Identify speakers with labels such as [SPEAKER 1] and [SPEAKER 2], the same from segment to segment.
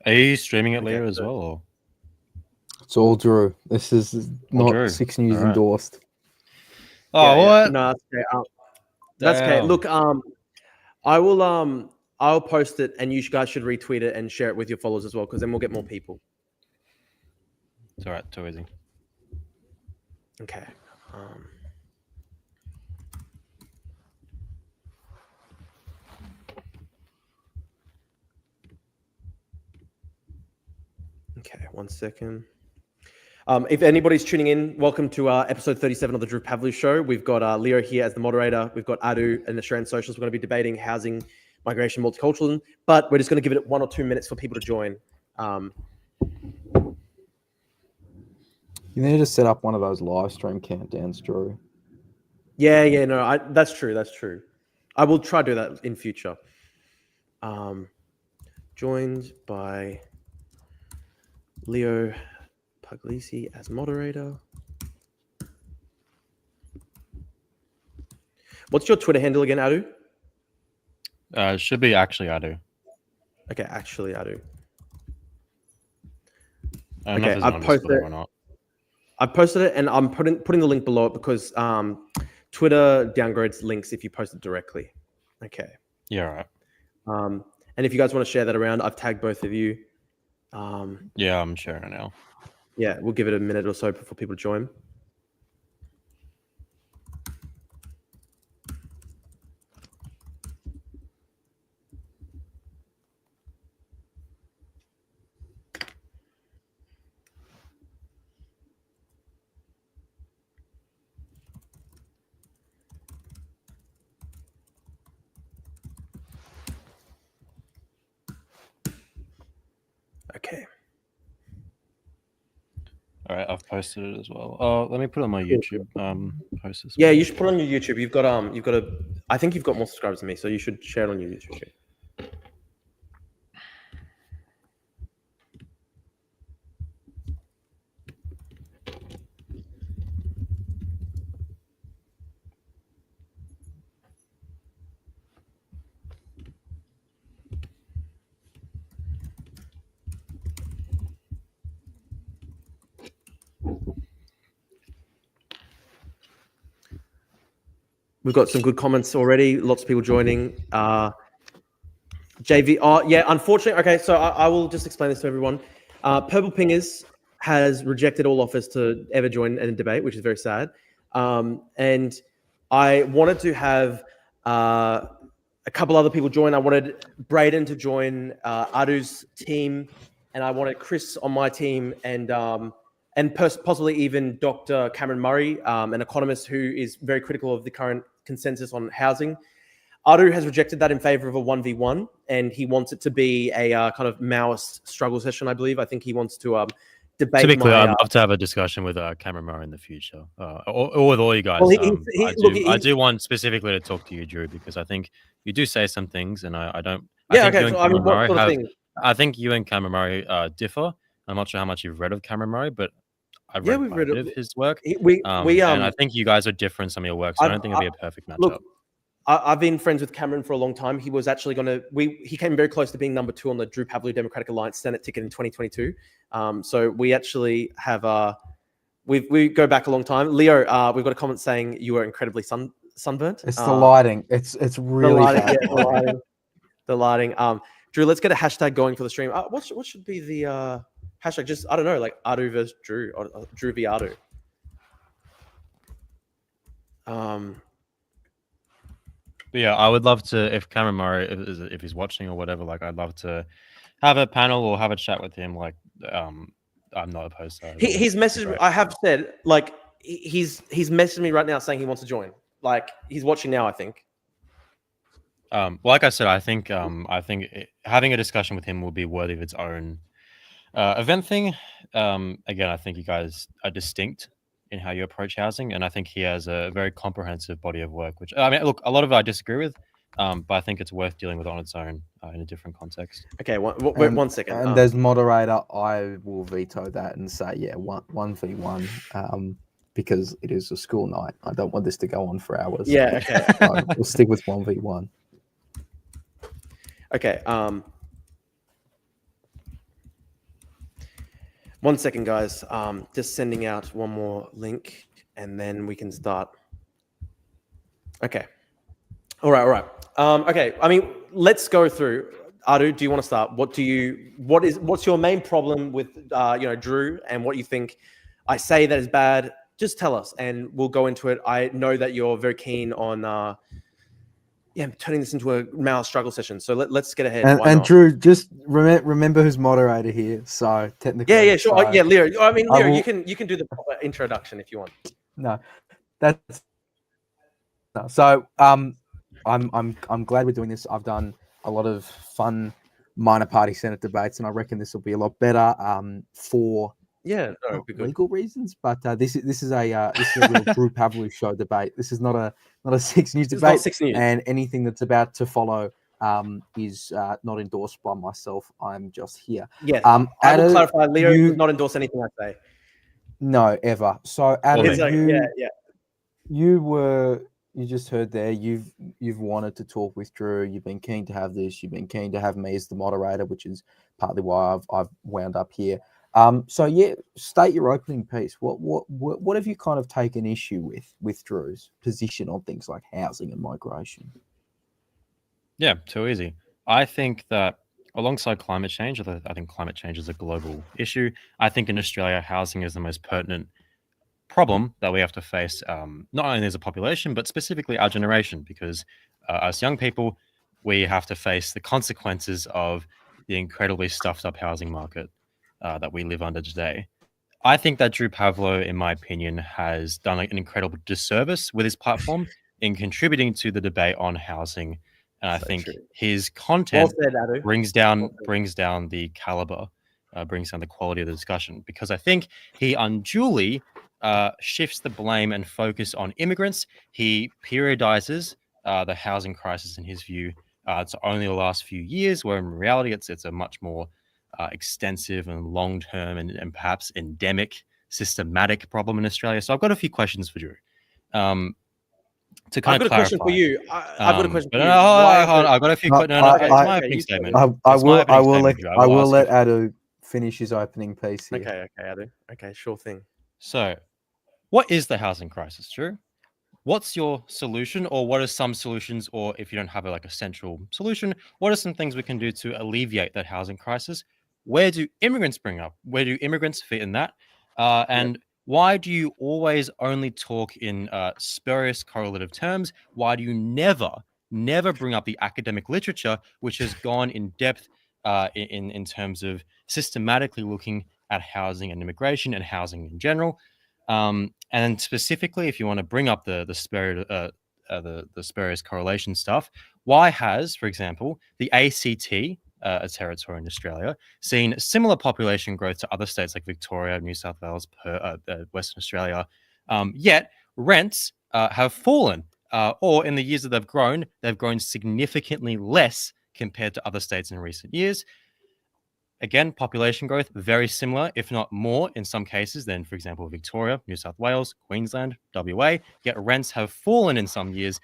[SPEAKER 1] Are you streaming it later as well? Or?
[SPEAKER 2] It's all Drew. This is not
[SPEAKER 1] Drew.
[SPEAKER 2] 6 News endorsed.
[SPEAKER 1] Oh, what?
[SPEAKER 3] No, that's okay. That's okay. Look, I'll post it, and you guys should retweet it and share it with your followers as well, because then we'll get more people.
[SPEAKER 1] It's all right. Too easy.
[SPEAKER 3] Okay. Okay, 1 second. If anybody's tuning in, welcome to episode 37 of the Drew Pavlou Show. We've got Leo here as the moderator. We've got Adu and Australian Socialists. We're going to be debating housing, migration, multiculturalism, but we're just going to give it 1 or 2 minutes for people to join.
[SPEAKER 2] You need to set up one of those live stream countdowns, Drew.
[SPEAKER 3] Yeah, no, that's true. I will try to do that in future. Joined by Leo Puglisi as moderator. What's your Twitter handle again, Adu?
[SPEAKER 1] It should be actually Adu.
[SPEAKER 3] Okay, actually Adu.
[SPEAKER 1] I don't know if it's
[SPEAKER 3] posted it.
[SPEAKER 1] Or not.
[SPEAKER 3] I posted it, and I'm putting the link below it because Twitter downgrades links if you post it directly. Okay.
[SPEAKER 1] Yeah, right.
[SPEAKER 3] And if you guys want to share that around, I've tagged both of you.
[SPEAKER 1] Yeah, I'm sharing it now.
[SPEAKER 3] Yeah, we'll give it a minute or so for people to join. Okay.
[SPEAKER 1] All right, I've posted it as well. Let me put it on my YouTube post as well.
[SPEAKER 3] Yeah, you should put it on your YouTube. You've got I think you've got more subscribers than me, so you should share it on your YouTube. We've got some good comments already. Lots of people joining. JV. Oh, yeah, unfortunately. Okay, so I will just explain this to everyone. Purple Pingers has rejected all offers to ever join a debate, which is very sad. And I wanted to have a couple other people join. I wanted Braden to join Adu's team, and I wanted Chris on my team, and possibly even Dr. Cameron Murray, an economist who is very critical of the current consensus on housing. Adu has rejected that in favor of a 1v1, and he wants it to be a kind of Maoist struggle session, I believe. I think he wants to debate.
[SPEAKER 1] To be clear, I'd love to have a discussion with Cameron Murray in the future, or with all you guys. Well, I do want specifically to talk to you, Drew, because I think you do say some things, and I don't.
[SPEAKER 3] Yeah, okay. So, I mean, what sort of thing?
[SPEAKER 1] I think you and Cameron Murray differ. I'm not sure how much you've read of Cameron Murray, but I've read of his work. And I think you guys are different in some of your work, so I don't think it'll be a perfect matchup.
[SPEAKER 3] Look, I've been friends with Cameron for a long time. He was actually he came very close to being number 2 on the Drew Pavlou Democratic Alliance Senate ticket in 2022. So we actually have we go back a long time. Leo, we've got a comment saying you were incredibly sunburnt.
[SPEAKER 2] It's the lighting. It's really bad.
[SPEAKER 3] Yeah, the lighting. Drew, let's get a hashtag going for the stream. What should be the hashtag? Just, I don't know, like Adu versus Drew, or Drew v Adu.
[SPEAKER 1] But yeah, I would love to, if Cameron Murray, if he's watching or whatever, like I'd love to have a panel or have a chat with him. Like, I'm not opposed to that.
[SPEAKER 3] He's messaged me. I have said, like, he's messaged me right now saying he wants to join. Like, he's watching now, I think.
[SPEAKER 1] Like I said, I think having a discussion with him will be worthy of its own event thing. Again, I think you guys are distinct in how you approach housing, and I think he has a very comprehensive body of work, which, I mean, look, a lot of it I disagree with, but I think it's worth dealing with on its own in a different context.
[SPEAKER 3] Okay, wait 1 second.
[SPEAKER 2] And as moderator, I will veto that and say, yeah, 1v1, because it is a school night. I don't want this to go on for hours.
[SPEAKER 3] Yeah, okay.
[SPEAKER 2] So we'll stick with 1v1.
[SPEAKER 3] Okay. 1 second, guys. Just sending out one more link, and then we can start. Okay. All right. Okay. I mean, let's go through. Adu, do you want to start? What's your main problem with Drew, and what you think I say that is bad? Just tell us, and we'll go into it. I know that you're very keen on turning this into a male struggle session. So let's get ahead.
[SPEAKER 2] And Drew, just remember who's moderator here. So technically,
[SPEAKER 3] yeah, sure.
[SPEAKER 2] So
[SPEAKER 3] Leo. I mean, Leo, you can do the proper introduction if you want.
[SPEAKER 2] No, that's no. So I'm glad we're doing this. I've done a lot of fun minor party Senate debates, and I reckon this will be a lot better for legal reasons. But this is a real Drew Pavlou show debate. This is not a 6 News debate.
[SPEAKER 3] Not 6 News.
[SPEAKER 2] And anything that's about to follow is not endorsed by myself. I'm just here.
[SPEAKER 3] Yeah. I will clarify. Leo does not endorse anything I say.
[SPEAKER 2] No, ever. So Adam,
[SPEAKER 3] yeah.
[SPEAKER 2] You just heard there. You've wanted to talk with Drew. You've been keen to have this. You've been keen to have me as the moderator, which is partly why I've wound up here. So yeah, state your opening piece. What have you kind of taken issue with Drew's position on things like housing and migration?
[SPEAKER 1] Yeah, too easy. I think that alongside climate change, although I think climate change is a global issue, I think in Australia, housing is the most pertinent problem that we have to face, not only as a population, but specifically our generation, because as young people, we have to face the consequences of the incredibly stuffed up housing market that we live under today. I think that Drew Pavlou, in my opinion, has done an incredible disservice with his platform in contributing to the debate on housing. And I think his content brings down the caliber, brings down the quality of the discussion, because I think he unduly shifts the blame and focus on immigrants. He periodizes the housing crisis, in his view, to only the last few years, where in reality it's a much more extensive and long-term and perhaps endemic, systematic problem in Australia. So I've got a few questions for Drew. To kind of clarify.
[SPEAKER 3] I've got a question for you. I've got a question for you.
[SPEAKER 1] I've got a few questions. No, it's my opening statement.
[SPEAKER 2] I will let Adu finish his opening piece here.
[SPEAKER 3] Okay, Adu. Okay, sure thing.
[SPEAKER 1] So, what is the housing crisis, Drew? What's your solution, or what are some solutions, or if you don't have a central solution, what are some things we can do to alleviate that housing crisis? Where do immigrants Where do immigrants fit in that? And why do you always only talk in spurious correlative terms? Why do you never bring up the academic literature, which has gone in depth in terms of systematically looking at housing and immigration and housing in general? And specifically, if you want to bring up the spurious correlation stuff, why has, for example, the ACT, a territory in Australia, seen similar population growth to other states like Victoria, New South Wales, Western Australia, yet rents have fallen, or in the years that they've grown significantly less compared to other states in recent years? Again, population growth, very similar, if not more in some cases than, for example, Victoria, New South Wales, Queensland, WA, yet rents have fallen in some years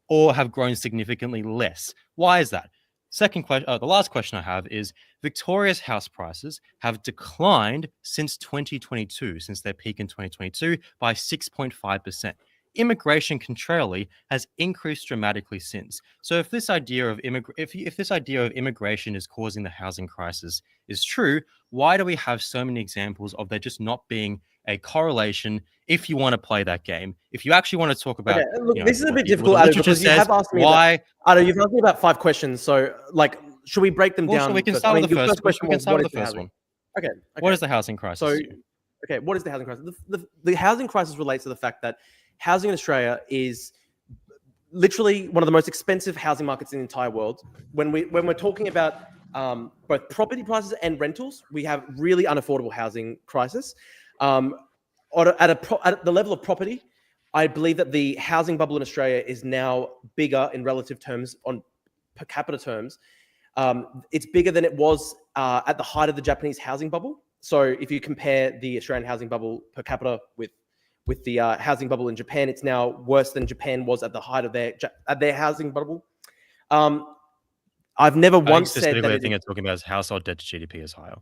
[SPEAKER 1] or have grown significantly less. Why is that? Second question, the last question I have is, Victoria's house prices have declined since 2022, since their peak in 2022, by 6.5%. Immigration, contrarily, has increased dramatically since. So if this idea of immigration is causing the housing crisis is true, why do we have so many examples of there just not being a correlation? If you want to play that game, if you actually want to talk about,
[SPEAKER 3] this is a bit difficult, Adu, because you have asked me why. Adu, you've asked me about 5 questions, so should we break them down?
[SPEAKER 1] So we can start with the first question. We can start with the first one.
[SPEAKER 3] Okay.
[SPEAKER 1] What is the housing crisis?
[SPEAKER 3] So, what is the housing crisis? The housing crisis relates to the fact that housing in Australia is literally one of the most expensive housing markets in the entire world. When we're talking about both property prices and rentals, we have really unaffordable housing crisis. At the level of property, I believe that the housing bubble in Australia is now bigger in relative terms, on per capita terms. It's bigger than it was at the height of the Japanese housing bubble. So if you compare the Australian housing bubble per capita with the housing bubble in Japan, it's now worse than Japan was at the height of their housing bubble. I've never once said that.
[SPEAKER 1] The thing you're talking about is household debt to GDP is higher.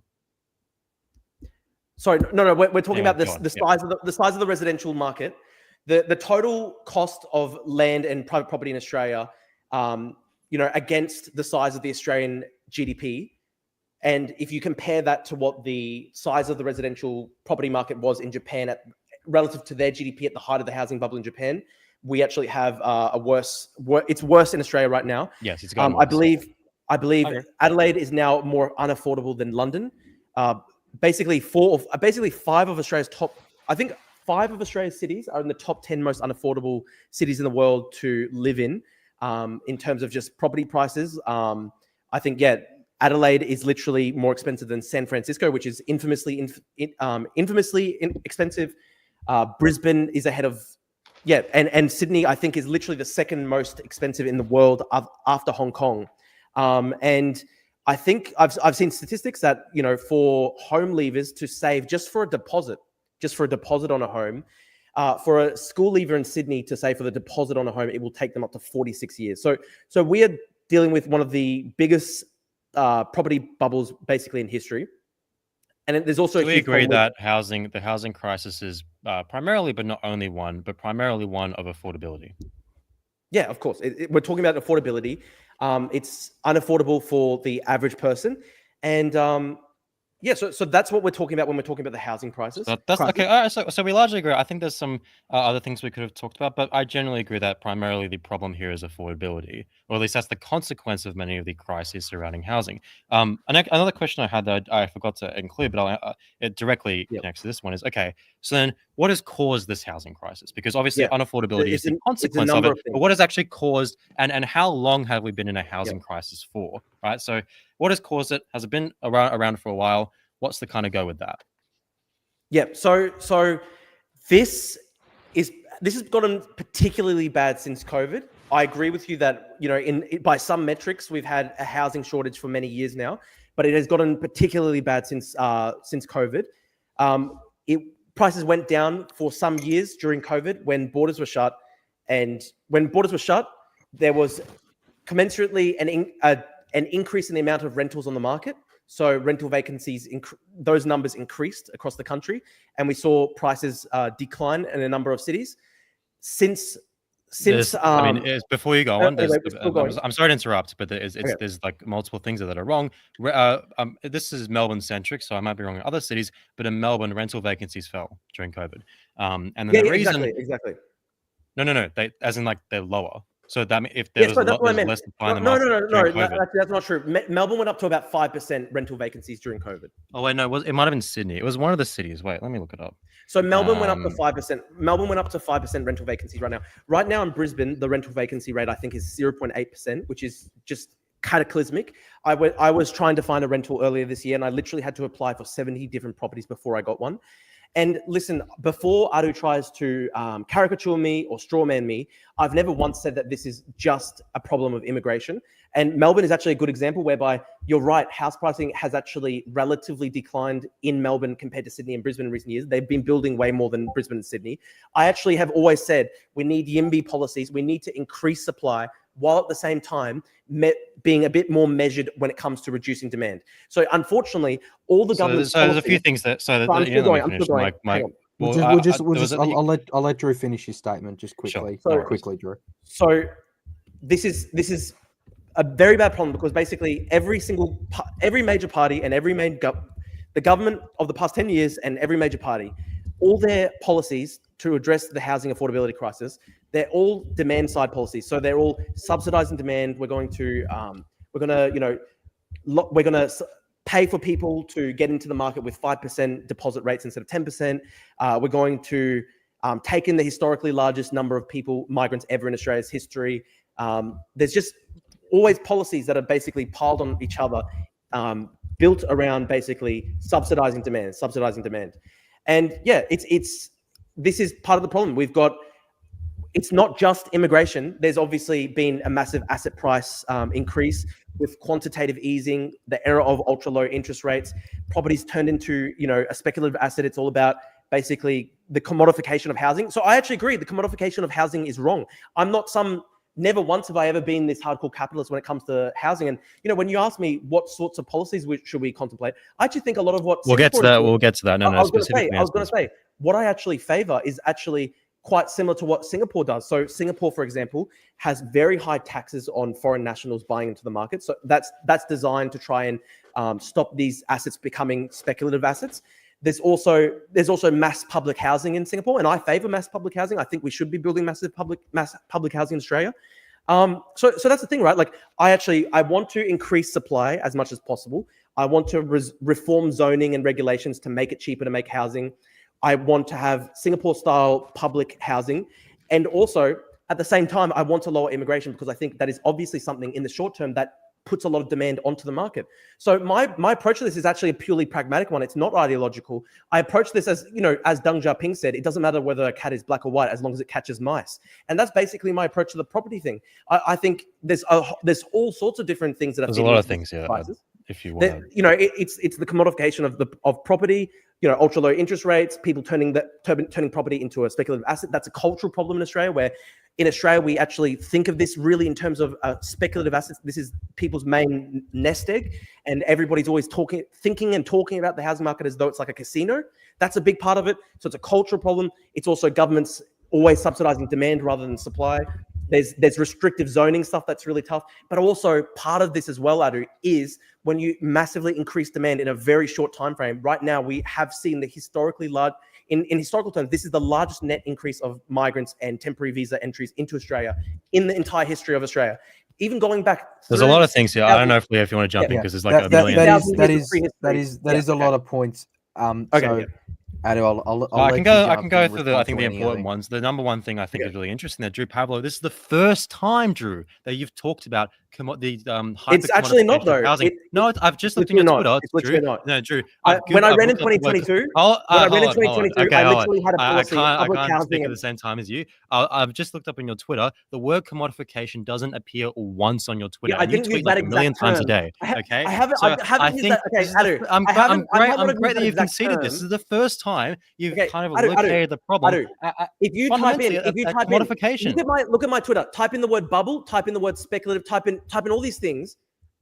[SPEAKER 3] Sorry, no. We're talking
[SPEAKER 1] Anyway,
[SPEAKER 3] about this,
[SPEAKER 1] go on.
[SPEAKER 3] the size of the size of the residential market, the total cost of land and private property in Australia, against the size of the Australian GDP. And if you compare that to what the size of the residential property market was in Japan relative to their GDP at the height of the housing bubble in Japan, we actually have it's worse in Australia right now.
[SPEAKER 1] Yes, it's gotten
[SPEAKER 3] I
[SPEAKER 1] worse.
[SPEAKER 3] believe
[SPEAKER 1] Okay.
[SPEAKER 3] Adelaide is now more unaffordable than London. Basically, five of Australia's cities are in the top 10 most unaffordable cities in the world to live in terms of just property prices. I think, Adelaide is literally more expensive than San Francisco, which is infamously expensive. Brisbane is ahead of, and Sydney, I think, is literally the second most expensive in the world after Hong Kong. And I think I've seen statistics that, for home leavers to save just for a deposit on a home, for a school leaver in Sydney to save for the deposit on a home, it will take them up to 46 years. So we are dealing with one of the biggest property bubbles basically in history. And there's also
[SPEAKER 1] Do we agree that the housing crisis is primarily, but not only one, but primarily one of affordability?
[SPEAKER 3] Yeah, of course. We're talking about affordability. It's unaffordable for the average person. And so that's what we're talking about when we're talking about the housing crisis.
[SPEAKER 1] That's okay. All right, so we largely agree. I think there's some other things we could have talked about, but I generally agree that primarily the problem here is affordability, or at least that's the consequence of many of the crises surrounding housing. Another question I had that I forgot to include, but it directly connects to this one is, okay, so then what has caused this housing crisis? Because obviously unaffordability is the consequence of it, but what has actually caused, and how long have we been in a housing crisis for, right? So what has caused it? Has it been around for a while? What's the kind of go with that?
[SPEAKER 3] Yeah. So this has gotten particularly bad since COVID. I agree with you that, by some metrics, we've had a housing shortage for many years now, but it has gotten particularly bad since COVID. Prices went down for some years during COVID when borders were shut, and when borders were shut, there was commensurately an increase in the amount of rentals on the market. So rental vacancies, those numbers increased across the country, and we saw prices decline in a number of cities. Since
[SPEAKER 1] before you go on,
[SPEAKER 3] going.
[SPEAKER 1] I'm sorry to interrupt, but there's like multiple things that are wrong. This is Melbourne centric, so I might be wrong in other cities, but in Melbourne, rental vacancies fell during COVID, and then the reason
[SPEAKER 3] exactly.
[SPEAKER 1] No, as in like they're lower. So that if there was less supply in the market during COVID.
[SPEAKER 3] That's not true. Melbourne went up to about 5% rental vacancies during COVID.
[SPEAKER 1] Oh wait, no, it might have been Sydney. It was one of the cities. Wait, let me look it up.
[SPEAKER 3] So Melbourne went up to 5%. Melbourne went up to 5% rental vacancies right now. Right now in Brisbane, the rental vacancy rate I think is 0.8%, which is just cataclysmic. I was trying to find a rental earlier this year, and I literally had to apply for 70 different properties before I got one. And listen, before Adu tries to caricature me or strawman me, I've never once said that this is just a problem of immigration. And Melbourne is actually a good example whereby you're right, house pricing has actually relatively declined in Melbourne compared to Sydney and Brisbane in recent years. They've been building way more than Brisbane and Sydney. I actually have always said we need YIMBY policies. We need to increase supply while at the same time being a bit more measured when it comes to reducing demand. So unfortunately, all the government.
[SPEAKER 1] So there's a few things that.
[SPEAKER 3] I'm still going.
[SPEAKER 2] I'll let Drew finish his statement just quickly.
[SPEAKER 1] Sure.
[SPEAKER 2] Quickly, Drew.
[SPEAKER 3] So this is a very bad problem because basically every major party and the government of the past 10 years and every major party, all their policies to address the housing affordability crisis, they're all demand side policies. So they're all subsidizing demand. We're going to pay for people to get into the market with 5% deposit rates instead of 10%. We're going to take in the historically largest number of migrants ever in Australia's history. There's just always policies that are basically piled on each other, built around basically subsidizing demand. And this is part of the problem. It's not just immigration. There's obviously been a massive asset price increase with quantitative easing, the era of ultra low interest rates. Properties turned into, a speculative asset. It's all about basically the commodification of housing. So I actually agree the commodification of housing is wrong. I'm not some never once have I ever been this hardcore capitalist when it comes to housing. And when you ask me what sorts of policies should we contemplate, I actually think a lot of what
[SPEAKER 1] we'll get to that. We'll get to that. No,
[SPEAKER 3] I was going
[SPEAKER 1] specifically.
[SPEAKER 3] to say what I actually favor is actually quite similar to what Singapore does. So Singapore, for example, has very high taxes on foreign nationals buying into the market. So that's designed to try and stop these assets becoming speculative assets. There's also mass public housing in Singapore, and I favor mass public housing. I think we should be building mass public housing in Australia. So that's the thing, right? Like I want to increase supply as much as possible. I want to reform zoning and regulations to make it cheaper to make housing. I want to have Singapore-style public housing. And also, at the same time, I want to lower immigration because I think that is obviously something in the short term that puts a lot of demand onto the market. So my approach to this is actually a purely pragmatic one. It's not ideological. I approach this as Deng Xiaoping said, it doesn't matter whether a cat is black or white as long as it catches mice. And that's basically my approach to the property thing. I think there's all sorts of different things that are—
[SPEAKER 1] there's a lot of things, yeah. If you want,
[SPEAKER 3] it's the commodification of property. Ultra low interest rates, people turning property into a speculative asset. That's a cultural problem in Australia, where in Australia we actually think of this really in terms of speculative assets. This is people's main nest egg, and everybody's always thinking and talking about the housing market as though it's like a casino. That's a big part of it. So it's a cultural problem. It's also governments always subsidizing demand rather than supply. There's restrictive zoning stuff that's really tough. But also part of this as well, Adu, is when you massively increase demand in a very short time frame. Right now, we have seen the historically large, in historical terms, this is the largest net increase of migrants and temporary visa entries into Australia in the entire history of Australia. Even going back,
[SPEAKER 1] there's a lot of things here. I don't know if you want to jump in because there's like a million.
[SPEAKER 2] That is a lot of points. I'll
[SPEAKER 1] I can go through the important ones. The number one thing I think is really interesting that Drew Pablo, this is the first time, Drew, that you've talked about
[SPEAKER 3] it's actually not though.
[SPEAKER 1] I've just looked at your Twitter.
[SPEAKER 3] It's literally not.
[SPEAKER 1] No, Drew.
[SPEAKER 3] When I ran in 2022, I literally had a policy
[SPEAKER 1] I can't speak at the same time as you. I've just looked up on your Twitter. The word commodification doesn't appear once on your Twitter.
[SPEAKER 3] I didn't use that
[SPEAKER 1] a million times a day. Okay,
[SPEAKER 3] I haven't used that. Okay, Adu,
[SPEAKER 1] I'm great that you've conceded this. This is the first time you've kind of located the problem.
[SPEAKER 3] If you type in
[SPEAKER 1] modification,
[SPEAKER 3] look at my Twitter. Type in the word bubble. Type in the word speculative. Type in all these things.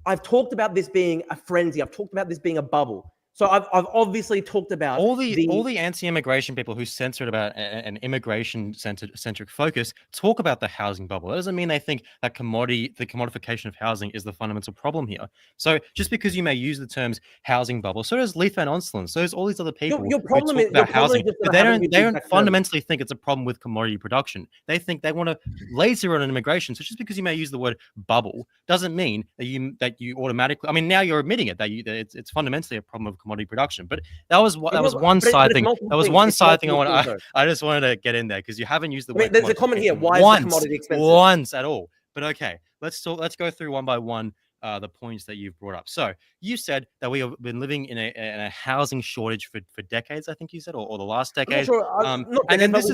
[SPEAKER 3] I've talked about this being a frenzy. I've talked about this being a bubble. So I've obviously talked about
[SPEAKER 1] all the anti-immigration people who censored about an immigration-centric focus talk about the housing bubble. That doesn't mean they think that the commodification of housing is the fundamental problem here. So just because you may use the terms housing bubble, so does Leith Van Onselen, so does all these other people
[SPEAKER 3] who talk
[SPEAKER 1] about housing. But they don't fundamentally think it's a problem with commodity production. They think they want to laser on immigration. So just because you may use the word bubble doesn't mean that you automatically. I mean, now you're admitting it that it's fundamentally a problem of commodity production, but that was one side thing. That was one side thing. I just wanted to get in there because you haven't used the word.
[SPEAKER 3] There's a comment here. Why is the commodity expensive?
[SPEAKER 1] Once at all. But okay, let's go through one by one the points that you've brought up. So you said that we have been living in a housing shortage for decades. I think you said, or the last decade.
[SPEAKER 3] We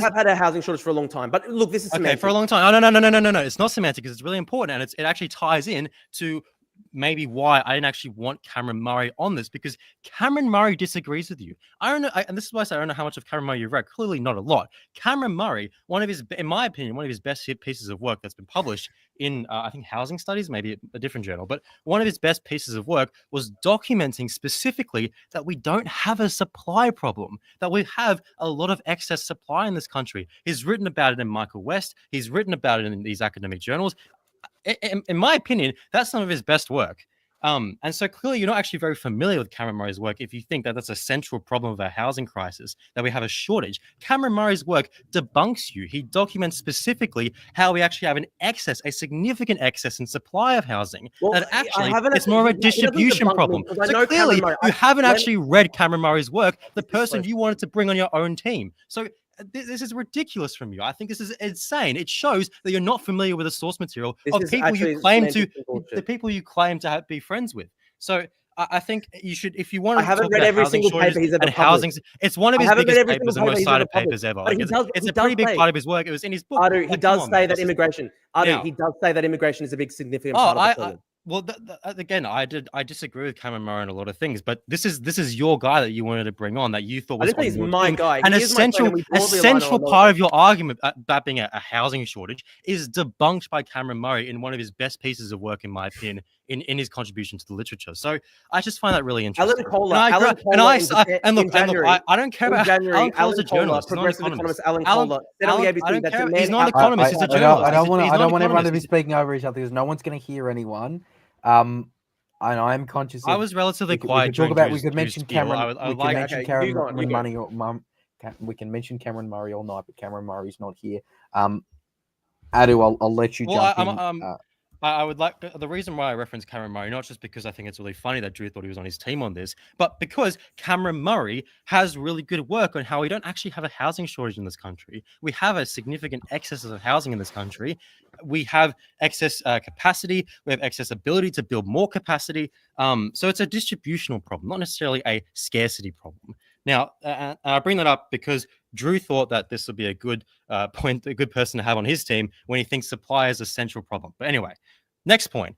[SPEAKER 3] have had a housing shortage for a long time. But look, this is semantic.
[SPEAKER 1] Okay for a long time. No. It's not semantic because it's really important and it actually ties in to maybe why I didn't actually want Cameron Murray on this, because Cameron Murray disagrees with you. I don't know, and this is why I say I don't know how much of Cameron Murray you've read. Clearly not a lot. Cameron Murray, in my opinion, one of his best pieces of work that's been published in, I think, Housing Studies, maybe a different journal, but one of his best pieces of work was documenting specifically that we don't have a supply problem, that we have a lot of excess supply in this country. He's written about it in Michael West. He's written about it in these academic journals. In my opinion, that's some of his best work. And so clearly you're not actually very familiar with Cameron Murray's work if you think that that's a central problem of our housing crisis, that we have a shortage. Cameron Murray's work debunks you. He documents specifically how we actually have a significant excess in supply of housing. Well, that actually it's more of a distribution problem. So clearly you haven't actually read Cameron Murray's work, the person you wanted to bring on your own team. So this is ridiculous from you. I think this is insane. It shows that you're not familiar with the source material of people you claim to be friends with. So I think you should, if you want to.
[SPEAKER 3] I haven't read every single paper he's ever published.
[SPEAKER 1] It's one of his biggest papers and most cited papers ever. It's a pretty big part of his work. It was in his book.
[SPEAKER 3] He does say that immigration is a big significant part of the problem.
[SPEAKER 1] Well, again, I disagree with Cameron Murray on a lot of things, but this is your guy that you wanted to bring on, that you thought
[SPEAKER 3] I
[SPEAKER 1] was
[SPEAKER 3] didn't say
[SPEAKER 1] on
[SPEAKER 3] he's
[SPEAKER 1] your
[SPEAKER 3] my
[SPEAKER 1] team.
[SPEAKER 3] guy.
[SPEAKER 1] An
[SPEAKER 3] He is my friend, and we broadly align on a
[SPEAKER 1] essential
[SPEAKER 3] lot of
[SPEAKER 1] part
[SPEAKER 3] things.
[SPEAKER 1] of your argument about being a housing shortage is debunked by Cameron Murray in one of his best pieces of work, in my opinion, in his contribution to the literature. So I just find that really interesting.
[SPEAKER 3] Alan Kohler,
[SPEAKER 1] and I agree.
[SPEAKER 3] Alan Kohler
[SPEAKER 1] And look,
[SPEAKER 3] January,
[SPEAKER 1] I don't care
[SPEAKER 3] in
[SPEAKER 1] about
[SPEAKER 3] January,
[SPEAKER 1] Alan Kohler's
[SPEAKER 3] Alan
[SPEAKER 1] a
[SPEAKER 3] Kohler,
[SPEAKER 1] journalist. He's not an
[SPEAKER 3] progressive
[SPEAKER 1] economist.
[SPEAKER 3] economist Alan Kohler, said on the
[SPEAKER 1] I
[SPEAKER 3] ABC
[SPEAKER 1] don't
[SPEAKER 3] that
[SPEAKER 1] care.
[SPEAKER 3] demand
[SPEAKER 1] He's not an economist. He's a journalist.
[SPEAKER 2] I don't want
[SPEAKER 1] He's
[SPEAKER 2] everyone to be
[SPEAKER 1] economist.
[SPEAKER 2] speaking over each other because no one's going to hear anyone. And I'm conscious of.
[SPEAKER 1] I was relatively quiet.
[SPEAKER 2] We could mention Cameron. We can mention Cameron Murray all night, but Cameron Murray's not here. Adu, I'll let you jump in.
[SPEAKER 1] I would like the reason why I reference Cameron Murray, not just because I think it's really funny that Drew thought he was on his team on this, but because Cameron Murray has really good work on how we don't actually have a housing shortage in this country. We have a significant excess of housing in this country. We have excess capacity. We have excess ability to build more capacity. So it's a distributional problem, not necessarily a scarcity problem. Now, I bring that up because Drew thought that this would be a good point, a good person to have on his team when he thinks supply is a central problem. But anyway, next point.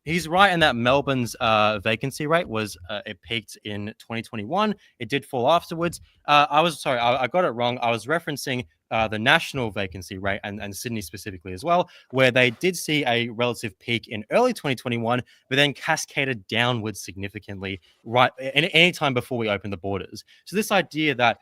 [SPEAKER 1] He's right in that Melbourne's vacancy rate was it peaked in 2021. It did fall afterwards. I got it wrong. I was referencing the national vacancy rate and Sydney specifically as well, where they did see a relative peak in early 2021, but then cascaded downwards significantly right any time before we opened the borders. So this idea that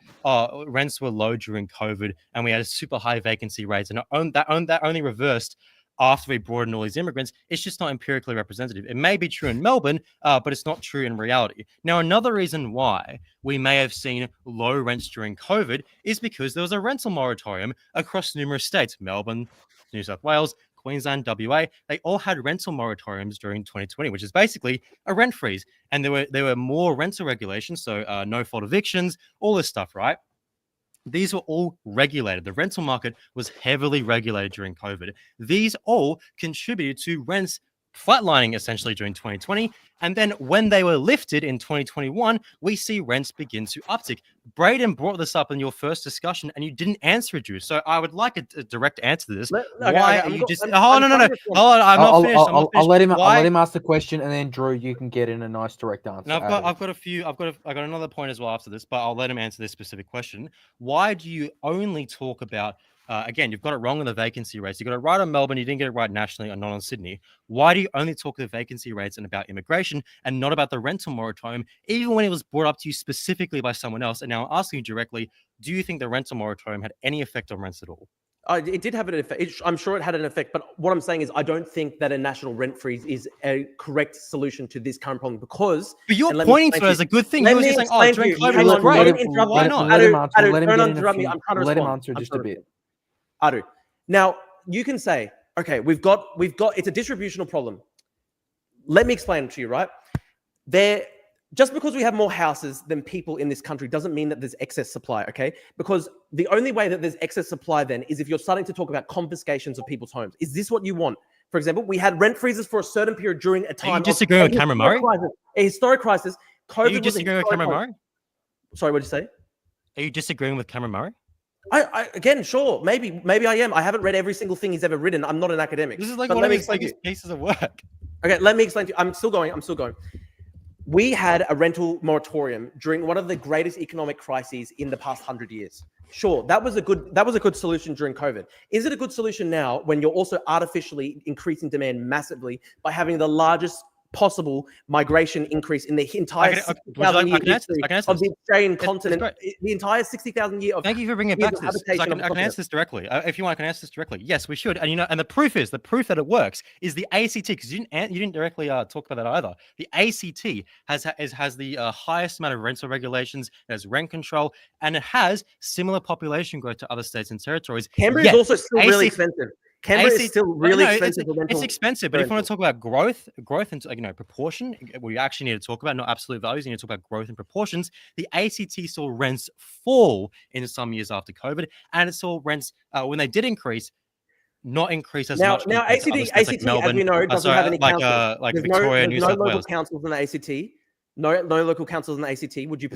[SPEAKER 1] rents were low during COVID and we had a super high vacancy rates and that only reversed after we brought in all these immigrants, it's just not empirically representative. It may be true in Melbourne, but it's not true in reality. Now, another reason why we may have seen low rents during COVID is because there was a rental moratorium across numerous states. Melbourne, New South Wales, Queensland, WA, they all had rental moratoriums during 2020, which is basically a rent freeze. And there were more rental regulations, so no fault evictions, all this stuff, right? These were all regulated. The rental market was heavily regulated during COVID. These all contributed to rents flatlining essentially during 2020. And then when they were lifted in 2021, we see rents begin to uptick. Braden brought this up in your first discussion and you didn't answer it, Drew. So I would like a direct answer to this. No. I'm not finished.
[SPEAKER 2] I'll let him ask the question, and then Drew, you can get in a nice direct answer.
[SPEAKER 1] And I've got another point as well after this, but I'll let him answer this specific question. Why do you only talk about again, you've got it wrong on the vacancy rates. You got it right on Melbourne. You didn't get it right nationally or not on Sydney. Why do you only talk the vacancy rates and about immigration and not about the rental moratorium, even when it was brought up to you specifically by someone else? And now I'm asking you directly, do you think the rental moratorium had any effect on rents at all?
[SPEAKER 3] It did have an effect. I'm sure it had an effect. But what I'm saying is I don't think that a national rent freeze is a correct solution to this current problem because...
[SPEAKER 1] But you're pointing to it as a good thing. You were just saying, during COVID was great. Why not?
[SPEAKER 2] Let him answer just a bit.
[SPEAKER 3] Adu. Now, you can say, okay, we've got, it's a distributional problem. Let me explain it to you, right? Just because we have more houses than people in this country doesn't mean that there's excess supply, okay? Because the only way that there's excess supply then is if you're starting to talk about confiscations of people's homes. Is this what you want? For example, we had rent freezes for a certain period during a time.
[SPEAKER 1] Are you disagreeing with Cameron Murray?
[SPEAKER 3] A historic crisis.
[SPEAKER 1] Are you disagreeing with Cameron Murray?
[SPEAKER 3] Sorry, what did you say?
[SPEAKER 1] Are you disagreeing with Cameron Murray?
[SPEAKER 3] Again, sure, maybe I am. I haven't read every single thing he's ever written. I'm not an academic.
[SPEAKER 1] This is like one of his biggest pieces of work.
[SPEAKER 3] Okay, let me explain to you. I'm still going. We had a rental moratorium during one of the greatest economic crises in the past 100 years. Sure, that was a good solution during COVID. Is it a good solution now when you're also artificially increasing demand massively by having the largest possible migration increase in the entire 60,000 year history of the Australian continent, the entire 60,000 year of...
[SPEAKER 1] Thank you for bringing it back to this. I can answer this directly. If you want, I can answer this directly. Yes, we should. And and the proof that it works is the ACT, because you didn't directly talk about that either. The ACT has the highest amount of rental regulations, it has rent control, and it has similar population growth to other states and territories.
[SPEAKER 3] Canberra is also still really expensive. Canberra is still really expensive.
[SPEAKER 1] It's expensive, but if you want to talk about growth and proportion, we actually need to talk about not absolute values. You need to talk about growth and proportions. The ACT saw rents fall in some years after COVID, and it saw rents when they did increase, not increase as much.
[SPEAKER 3] Now ACT, like Melbourne, as we know, doesn't have any councils.
[SPEAKER 1] Like Victoria, New South Wales.
[SPEAKER 3] Local councils in the ACT. No local councils in the ACT. Would you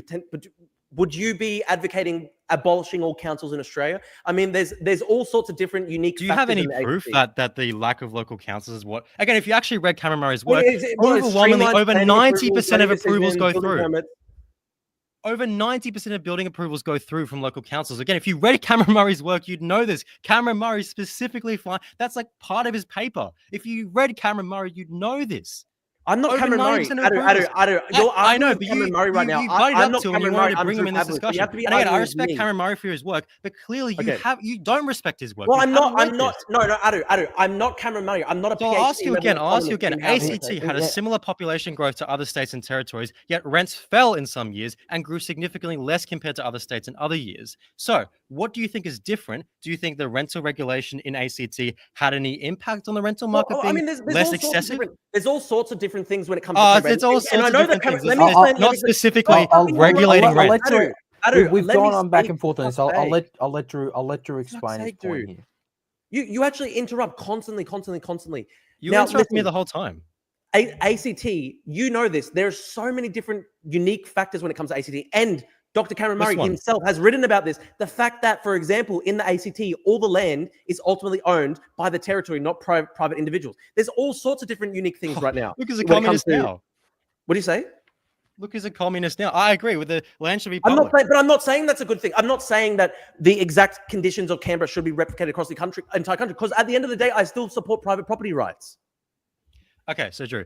[SPEAKER 3] would you be advocating abolishing all councils in Australia? I mean, there's all sorts of different unique.
[SPEAKER 1] Do you have any proof that the lack of local councils is what? Again, if you actually read Cameron Murray's work, overwhelmingly over 90% of approvals go through. Over 90% of building approvals go through from local councils. Again, if you read Cameron Murray's work, you'd know this. Cameron Murray specifically, that's like part of his paper. If you read Cameron Murray, you'd know this.
[SPEAKER 3] I'm not Cameron Murray. Adu,
[SPEAKER 1] I know, but
[SPEAKER 3] Cameron Murray right now.
[SPEAKER 1] I'm not Cameron Murray to bring him in this discussion. And again, I respect Cameron Murray for his work, but clearly you don't respect his work.
[SPEAKER 3] Well, I'm not. No, Adu, I'm not Cameron Murray. I'm not a PhD.
[SPEAKER 1] I'll ask you again. ACT had a similar population growth to other states and territories, yet rents fell in some years and grew significantly less compared to other states in other years. So, what do you think is different? Do you think the rental regulation in ACT had any impact on the rental market being less excessive?
[SPEAKER 3] There's all sorts of different things when it comes to
[SPEAKER 1] it's all sorts of different things.
[SPEAKER 3] Not
[SPEAKER 1] specifically regulating rent.
[SPEAKER 2] We've gone on back and forth on this. I'll let Drew explain his point here.
[SPEAKER 3] You actually interrupt constantly.
[SPEAKER 1] You interrupt me the whole time.
[SPEAKER 3] ACT, you know this. There are so many different unique factors when it comes to ACT, and Dr. Cameron Murray himself has written about this. The fact that, for example, in the ACT, all the land is ultimately owned by the territory, not private individuals. There's all sorts of different unique things right now.
[SPEAKER 1] Look, as a communist now.
[SPEAKER 3] What do you say?
[SPEAKER 1] Look, as a communist now. I agree with the land should be public.
[SPEAKER 3] I'm not saying that's a good thing. I'm not saying that the exact conditions of Canberra should be replicated across the entire country, because at the end of the day, I still support private property rights.
[SPEAKER 1] Okay, so Drew,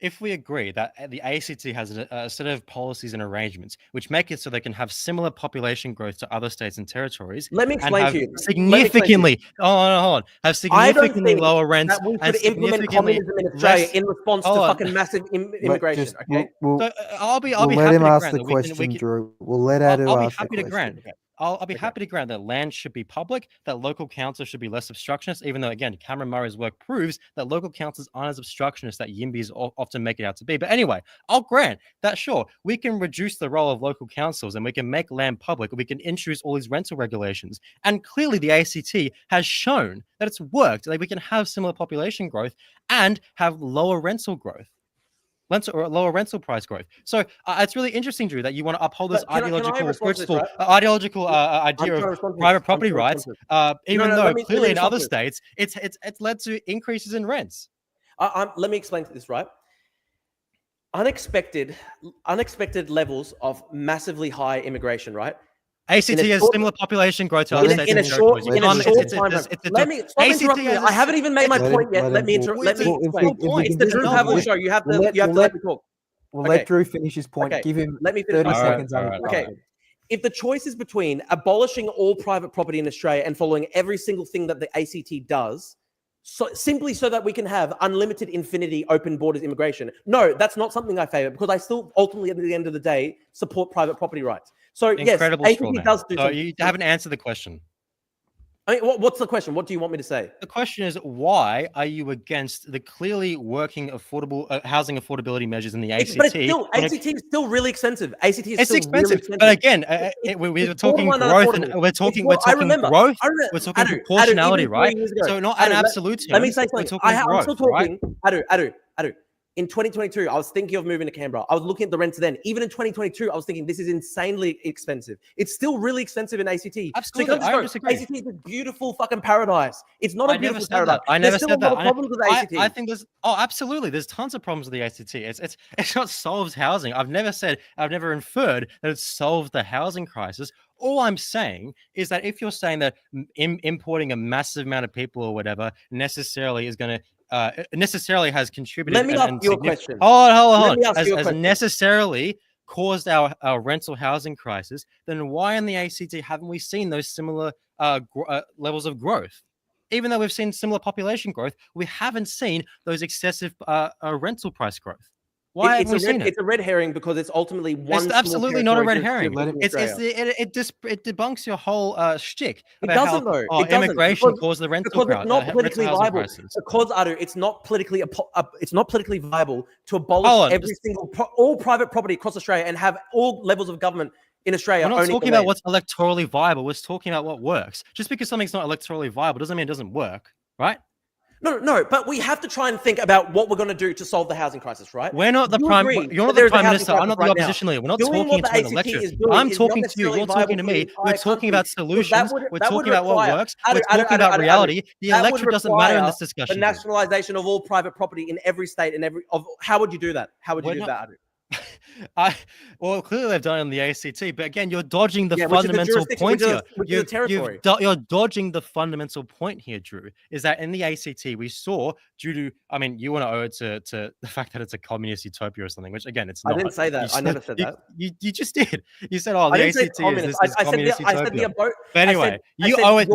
[SPEAKER 1] if we agree that the ACT has a set of policies and arrangements which make it so they can have similar population growth to other states and territories,
[SPEAKER 3] let me explain to you.
[SPEAKER 1] Significantly, hold on, have significantly lower rents
[SPEAKER 3] that we should implement communism in Australia in response to fucking massive immigration.
[SPEAKER 1] I'll be
[SPEAKER 2] happy
[SPEAKER 1] to
[SPEAKER 2] him ask
[SPEAKER 1] grant
[SPEAKER 2] the question, Drew. We'll let Adu ask the question.
[SPEAKER 1] I'll be happy to grant that land should be public, that local councils should be less obstructionist, even though, again, Cameron Murray's work proves that local councils aren't as obstructionist that Yimbys often make it out to be. But anyway, I'll grant that, sure, we can reduce the role of local councils and we can make land public. We can introduce all these rental regulations. And clearly the ACT has shown that it's worked, that we can have similar population growth and have lower rental growth. Lower rental price growth. So it's really interesting, Drew, that you want to uphold this ideological idea of private property rights, even though clearly in other states it's led to increases in rents.
[SPEAKER 3] Let me explain this, right? Unexpected levels of massively high immigration, right?
[SPEAKER 1] ACT has similar population growth to other states.
[SPEAKER 3] In a short time. Let me interrupt you. I haven't even made my point yet. Let me explain. It's the Drew Pavlov show. You have to let me talk.
[SPEAKER 2] We'll let Drew finish his point. Give him 30 seconds.
[SPEAKER 3] Okay. If the choice is between abolishing all private property in Australia and following every single thing that the ACT does, simply so that we can have unlimited, infinity, open borders immigration. No, that's not something I favor, because I still ultimately, at the end of the day, support private property rights. So
[SPEAKER 1] incredible,
[SPEAKER 3] yes, ACT does do something.
[SPEAKER 1] You haven't answered the question.
[SPEAKER 3] I mean, what's the question? What do you want me to say?
[SPEAKER 1] The question is, why are you against the clearly working affordable housing affordability measures in the ACT?
[SPEAKER 3] But ACT is still really expensive. ACT is still expensive. Really expensive.
[SPEAKER 1] But again, we're talking growth, and we're talking growth. We're talking proportionality, right? So not an absolute term.
[SPEAKER 3] Let me say something. I'm still talking. Adu. In 2022, I was thinking of moving to Canberra. I was looking at the rents then. Even in 2022, I was thinking this is insanely expensive. It's still really expensive in ACT.
[SPEAKER 1] Absolutely, I disagree.
[SPEAKER 3] ACT is a beautiful fucking paradise. It's not a beautiful paradise.
[SPEAKER 1] I never said that.
[SPEAKER 3] Problems with ACT.
[SPEAKER 1] I think absolutely. There's tons of problems with the ACT. It's not solves housing. I've never inferred that it solves the housing crisis. All I'm saying is that if you're saying that importing a massive amount of people or whatever necessarily is going to necessarily has contributed.
[SPEAKER 3] Let me ask you a question.
[SPEAKER 1] Hold on. Has necessarily caused our rental housing crisis, then why in the ACT haven't we seen those similar levels of growth? Even though we've seen similar population growth, we haven't seen those excessive rental price growth. Why haven't we seen it?
[SPEAKER 3] It's a red herring because it's ultimately one.
[SPEAKER 1] It's absolutely not a red herring. It debunks your whole shtick.
[SPEAKER 3] It doesn't though.
[SPEAKER 1] Immigration caused the rental
[SPEAKER 3] because it's not politically viable. Because it's not politically viable to abolish all private property across Australia and have all levels of government in Australia.
[SPEAKER 1] We're not talking about what's electorally viable. We're talking about what works. Just because something's not electorally viable doesn't mean it doesn't work, right?
[SPEAKER 3] No, but we have to try and think about what we're going to do to solve the housing crisis, right?
[SPEAKER 1] We're not the
[SPEAKER 3] You
[SPEAKER 1] prime.
[SPEAKER 3] agree
[SPEAKER 1] You're not
[SPEAKER 3] that
[SPEAKER 1] the
[SPEAKER 3] there's a
[SPEAKER 1] prime
[SPEAKER 3] housing
[SPEAKER 1] minister. I'm
[SPEAKER 3] crisis
[SPEAKER 1] not the
[SPEAKER 3] right now.
[SPEAKER 1] opposition leader. We're not
[SPEAKER 3] Doing
[SPEAKER 1] talking
[SPEAKER 3] what the
[SPEAKER 1] into an
[SPEAKER 3] ACT
[SPEAKER 1] electorate.
[SPEAKER 3] is doing
[SPEAKER 1] I'm
[SPEAKER 3] is not
[SPEAKER 1] talking to you.
[SPEAKER 3] necessarily
[SPEAKER 1] You're
[SPEAKER 3] viable
[SPEAKER 1] talking to
[SPEAKER 3] for the
[SPEAKER 1] me. We're
[SPEAKER 3] entire
[SPEAKER 1] talking
[SPEAKER 3] country,
[SPEAKER 1] about
[SPEAKER 3] because
[SPEAKER 1] solutions. We're
[SPEAKER 3] that would
[SPEAKER 1] talking about what
[SPEAKER 3] require-
[SPEAKER 1] works. We're talking about reality. The
[SPEAKER 3] that would
[SPEAKER 1] electorate doesn't matter in this
[SPEAKER 3] require
[SPEAKER 1] discussion.
[SPEAKER 3] the nationalization of all private property in every state and how would you do that? How would you do that, Adu?
[SPEAKER 1] Well, clearly they've done it on the ACT, but again, you're dodging the
[SPEAKER 3] Yeah,
[SPEAKER 1] fundamental point here.
[SPEAKER 3] which is a territory.
[SPEAKER 1] You're dodging the fundamental point here, Drew. Is that in the ACT we saw, due to, I mean, you want to owe it to the fact that it's a communist utopia or something, which again, it's not.
[SPEAKER 3] I didn't say that. I never said that.
[SPEAKER 1] You just did. You said, "Oh, the ACT is this communist utopia." But anyway, you owe it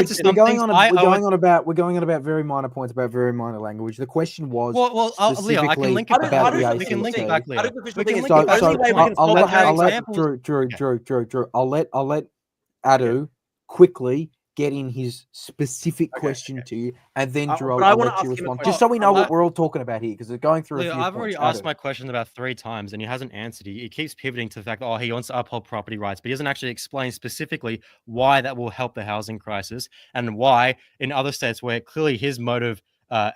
[SPEAKER 1] to something.
[SPEAKER 2] We're going on about very minor points about very minor language. The question was,
[SPEAKER 1] well, Leo, I can link it back. We can link it back, Leo.
[SPEAKER 2] I'll let Adu quickly get in his specific question to you, and then Drew, I'll let you respond. Just so we know what we're all talking about here, because they're going through a few
[SPEAKER 1] I've already
[SPEAKER 2] points.
[SPEAKER 1] asked my question about 3 times, and he hasn't answered. He keeps pivoting to the fact that, he wants to uphold property rights, but he doesn't actually explain specifically why that will help the housing crisis, and why in other states where clearly his motive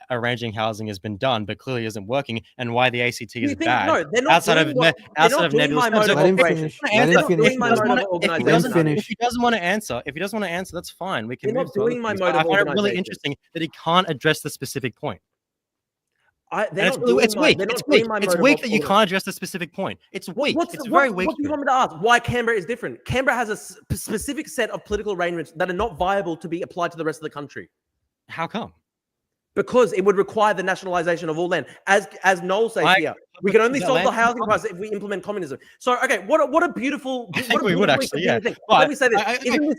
[SPEAKER 1] arranging housing has been done, but clearly isn't working, and why the ACT is bad.
[SPEAKER 3] No, they're not
[SPEAKER 1] outside of nebulous.
[SPEAKER 2] Let him finish.
[SPEAKER 1] If he doesn't want to answer, that's fine. We can move to other things. I find it really interesting that he can't address the specific point. It's weak. It's weak that you can't address the specific point. It's weak. It's very weak.
[SPEAKER 3] What do you want me to ask? Why Canberra is different? Canberra has a specific set of political arrangements that are not viable to be applied to the rest of the country.
[SPEAKER 1] How come?
[SPEAKER 3] Because it would require the nationalization of all land. As Noel says here, we can only solve the housing crisis if we implement communism. So, okay, what a beautiful...
[SPEAKER 1] I think we would actually, yeah.
[SPEAKER 3] Let me say this.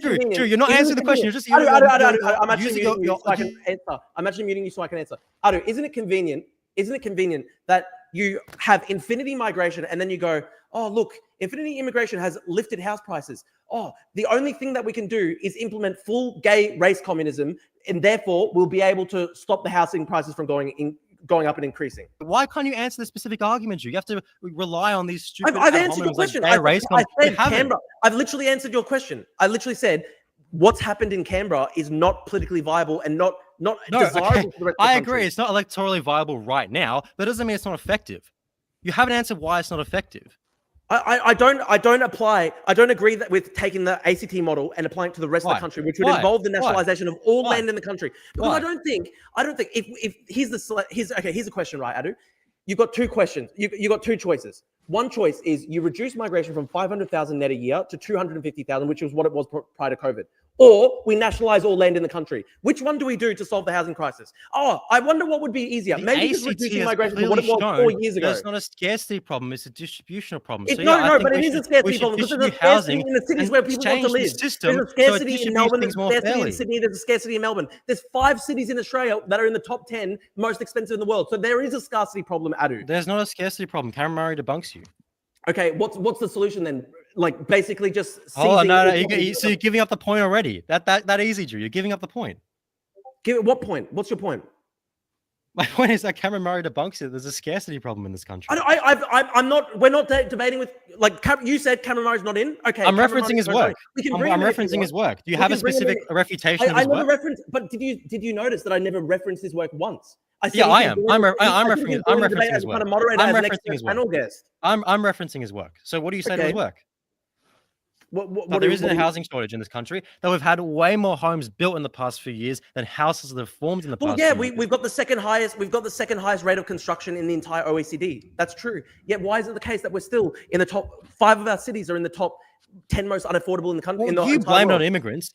[SPEAKER 1] Drew, you're not answering the question. You're just...
[SPEAKER 3] I'm actually muting you so I can answer. I'm actually muting you so I can answer. Adu, isn't it convenient that you have infinity migration and then you go, oh, look, infinity immigration has lifted house prices. Oh, the only thing that we can do is implement full gay race communism, and therefore we'll be able to stop the housing prices from going up and increasing.
[SPEAKER 1] Why can't you answer the specific argument, Drew? You have to rely on these stupid...
[SPEAKER 3] I've answered your question. I said Canberra. I've literally answered your question. I literally said what's happened in Canberra is not politically viable and not desirable for the rest of the country.
[SPEAKER 1] I agree. It's not electorally viable right now, but it doesn't mean it's not effective. You haven't answered why it's not effective.
[SPEAKER 3] I don't agree that with taking the ACT model and applying it to the rest of the country, which would involve the nationalization of all land in the country. Because I don't think if here's a question, right, Adu? You've got 2 questions. You got 2 choices. One choice is you reduce migration from 500,000 net a year to 250,000, which was what it was prior to COVID. Or we nationalize all land in the country. Which one do we do to solve the housing crisis? Oh, I wonder what would be easier. Maybe just reducing migration from what it was 4 years ago.
[SPEAKER 1] It's not a scarcity problem. It's a distributional problem.
[SPEAKER 3] But it is a scarcity problem because there's a scarcity in the cities where people want to live. There's a scarcity in Melbourne, there's a scarcity in Sydney, there's a scarcity in Melbourne. There's 5 cities in Australia that are in the top 10 most expensive in the world. So there is a scarcity problem, Adu.
[SPEAKER 1] There's not a scarcity problem. Cameron Murray debunks you.
[SPEAKER 3] Okay, what's the solution then? Like basically just...
[SPEAKER 1] Oh, no. So you're giving up the point already. That easy, Drew. You're giving up the point.
[SPEAKER 3] What point? What's your point?
[SPEAKER 1] My point is that Cameron Murray debunks it. There's a scarcity problem in this country.
[SPEAKER 3] I'm not... We're not debating with... Like, you said Cameron Murray's not in? Okay.
[SPEAKER 1] I'm referencing his work. I'm referencing his work. Do you have a specific refutation of his work?
[SPEAKER 3] But did you notice that I never referenced his work once?
[SPEAKER 1] I am. I'm referencing his work. I'm referencing his work. So what do you say to his work? There isn't a housing shortage in this country. That we've had way more homes built in the past few years than houses that have formed in the past.
[SPEAKER 3] Well, yeah, we've got the second highest rate of construction in the entire OECD. That's true. Yet why is it the case that we're still in the top 5 of our cities are in the top 10 most unaffordable in the country?
[SPEAKER 1] Well, you blame it on immigrants.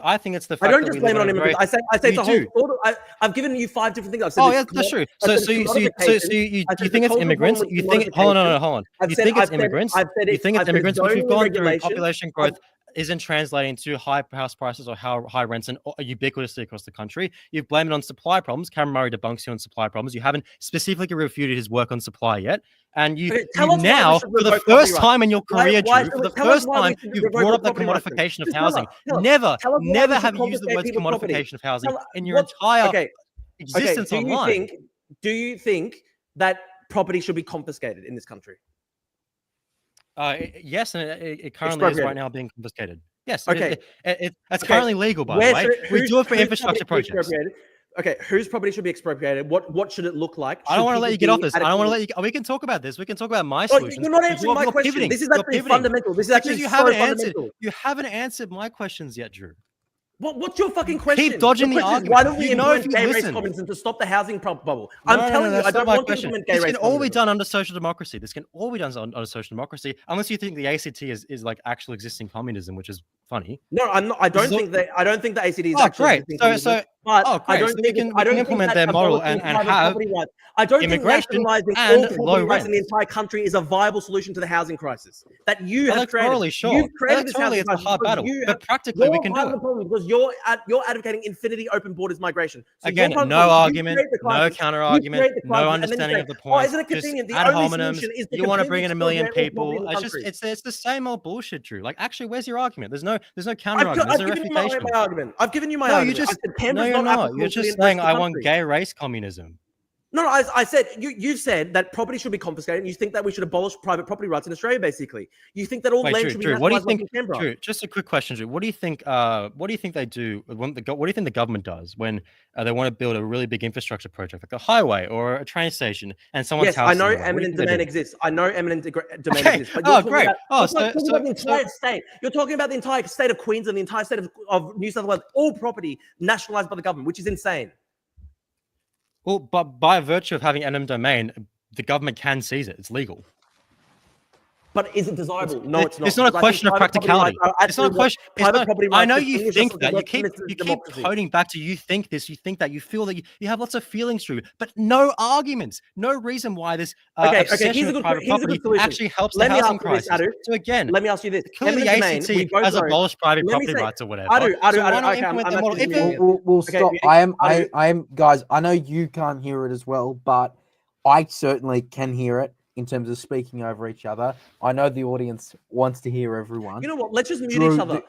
[SPEAKER 1] I think it's the fact
[SPEAKER 3] I don't just blame it on immigrants. I say it's a whole. I've given you 5 different things. I've said
[SPEAKER 1] yeah, that's true. So you think it's immigrants? You think hold on. You think it's immigrants? You think it's immigrants? Which we've gone through population growth isn't translating to high house prices or high rents and ubiquitously across the country. You've blamed it on supply problems. Cameron Murray debunks you on supply problems. You haven't specifically refuted his work on supply yet. And you now, for the first time in your career, Drew, for the first time, you've brought up the commodification of housing. Never have you used the words commodification of housing in your entire existence online.
[SPEAKER 3] Do you think that property should be confiscated in this country?
[SPEAKER 1] Yes, and it currently is right now being confiscated. Yes,
[SPEAKER 3] okay.
[SPEAKER 1] That's currently legal, by the way. We do it for infrastructure projects.
[SPEAKER 3] Okay, whose property should be expropriated? What should it look like?
[SPEAKER 1] I don't want to let you get off this. I don't want to
[SPEAKER 3] adequately-
[SPEAKER 1] let you. We can talk about this. We can talk about my
[SPEAKER 3] Oh,
[SPEAKER 1] solutions.
[SPEAKER 3] you're not
[SPEAKER 1] because
[SPEAKER 3] answering my
[SPEAKER 1] you're
[SPEAKER 3] question.
[SPEAKER 1] pivoting.
[SPEAKER 3] This is
[SPEAKER 1] You're
[SPEAKER 3] actually
[SPEAKER 1] pivoting.
[SPEAKER 3] fundamental. This is
[SPEAKER 1] Because
[SPEAKER 3] actually
[SPEAKER 1] you
[SPEAKER 3] so
[SPEAKER 1] haven't answered.
[SPEAKER 3] fundamental.
[SPEAKER 1] You haven't answered my questions yet, Drew.
[SPEAKER 3] What's your fucking question?
[SPEAKER 1] Keep dodging
[SPEAKER 3] Your
[SPEAKER 1] the
[SPEAKER 3] question is,
[SPEAKER 1] argument.
[SPEAKER 3] why don't we
[SPEAKER 1] You know if
[SPEAKER 3] implement
[SPEAKER 1] you
[SPEAKER 3] gay race
[SPEAKER 1] listen.
[SPEAKER 3] communism to stop the housing bubble?
[SPEAKER 1] No,
[SPEAKER 3] I'm telling you, I
[SPEAKER 1] that's not
[SPEAKER 3] don't
[SPEAKER 1] my
[SPEAKER 3] want to
[SPEAKER 1] question.
[SPEAKER 3] implement gay
[SPEAKER 1] This
[SPEAKER 3] race
[SPEAKER 1] can all be
[SPEAKER 3] communism.
[SPEAKER 1] done under social democracy. This can all be done under social democracy, unless you think the ACT is like actual existing communism, which is funny.
[SPEAKER 3] No, I'm not. I
[SPEAKER 1] This
[SPEAKER 3] don't
[SPEAKER 1] is
[SPEAKER 3] think that. I don't think the ACT is
[SPEAKER 1] Oh,
[SPEAKER 3] actually
[SPEAKER 1] great.
[SPEAKER 3] existing
[SPEAKER 1] So,
[SPEAKER 3] communism, but
[SPEAKER 1] oh,
[SPEAKER 3] I
[SPEAKER 1] great.
[SPEAKER 3] don't
[SPEAKER 1] So
[SPEAKER 3] think.
[SPEAKER 1] we
[SPEAKER 3] I don't
[SPEAKER 1] can
[SPEAKER 3] think
[SPEAKER 1] implement
[SPEAKER 3] that
[SPEAKER 1] their model
[SPEAKER 3] abolishing
[SPEAKER 1] and
[SPEAKER 3] private
[SPEAKER 1] have
[SPEAKER 3] property rights. I don't think
[SPEAKER 1] immigration
[SPEAKER 3] nationalising all
[SPEAKER 1] and
[SPEAKER 3] property
[SPEAKER 1] low
[SPEAKER 3] rights in the
[SPEAKER 1] rents.
[SPEAKER 3] entire country is a viable solution to the housing crisis that you have created.
[SPEAKER 1] Electorally, sure.
[SPEAKER 3] You've created this
[SPEAKER 1] Electorally,
[SPEAKER 3] housing
[SPEAKER 1] it's a
[SPEAKER 3] crisis
[SPEAKER 1] hard
[SPEAKER 3] because
[SPEAKER 1] battle,
[SPEAKER 3] you
[SPEAKER 1] but
[SPEAKER 3] have.
[SPEAKER 1] practically, we
[SPEAKER 3] You're
[SPEAKER 1] can
[SPEAKER 3] part
[SPEAKER 1] do
[SPEAKER 3] of the
[SPEAKER 1] it.
[SPEAKER 3] problem because you're advocating infinity open borders migration. So
[SPEAKER 1] Again,
[SPEAKER 3] you're part of the
[SPEAKER 1] no
[SPEAKER 3] problem. You
[SPEAKER 1] argument,
[SPEAKER 3] create the
[SPEAKER 1] no
[SPEAKER 3] crisis,
[SPEAKER 1] counter
[SPEAKER 3] you
[SPEAKER 1] argument,
[SPEAKER 3] create the
[SPEAKER 1] no
[SPEAKER 3] crisis, and then you
[SPEAKER 1] understanding
[SPEAKER 3] say,
[SPEAKER 1] of the
[SPEAKER 3] "Oh,
[SPEAKER 1] point.
[SPEAKER 3] isn't it
[SPEAKER 1] Just
[SPEAKER 3] convenient? The
[SPEAKER 1] ad
[SPEAKER 3] only
[SPEAKER 1] hominems.
[SPEAKER 3] solution is to
[SPEAKER 1] You want to
[SPEAKER 3] completely
[SPEAKER 1] bring in a million
[SPEAKER 3] expropriate all property
[SPEAKER 1] people.
[SPEAKER 3] in the country."
[SPEAKER 1] It's the same old bullshit, Drew. Like, actually, where's your argument? There's no counter
[SPEAKER 3] I've
[SPEAKER 1] argument. There's no
[SPEAKER 3] given you my
[SPEAKER 1] refutation.
[SPEAKER 3] argument. I've given you my
[SPEAKER 1] No,
[SPEAKER 3] argument.
[SPEAKER 1] you
[SPEAKER 3] I
[SPEAKER 1] just
[SPEAKER 3] said
[SPEAKER 1] no,
[SPEAKER 3] Canberra's
[SPEAKER 1] you're
[SPEAKER 3] not
[SPEAKER 1] not.
[SPEAKER 3] applicable
[SPEAKER 1] You're
[SPEAKER 3] to the
[SPEAKER 1] just
[SPEAKER 3] rest
[SPEAKER 1] saying
[SPEAKER 3] of the
[SPEAKER 1] I want
[SPEAKER 3] country.
[SPEAKER 1] gay race communism.
[SPEAKER 3] No, I said you've said that property should be confiscated, and you think that we should abolish private property rights in Australia. Basically, you think that all
[SPEAKER 1] Wait,
[SPEAKER 3] land
[SPEAKER 1] Drew,
[SPEAKER 3] should be
[SPEAKER 1] Drew, what do you
[SPEAKER 3] nationalised like
[SPEAKER 1] think?
[SPEAKER 3] in Canberra.
[SPEAKER 1] Drew, just a quick question, Drew. What do you think? What do you think they do? What do you think the government does when they want to build a really big infrastructure project, like a highway or a train station, and someone's
[SPEAKER 3] Yes,
[SPEAKER 1] house
[SPEAKER 3] I
[SPEAKER 1] is
[SPEAKER 3] know
[SPEAKER 1] in the way? What do you
[SPEAKER 3] eminent
[SPEAKER 1] think they
[SPEAKER 3] demand
[SPEAKER 1] do?
[SPEAKER 3] exists. I know eminent domain
[SPEAKER 1] Okay.
[SPEAKER 3] exists. But you're
[SPEAKER 1] Oh,
[SPEAKER 3] talking
[SPEAKER 1] great.
[SPEAKER 3] about,
[SPEAKER 1] Oh,
[SPEAKER 3] you're talking about the entire state. You're talking about the entire state of Queensland, the entire state of New South Wales, all property nationalised by the government, which is insane.
[SPEAKER 1] Well, but by virtue of having eminent domain, the government can seize it. It's legal.
[SPEAKER 3] But is it desirable? No, it's not.
[SPEAKER 1] It's not a
[SPEAKER 3] Because I think
[SPEAKER 1] question of
[SPEAKER 3] private property
[SPEAKER 1] practicality.
[SPEAKER 3] rights are
[SPEAKER 1] It's not a
[SPEAKER 3] actually what
[SPEAKER 1] question.
[SPEAKER 3] private property
[SPEAKER 1] I
[SPEAKER 3] rights
[SPEAKER 1] know you
[SPEAKER 3] distinguish us
[SPEAKER 1] think
[SPEAKER 3] from
[SPEAKER 1] that.
[SPEAKER 3] the rest of
[SPEAKER 1] You keep
[SPEAKER 3] democracy.
[SPEAKER 1] coding back to you think this. You think that. You feel that you have lots of feelings through, but no arguments, no reason why this obsession
[SPEAKER 3] here's a
[SPEAKER 1] with
[SPEAKER 3] good
[SPEAKER 1] private property
[SPEAKER 3] solution.
[SPEAKER 1] actually helps
[SPEAKER 3] Let
[SPEAKER 1] the
[SPEAKER 3] me
[SPEAKER 1] housing
[SPEAKER 3] ask you this,
[SPEAKER 1] crisis.
[SPEAKER 3] Adu.
[SPEAKER 1] So again,
[SPEAKER 3] Let me ask you this.
[SPEAKER 1] clearly the
[SPEAKER 3] Eminent domain, we
[SPEAKER 1] ACT
[SPEAKER 3] both
[SPEAKER 1] has
[SPEAKER 3] know.
[SPEAKER 1] abolished private
[SPEAKER 3] Let me
[SPEAKER 1] property
[SPEAKER 3] say-
[SPEAKER 1] rights or whatever.
[SPEAKER 3] Adu,
[SPEAKER 1] So why not
[SPEAKER 3] okay,
[SPEAKER 1] implement
[SPEAKER 3] I'm
[SPEAKER 1] their model?
[SPEAKER 3] actually
[SPEAKER 1] If
[SPEAKER 3] doing
[SPEAKER 1] it,
[SPEAKER 3] it.
[SPEAKER 2] We'll
[SPEAKER 3] Okay,
[SPEAKER 2] stop.
[SPEAKER 3] Adu.
[SPEAKER 2] I am, guys. I know you can't hear it as well, but I certainly can hear it in terms of speaking over each other. I know the audience wants to hear everyone.
[SPEAKER 3] You know what? Let's just mute
[SPEAKER 2] Drew,
[SPEAKER 3] each other.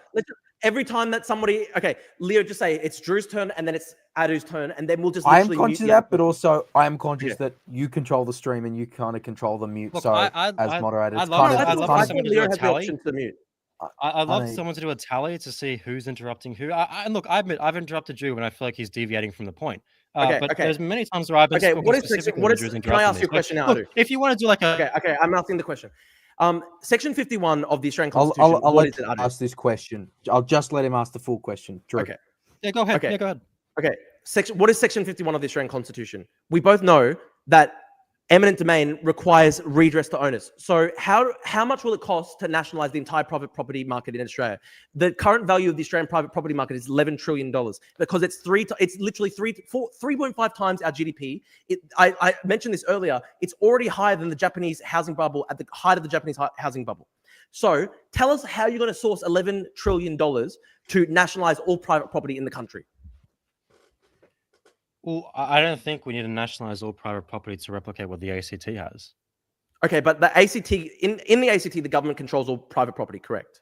[SPEAKER 3] Every time that somebody, okay, Leo, just say it's Drew's turn and then it's Adu's turn, and then we'll just.
[SPEAKER 2] I am
[SPEAKER 3] literally
[SPEAKER 2] conscious
[SPEAKER 3] mute
[SPEAKER 2] of
[SPEAKER 3] the
[SPEAKER 2] that, but
[SPEAKER 3] other
[SPEAKER 2] also I am conscious that you control the stream and you kind of control the mute.
[SPEAKER 1] Look,
[SPEAKER 2] so
[SPEAKER 1] as
[SPEAKER 2] moderator, it's
[SPEAKER 1] I'd love,
[SPEAKER 2] kind of
[SPEAKER 1] I'd love
[SPEAKER 2] kind
[SPEAKER 1] for
[SPEAKER 2] of-
[SPEAKER 1] someone to do
[SPEAKER 3] Leo
[SPEAKER 1] a
[SPEAKER 3] has the
[SPEAKER 1] tally.
[SPEAKER 3] option to mute.
[SPEAKER 1] I'd love
[SPEAKER 2] know.
[SPEAKER 1] someone to do a tally to see who's interrupting who. And look, I admit I've interrupted Drew when I feel like he's deviating from the point.
[SPEAKER 3] Okay,
[SPEAKER 1] But
[SPEAKER 3] okay.
[SPEAKER 1] there's many times where I've been
[SPEAKER 3] Okay,
[SPEAKER 1] talking
[SPEAKER 3] what is
[SPEAKER 1] specifically
[SPEAKER 3] what
[SPEAKER 1] when
[SPEAKER 3] is?
[SPEAKER 1] Drew's
[SPEAKER 3] Can I
[SPEAKER 1] interrupting
[SPEAKER 3] ask
[SPEAKER 1] me.
[SPEAKER 3] you a
[SPEAKER 1] So,
[SPEAKER 3] question now,
[SPEAKER 1] look,
[SPEAKER 3] Adu?
[SPEAKER 1] if you want to do like a
[SPEAKER 3] Okay, I'm asking the question. Section 51 of the Australian
[SPEAKER 2] I'll
[SPEAKER 3] Constitution.
[SPEAKER 2] I'll
[SPEAKER 3] What
[SPEAKER 2] let
[SPEAKER 3] is it,
[SPEAKER 2] him
[SPEAKER 3] Adu?
[SPEAKER 2] ask this question. I'll just let him ask the full question. Drew.
[SPEAKER 3] Okay.
[SPEAKER 1] yeah, go ahead.
[SPEAKER 3] Okay.
[SPEAKER 1] Yeah, go ahead.
[SPEAKER 3] Okay. What is Section 51 of the Australian Constitution? We both know that eminent domain requires redress to owners. So how much will it cost to nationalize the entire private property market in Australia? The current value of the Australian private property market is $11 trillion because it's literally 3.5 times our GDP. I mentioned this earlier. It's already higher than the Japanese housing bubble at the height of the Japanese housing bubble. So tell us how you're going to source $11 trillion to nationalize all private property in the country.
[SPEAKER 1] Well, I don't think we need to nationalize all private property to replicate what the ACT has.
[SPEAKER 3] Okay, but the ACT in the ACT, the government controls all private property, correct?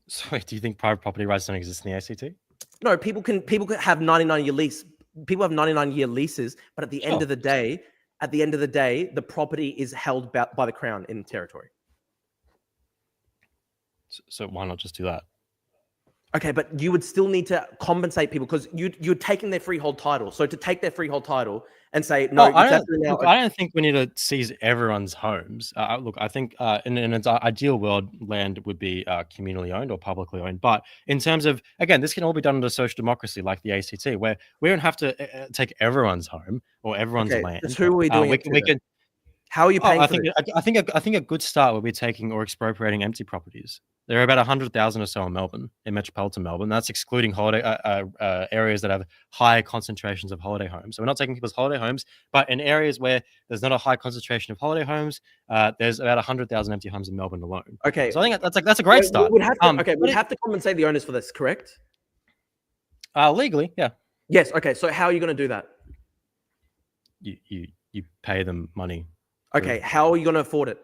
[SPEAKER 1] So, wait, do you think private property rights don't exist in the ACT?
[SPEAKER 3] No, people can have 99-year lease. People have 99-year leases, but at the end of the day, the property is held by the Crown in territory.
[SPEAKER 1] So why not just do that?
[SPEAKER 3] Okay, but you would still need to compensate people because you're taking their freehold title. So to take their freehold title and say no,
[SPEAKER 1] I don't think we need to seize everyone's homes. Look, I think in an ideal world, land would be communally owned or publicly owned. But in terms of, again, this can all be done under social democracy, like the ACT, where we don't have to take everyone's home or everyone's land.
[SPEAKER 3] That's who are we doing? How are you paying for this?
[SPEAKER 1] I think a good start would be taking or expropriating empty properties. There are about 100,000 or so in Melbourne, in metropolitan Melbourne. That's excluding holiday areas that have high concentrations of holiday homes. So we're not taking people's holiday homes, but in areas where there's not a high concentration of holiday homes, there's about 100,000 empty homes in Melbourne alone.
[SPEAKER 3] Okay,
[SPEAKER 1] so I think that's a great start.
[SPEAKER 3] We'd have to compensate the owners for this, correct?
[SPEAKER 1] Legally, yeah.
[SPEAKER 3] Yes. Okay. So how are you going to do that?
[SPEAKER 1] You pay them money.
[SPEAKER 3] Okay. How are you going to afford it?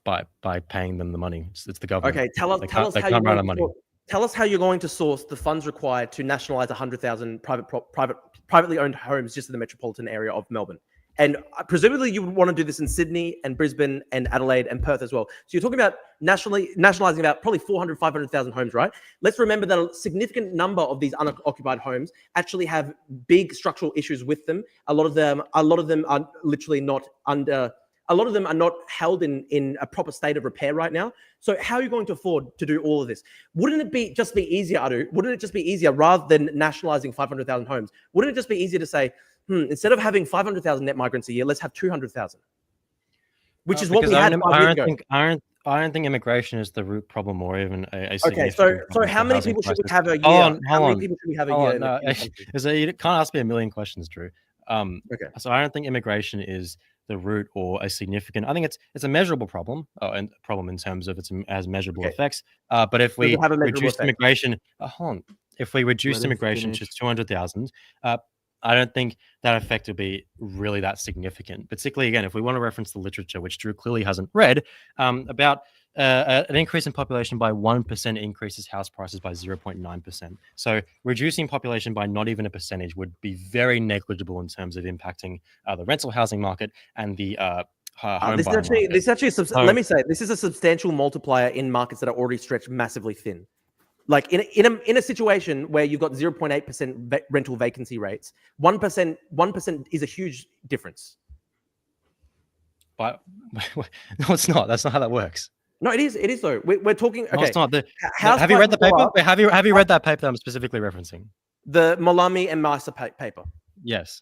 [SPEAKER 1] By paying them the money. It's the government.
[SPEAKER 3] Okay, tell us how you're going to source the funds required to nationalize 100,000 privately owned homes just in the metropolitan area of Melbourne. And presumably you would want to do this in Sydney and Brisbane and Adelaide and Perth as well. So you're talking about nationalizing about probably 400, 500,000 homes, right? Let's remember that a significant number of these unoccupied homes actually have big structural issues with them. A lot of them are literally not under. A lot of them are not held in a proper state of repair right now. So how are you going to afford to do all of this? Wouldn't it just be easier, Adu? Wouldn't it just be easier rather than nationalizing 500,000 homes? Wouldn't it just be easier to say, instead of having 500,000 net migrants a year, let's have 200,000, which is what we had 5 years ago.
[SPEAKER 1] I don't think immigration is the root problem or even a
[SPEAKER 3] Okay, so how many people should we have a year? How many people should we have a year?
[SPEAKER 1] No, you can't ask me a million questions, Drew.
[SPEAKER 3] Okay.
[SPEAKER 1] So I don't think immigration is the root or a significant. I think it's a measurable problem, and problem in terms of it has measurable effects. But if we reduce immigration, if we reduce immigration to 200,000, I don't think that effect will be really that significant. Particularly, again, if we want to reference the literature, which Drew clearly hasn't read, about an increase in population by 1% increases house prices by 0.9%. So reducing population by not even a percentage would be very negligible in terms of impacting the rental housing market and the home
[SPEAKER 3] this is actually let me say, this is a substantial multiplier in markets that are already stretched massively thin. Like in a situation where you've got 0.8% rental vacancy rates, 1% is a huge difference.
[SPEAKER 1] But no, it's not. That's not how that works.
[SPEAKER 3] No, it is. It is though. We're talking. Okay,
[SPEAKER 1] no, it's not. Have you read the paper? Have you read that paper that I'm specifically referencing?
[SPEAKER 3] The Molami and Meister paper.
[SPEAKER 1] Yes.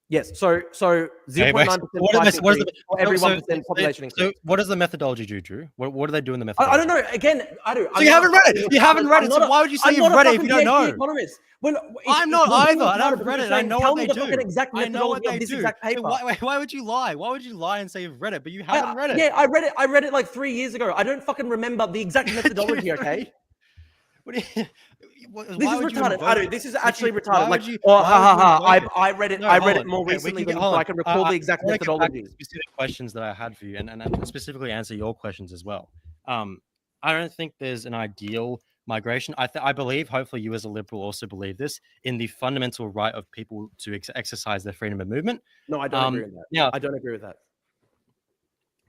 [SPEAKER 3] Yes. So 0.9% for every 1% population increase. So
[SPEAKER 1] what does the methodology do, Drew? What do they do in the methodology?
[SPEAKER 3] I don't know. Again, I do.
[SPEAKER 1] So you haven't read it. You haven't read it. So why would you say you've read it if you don't know?
[SPEAKER 3] Economist.
[SPEAKER 1] I'm not either. And I've read it. I know what they do.
[SPEAKER 3] I know what they do.
[SPEAKER 1] Why would you lie? Why would you lie and say you've read it, but you haven't read it?
[SPEAKER 3] Yeah, I read it. I read it like 3 years ago. I don't fucking remember the exact methodology. Okay.
[SPEAKER 1] This is
[SPEAKER 3] retarded. This is actually retarded. I read it. I read it more recently than so I can recall the exact methodology.
[SPEAKER 1] Specific questions that I had for you, and specifically answer your questions as well. I don't think there's an ideal migration. I believe, hopefully, you as a liberal also believe this in the fundamental right of people to exercise their freedom of movement.
[SPEAKER 3] No, I don't agree with that. Yeah, I don't agree with that.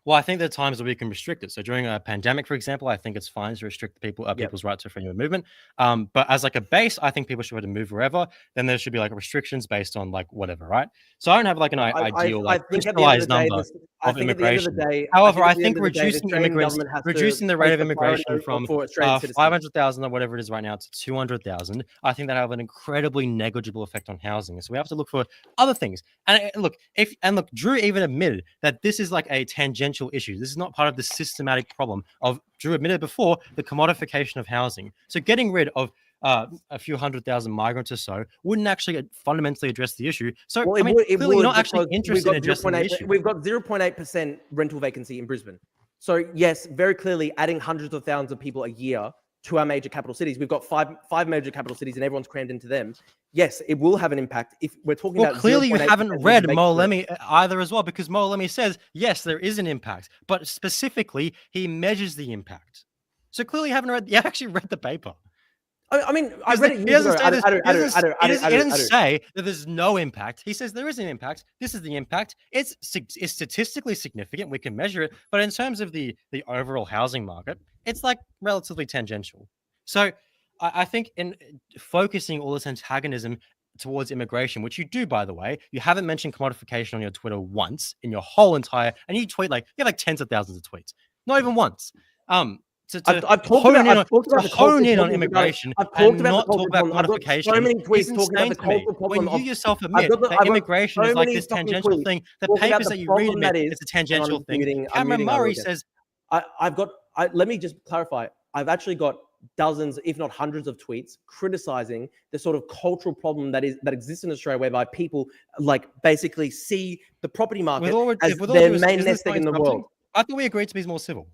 [SPEAKER 1] Well, I think there are times that we can restrict it. So during a pandemic, for example, I think it's fine to restrict people's right to freedom of movement. But as like a base, I think people should be able to move wherever. Then there should be like restrictions based on like whatever, right? So I don't have like an ideal crystallized number of immigration. However, I think reducing immigrants, reducing the rate of immigration from 500,000 or whatever it is right now to 200,000, I think that have an incredibly negligible effect on housing. So we have to look for other things. And look, Drew even admitted that this is like a tangential issue. This is not part of the systematic problem of, Drew admitted before, the commodification of housing. So getting rid of a few 100,000 migrants or so wouldn't actually fundamentally address the issue. So clearly you're not actually interested in addressing the issue.
[SPEAKER 3] We've got 0.8% rental vacancy in Brisbane. So yes, very clearly adding hundreds of thousands of people a year to our major capital cities. We've got five major capital cities and everyone's crammed into them. Yes, it will have an impact. If we're talking about
[SPEAKER 1] clearly you haven't read Molemi either as well, because Molemi says, yes, there is an impact, but specifically he measures the impact. So clearly you haven't actually read the paper.
[SPEAKER 3] I mean, I read it. He
[SPEAKER 1] doesn't say that there's no impact. He says there is an impact. This is the impact. It's statistically significant. We can measure it. But in terms of the overall housing market, it's like relatively tangential. So I think in focusing all this antagonism towards immigration, which you do, by the way, you haven't mentioned commodification on your Twitter once in your whole entire, and you tweet you have like tens of thousands of tweets, not even once. I've hone in on immigration and not talk about commodification.
[SPEAKER 3] So many tweets talking about the cultural problem.
[SPEAKER 1] When you yourself admit that immigration is like this tangential thing, the papers that you read admit it's a tangential thing. Cameron Murray says,
[SPEAKER 3] let me just clarify. I've actually got dozens, if not hundreds of tweets criticizing the sort of cultural problem that exists in Australia, whereby people basically see the property market as their main nest egg in the world.
[SPEAKER 1] I thought we agreed to be more civil.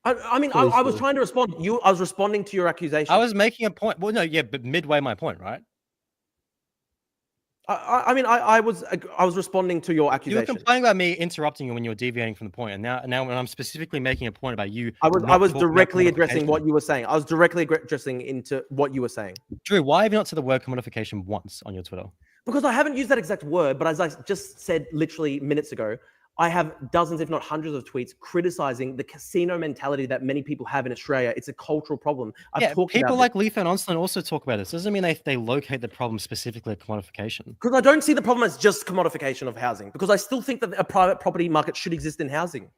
[SPEAKER 3] I mean, I was trying to respond. I was responding to your accusation.
[SPEAKER 1] I was making a point. Well, no, yeah, but midway my point, right?
[SPEAKER 3] I mean, I was responding to your accusation.
[SPEAKER 1] You were complaining about me interrupting you when you were deviating from the point, and now when I'm specifically making a point about you,
[SPEAKER 3] I was directly addressing what you were saying. I was directly addressing into what you were saying.
[SPEAKER 1] Drew, why have you not said the word commodification once on your Twitter?
[SPEAKER 3] Because I haven't used that exact word, but as I just said literally minutes ago, I have dozens, if not hundreds of tweets criticizing the casino mentality that many people have in Australia. It's a cultural problem. I've talked
[SPEAKER 1] people
[SPEAKER 3] about
[SPEAKER 1] like Leaf and Onslow also talk about this. Doesn't mean they locate the problem specifically at commodification.
[SPEAKER 3] Because I don't see the problem as just commodification of housing, because I still think that a private property market should exist in housing.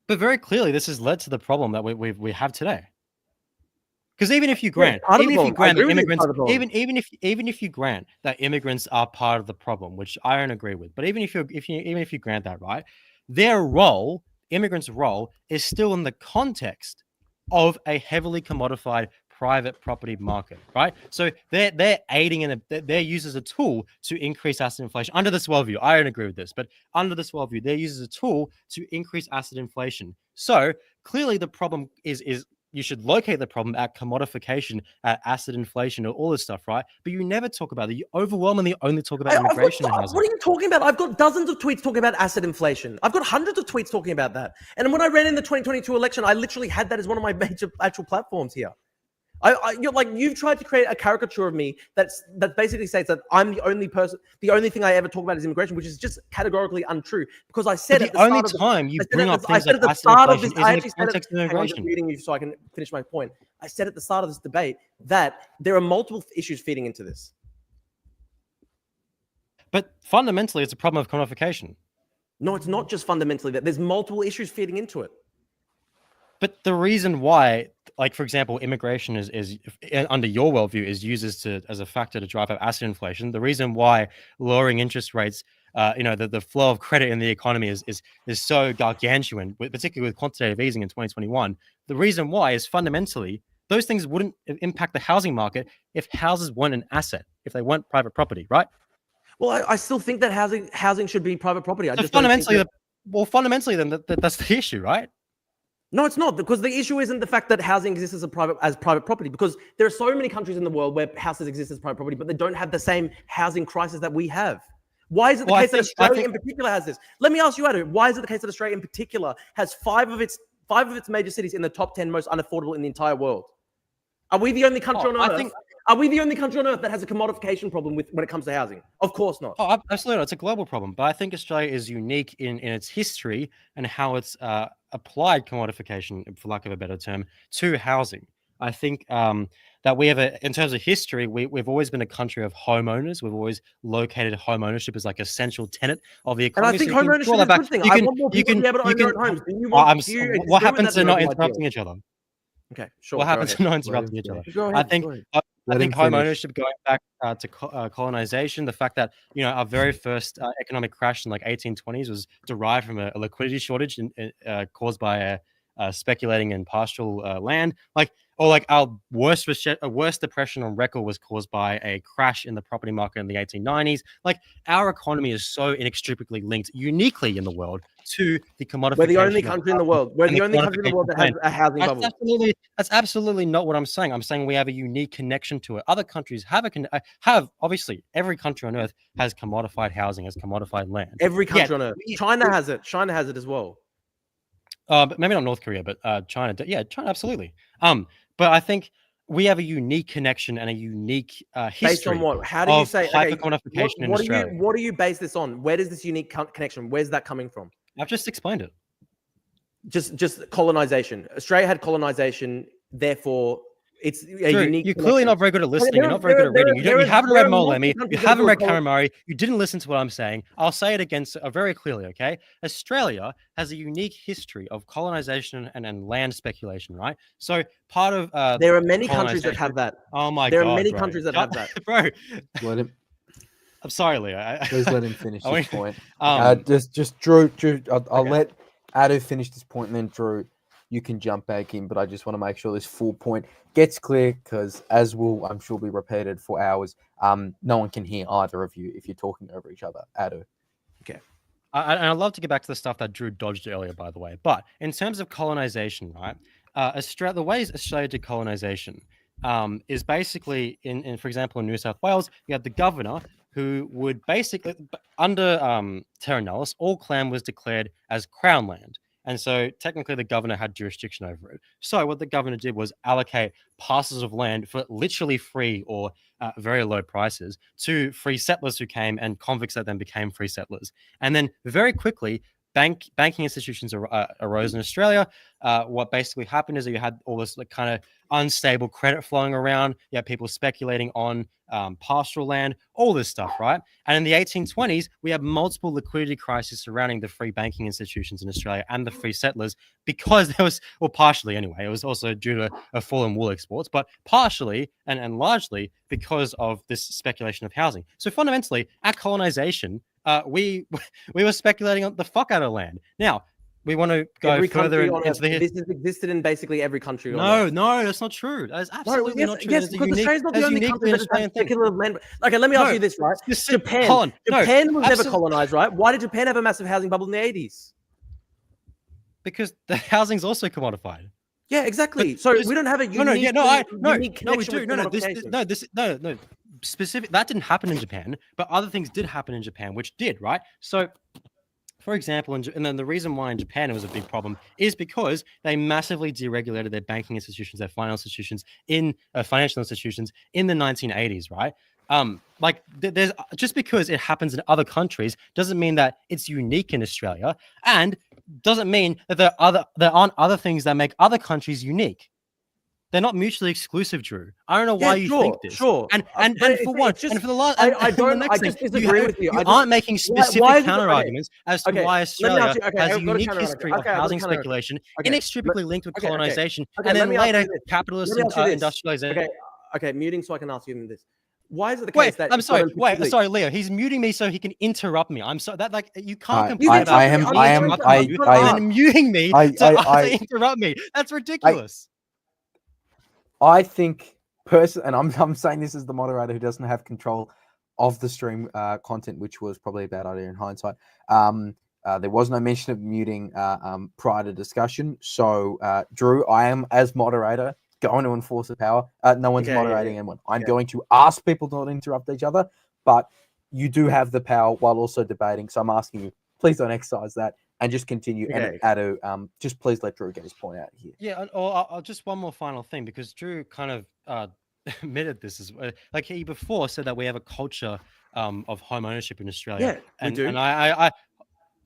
[SPEAKER 1] But very clearly, this has led to the problem that we have today. Because even if you grant, even if you grant that immigrants, even if you grant that immigrants are part of the problem, which I don't agree with, but even if you grant that, right, their role, immigrants' role, is still in the context of a heavily commodified private property market, right? So they're aiding and they're used as a tool to increase asset inflation under this worldview. I don't agree with this, but under this worldview, they're used as a tool to increase asset inflation. So clearly, the problem is you should locate the problem at commodification, at asset inflation, or all this stuff, right? But you never talk about it. You overwhelmingly only talk about immigration and housing.
[SPEAKER 3] What are you talking about? I've got dozens of tweets talking about asset inflation. I've got hundreds of tweets talking about that. And when I ran in the 2022 election, I literally had that as one of my major actual platforms here. You've tried to create a caricature of me that basically says that I'm the only person, the only thing I ever talk about is immigration, which is just categorically untrue. Because I said
[SPEAKER 1] at the only time you bring up things like asset inflation is in the context of immigration.
[SPEAKER 3] I'm reading you so I can finish my point. I said at the start of this debate that there are multiple issues feeding into this.
[SPEAKER 1] But fundamentally, it's a problem of commodification.
[SPEAKER 3] No, it's not just fundamentally that. There's multiple issues feeding into it.
[SPEAKER 1] But the reason why, like, for example, immigration is under your worldview is used as a factor to drive up asset inflation. The reason why lowering interest rates, the flow of credit in the economy is so gargantuan, particularly with quantitative easing in 2021. The reason why is fundamentally those things wouldn't impact the housing market if houses weren't an asset, if they weren't private property, right?
[SPEAKER 3] Well, I still think that housing should be private property.
[SPEAKER 1] Fundamentally, then that's the issue, right?
[SPEAKER 3] No, it's not, because the issue isn't the fact that housing exists as private property, because there are so many countries in the world where houses exist as private property, but they don't have the same housing crisis that we have. Why is it the case that Australia in particular has this? Let me ask you, Adu, why is it the case that Australia in particular has five of its major cities in the top 10 most unaffordable in the entire world? Are we the only country on Earth? Are we the only country on Earth that has a commodification problem when it comes to housing? Of course not.
[SPEAKER 1] Oh, absolutely. It's a global problem. But I think Australia is unique in its history and how it's applied commodification, for lack of a better term, to housing. I think that we have in terms of history, we've always been a country of homeowners. We've always located home ownership as like a central tenet of the economy.
[SPEAKER 3] And I think home ownership is a good thing. I want more people to be able to own their own homes.
[SPEAKER 1] What happens to not interrupting each other?
[SPEAKER 3] Okay, sure.
[SPEAKER 1] What happens to not interrupting each other?
[SPEAKER 3] Go ahead,
[SPEAKER 1] I think home ownership, going back to colonization, the fact that our very first economic crash in like 1820s was derived from a liquidity shortage caused by speculating in pastoral land, our worst depression on record was caused by a crash in the property market in the 1890s. Like, our economy is so inextricably linked, uniquely in the world, to the commodification.
[SPEAKER 3] We're the only country in the world. We're the only country in the world that has a housing bubble.
[SPEAKER 1] That's absolutely not what I'm saying. I'm saying we have a unique connection to it. Other countries have obviously, every country on Earth has commodified housing, has commodified land.
[SPEAKER 3] Every country on Earth. China has it. China has it as well.
[SPEAKER 1] But maybe not North Korea, but China. Yeah, China, absolutely. But I think we have a unique connection and a unique history.
[SPEAKER 3] Based on what? How do you say
[SPEAKER 1] hypercommodification in Australia?
[SPEAKER 3] What do you base this on? Where does this unique connection? Where's that coming from?
[SPEAKER 1] I've just explained it.
[SPEAKER 3] Just colonization. Australia had colonization, therefore it's a unique.
[SPEAKER 1] You're clearly not very good at listening. You're not very good at reading. You haven't read Molemi. You haven't read Cameron. You didn't listen to what I'm saying. I'll say it again very clearly, okay? Australia has a unique history of colonization and land speculation, right? So part of
[SPEAKER 3] there are many countries that have that.
[SPEAKER 1] Oh my God!
[SPEAKER 3] There are many countries that have that,
[SPEAKER 1] bro.
[SPEAKER 2] Let him.
[SPEAKER 1] I'm sorry, Leo.
[SPEAKER 2] Please let him finish his point.
[SPEAKER 1] Just
[SPEAKER 2] Drew. I'll let Adu finish this point, and then Drew, you can jump back in. But I just want to make sure this full point gets clear, because as will, I'm sure, be repeated for hours. No one can hear either of you if you're talking over each other. Adu.
[SPEAKER 3] Okay.
[SPEAKER 1] I'd love to get back to the stuff that Drew dodged earlier, by the way. But in terms of colonization, right? The ways Australia did colonization is basically in, for example, in New South Wales, you have the governor who would basically, under Terra Nullius, all land was declared as Crown land. And so technically the governor had jurisdiction over it. So what the governor did was allocate parcels of land for literally free or very low prices to free settlers who came and convicts that then became free settlers. And then very quickly, banking institutions arose in Australia. What basically happened is that you had all this like kind of unstable credit flowing around. You had people speculating on pastoral land, all this stuff, right? And in the 1820s, we had multiple liquidity crises surrounding the free banking institutions in Australia and the free settlers because there was, well, partially anyway, it was also due to a fall in wool exports, but partially and largely because of this speculation of housing. So fundamentally, at colonization, we were speculating on the fuck out of land. Now, we want to go further into the
[SPEAKER 3] this has existed in basically every country.
[SPEAKER 1] No, that's not true. That is absolutely not true.
[SPEAKER 3] Yes, because Australia's not the only country that has speculative land. Okay, let me ask you this, right? Japan was never colonized, right? Why did Japan have a massive housing bubble in the 80s?
[SPEAKER 1] Because the housing's also commodified.
[SPEAKER 3] Yeah, exactly. So we don't have a unique
[SPEAKER 1] specific. That didn't happen in Japan, but other things did happen in Japan, which did, right? So, for example, and then the reason why in Japan it was a big problem is because they massively deregulated their banking institutions, their financial institutions in the 1980s, right? There's just because it happens in other countries doesn't mean that it's unique in Australia, and doesn't mean that there aren't other things that make other countries unique. They're not mutually exclusive, Drew. I don't know why you think this.
[SPEAKER 3] Sure.
[SPEAKER 1] And for one, and for the last,
[SPEAKER 3] I just disagree with you.
[SPEAKER 1] You aren't making specific counter arguments as to why Australia has a unique history of housing speculation, inextricably linked with colonization, and then later capitalist industrialization.
[SPEAKER 3] Okay, muting so I can ask you this. Why is it the case that
[SPEAKER 1] I'm sorry. Sorry, Leo. He's muting me so he can interrupt me. I'm sorry that you can't
[SPEAKER 2] complain
[SPEAKER 1] about
[SPEAKER 2] I'm
[SPEAKER 1] muting me to interrupt me. That's ridiculous.
[SPEAKER 2] I think and I'm saying this as the moderator who doesn't have control of the stream content, which was probably a bad idea in hindsight. There was no mention of muting prior to discussion. So, Drew, I am as moderator going to enforce the power. No one's moderating anyone. I'm going to ask people not to interrupt each other, but you do have the power while also debating. So I'm asking you, please don't exercise that and just continue. And Adu, just please let Drew get his point out here.
[SPEAKER 1] Yeah, or just one more final thing, because Drew kind of admitted this as like he before said that we have a culture of home ownership in Australia.
[SPEAKER 3] Yeah, we do.
[SPEAKER 1] And I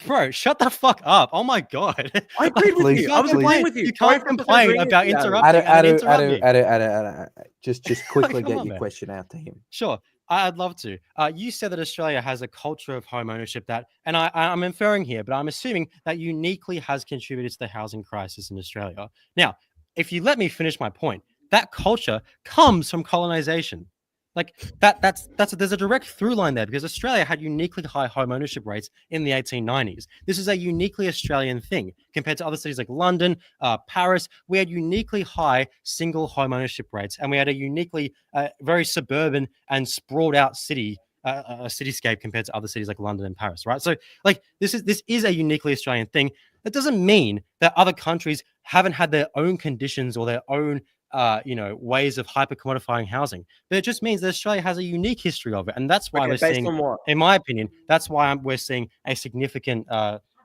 [SPEAKER 1] bro, shut the fuck up! Oh my god,
[SPEAKER 3] I agreed with you. I was agreeing with you.
[SPEAKER 1] You can't complain about interrupting.
[SPEAKER 2] Adu, just quickly get your question out to him.
[SPEAKER 1] Sure, I'd love to. You said that Australia has a culture of home ownership and I'm inferring here, but I'm assuming that uniquely has contributed to the housing crisis in Australia. Now, if you let me finish my point, that culture comes from colonization. Like there's a direct through line there, because Australia had uniquely high home ownership rates in the 1890s. This is a uniquely Australian thing compared to other cities like London, Paris. We had uniquely high single home ownership rates, and we had a uniquely very suburban and sprawled out cityscape compared to other cities like London and Paris, right? So like this is a uniquely Australian thing. That doesn't mean that other countries haven't had their own conditions or their own ways of hyper commodifying housing, but it just means that Australia has a unique history of it, and that's why we're seeing, in my opinion, that's why we're seeing a significant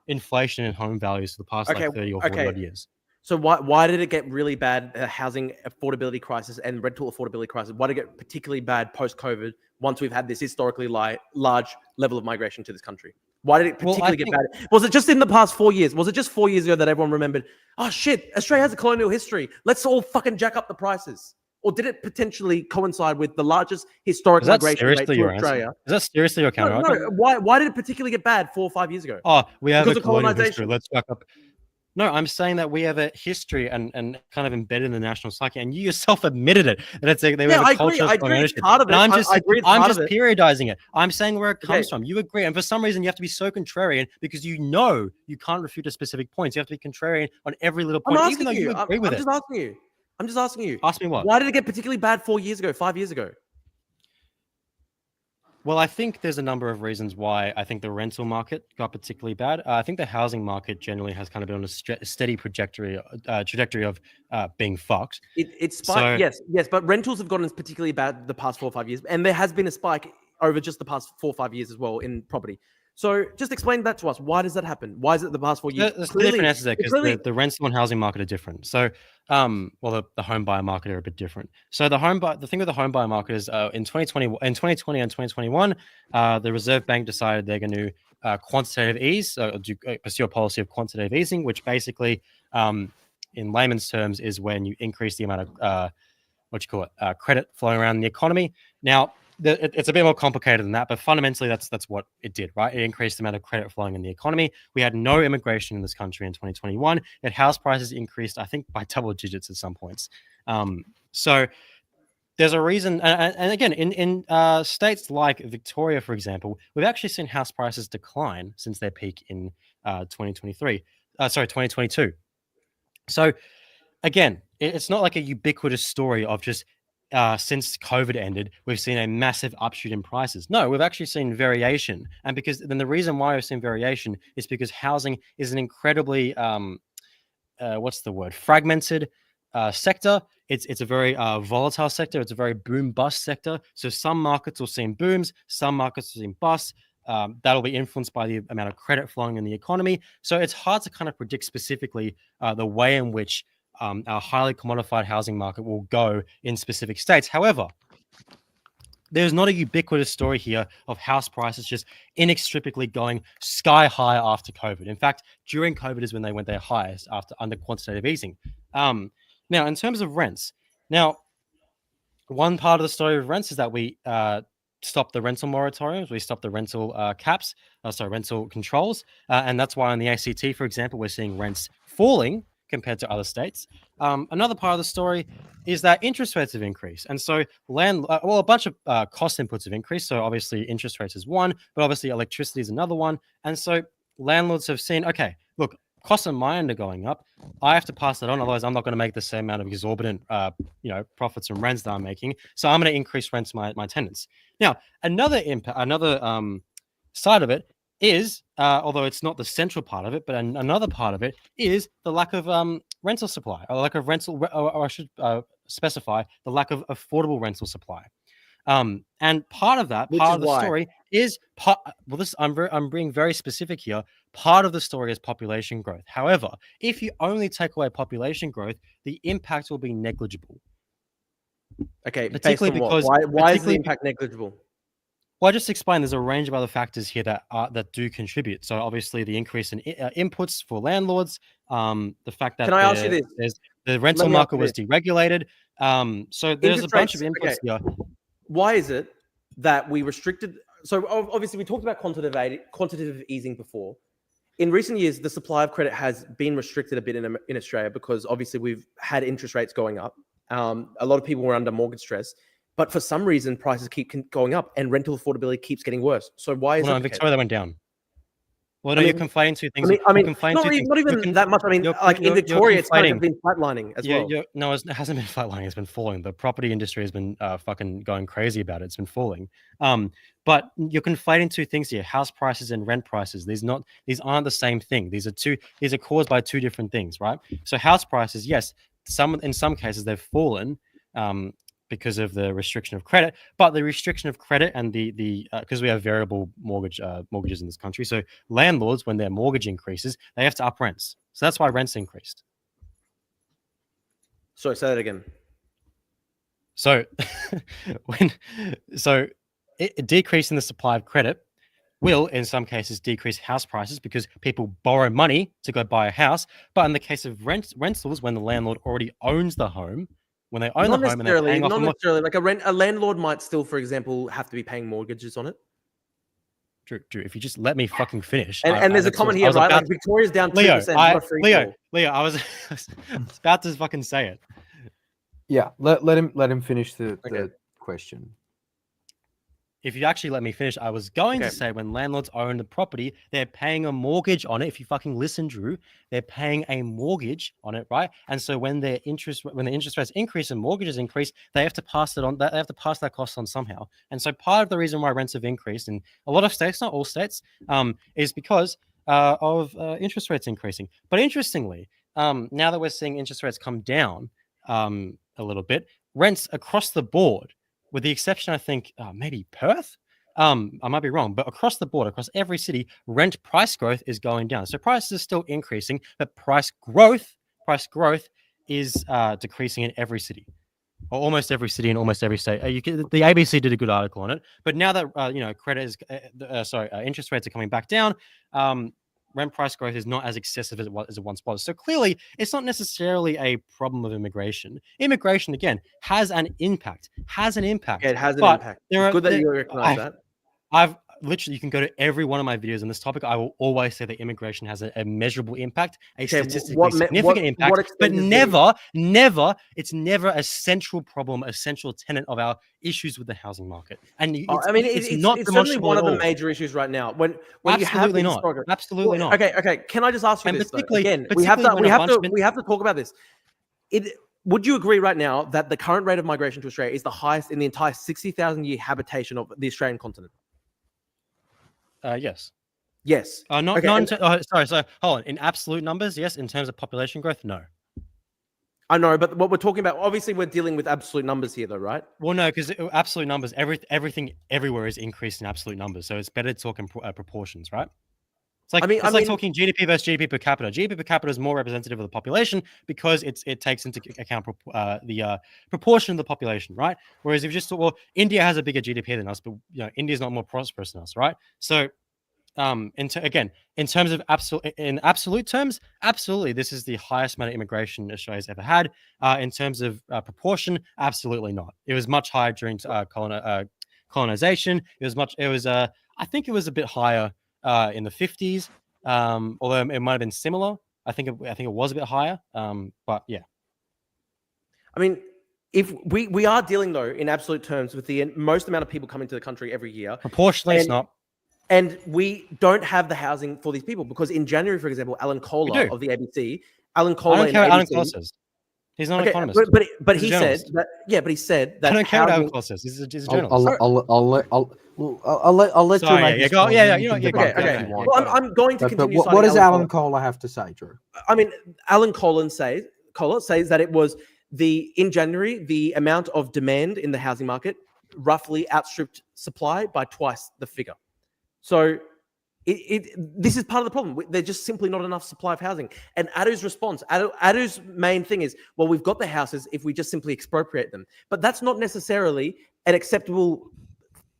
[SPEAKER 1] inflation in home values for the past 30 or 40 odd years.
[SPEAKER 3] So why did it get really bad, housing affordability crisis and rental affordability crisis? Why did it get particularly bad post-COVID once we've had this historically large level of migration to this country? Why did it particularly get bad? Was it just in the past 4 years? Was it just 4 years ago that everyone remembered, oh shit, Australia has a colonial history, let's all fucking jack up the prices? Or did it potentially coincide with the largest historic migration rate to Australia?
[SPEAKER 1] Is that seriously your counter?
[SPEAKER 3] No. Why did it particularly get bad 4 or 5 years ago?
[SPEAKER 1] Oh, we have a colonial history. Let's jack up. No, I'm saying that we have a history and kind of embedded in the national psyche, and you yourself admitted it. That they have a culture of ownership. I'm just periodizing it. I'm saying where it comes from. You agree, and for some reason you have to be so contrarian because you can't refute a specific point. So you have to be contrarian on every little point, even though you agree with it.
[SPEAKER 3] I'm just asking you.
[SPEAKER 1] Ask me what?
[SPEAKER 3] Why did it get particularly bad 4 years ago, 5 years ago?
[SPEAKER 1] Well, I think there's a number of reasons why I think the rental market got particularly bad. I think the housing market generally has kind of been on a steady trajectory of being fucked.
[SPEAKER 3] It spiked, yes, but rentals have gotten particularly bad the past 4 or 5 years, and there has been a spike over just the past 4 or 5 years as well in property. So just explain that to us. Why does that happen? Why is it the past 4 years?
[SPEAKER 1] There's different answers there because
[SPEAKER 3] clearly,
[SPEAKER 1] the rental and housing market are different. So, well, the home buyer market are a bit different. So the thing with the home buyer market is in 2020 and 2021, the Reserve Bank decided they're going to quantitative ease, pursue a policy of quantitative easing, which basically, in layman's terms, is when you increase the amount of credit flowing around the economy. Now, it's a bit more complicated than that, but fundamentally, that's what it did, right? It increased the amount of credit flowing in the economy. We had no immigration in this country in 2021. Yet house prices increased, I think, by double digits at some points. So there's a reason, and again, in states like Victoria, for example, we've actually seen house prices decline since their peak in 2022. So again, it's not like a ubiquitous story of just since COVID ended, we've seen a massive upshoot in prices. No, we've actually seen variation. And because then the reason why we've seen variation is because housing is an incredibly, fragmented sector. It's a very volatile sector. It's a very boom bust sector. So some markets will see booms, some markets will see busts. That'll be influenced by the amount of credit flowing in the economy. So it's hard to kind of predict specifically the way in which our highly commodified housing market will go in specific states. However, there's not a ubiquitous story here of house prices just inextricably going sky high after COVID. In fact, during COVID is when they went their highest under quantitative easing. Now, in terms of rents, one part of the story of rents is that we stopped the rental moratoriums, we stopped the rental rental controls, and that's why in the ACT, for example, we're seeing rents falling compared to other states. Another part of the story is that interest rates have increased. And so a bunch of cost inputs have increased. So obviously interest rates is one, but obviously electricity is another one. And so landlords have seen, okay, look, costs on my end are going up. I have to pass that on. Otherwise, I'm not going to make the same amount of exorbitant, profits from rents that I'm making. So I'm going to increase rents to my tenants. Now, another side of it is, although it's not the central part of it, but another part of it is the lack of rental supply, or lack of rental, or I should specify the lack of affordable rental supply. And part of that, part of the story is I'm being very specific here. Part of the story is population growth. However, if you only take away population growth, the impact will be negligible.
[SPEAKER 3] Okay, particularly because why is the impact negligible?
[SPEAKER 1] Well, I just explained there's a range of other factors here that do contribute. So obviously the increase in inputs for landlords, the fact that
[SPEAKER 3] I ask you this?
[SPEAKER 1] The rental market was deregulated. So there's a bunch of inputs here.
[SPEAKER 3] Why is it that we restricted? So obviously we talked about quantitative easing before. In recent years, the supply of credit has been restricted a bit in Australia because obviously we've had interest rates going up. A lot of people were under mortgage stress. But for some reason, prices keep going up and rental affordability keeps getting worse. So why is it?
[SPEAKER 1] In Victoria, they went down. Well, no, you're conflating two things.
[SPEAKER 3] Not even that much. I mean, like in Victoria, it's kind of been flatlining as well.
[SPEAKER 1] No, it hasn't been flatlining. It's been falling. The property industry has been fucking going crazy about it. It's been falling. But you're conflating two things here: house prices and rent prices. These aren't the same thing. These are caused by two different things, right? So house prices, yes, in some cases they've fallen. Because of the restriction of credit, but the restriction of credit and the because we have variable mortgages in this country, so landlords, when their mortgage increases, they have to up rents. So that's why rents increased.
[SPEAKER 3] Sorry, say that again.
[SPEAKER 1] So decreasing the supply of credit will, in some cases, decrease house prices because people borrow money to go buy a house. But in the case of rentals, when the landlord already owns the home. When they own the home and they're paying off,
[SPEAKER 3] not necessarily. Like a landlord might still, for example, have to be paying mortgages on it.
[SPEAKER 1] Drew, if you just let me fucking finish.
[SPEAKER 3] And there's a comment here, right? Like Victoria's down 2%.
[SPEAKER 1] Leo, I was about to fucking say it.
[SPEAKER 2] Yeah, let him finish the question.
[SPEAKER 1] If you actually let me finish, I was going to say when landlords own the property, they're paying a mortgage on it. If you fucking listen, Drew, they're paying a mortgage on it, right? And so when the interest rates increase and mortgages increase, they have to pass it on. They have to pass that cost on somehow. And so part of the reason why rents have increased in a lot of states, not all states, is because of interest rates increasing. But interestingly, now that we're seeing interest rates come down a little bit, rents across the board, with the exception, I think, maybe Perth, I might be wrong, but across the board, across every city, rent price growth is going down. So prices are still increasing, but price growth is decreasing in every city, or almost every city in almost every state. The ABC did a good article on it. But now that credit is, interest rates are coming back down, rent price growth is not as excessive as it once was. So clearly, it's not necessarily a problem of immigration. Immigration, again, has an impact.
[SPEAKER 3] Yeah, it has an impact. It's good that you recognize that.
[SPEAKER 1] I've literally, you can go to every one of my videos on this topic. I will always say that immigration has a measurable impact, a statistically significant impact, but it's never a central problem, a central tenet of our issues with the housing market. And it's not
[SPEAKER 3] certainly one of the major issues right now. When
[SPEAKER 1] absolutely
[SPEAKER 3] you have
[SPEAKER 1] not, absolutely not.
[SPEAKER 3] Okay. Can I just ask you this again? We have to talk about this. Would you agree right now that the current rate of migration to Australia is the highest in the entire 60,000-year habitation of the Australian continent?
[SPEAKER 1] Yes.
[SPEAKER 3] Yes.
[SPEAKER 1] Sorry. So hold on. In absolute numbers, yes. In terms of population growth, no.
[SPEAKER 3] I know, but what we're talking about, obviously, we're dealing with absolute numbers here, though, right?
[SPEAKER 1] Well, no, because absolute numbers, everything everywhere is increased in absolute numbers. So it's better to talk in proportions, right? It's like talking GDP versus GDP per capita. GDP per capita is more representative of the population because it takes into account the proportion of the population, right? Whereas if you just thought, India has a bigger GDP than us, but India is not more prosperous than us, right? So, in terms of absolute terms, absolutely, this is the highest amount of immigration Australia's ever had. In terms of proportion, absolutely not. It was much higher during colonization. I think it was a bit higher. In the 50s, although it might have been similar. I think it was a bit higher, but yeah.
[SPEAKER 3] I mean, if we are dealing, though, in absolute terms with the most amount of people coming to the country every year.
[SPEAKER 1] Proportionally, it's not.
[SPEAKER 3] And we don't have the housing for these people because in January, for example, Alan Kohler of the ABC,
[SPEAKER 1] I don't care what Alan Kohler says. He's not an economist.
[SPEAKER 3] But he said that. Yeah, but he said that.
[SPEAKER 1] I don't care what Alan Kohler says. He's a journalist.
[SPEAKER 2] I'll let you make this point.
[SPEAKER 3] Okay. Well, I'm going to continue.
[SPEAKER 2] What does Alan Kohler have to say, Drew?
[SPEAKER 3] I mean, Alan Kohler says that it was in January, the amount of demand in the housing market roughly outstripped supply by twice the figure. So this is part of the problem. There's just simply not enough supply of housing. And Addo's response, Addo's main thing is, well, we've got the houses if we just simply expropriate them. But that's not necessarily an acceptable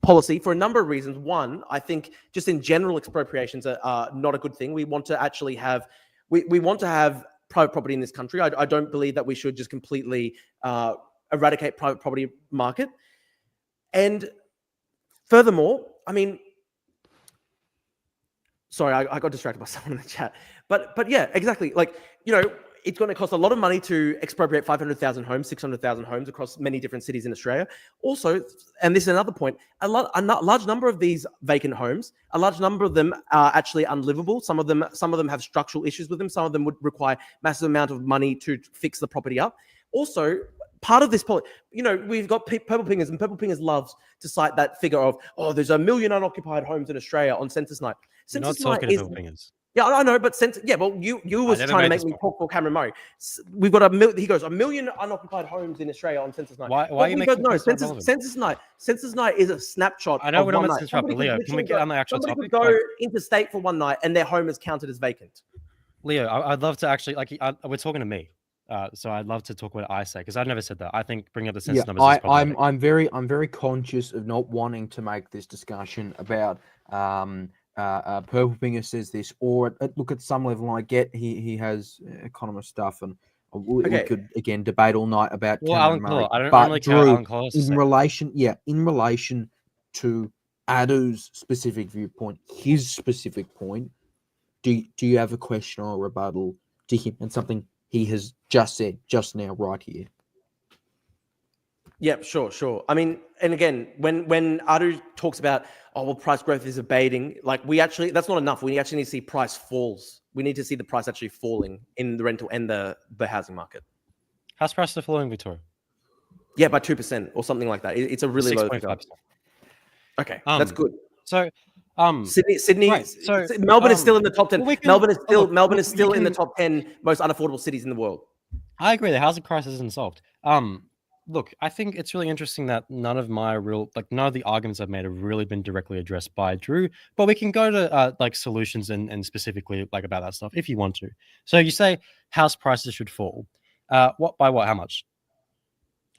[SPEAKER 3] policy for a number of reasons. One, I think just in general, expropriations are not a good thing. We want to actually have, we want to have private property in this country. I don't believe that we should just completely eradicate private property market. And furthermore, I mean, sorry, I got distracted by someone in the chat. But yeah, exactly. It's going to cost a lot of money to expropriate 500,000 homes, 600,000 homes across many different cities in Australia. Also, and this is another point, a large number of these vacant homes, a large number of them are actually unlivable. Some of them have structural issues with them. Some of them would require massive amount of money to fix the property up. Also, part of this, we've got Purple Pingers, and Purple Pingers loves to cite that figure of, there's 1 million unoccupied homes in Australia on census night.
[SPEAKER 1] You're not talking to Purple Pingers.
[SPEAKER 3] Yeah, I know, but you was trying to make me talk for Cameron Murray. We've got he goes 1 million unoccupied homes in Australia on census night.
[SPEAKER 1] Why are you making
[SPEAKER 3] census night? Census night is a snapshot.
[SPEAKER 1] I know we're
[SPEAKER 3] not
[SPEAKER 1] on census night, but Leo, can we get on the actual topic?
[SPEAKER 3] Somebody could go interstate for one night and their home is counted as vacant.
[SPEAKER 1] Leo, I'd love to actually we're talking to me. So I'd love to talk what I say because I've never said that. I think bringing up the census numbers is problematic.
[SPEAKER 2] I'm very conscious of not wanting to make this discussion about Purple Finger says this, or look at some level. I get he has economist stuff, and we could again debate all night about.
[SPEAKER 1] Alan Kohler. I don't really care what Alan Kohler says.
[SPEAKER 2] In relation to Addo's specific viewpoint, his specific point, do you have a question or a rebuttal to him and something he has just said just now right here?
[SPEAKER 3] Yeah, sure. I mean, and again, when Adu talks about, price growth is abating, that's not enough. We actually need to see price falls. We need to see the price actually falling in the rental and the housing market.
[SPEAKER 1] House prices are falling in Victoria.
[SPEAKER 3] Yeah, by 2% or something like that. It's a really low figure. Okay, that's good.
[SPEAKER 1] So,
[SPEAKER 3] Sydney. Right, so Melbourne is still in the top 10. Melbourne is still in the top 10 most unaffordable cities in the world.
[SPEAKER 1] I agree. The housing crisis isn't solved. look, I think it's really interesting that none of the arguments I've made have really been directly addressed by Drew. But we can go to like solutions and specifically like about that stuff if you want to. So you say house prices should fall. What by what? How much?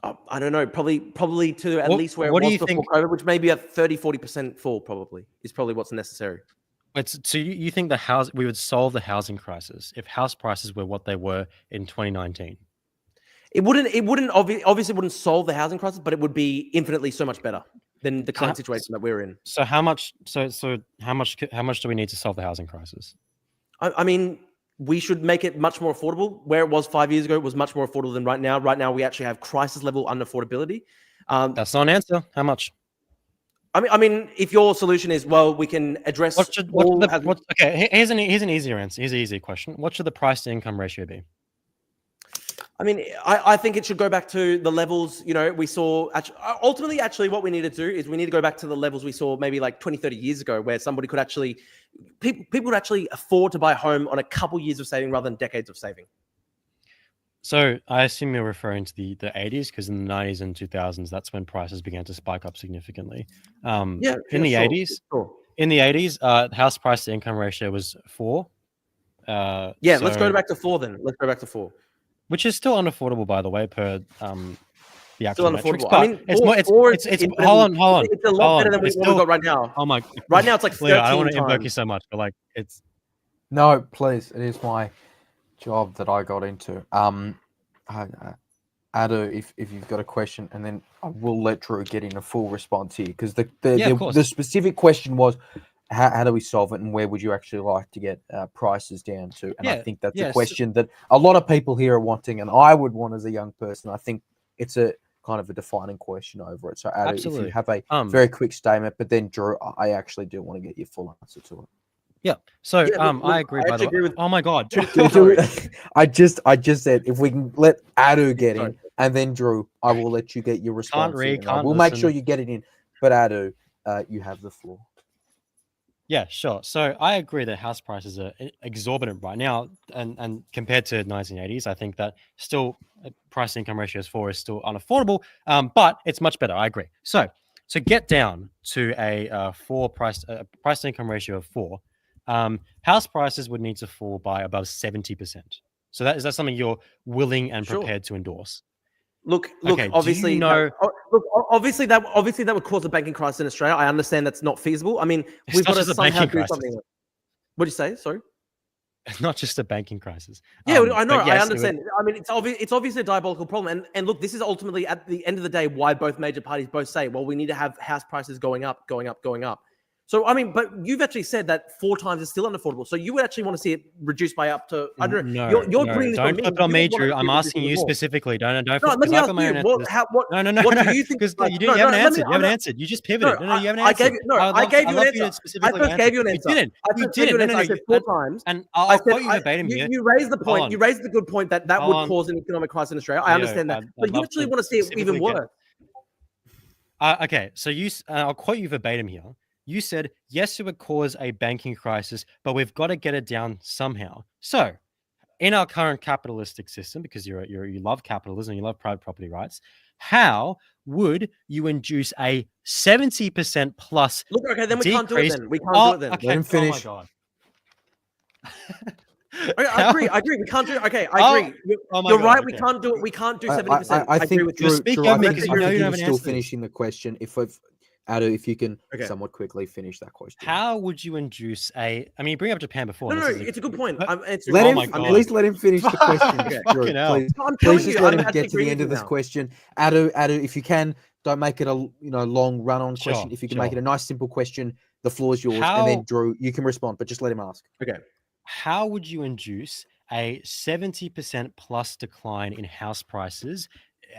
[SPEAKER 3] I don't know, probably to at least where it
[SPEAKER 1] What do
[SPEAKER 3] was
[SPEAKER 1] you
[SPEAKER 3] before
[SPEAKER 1] think?
[SPEAKER 3] COVID, which may be a 30-40% fall. Probably is probably what's necessary.
[SPEAKER 1] So you think we would solve the housing crisis if house prices were what they were in 2019?
[SPEAKER 3] It wouldn't obviously wouldn't solve the housing crisis, but it would be infinitely so much better than the current situation that we're in.
[SPEAKER 1] So how much? So how much do we need to solve the housing crisis?
[SPEAKER 3] I mean, we should make it much more affordable. Where it was 5 years ago, it was much more affordable than right now. Right now, we actually have crisis level unaffordability.
[SPEAKER 1] That's not an answer. How much?
[SPEAKER 3] I mean, if your solution is, well, we can address
[SPEAKER 1] okay, here's an easier answer. Here's an easier question. What should the price to income ratio be?
[SPEAKER 3] I mean, I think it should go back to the levels, we saw. Ultimately, what we need to do is we need to go back to the levels we saw maybe like 20, 30 years ago, where somebody could actually, people could actually afford to buy a home on a couple years of saving rather than decades of saving.
[SPEAKER 1] So I assume you're referring to the 80s, because in the 90s and 2000s, that's when prices began to spike up significantly. In the 80s, house price to income ratio was 4.
[SPEAKER 3] Let's go back to 4 then. Let's go back to 4.
[SPEAKER 1] Which is still unaffordable, by the way, per the actual
[SPEAKER 3] still
[SPEAKER 1] metrics.
[SPEAKER 3] unaffordable.
[SPEAKER 1] But
[SPEAKER 3] I mean,
[SPEAKER 1] hold on.
[SPEAKER 3] It's a lot better than what we've got right now.
[SPEAKER 1] Oh my!
[SPEAKER 3] Right now, it's like 13
[SPEAKER 1] I don't want to invoke
[SPEAKER 3] times.
[SPEAKER 1] you so much, but like it's.
[SPEAKER 2] No, please. It is my job that I got into. Adu, if you've got a question, and then I will let Drew get in a full response here, because the specific question was, how do we solve it, and where would you actually like to get prices down to? And I think that's a question that a lot of people here are wanting, and I would want as a young person. I think it's a kind of a defining question over it. So, Adu, if you have a very quick statement, but then Drew, I actually do want to get your full answer to it.
[SPEAKER 1] Yeah. So I agree. By the way, oh my god!
[SPEAKER 2] I just said if we can let Adu get in, and then Drew, I will let you get your response. We'll make sure you get it in. But Adu, you have the floor.
[SPEAKER 1] Yeah, sure. So I agree that house prices are exorbitant right now, and compared to 1980s, I think that still price income ratio 4 is still unaffordable, but it's much better. I agree. So to get down to a price income ratio of 4, house prices would need to fall by above 70%. So is that something you're willing and prepared to endorse?
[SPEAKER 3] Look. Okay, obviously, obviously that would cause a banking crisis in Australia. I understand that's not feasible. I mean, we've got to somehow do something. What do you say? Sorry.
[SPEAKER 1] It's not just a banking crisis.
[SPEAKER 3] Yeah, I know. Yes, I understand. I mean, it's obviously a diabolical problem. And look, this is ultimately at the end of the day why both major parties both say, well, we need to have house prices going up. So, I mean, but you've actually said that 4 times is still unaffordable. So you would actually want to see it reduced by up to, I don't know. You're putting this on me.
[SPEAKER 1] Don't put on me, Drew. I'm asking you specifically. Don't.
[SPEAKER 3] No, let me ask you.
[SPEAKER 1] No.
[SPEAKER 3] What do you think?
[SPEAKER 1] Because you haven't answered. You haven't answered. You just pivoted. No, you haven't answered.
[SPEAKER 3] I gave you an answer. I first gave you an answer.
[SPEAKER 1] You didn't.
[SPEAKER 3] I said 4 times.
[SPEAKER 1] And I'll quote you verbatim here.
[SPEAKER 3] You raised the point. You raised the good point that would cause an economic crisis in Australia. I understand that. But you actually want to see it even worse.
[SPEAKER 1] Okay, so I'll quote you verbatim here. You said, yes, it would cause a banking crisis, but we've got to get it down somehow. So in our current capitalistic system, because you love capitalism, you love private property rights, how would you induce a 70% plus
[SPEAKER 3] Look, okay, then we can't do it then. We can't do it then.
[SPEAKER 2] Okay. Let him finish.
[SPEAKER 1] Oh
[SPEAKER 3] my God. I agree. We can't do it. Okay, I agree. You're right. We can't do it. We can't do 70%.
[SPEAKER 2] I think
[SPEAKER 3] with
[SPEAKER 2] Drew,
[SPEAKER 1] I think
[SPEAKER 2] you're still finishing the question. Adu, if you can somewhat quickly finish that question.
[SPEAKER 1] How would you induce you bring up Japan before.
[SPEAKER 3] No, it's a good point.
[SPEAKER 2] Please let him finish the question. Drew, please just let him get to the end of this question. Adu, if you can, don't make it a long run-on question. If you can make it a nice, simple question, the floor is yours. And then, Drew, you can respond, but just let him ask.
[SPEAKER 3] Okay.
[SPEAKER 1] How would you induce a 70% plus decline in house prices,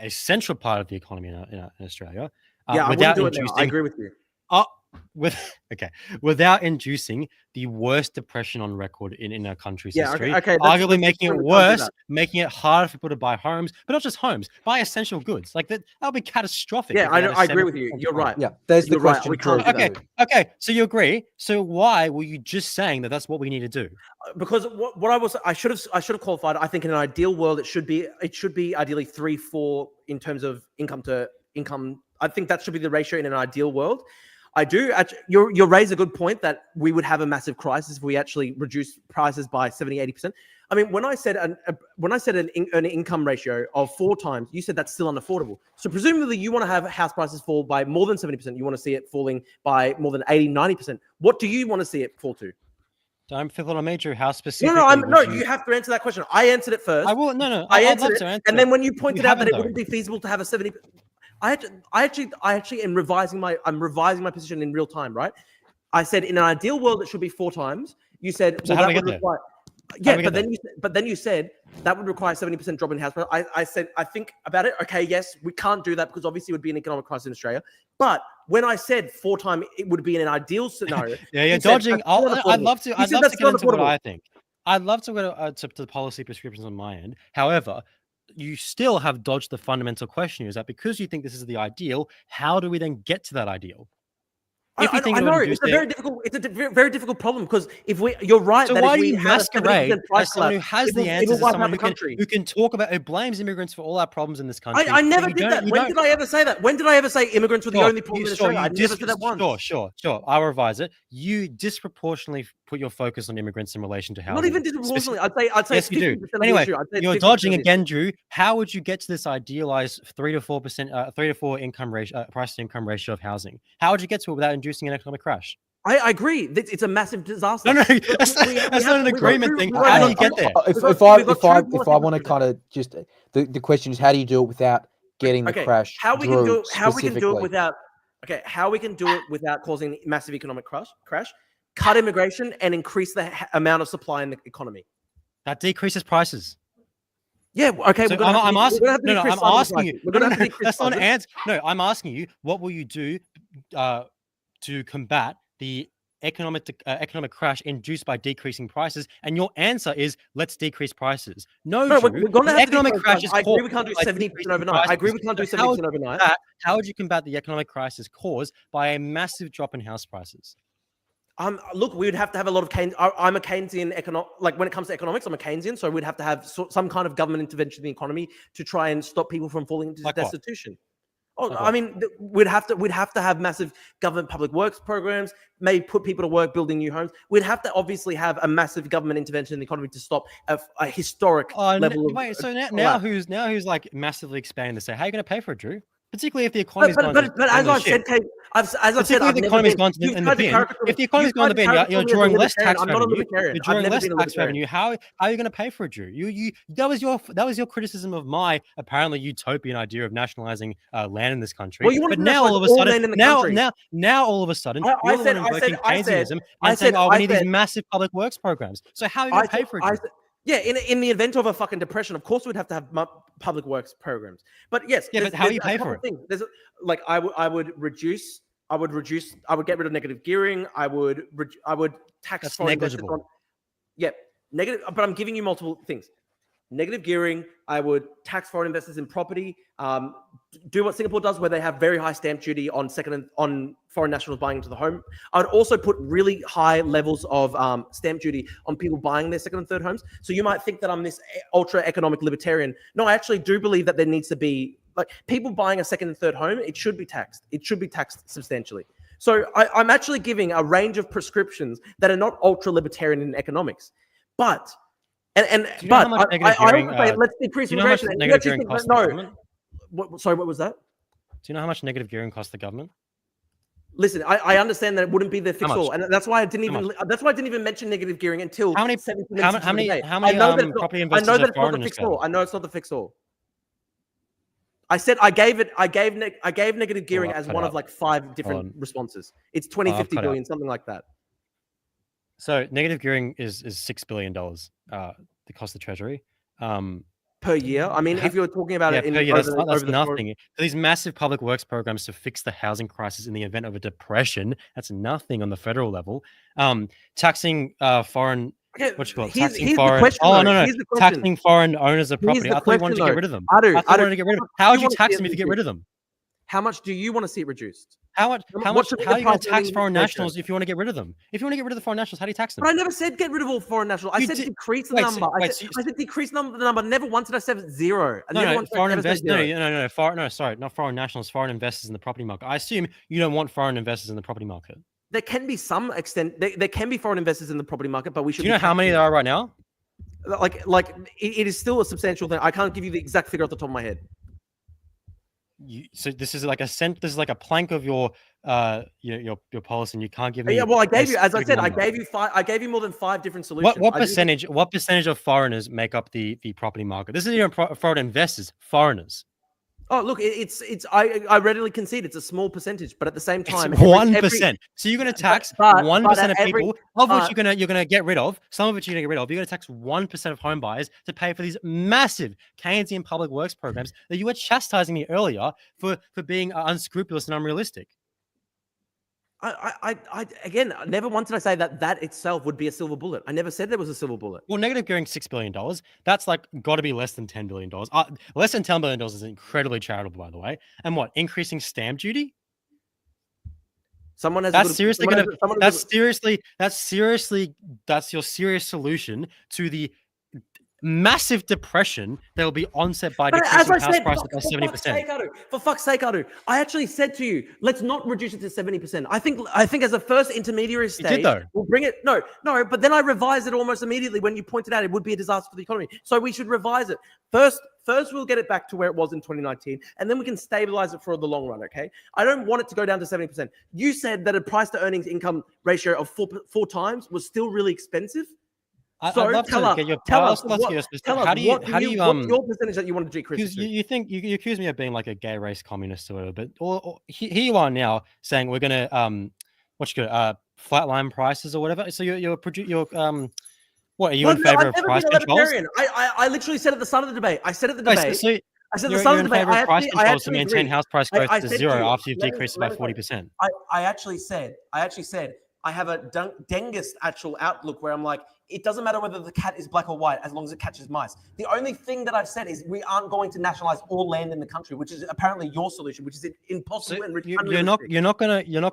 [SPEAKER 1] a central part of the economy in Australia?
[SPEAKER 3] I wouldn't do it now. I agree with you.
[SPEAKER 1] without inducing the worst depression on record in our country's history,
[SPEAKER 3] okay.
[SPEAKER 1] arguably making it
[SPEAKER 3] we can't do
[SPEAKER 1] worse,
[SPEAKER 3] that.
[SPEAKER 1] making it harder for people to buy homes, but not just homes, buy essential goods. Like that'll be catastrophic.
[SPEAKER 3] Yeah,
[SPEAKER 1] if we had a
[SPEAKER 3] I agree with
[SPEAKER 1] 7%
[SPEAKER 3] you. You're right.
[SPEAKER 2] Yeah, there's the
[SPEAKER 3] You're right.
[SPEAKER 2] question.
[SPEAKER 3] We can't
[SPEAKER 2] Drew.
[SPEAKER 3] do that.
[SPEAKER 1] Okay. So you agree? So why were you just saying that that's what we need to do?
[SPEAKER 3] Because I should have qualified. I think in an ideal world it should be ideally 3-4 in terms of income to income. I think that should be the ratio in an ideal world. I do. You raise a good point that we would have a massive crisis if we actually reduce prices by 70-80%. I mean, when I said an income ratio of 4 times, you said that's still unaffordable. So presumably you want to have house prices fall by more than 70%. You want to see it falling by more than 80-90%. What do you want to see it fall to?
[SPEAKER 1] Don't feel on a major. How specifically?
[SPEAKER 3] You have to answer that question. I answered it first.
[SPEAKER 1] I will. No.
[SPEAKER 3] I'd
[SPEAKER 1] love to answer
[SPEAKER 3] and then when you
[SPEAKER 1] it.
[SPEAKER 3] pointed
[SPEAKER 1] You
[SPEAKER 3] out that it
[SPEAKER 1] haven't,
[SPEAKER 3] wouldn't be feasible to have a 70, I actually am revising my position in real time, right? I said in an ideal world it should be 4 times. You said,
[SPEAKER 1] So
[SPEAKER 3] well,
[SPEAKER 1] how do
[SPEAKER 3] that
[SPEAKER 1] we
[SPEAKER 3] would
[SPEAKER 1] get there?
[SPEAKER 3] require. But then you said that would require 70% drop in house price. I said, I think about it. Okay, yes, we can't do that because obviously it would be an economic crisis in Australia. But when I said 4 times, it would be in an ideal scenario.
[SPEAKER 1] Yeah, you're dodging. I'd love to get into what I think. I'd love to go to the policy prescriptions on my end. However, you still have dodged the fundamental question: is that because you think this is the ideal, how do we then get to that ideal?
[SPEAKER 3] I know it's a very difficult problem because you're right.
[SPEAKER 1] So
[SPEAKER 3] that
[SPEAKER 1] why
[SPEAKER 3] if
[SPEAKER 1] do
[SPEAKER 3] we
[SPEAKER 1] you
[SPEAKER 3] had
[SPEAKER 1] masquerade as someone who has the answers, as someone who can talk about, who blames immigrants for all our problems in this country?
[SPEAKER 3] I never did that. When did I ever say that? When did I ever say immigrants were the only problem in Australia? I never said that once.
[SPEAKER 1] Sure. I'll revise it. You disproportionately put your focus on immigrants in relation to housing.
[SPEAKER 3] Not even disproportionately. I'd say
[SPEAKER 1] yes, you do. Anyway, you're dodging again, Drew. How would you get to this idealized 3 to 4%, 3 to 4 income ratio, price to income ratio of housing? How would you get to it without inducing an economic crash?
[SPEAKER 3] I agree. It's a massive disaster.
[SPEAKER 1] No, that's not an agreement thing. How do you get there?
[SPEAKER 2] If I want to kind of just the question is, how do you do it without getting the crash?
[SPEAKER 3] How we can do it without causing massive economic crash? Cut immigration and increase the amount of supply in the economy.
[SPEAKER 1] That decreases prices.
[SPEAKER 3] Yeah. Okay.
[SPEAKER 1] So I'm asking. I'm asking you. That's not an answer. No, I'm asking you. What will you do to combat the economic crash induced by decreasing prices? And your answer is, let's decrease prices. No, Drew,
[SPEAKER 3] we're going to have
[SPEAKER 1] economic crash.
[SPEAKER 3] I agree we can't do 70% overnight. I agree we can't do 70% overnight.
[SPEAKER 1] How would you combat the economic crisis caused by a massive drop in house prices?
[SPEAKER 3] Look, we would have to have a lot of I'm a Keynesian like when it comes to economics, I'm a Keynesian, so we'd have to have some kind of government intervention in the economy to try and stop people from falling into destitution. I mean, we'd have to have massive government public works programs, maybe put people to work building new homes. We'd have to obviously have a massive government intervention in the economy to stop a historic level of.
[SPEAKER 1] Wait, so now who's like massively expanding to say, how are you going to pay for it, Drew? Particularly if the economy's gone.
[SPEAKER 3] But as I said, Kate, as I said,
[SPEAKER 1] the economy's gone in the bin. If the economy's gone in the bin, you're drawing less tax revenue. You're drawing less tax revenue. How are you going to pay for it, Drew? That was your criticism of my apparently utopian idea of nationalizing land in this country.
[SPEAKER 3] Well,
[SPEAKER 1] but now all of a sudden, now all of a sudden, you're the one invoking Keynesianism and saying, "Oh, we need these massive public works programs." So how are you going to pay for it, Drew?
[SPEAKER 3] Yeah, in the event of a fucking depression, of course we'd have to have public works programs. But yes,
[SPEAKER 1] but how do you pay for it?
[SPEAKER 3] There's like I would get rid of negative gearing. I would tax.
[SPEAKER 1] That's negligible.
[SPEAKER 3] Negative. But I'm giving you multiple things. Negative gearing. I would tax foreign investors in property. Do what Singapore does, where they have very high stamp duty on foreign nationals buying into the home. I would also put really high levels of stamp duty on people buying their second and third homes. So you might think that I'm this ultra economic libertarian. No, I actually do believe that there needs to be people buying a second and third home. It should be taxed. It should be taxed substantially. So I'm actually giving a range of prescriptions that are not ultra libertarian in economics, but. Let's decrease immigration. Sorry, what was that?
[SPEAKER 1] Do you know how much negative gearing costs the government?
[SPEAKER 3] Listen, I understand that it wouldn't be the fix all, and that's why I didn't even mention negative gearing until
[SPEAKER 1] how many property investors are foreign in Australia?
[SPEAKER 3] I know it's not the fix all. I said I gave negative gearing as one of like 5 different responses. It's 50 billion, something like that.
[SPEAKER 1] So negative gearing is $6 billion. The cost of the Treasury.
[SPEAKER 3] per year. I mean, if you're talking about it in
[SPEAKER 1] per year, that's
[SPEAKER 3] over the
[SPEAKER 1] nothing. For these massive public works programs to fix the housing crisis in the event of a depression, that's nothing on the federal level. Taxing foreign,
[SPEAKER 3] Okay,
[SPEAKER 1] what you call it?
[SPEAKER 3] here's
[SPEAKER 1] Taxing
[SPEAKER 3] the
[SPEAKER 1] foreign.
[SPEAKER 3] question,
[SPEAKER 1] Oh
[SPEAKER 3] though.
[SPEAKER 1] no,
[SPEAKER 3] Here's the question.
[SPEAKER 1] taxing foreign owners of
[SPEAKER 3] Here's
[SPEAKER 1] property.
[SPEAKER 3] the
[SPEAKER 1] I thought you wanted to
[SPEAKER 3] question,
[SPEAKER 1] get
[SPEAKER 3] though.
[SPEAKER 1] rid of them.
[SPEAKER 3] I
[SPEAKER 1] I thought you wanted to get rid of them. How would you
[SPEAKER 3] wanna
[SPEAKER 1] tax
[SPEAKER 3] see
[SPEAKER 1] them
[SPEAKER 3] it
[SPEAKER 1] if you get rid of them?
[SPEAKER 3] How much do you want to see it reduced?
[SPEAKER 1] How
[SPEAKER 3] what
[SPEAKER 1] much?
[SPEAKER 3] should be
[SPEAKER 1] How
[SPEAKER 3] the
[SPEAKER 1] are you going
[SPEAKER 3] price
[SPEAKER 1] to tax
[SPEAKER 3] earning
[SPEAKER 1] foreign
[SPEAKER 3] ratio?
[SPEAKER 1] nationals if you want to get rid of them? If you want to get rid of the foreign nationals, how do you tax them?
[SPEAKER 3] But I never said get rid of all foreign nationals. I
[SPEAKER 1] You
[SPEAKER 3] said
[SPEAKER 1] did-
[SPEAKER 3] decrease the
[SPEAKER 1] wait,
[SPEAKER 3] number.
[SPEAKER 1] so- wait,
[SPEAKER 3] I said decrease the number. Never once did I say zero.
[SPEAKER 1] No, foreign investors. No, sorry, not foreign nationals. Foreign investors in the property market. I assume you don't want foreign investors in the property market.
[SPEAKER 3] There can be some extent. There can be foreign investors in the property market, but we should.
[SPEAKER 1] Do you know how many there are right now?
[SPEAKER 3] Like it is still a substantial thing. I can't give you the exact figure off the top of my head.
[SPEAKER 1] So this is like a This is like a plank of your policy, and you can't give me.
[SPEAKER 3] Yeah, well, I gave you, as I
[SPEAKER 1] specific
[SPEAKER 3] said,
[SPEAKER 1] number.
[SPEAKER 3] I gave you more than 5 different solutions.
[SPEAKER 1] What percentage? What percentage of foreigners make up the property market? This isn't even foreign investors. Foreigners.
[SPEAKER 3] Oh, look, I readily concede it's a small percentage, but at the same time,
[SPEAKER 1] 1%. So you're going to tax 1% of people, of which you're going to get rid of. Some of which you're going to get rid of. You're going to tax 1% of home buyers to pay for these massive Keynesian public works programs that you were chastising me earlier for being unscrupulous and unrealistic.
[SPEAKER 3] I again, never once did I say that itself would be a silver bullet. I never said there was a silver bullet.
[SPEAKER 1] Well, negative gearing $6 billion. That's like got to be less than $10 billion. Less than $10 billion is incredibly charitable, by the way. And what? Increasing stamp duty? That's your serious solution to the massive depression that will be onset by decreasing house prices by 70%.
[SPEAKER 3] For fuck's sake, Adu, I actually said to you, let's not reduce it to 70%. I think as a first intermediary stage, we'll bring it. No, but then I revised it almost immediately when you pointed out it would be a disaster for the economy. So we should revise it. First, we'll get it back to where it was in 2019, and then we can stabilize it for the long run, okay? I don't want it to go down to 70%. You said that a price to earnings income ratio of four times was still really expensive.
[SPEAKER 1] I'd love to get your what's your
[SPEAKER 3] percentage that you want to decrease?
[SPEAKER 1] You accuse me of being like a gay race communist or whatever, but here you are now saying we're gonna flatline prices or whatever. So what are you in favor of price controls?
[SPEAKER 3] I literally said at the start of the debate. I said at the debate. I said at the start of the debate.
[SPEAKER 1] You're in favor of price controls to maintain house price growth to zero after you've decreased it by 40%.
[SPEAKER 3] I actually said I have a dengist actual outlook where I'm like, it doesn't matter whether the cat is black or white as long as it catches mice. The only thing that I've said is we aren't going to nationalize all land in the country, which is apparently your solution, which is impossible and unrealistic.
[SPEAKER 1] You're not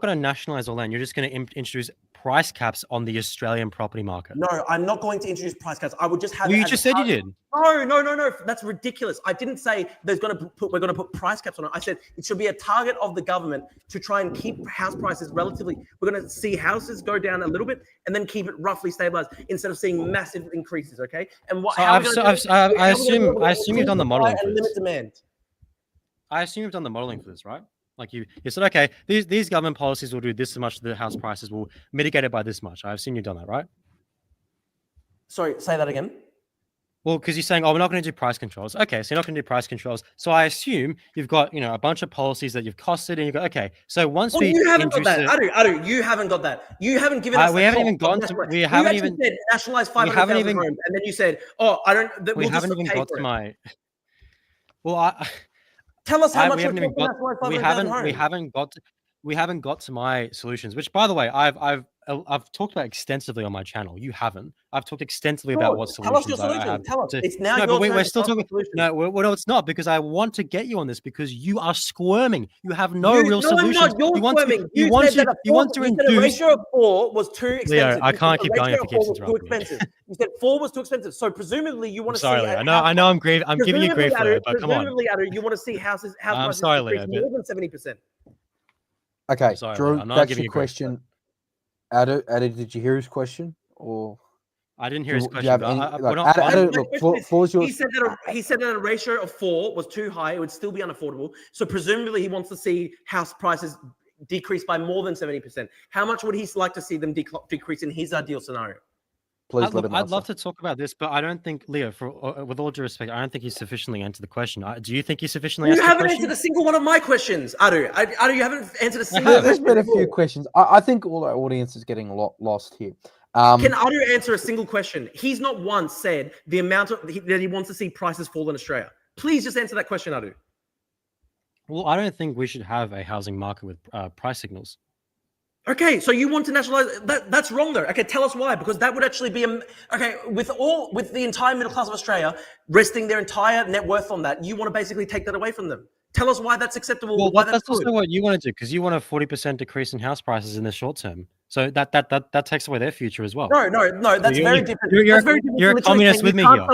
[SPEAKER 1] gonna nationalize all land. You're just gonna introduce price caps on the Australian property market.
[SPEAKER 3] No, I'm not going to introduce price caps. I would just have.
[SPEAKER 1] Well, you just said you did.
[SPEAKER 3] No. That's ridiculous. I didn't say we're going to put price caps on it. I said it should be a target of the government to try and keep house prices relatively. We're going to see houses go down a little bit and then keep it roughly stabilized instead of seeing massive increases. Okay. And what?
[SPEAKER 1] I assume you've done the modeling for this.
[SPEAKER 3] Limit demand.
[SPEAKER 1] I assume you've done the modeling for this, right? Like you said, okay, these government policies will do this much. The house prices will mitigate it by this much. I assume you've done that, right?
[SPEAKER 3] Sorry, say that again.
[SPEAKER 1] Well, because you're saying, we're not going to do price controls. Okay, so you're not going to do price controls. So I assume you've got, a bunch of policies that you've costed, and you go, okay. So once
[SPEAKER 3] you haven't got that, Adu, you haven't got that. You haven't given us.
[SPEAKER 1] We haven't even gone to. We haven't even
[SPEAKER 3] said nationalize 500,000 homes, and then you said, "Oh, I don't."
[SPEAKER 1] We haven't even got to my. Well,
[SPEAKER 3] tell us how much
[SPEAKER 1] we haven't got to my solutions, which, by the way, I've talked about extensively on my channel. You haven't. I've talked extensively about what solutions
[SPEAKER 3] tell us your solution. Tell us. It's now
[SPEAKER 1] no,
[SPEAKER 3] your
[SPEAKER 1] but
[SPEAKER 3] turn
[SPEAKER 1] we're still
[SPEAKER 3] to
[SPEAKER 1] talking. No, it's not, because I want to get you on this because you are squirming. You have no real solutions.
[SPEAKER 3] You're squirming. You want to induce. The ratio of 4 was too expensive.
[SPEAKER 1] Leo, I can't keep going if you keep interrupting me.
[SPEAKER 3] You said 4 was too expensive. So presumably you want to see.
[SPEAKER 1] Sorry, Leo. I know I'm giving you grief, Leo, but come on.
[SPEAKER 3] Presumably, you want to see house prices
[SPEAKER 1] Leo,
[SPEAKER 3] more than 70%.
[SPEAKER 2] Okay,
[SPEAKER 1] sorry,
[SPEAKER 2] Drew,
[SPEAKER 1] I'm not
[SPEAKER 2] that's
[SPEAKER 1] giving
[SPEAKER 2] your
[SPEAKER 1] you grief,
[SPEAKER 2] question. Adu, did you hear his question? Or
[SPEAKER 1] I didn't hear his question.
[SPEAKER 3] He said that a ratio of 4 was too high. It would still be unaffordable. So presumably he wants to see house prices decrease by more than 70%. How much would he like to see them decrease in his ideal scenario?
[SPEAKER 2] Please let him answer.
[SPEAKER 1] I'd love to talk about this, but I don't think, Leo, with all due respect, I don't think he's sufficiently answered the question. Do you think he's sufficiently answered the question?
[SPEAKER 3] You haven't answered a single one of my questions, Adu. Adu, you haven't answered a single.
[SPEAKER 2] There's been a few questions. I think all our audience is getting lost here.
[SPEAKER 3] Can Adu answer a single question? He's not once said the amount that he wants to see prices fall in Australia. Please just answer that question, Adu.
[SPEAKER 1] Well, I don't think we should have a housing market with price signals.
[SPEAKER 3] Okay, so you want to nationalize that's wrong though. Okay, tell us why, because that would actually be okay with the entire middle class of Australia resting their entire net worth on that. You want to basically take that away from them. Tell us why that's acceptable.
[SPEAKER 1] Well,
[SPEAKER 3] why
[SPEAKER 1] that's also what you want to do, because you want a 40% decrease in house prices in the short term. So that takes away their future as well.
[SPEAKER 3] No, that's
[SPEAKER 1] So
[SPEAKER 3] very different.
[SPEAKER 1] You're a communist with me here.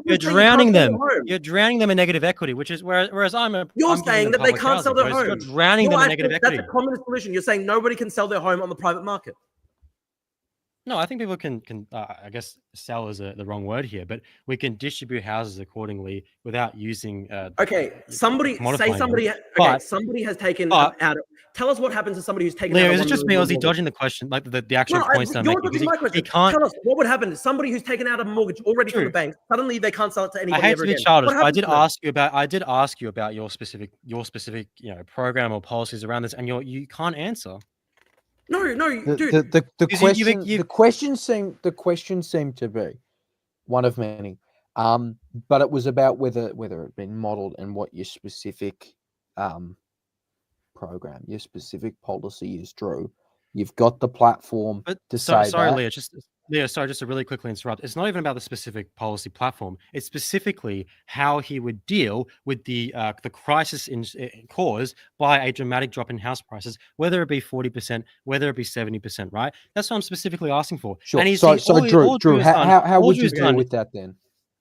[SPEAKER 1] You're drowning them.
[SPEAKER 3] Home.
[SPEAKER 1] You're drowning them in negative equity, which is whereas
[SPEAKER 3] You're saying that they can't sell their home.
[SPEAKER 1] You're drowning them in negative equity.
[SPEAKER 3] That's a communist solution. You're saying nobody can sell their home on the private market.
[SPEAKER 1] No, I think people can I guess sell is the wrong word here, but we can distribute houses accordingly without using.
[SPEAKER 3] Okay, somebody has taken out. Tell us what happens to somebody who's taken.
[SPEAKER 1] Leo,
[SPEAKER 3] out
[SPEAKER 1] is it just me, or is he dodging the question, like the actual points I'm making?
[SPEAKER 3] You're dodging my question. Tell us what would happen to somebody who's taken out a mortgage already from the bank. Suddenly, they can't sell it to anybody ever again.
[SPEAKER 1] I hate to be childish, but I did ask you about your specific program or policies around this, and you can't answer.
[SPEAKER 3] No, dude.
[SPEAKER 2] The question seemed to be one of many, but it was about whether it had been modelled and what your specific program, your specific policy is, Drew. You've got the platform to say
[SPEAKER 1] sorry,
[SPEAKER 2] that.
[SPEAKER 1] Leo, sorry, just to really quickly interrupt. It's not even about the specific policy platform. It's specifically how he would deal with the crisis caused by a dramatic drop in house prices, whether it be 40%, whether it be 70%, right? That's what I'm specifically asking for.
[SPEAKER 2] Sure.
[SPEAKER 1] And
[SPEAKER 2] Drew, how would you deal with that then?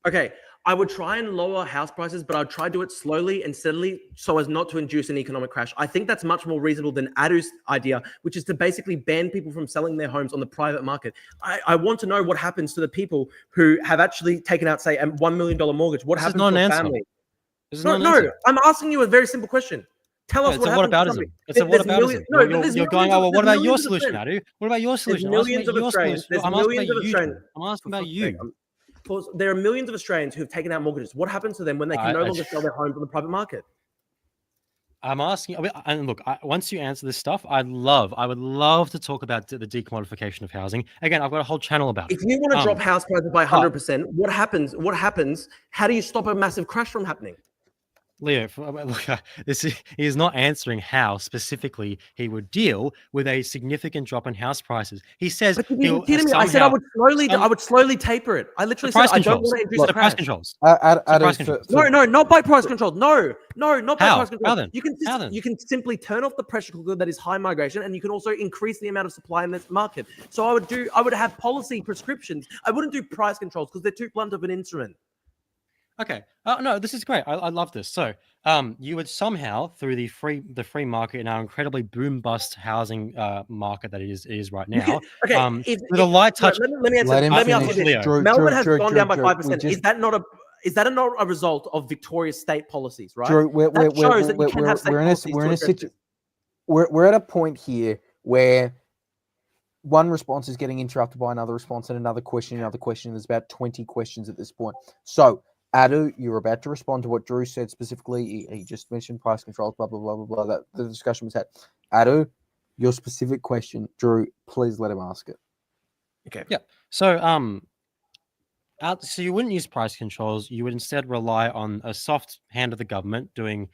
[SPEAKER 3] Okay, I would try and lower house prices, but I'd try to do it slowly and steadily so as not to induce an economic crash. I think that's much more reasonable than Adu's idea, which is to basically ban people from selling their homes on the private market. I want to know what happens to the people who have actually taken out, say, a $1 million mortgage. What happens to a family? No, I'm asking you a very simple question. Tell us what happens to somebody.
[SPEAKER 1] It's a whataboutism. You're going, oh, well, what about your solution, Adu? What about your solution? I'm asking about you.
[SPEAKER 3] There are millions of Australians who have taken out mortgages. What happens to them when they can no longer sell their homes on the private market?
[SPEAKER 1] I'm asking, and look, once you answer this stuff, I would love to talk about the decommodification of housing. Again, I've got a whole channel about it.
[SPEAKER 3] If you want to drop house prices by 100%, what happens? How do you stop a massive crash from happening?
[SPEAKER 1] Leo, look, he is not answering how specifically he would deal with a significant drop in house prices. He says,
[SPEAKER 3] I said I would slowly taper it. I literally said I don't want to increase the
[SPEAKER 1] price controls.
[SPEAKER 3] No, not by price controls. No, not by price controls.
[SPEAKER 1] How then?
[SPEAKER 3] You can simply turn off the pressure cooker that is high migration, and you can also increase the amount of supply in this market. So I would have policy prescriptions. I wouldn't do price controls because they're too blunt of an instrument.
[SPEAKER 1] Okay. No, this is great. I love this. So, you would somehow, through the free market in our incredibly boom bust housing market that it is right now, with a light touch.
[SPEAKER 3] Let me ask you this. Melbourne has gone down by 5%. Is that not a result of Victoria's state policies, right?
[SPEAKER 2] Drew, we're at a point here where one response is getting interrupted by another response and another question. There's about 20 questions at this point. So, Adu, you're about to respond to what Drew said specifically. He just mentioned price controls, blah, blah, blah, blah, blah. That the discussion was had. Adu, your specific question, Drew, please let him ask it.
[SPEAKER 3] Okay.
[SPEAKER 1] Yeah. So, so you wouldn't use price controls. You would instead rely on a soft hand of the government doing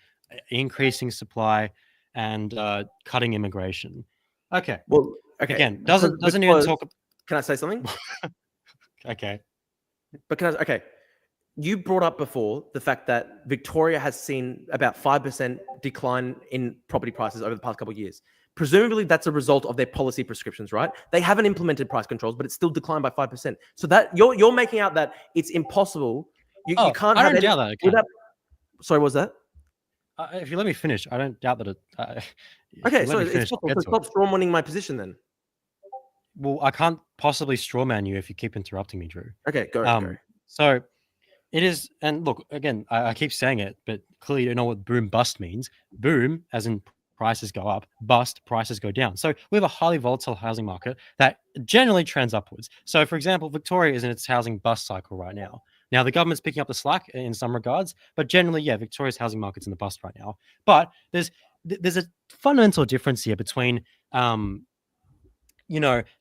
[SPEAKER 1] increasing supply and cutting immigration. Okay.
[SPEAKER 3] Well, okay.
[SPEAKER 1] Again, doesn't even talk.
[SPEAKER 3] Can I say something?
[SPEAKER 1] Okay.
[SPEAKER 3] But okay. You brought up before the fact that Victoria has seen about 5% decline in property prices over the past couple of years. Presumably, that's a result of their policy prescriptions, right? They haven't implemented price controls, but it's still declined by 5%. So that you're making out that it's impossible. You can't.
[SPEAKER 1] I don't doubt that. Okay.
[SPEAKER 3] Sorry, what was that?
[SPEAKER 1] If you let me finish, I don't doubt that it.
[SPEAKER 3] Okay, so it's possible. So stop strawmanning my position then.
[SPEAKER 1] Well, I can't possibly strawman you if you keep interrupting me, Drew.
[SPEAKER 3] Okay, go.
[SPEAKER 1] So. It is, and look, again, I keep saying it, but clearly you don't know what boom bust means. Boom, as in prices go up, bust, prices go down. So we have a highly volatile housing market that generally trends upwards. So, for example, Victoria is in its housing bust cycle right now. Now, the government's picking up the slack in some regards, but generally, yeah, Victoria's housing market's in the bust right now. But there's a fundamental difference here between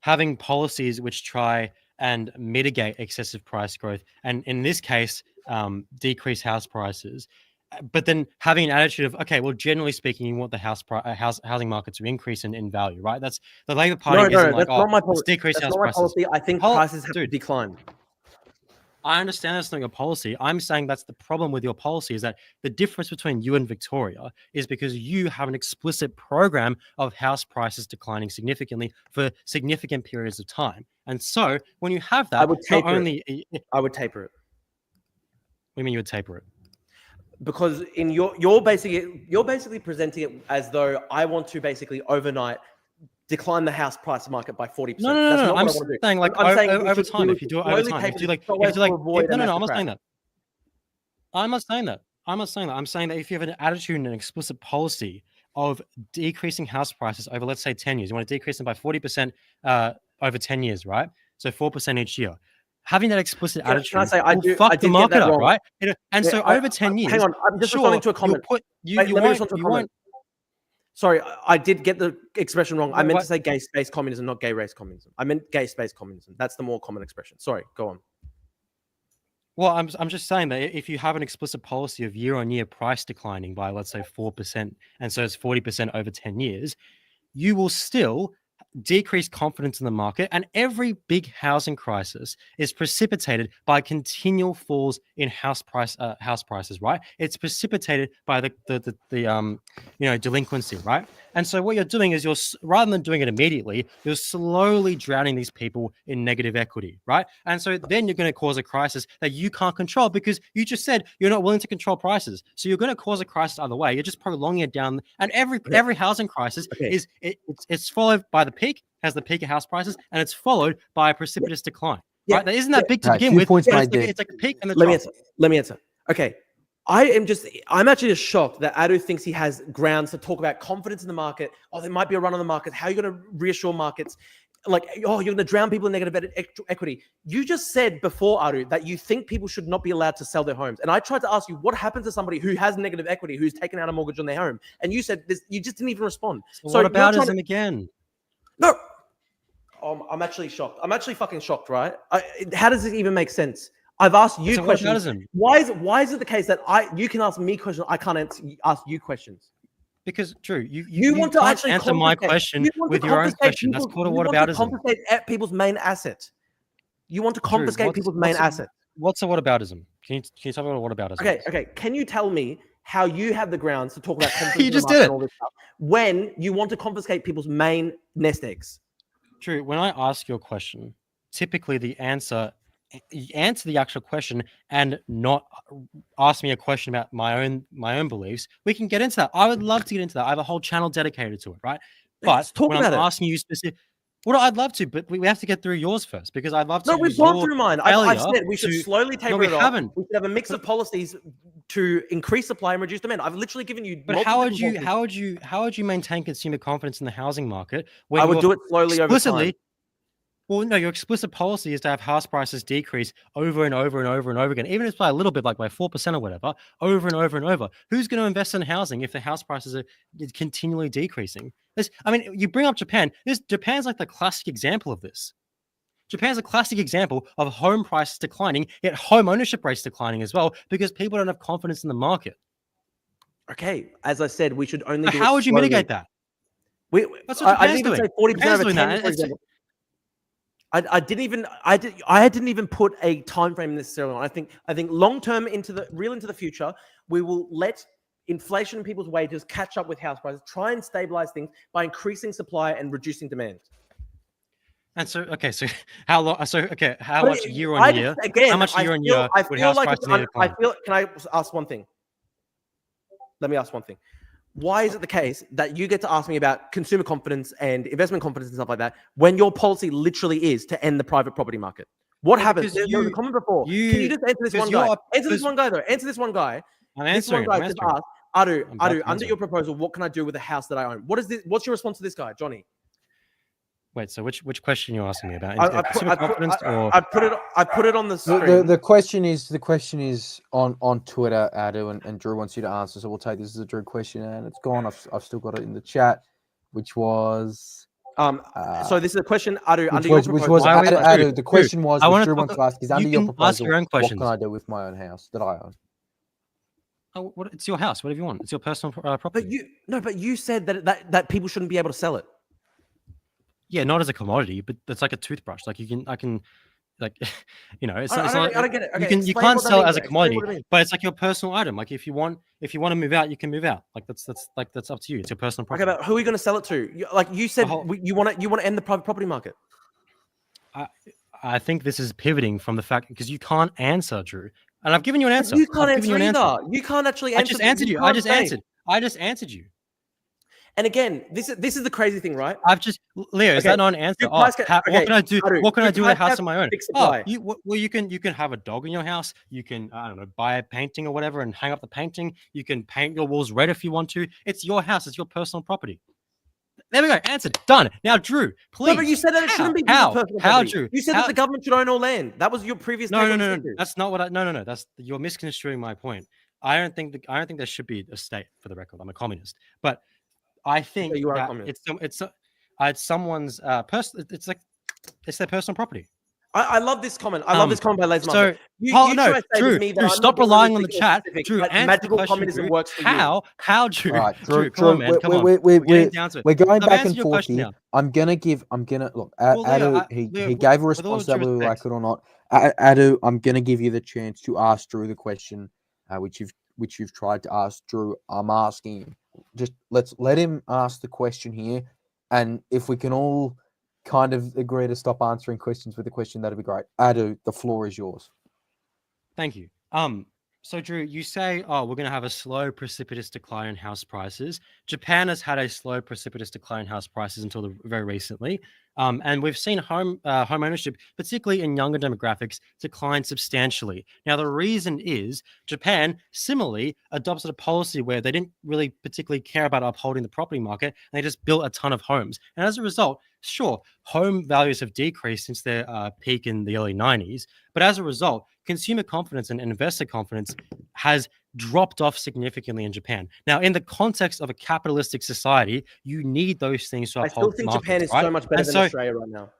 [SPEAKER 1] having policies which try and mitigate excessive price growth, and in this case, decrease house prices. But then having an attitude of, okay, well, generally speaking, you want the housing market to increase in value, right? That's the Labour Party
[SPEAKER 3] No,
[SPEAKER 1] isn't like,
[SPEAKER 3] that's not my
[SPEAKER 1] let's
[SPEAKER 3] policy.
[SPEAKER 1] decrease
[SPEAKER 3] That's
[SPEAKER 1] house
[SPEAKER 3] not my
[SPEAKER 1] prices.
[SPEAKER 3] policy. I think prices have to decline.
[SPEAKER 1] I understand that's not your policy. I'm saying that's the problem with your policy, is that the difference between you and Victoria is because you have an explicit program of house prices declining significantly for significant periods of time. And so when you have that,
[SPEAKER 3] I would
[SPEAKER 1] not
[SPEAKER 3] taper
[SPEAKER 1] only
[SPEAKER 3] it. I would taper it.
[SPEAKER 1] What do you mean you would taper it?
[SPEAKER 3] Because in you're basically presenting it as though I want to basically overnight decline the house price market by 40%.
[SPEAKER 1] No.
[SPEAKER 3] That's not
[SPEAKER 1] I'm
[SPEAKER 3] what I want to do.
[SPEAKER 1] saying like
[SPEAKER 3] I'm saying
[SPEAKER 1] over time, if you do it over time, if you no, I'm not saying that. I'm not saying that. I'm saying that if you have an attitude and an explicit policy of decreasing house prices over, let's say, 10 years, you want to decrease them by 40% over 10 years, right? So 4% each year. Having that explicit attitude will fuck the market up, right? And so over 10 years,
[SPEAKER 3] hang on, I'm just responding to a comment.
[SPEAKER 1] You won't.
[SPEAKER 3] Sorry, I did get the expression wrong. I meant to say gay space communism, not gay race communism. I meant gay space communism. That's the more common expression. Sorry, go on.
[SPEAKER 1] Well, I'm just saying that if you have an explicit policy of year-on-year price declining by, let's say, 4%, and so it's 40% over 10 years, you will still decrease confidence in the market, and every big housing crisis is precipitated by continual falls in house prices, right? It's precipitated by the delinquency, right? And so what you're doing is rather than doing it immediately, you're slowly drowning these people in negative equity, right? And so then you're going to cause a crisis that you can't control because you just said you're not willing to control prices. So you're going to cause a crisis either way. You're just prolonging it down. And every housing crisis is it's followed by the peak, has the peak of house prices, and it's followed by a precipitous decline. Right? That isn't that big to begin with. It's like a peak and the drop.
[SPEAKER 3] Let me answer. Okay. I'm actually just shocked that Adu thinks he has grounds to talk about confidence in the market. Oh, there might be a run on the market. How are you going to reassure markets? Like, oh, you're going to drown people in negative equity. You just said before, Adu, that you think people should not be allowed to sell their homes. And I tried to ask you, what happens to somebody who has negative equity, who's taken out a mortgage on their home? And you said this, you just didn't even respond.
[SPEAKER 1] So what about him again?
[SPEAKER 3] No. I'm actually shocked. I'm actually fucking shocked, right? How does it even make sense? I've asked you questions. Why is it the case that you can ask me questions, I can't ask you questions?
[SPEAKER 1] Because Drew, you
[SPEAKER 3] want to actually
[SPEAKER 1] answer my question with your own question. That's called a whataboutism.
[SPEAKER 3] You want to confiscate people's main asset. You want to confiscate people's main asset.
[SPEAKER 1] What's a whataboutism? Can you tell me what whataboutism is?
[SPEAKER 3] Okay. Can you tell me how you have the grounds to talk about confidence
[SPEAKER 1] you just did it.
[SPEAKER 3] And all this stuff when you want to confiscate people's main nest eggs?
[SPEAKER 1] Drew, when I ask your question, typically you answer the actual question and not ask me a question about my own beliefs. We can get into that. I would love to get into that. I have a whole channel dedicated to it, right?
[SPEAKER 3] But
[SPEAKER 1] when I'm asking you specific, well, I'd love to, but we have to get through yours first because I'd love to.
[SPEAKER 3] No, we've gone through mine. I've said we should slowly taper it off.
[SPEAKER 1] Haven't.
[SPEAKER 3] We should have a mix of policies to increase supply and reduce demand. I've literally given you.
[SPEAKER 1] But how would you maintain consumer confidence in the housing market? When
[SPEAKER 3] I would do it slowly over time.
[SPEAKER 1] Well, no, your explicit policy is to have house prices decrease over and over and over and over again, even if it's by a little bit, like by 4% or whatever, over and over and over. Who's going to invest in housing if the house prices are continually decreasing? You bring up Japan. Japan's like the classic example of this. Japan's a classic example of home prices declining, yet home ownership rates declining as well, because people don't have confidence in the market.
[SPEAKER 3] Okay, as I said, we should only.
[SPEAKER 1] How would you mitigate that?
[SPEAKER 3] That's what Japan's doing. Say 40% over 10, for example. I didn't even put a time frame necessarily on. I think long term into the future, we will let inflation in people's wages catch up with house prices, try and stabilize things by increasing supply and reducing demand.
[SPEAKER 1] And so how long? How much year on year?
[SPEAKER 3] Again,
[SPEAKER 1] how much year on year would house prices need to climb?
[SPEAKER 3] Can I ask one thing? Let me ask one thing. Why is it the case that you get to ask me about consumer confidence and investment confidence and stuff like that when your policy literally is to end the private property market? What happens? There was a comment before. Can you just answer this one guy? Answer this one guy, though. Answer this one guy.
[SPEAKER 1] I'm answering.
[SPEAKER 3] This one guy just asked, Adu, under your proposal, what can I do with the house that I own? What is this? What's your response to this guy, Johnny?
[SPEAKER 1] Wait, so which question are you asking me about?
[SPEAKER 3] I put it on the screen.
[SPEAKER 2] The question is on Twitter, Adu, and Drew wants you to answer. So we'll take this as a Drew question, and it's gone. I've still got it in the chat, which was
[SPEAKER 3] So this is a question, Adu, under
[SPEAKER 2] Which
[SPEAKER 3] your
[SPEAKER 2] was
[SPEAKER 3] proposal.
[SPEAKER 1] Why would-
[SPEAKER 2] Adu,
[SPEAKER 1] Dude,
[SPEAKER 2] the question was,
[SPEAKER 1] I
[SPEAKER 2] which
[SPEAKER 1] wanna
[SPEAKER 2] Drew
[SPEAKER 1] talk-
[SPEAKER 2] wants to ask, is under
[SPEAKER 1] you
[SPEAKER 2] your
[SPEAKER 1] can ask
[SPEAKER 2] proposal,
[SPEAKER 1] your own
[SPEAKER 2] what
[SPEAKER 1] questions.
[SPEAKER 2] can I do with my own house that I own?
[SPEAKER 1] Oh, it's your house. Whatever you want. It's your personal property.
[SPEAKER 3] But you said that people shouldn't be able to sell it.
[SPEAKER 1] Yeah, not as a commodity, but it's like a toothbrush. Like I can, like, it's
[SPEAKER 3] I
[SPEAKER 1] not.
[SPEAKER 3] don't get it. Okay,
[SPEAKER 1] you
[SPEAKER 3] explain
[SPEAKER 1] can't
[SPEAKER 3] what that
[SPEAKER 1] sell it
[SPEAKER 3] means,
[SPEAKER 1] as a
[SPEAKER 3] explain
[SPEAKER 1] commodity,
[SPEAKER 3] what it means.
[SPEAKER 1] but it's like your personal item. Like if you want to move out, you can move out. Like that's up to you. It's your personal
[SPEAKER 3] Okay,
[SPEAKER 1] property.
[SPEAKER 3] but who are you going to sell it to? You said you want to end the private property market.
[SPEAKER 1] I think this is pivoting from the fact because you can't answer, Drew. And I've given you an
[SPEAKER 3] But
[SPEAKER 1] answer.
[SPEAKER 3] you can't
[SPEAKER 1] I've given
[SPEAKER 3] answer
[SPEAKER 1] you an
[SPEAKER 3] either.
[SPEAKER 1] answer.
[SPEAKER 3] You can't actually
[SPEAKER 1] I
[SPEAKER 3] answer.
[SPEAKER 1] just answered you. I just answered. I just answered you.
[SPEAKER 3] And again, this is the crazy thing, right?
[SPEAKER 1] I've just Leo. Is that not an answer? What can I do? What can I do with a house on my own? You can have a dog in your house. You can buy a painting or whatever and hang up the painting. You can paint your walls red if you want to. It's your house. It's your personal property. There we go. Answered. Done. Now, Drew, please.
[SPEAKER 3] No, but you said that it shouldn't be
[SPEAKER 1] how?
[SPEAKER 3] personal
[SPEAKER 1] How,
[SPEAKER 3] property.
[SPEAKER 1] Drew?
[SPEAKER 3] You said that the government should own all land. That was your previous.
[SPEAKER 1] No. That's not what I. No. That's you're misconstruing my point. I don't think there should be a state. For the record, I'm a communist, but I think that it's someone's it's their personal property.
[SPEAKER 3] I love this comment. I love this comment by Les
[SPEAKER 1] So, Drew, stop relying on the chat. Drew, answer the question. Drew.
[SPEAKER 3] Works for
[SPEAKER 2] you.
[SPEAKER 1] How, Drew?
[SPEAKER 2] All right,
[SPEAKER 1] Drew, come on, man. Come on.
[SPEAKER 2] We're going back and forth here. I'm gonna look. Adu, he gave a response whether we like it or not. Adu, I'm gonna give you the chance to ask Drew the question, which you've tried to ask Drew. I'm asking him. Just let's let him ask the question here, and if we can all kind of agree to stop answering questions with a question, that'd be great. Adu, the floor is yours.
[SPEAKER 1] Thank you. So Drew, you say, we're going to have a slow, precipitous decline in house prices. Japan has had a slow, precipitous decline in house prices until very recently. And we've seen home ownership, particularly in younger demographics, decline substantially. Now, the reason is Japan similarly adopted a policy where they didn't really particularly care about upholding the property market, and they just built a ton of homes. And as a result, sure, home values have decreased since their peak in the early 90s. But as a result, consumer confidence and investor confidence has dropped off significantly in Japan. Now, in the context of a capitalistic society, you need those things to uphold.
[SPEAKER 3] I still think Japan is so much better than Australia right now.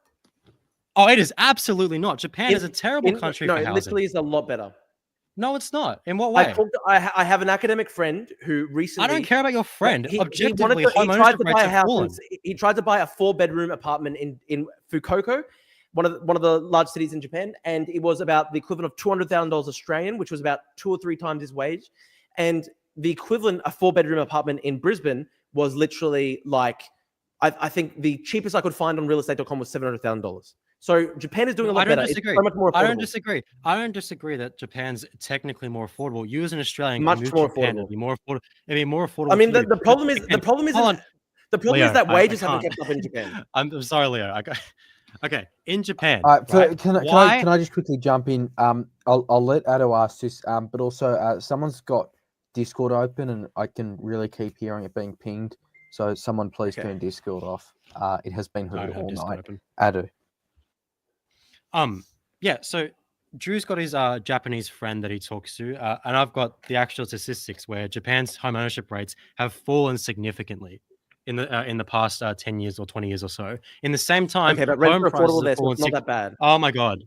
[SPEAKER 1] Oh, it is absolutely not. Japan is a terrible country for housing.
[SPEAKER 3] No, it literally is a lot better.
[SPEAKER 1] No, it's not. In what way?
[SPEAKER 3] I have an academic friend who recently.
[SPEAKER 1] I don't care about your friend. Objectively,
[SPEAKER 3] he tried to buy a house. He tried to buy a 4-bedroom apartment in Fukuoka, one of the large cities in Japan, and it was about the equivalent of $200,000 Australian, which was about 2 or 3 times his wage. And the equivalent, a 4-bedroom apartment in Brisbane, was literally like, I think the cheapest I could find on realestate.com was $700,000. So Japan is doing a lot better.
[SPEAKER 1] Disagree.
[SPEAKER 3] It's so much more affordable.
[SPEAKER 1] I don't disagree that Japan's technically more affordable. You as an Australian
[SPEAKER 3] much
[SPEAKER 1] can move
[SPEAKER 3] more
[SPEAKER 1] to Japan.
[SPEAKER 3] affordable.
[SPEAKER 1] It'd be more affordable.
[SPEAKER 3] I mean, the problem is that wages haven't kept up in Japan.
[SPEAKER 1] I'm sorry, Leo. Okay, in Japan.
[SPEAKER 2] Can I just quickly jump in? I'll let Ado ask this, but also someone's got Discord open, and I can really keep hearing it being pinged. So someone please turn Discord off. It has been heard all night. Ado.
[SPEAKER 1] Yeah. So Drew's got his Japanese friend that he talks to, and I've got the actual statistics where Japan's home ownership rates have fallen significantly in the past 10 years or 20 years or so. In the same time,
[SPEAKER 3] okay, but rents are affordable there, so it's not that bad.
[SPEAKER 1] Oh my god!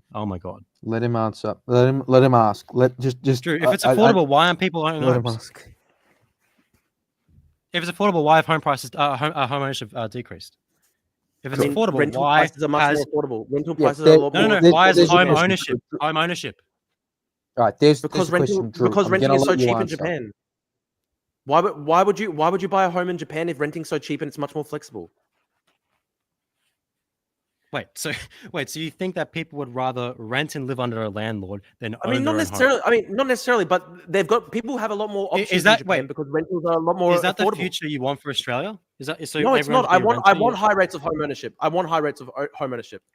[SPEAKER 2] Let him answer. Let him ask. Just
[SPEAKER 1] Drew, if it's affordable, why aren't people owning homes?
[SPEAKER 2] Let him ask.
[SPEAKER 1] If it's affordable, why have home prices, home ownership decreased? If it's affordable,
[SPEAKER 3] rental
[SPEAKER 1] why
[SPEAKER 3] prices are much more affordable? Rental prices are a lot more.
[SPEAKER 1] No. Why is home ownership? Home ownership.
[SPEAKER 2] All right, because renting
[SPEAKER 3] is so cheap in Japan. Why would you buy a home in Japan if renting's so cheap and it's much more flexible?
[SPEAKER 1] Wait, so you think that people would rather rent and live under a landlord than own
[SPEAKER 3] not
[SPEAKER 1] their own
[SPEAKER 3] necessarily.
[SPEAKER 1] home?
[SPEAKER 3] I mean, not necessarily, but people have a lot more options in Japan because rentals are a lot more.
[SPEAKER 1] Is that
[SPEAKER 3] affordable.
[SPEAKER 1] the future you want for Australia? Is that so?
[SPEAKER 3] No, it's not. I want high rates of home ownership.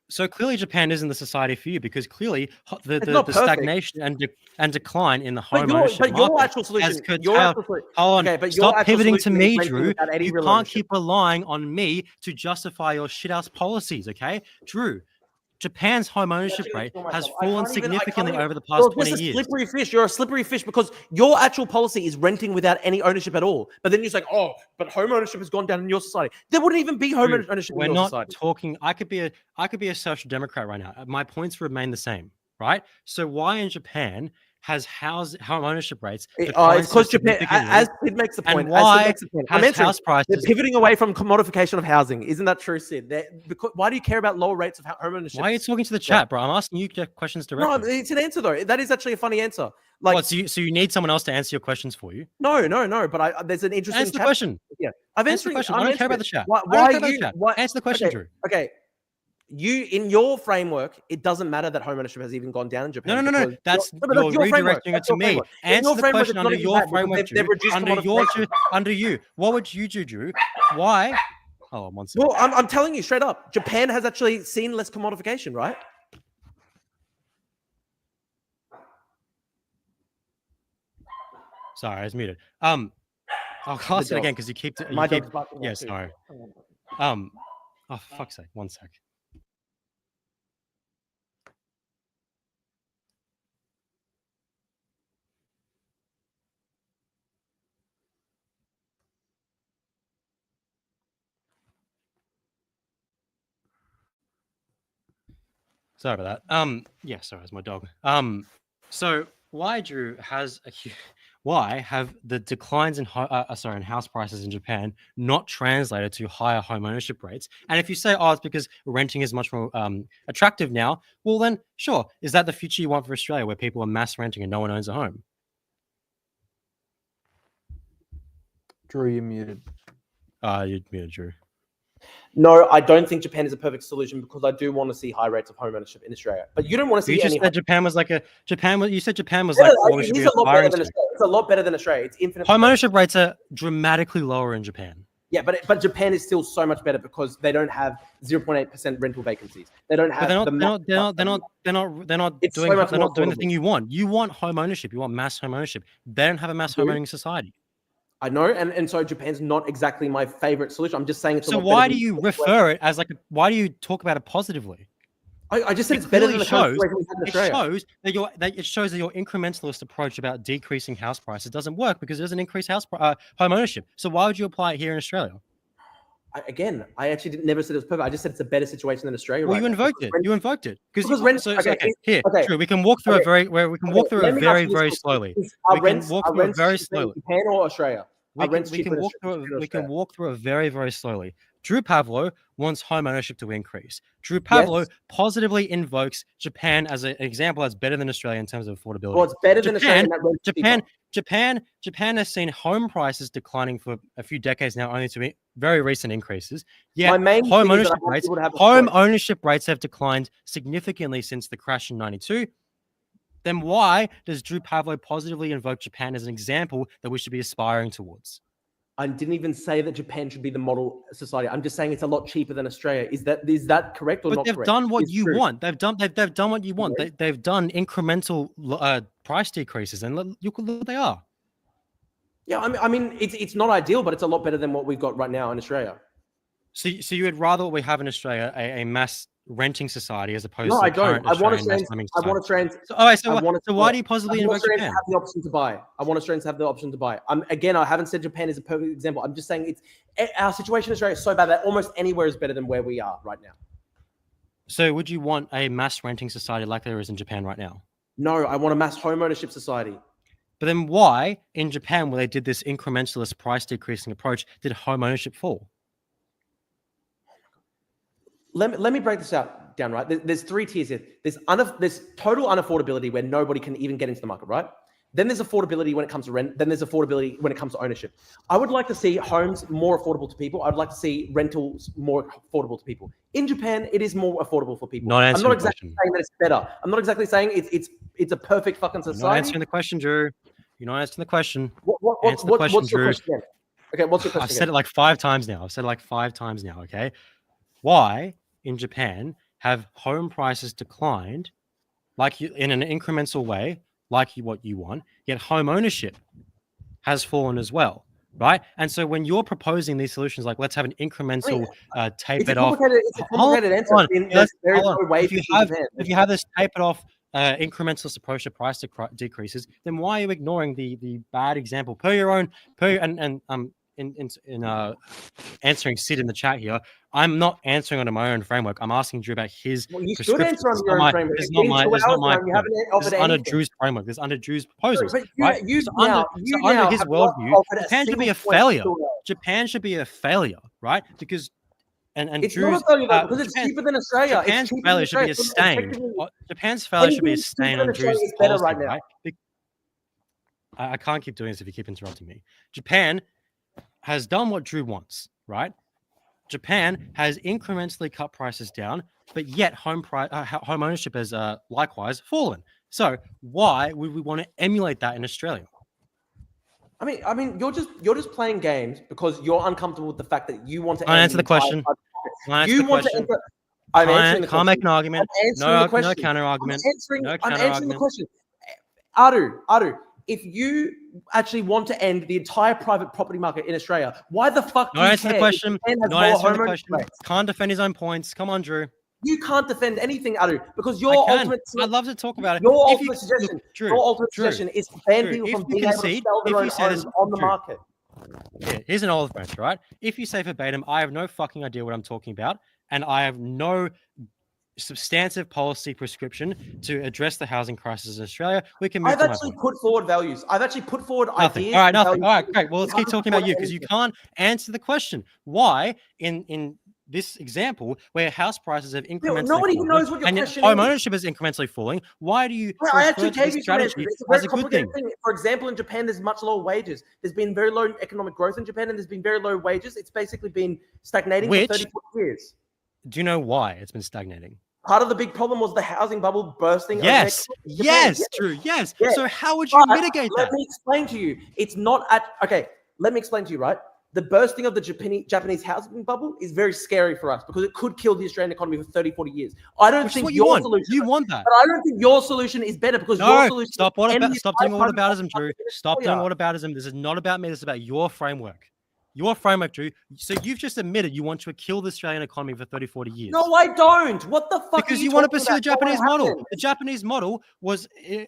[SPEAKER 3] So
[SPEAKER 1] clearly, Japan isn't the society for you because clearly the stagnation and decline in the home ownership market has curtailed. Hold on, stop pivoting to me, Drew. You can't keep relying on me to justify your shithouse policies, okay? Drew, Japan's home ownership
[SPEAKER 3] Actually,
[SPEAKER 1] rate
[SPEAKER 3] gonna kill
[SPEAKER 1] has
[SPEAKER 3] myself. I
[SPEAKER 1] fallen
[SPEAKER 3] can't even-
[SPEAKER 1] significantly over the past
[SPEAKER 3] You're
[SPEAKER 1] 20
[SPEAKER 3] just a
[SPEAKER 1] years.
[SPEAKER 3] slippery fish. You're a slippery fish because your actual policy is renting without any ownership at all. But then you're like, oh, but home ownership has gone down in your society. There wouldn't even be home
[SPEAKER 1] Dude,
[SPEAKER 3] ownership in
[SPEAKER 1] we're
[SPEAKER 3] your
[SPEAKER 1] not
[SPEAKER 3] society.
[SPEAKER 1] talking. I could be a social democrat right now. My points remain the same, right? So why in Japan has home ownership rates declined
[SPEAKER 3] It's
[SPEAKER 1] so
[SPEAKER 3] because Japan,
[SPEAKER 1] significantly?
[SPEAKER 3] as Sid makes the
[SPEAKER 1] And
[SPEAKER 3] point,
[SPEAKER 1] why
[SPEAKER 3] I'm
[SPEAKER 1] has
[SPEAKER 3] answering.
[SPEAKER 1] house
[SPEAKER 3] They're
[SPEAKER 1] prices?
[SPEAKER 3] pivoting away from commodification of housing. Isn't that true, Sid? Because, why do you care about lower rates of home ownership?
[SPEAKER 1] Why are you talking to the chat, bro? I'm asking you questions
[SPEAKER 3] No,
[SPEAKER 1] directly.
[SPEAKER 3] it's an answer though. That is actually a funny answer. Like,
[SPEAKER 1] What? So you need someone else to answer your questions for you?
[SPEAKER 3] no. But there's an interesting
[SPEAKER 1] Answer the
[SPEAKER 3] chat.
[SPEAKER 1] question.
[SPEAKER 3] Yeah, I've
[SPEAKER 1] Answer the
[SPEAKER 3] answered.
[SPEAKER 1] question. I don't care about the chat.
[SPEAKER 3] Why
[SPEAKER 1] I don't care
[SPEAKER 3] are
[SPEAKER 1] about the
[SPEAKER 3] you?
[SPEAKER 1] chat.
[SPEAKER 3] Why,
[SPEAKER 1] Answer the question,
[SPEAKER 3] okay,
[SPEAKER 1] Drew.
[SPEAKER 3] Okay. You in your framework, it doesn't matter that home ownership has even gone down in Japan.
[SPEAKER 1] No.
[SPEAKER 3] because
[SPEAKER 1] That's
[SPEAKER 3] but
[SPEAKER 1] you're
[SPEAKER 3] your framework.
[SPEAKER 1] redirecting it
[SPEAKER 3] That's
[SPEAKER 1] to
[SPEAKER 3] your
[SPEAKER 1] me.
[SPEAKER 3] framework. In
[SPEAKER 1] Answer
[SPEAKER 3] your
[SPEAKER 1] the
[SPEAKER 3] framework,
[SPEAKER 1] question
[SPEAKER 3] it's not
[SPEAKER 1] under
[SPEAKER 3] even
[SPEAKER 1] your
[SPEAKER 3] bad because
[SPEAKER 1] framework,
[SPEAKER 3] they've
[SPEAKER 1] Drew.
[SPEAKER 3] reduced commodification.
[SPEAKER 1] Under you. What would you do, Drew? Why? Oh, one second.
[SPEAKER 3] Well, I'm telling you straight up, Japan has actually seen less commodification, right?
[SPEAKER 1] Sorry, I was muted. I'll ask it
[SPEAKER 3] dog.
[SPEAKER 1] again because you keep.
[SPEAKER 3] My dog's barking now
[SPEAKER 1] Yeah,
[SPEAKER 3] too.
[SPEAKER 1] sorry. Oh, for fuck's sake. One sec. Sorry about that. Yeah, sorry, it's my dog. So why, Drew, why have the declines in in house prices in Japan not translated to higher home ownership rates? And if you say, oh, it's because renting is much more attractive now, well then, sure. Is that the future you want for Australia, where people are mass renting and no one owns a home?
[SPEAKER 2] Drew, you're muted.
[SPEAKER 1] You're muted, Drew.
[SPEAKER 3] No, I don't think Japan is a perfect solution because I do want to see high rates of home ownership in Australia. But you don't want to see
[SPEAKER 1] You just
[SPEAKER 3] any.
[SPEAKER 1] said Japan was like You said Japan was
[SPEAKER 3] Yeah,
[SPEAKER 1] like what we should be
[SPEAKER 3] it is a lot better
[SPEAKER 1] aspiring
[SPEAKER 3] than
[SPEAKER 1] to.
[SPEAKER 3] Australia. It's a lot better than Australia. It's infinite.
[SPEAKER 1] Home ownership rates are dramatically lower in Japan.
[SPEAKER 3] Yeah, but Japan is still so much better because they don't have 0.8% rental vacancies. They don't have.
[SPEAKER 1] But they're not
[SPEAKER 3] It's so
[SPEAKER 1] doing
[SPEAKER 3] much
[SPEAKER 1] they're
[SPEAKER 3] more
[SPEAKER 1] not doing the
[SPEAKER 3] affordable.
[SPEAKER 1] thing you want. You want home ownership. You want mass home ownership. They don't have a mass home owning society.
[SPEAKER 3] I know, and so Japan's not exactly my favorite solution. I'm just saying it's.
[SPEAKER 1] So
[SPEAKER 3] a lot
[SPEAKER 1] why
[SPEAKER 3] better
[SPEAKER 1] do you refer it as why do you talk about it positively?
[SPEAKER 3] I just said it's better than the current situation we have in Australia.
[SPEAKER 1] It shows that your incrementalist approach about decreasing house prices doesn't work because it doesn't increase home ownership. So why would you apply it here in Australia?
[SPEAKER 3] I actually never said it was perfect. I just said it's a better situation than Australia.
[SPEAKER 1] Well,
[SPEAKER 3] right
[SPEAKER 1] you
[SPEAKER 3] now.
[SPEAKER 1] invoked it. You invoked it
[SPEAKER 3] because rent.
[SPEAKER 1] Here, Drew, we can walk through it very very slowly. We can walk through it very slowly.
[SPEAKER 3] Japan or Australia?
[SPEAKER 1] We can walk through it very, very slowly. Drew Pavlo wants home ownership to increase. Drew Pavlo positively invokes Japan as an example that's better than Australia in terms of affordability.
[SPEAKER 3] Well, it's better than Australia.
[SPEAKER 1] Japan has seen home prices declining for a few decades now, only to be very recent increases. Yet home ownership rates have declined significantly since the crash in '92. Then why does Drew Pavlo positively invoke Japan as an example that we should be aspiring towards?
[SPEAKER 3] I didn't even say that Japan should be the model society. I'm just saying it's a lot cheaper than Australia. Is that correct or not?
[SPEAKER 1] But they've done what you want. They've done what you want. They've done incremental price decreases, and look what they are.
[SPEAKER 3] Yeah, I mean, it's not ideal, but it's a lot better than what we've got right now in Australia.
[SPEAKER 1] So you would rather what we have in Australia, a mass renting society, as opposed to
[SPEAKER 3] I don't.
[SPEAKER 1] I want Australians. So why do you positively invoke Japan?
[SPEAKER 3] Have the option to buy. I want Australians to have the option to buy. Again, I haven't said Japan is a perfect example. I'm just saying our situation in Australia is so bad that almost anywhere is better than where we are right now.
[SPEAKER 1] So would you want a mass renting society like there is in Japan right now?
[SPEAKER 3] No, I want a mass home ownership society.
[SPEAKER 1] But then why in Japan, where they did this incrementalist price decreasing approach, did home ownership fall?
[SPEAKER 3] Let me break this down, right? There's three tiers here. There's total unaffordability where nobody can even get into the market, right? Then there's affordability when it comes to rent. Then there's affordability when it comes to ownership. I would like to see homes more affordable to people. I'd like to see rentals more affordable to people. In Japan, it is more affordable for people. I'm not exactly saying that it's better. I'm not exactly saying it's a perfect fucking society.
[SPEAKER 1] You're not answering the question, Drew. You're not answering the question.
[SPEAKER 3] What's the question, Drew? Okay, what's your question?
[SPEAKER 1] I've said it like 5 times now. Okay. Why in Japan have home prices declined in an incremental way, what you want, yet home ownership has fallen as well? right? And so when you're proposing these solutions, like let's have an incremental tape
[SPEAKER 3] It's a
[SPEAKER 1] it off.
[SPEAKER 3] complicated answer.
[SPEAKER 1] Hold on.
[SPEAKER 3] There's very
[SPEAKER 1] Hold on.
[SPEAKER 3] low wages in Japan.
[SPEAKER 1] If you have this tape it off incremental approach to price decreases, then why are you ignoring the bad example in answering Sid in the chat here? I'm not answering under my own framework. I'm asking Drew about his
[SPEAKER 3] Well, you should
[SPEAKER 1] prescription.
[SPEAKER 3] answer on your own framework.
[SPEAKER 1] This is
[SPEAKER 3] It's
[SPEAKER 1] not
[SPEAKER 3] been
[SPEAKER 1] my.
[SPEAKER 3] 2
[SPEAKER 1] This is not
[SPEAKER 3] hours
[SPEAKER 1] my.
[SPEAKER 3] now and you haven't
[SPEAKER 1] This
[SPEAKER 3] offered
[SPEAKER 1] is under
[SPEAKER 3] anything.
[SPEAKER 1] Drew's framework. This is under Drew's proposals,
[SPEAKER 3] But
[SPEAKER 1] right? Under his
[SPEAKER 3] have not
[SPEAKER 1] worldview,
[SPEAKER 3] offered a
[SPEAKER 1] Japan should be a
[SPEAKER 3] single point
[SPEAKER 1] failure.
[SPEAKER 3] to it.
[SPEAKER 1] Japan should be a failure, right? Because and
[SPEAKER 3] It's
[SPEAKER 1] Drew's
[SPEAKER 3] not a failure though, because it's
[SPEAKER 1] Japan-
[SPEAKER 3] cheaper than Australia.
[SPEAKER 1] Japan's
[SPEAKER 3] It's cheaper
[SPEAKER 1] failure
[SPEAKER 3] than
[SPEAKER 1] should be a
[SPEAKER 3] Australia.
[SPEAKER 1] stain.
[SPEAKER 3] Effectively,
[SPEAKER 1] Japan's failure should be a
[SPEAKER 3] anything
[SPEAKER 1] stain
[SPEAKER 3] cheaper
[SPEAKER 1] on
[SPEAKER 3] than Australia
[SPEAKER 1] Drew's
[SPEAKER 3] is better
[SPEAKER 1] policy,
[SPEAKER 3] right now.
[SPEAKER 1] right? I can't keep doing this if you keep interrupting me. Japan has done what Drew wants, right? Japan has incrementally cut prices down, but yet home ownership has likewise fallen. So why would we want to emulate that in Australia?
[SPEAKER 3] I mean, you're just playing games because you're uncomfortable with the fact that you want to
[SPEAKER 1] Answer the question.
[SPEAKER 3] You want to enter. I'm answering the question.
[SPEAKER 1] Can't make an argument. No counter argument.
[SPEAKER 3] I'm answering the question. Adu, if you actually want to end the entire private property market in Australia, why the fuck do you
[SPEAKER 1] answer
[SPEAKER 3] care
[SPEAKER 1] the question.
[SPEAKER 3] if Japan has
[SPEAKER 1] No
[SPEAKER 3] more
[SPEAKER 1] answer the
[SPEAKER 3] homeowners
[SPEAKER 1] question.
[SPEAKER 3] rates?
[SPEAKER 1] Can't defend his own points. Come on, Drew.
[SPEAKER 3] You can't defend anything, Adu, because
[SPEAKER 1] I
[SPEAKER 3] your
[SPEAKER 1] can.
[SPEAKER 3] ultimate
[SPEAKER 1] I'd love to talk about it.
[SPEAKER 3] your
[SPEAKER 1] If you-
[SPEAKER 3] ultimate suggestion,
[SPEAKER 1] look, Drew,
[SPEAKER 3] your ultimate
[SPEAKER 1] Drew,
[SPEAKER 3] suggestion is to ban
[SPEAKER 1] Drew,
[SPEAKER 3] people
[SPEAKER 1] if
[SPEAKER 3] from
[SPEAKER 1] you
[SPEAKER 3] being able to
[SPEAKER 1] concede-
[SPEAKER 3] sell their
[SPEAKER 1] if
[SPEAKER 3] own
[SPEAKER 1] you say this-
[SPEAKER 3] homes on the
[SPEAKER 1] Drew,
[SPEAKER 3] market.
[SPEAKER 1] Yeah, here's an olive branch, right? If you say verbatim, I have no fucking idea what I'm talking about, and I have no substantive policy prescription to address the housing crisis in Australia, we can move
[SPEAKER 3] I've
[SPEAKER 1] to my
[SPEAKER 3] actually
[SPEAKER 1] point.
[SPEAKER 3] put forward values. I've actually put forward
[SPEAKER 1] Nothing.
[SPEAKER 3] ideas.
[SPEAKER 1] All right,
[SPEAKER 3] and
[SPEAKER 1] nothing.
[SPEAKER 3] values.
[SPEAKER 1] All right, great. Well, let's
[SPEAKER 3] You
[SPEAKER 1] keep
[SPEAKER 3] haven't
[SPEAKER 1] talking
[SPEAKER 3] put
[SPEAKER 1] about you
[SPEAKER 3] forward
[SPEAKER 1] because you
[SPEAKER 3] anything.
[SPEAKER 1] can't answer the question. Why, in this example, where house prices have incrementally
[SPEAKER 3] nobody
[SPEAKER 1] fallen,
[SPEAKER 3] knows what your
[SPEAKER 1] and yet
[SPEAKER 3] question
[SPEAKER 1] home
[SPEAKER 3] is.
[SPEAKER 1] ownership is incrementally falling, why do you
[SPEAKER 3] Well, I
[SPEAKER 1] refer
[SPEAKER 3] actually
[SPEAKER 1] to
[SPEAKER 3] gave
[SPEAKER 1] this
[SPEAKER 3] you some answers.
[SPEAKER 1] strategy
[SPEAKER 3] It's a very
[SPEAKER 1] as a good thing?
[SPEAKER 3] complicated thing. For example, in Japan, there's much lower wages. There's been very low economic growth in Japan, and there's been very low wages. It's basically been stagnating
[SPEAKER 1] Which-
[SPEAKER 3] for 34 years.
[SPEAKER 1] Do you know why it's been stagnating?
[SPEAKER 3] Part of the big problem was the housing bubble bursting.
[SPEAKER 1] Yes,
[SPEAKER 3] over Japan.
[SPEAKER 1] Drew, yes.
[SPEAKER 3] Yes.
[SPEAKER 1] So how would you
[SPEAKER 3] But
[SPEAKER 1] mitigate
[SPEAKER 3] let
[SPEAKER 1] that?
[SPEAKER 3] me explain to you. It's not at okay. Let me explain to you. Right, the bursting of the Japanese housing bubble is very scary for us because it could kill the Australian economy for 30, 40 years. I don't
[SPEAKER 1] Which is
[SPEAKER 3] think
[SPEAKER 1] what you
[SPEAKER 3] your
[SPEAKER 1] want.
[SPEAKER 3] solution.
[SPEAKER 1] You want that.
[SPEAKER 3] But I don't think your solution is better because your
[SPEAKER 1] No,
[SPEAKER 3] solution.
[SPEAKER 1] stop
[SPEAKER 3] is ending
[SPEAKER 1] stop
[SPEAKER 3] the
[SPEAKER 1] doing
[SPEAKER 3] private
[SPEAKER 1] whataboutism, Drew.
[SPEAKER 3] market in
[SPEAKER 1] Stop doing
[SPEAKER 3] Australia.
[SPEAKER 1] whataboutism. This is not about me. This is about your framework. Your framework, Drew. So you've just admitted you want to kill the Australian economy for 30, 40 years.
[SPEAKER 3] No, I don't. What the fuck?
[SPEAKER 1] Because
[SPEAKER 3] are
[SPEAKER 1] you want to
[SPEAKER 3] talking
[SPEAKER 1] pursue the
[SPEAKER 3] about?
[SPEAKER 1] Japanese
[SPEAKER 3] What
[SPEAKER 1] model.
[SPEAKER 3] happened?
[SPEAKER 1] The Japanese model was